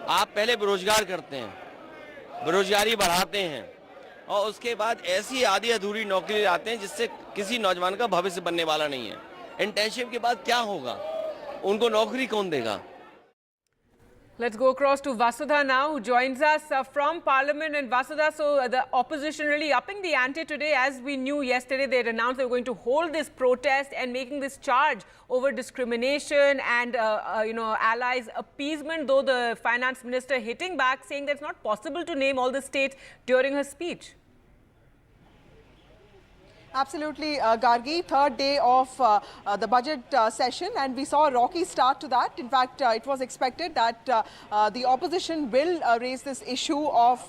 Speaker 21: आप पहले बेरोजगार करते हैं, बेरोजगारी बढ़ाते हैं और उसके बाद ऐसी आधी अधूरी नौकरी लाते हैं जिससे किसी नौजवान का भविष्य बनने वाला नहीं है। इंटर्नशिप के बाद क्या होगा, उनको नौकरी कौन देगा?
Speaker 17: Let's go across to Vasudha now, who joins us from Parliament. And Vasudha, so the opposition really upping the ante today. As we knew yesterday, they had announced they were going to hold this protest and making this charge over discrimination and, allies' appeasement, though the finance minister hitting back, saying that it's not possible to name all the states during her speech.
Speaker 22: Absolutely, Gargi. 3rd day of the budget session, and we saw a rocky start to that. In fact, it was expected that the opposition will raise this issue of,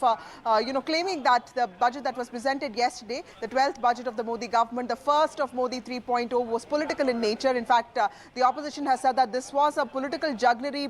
Speaker 22: claiming that the budget that was presented yesterday, the 12th budget of the Modi government, the first of Modi 3.0, was political in nature. In fact, the opposition has said that this was a political jugglery.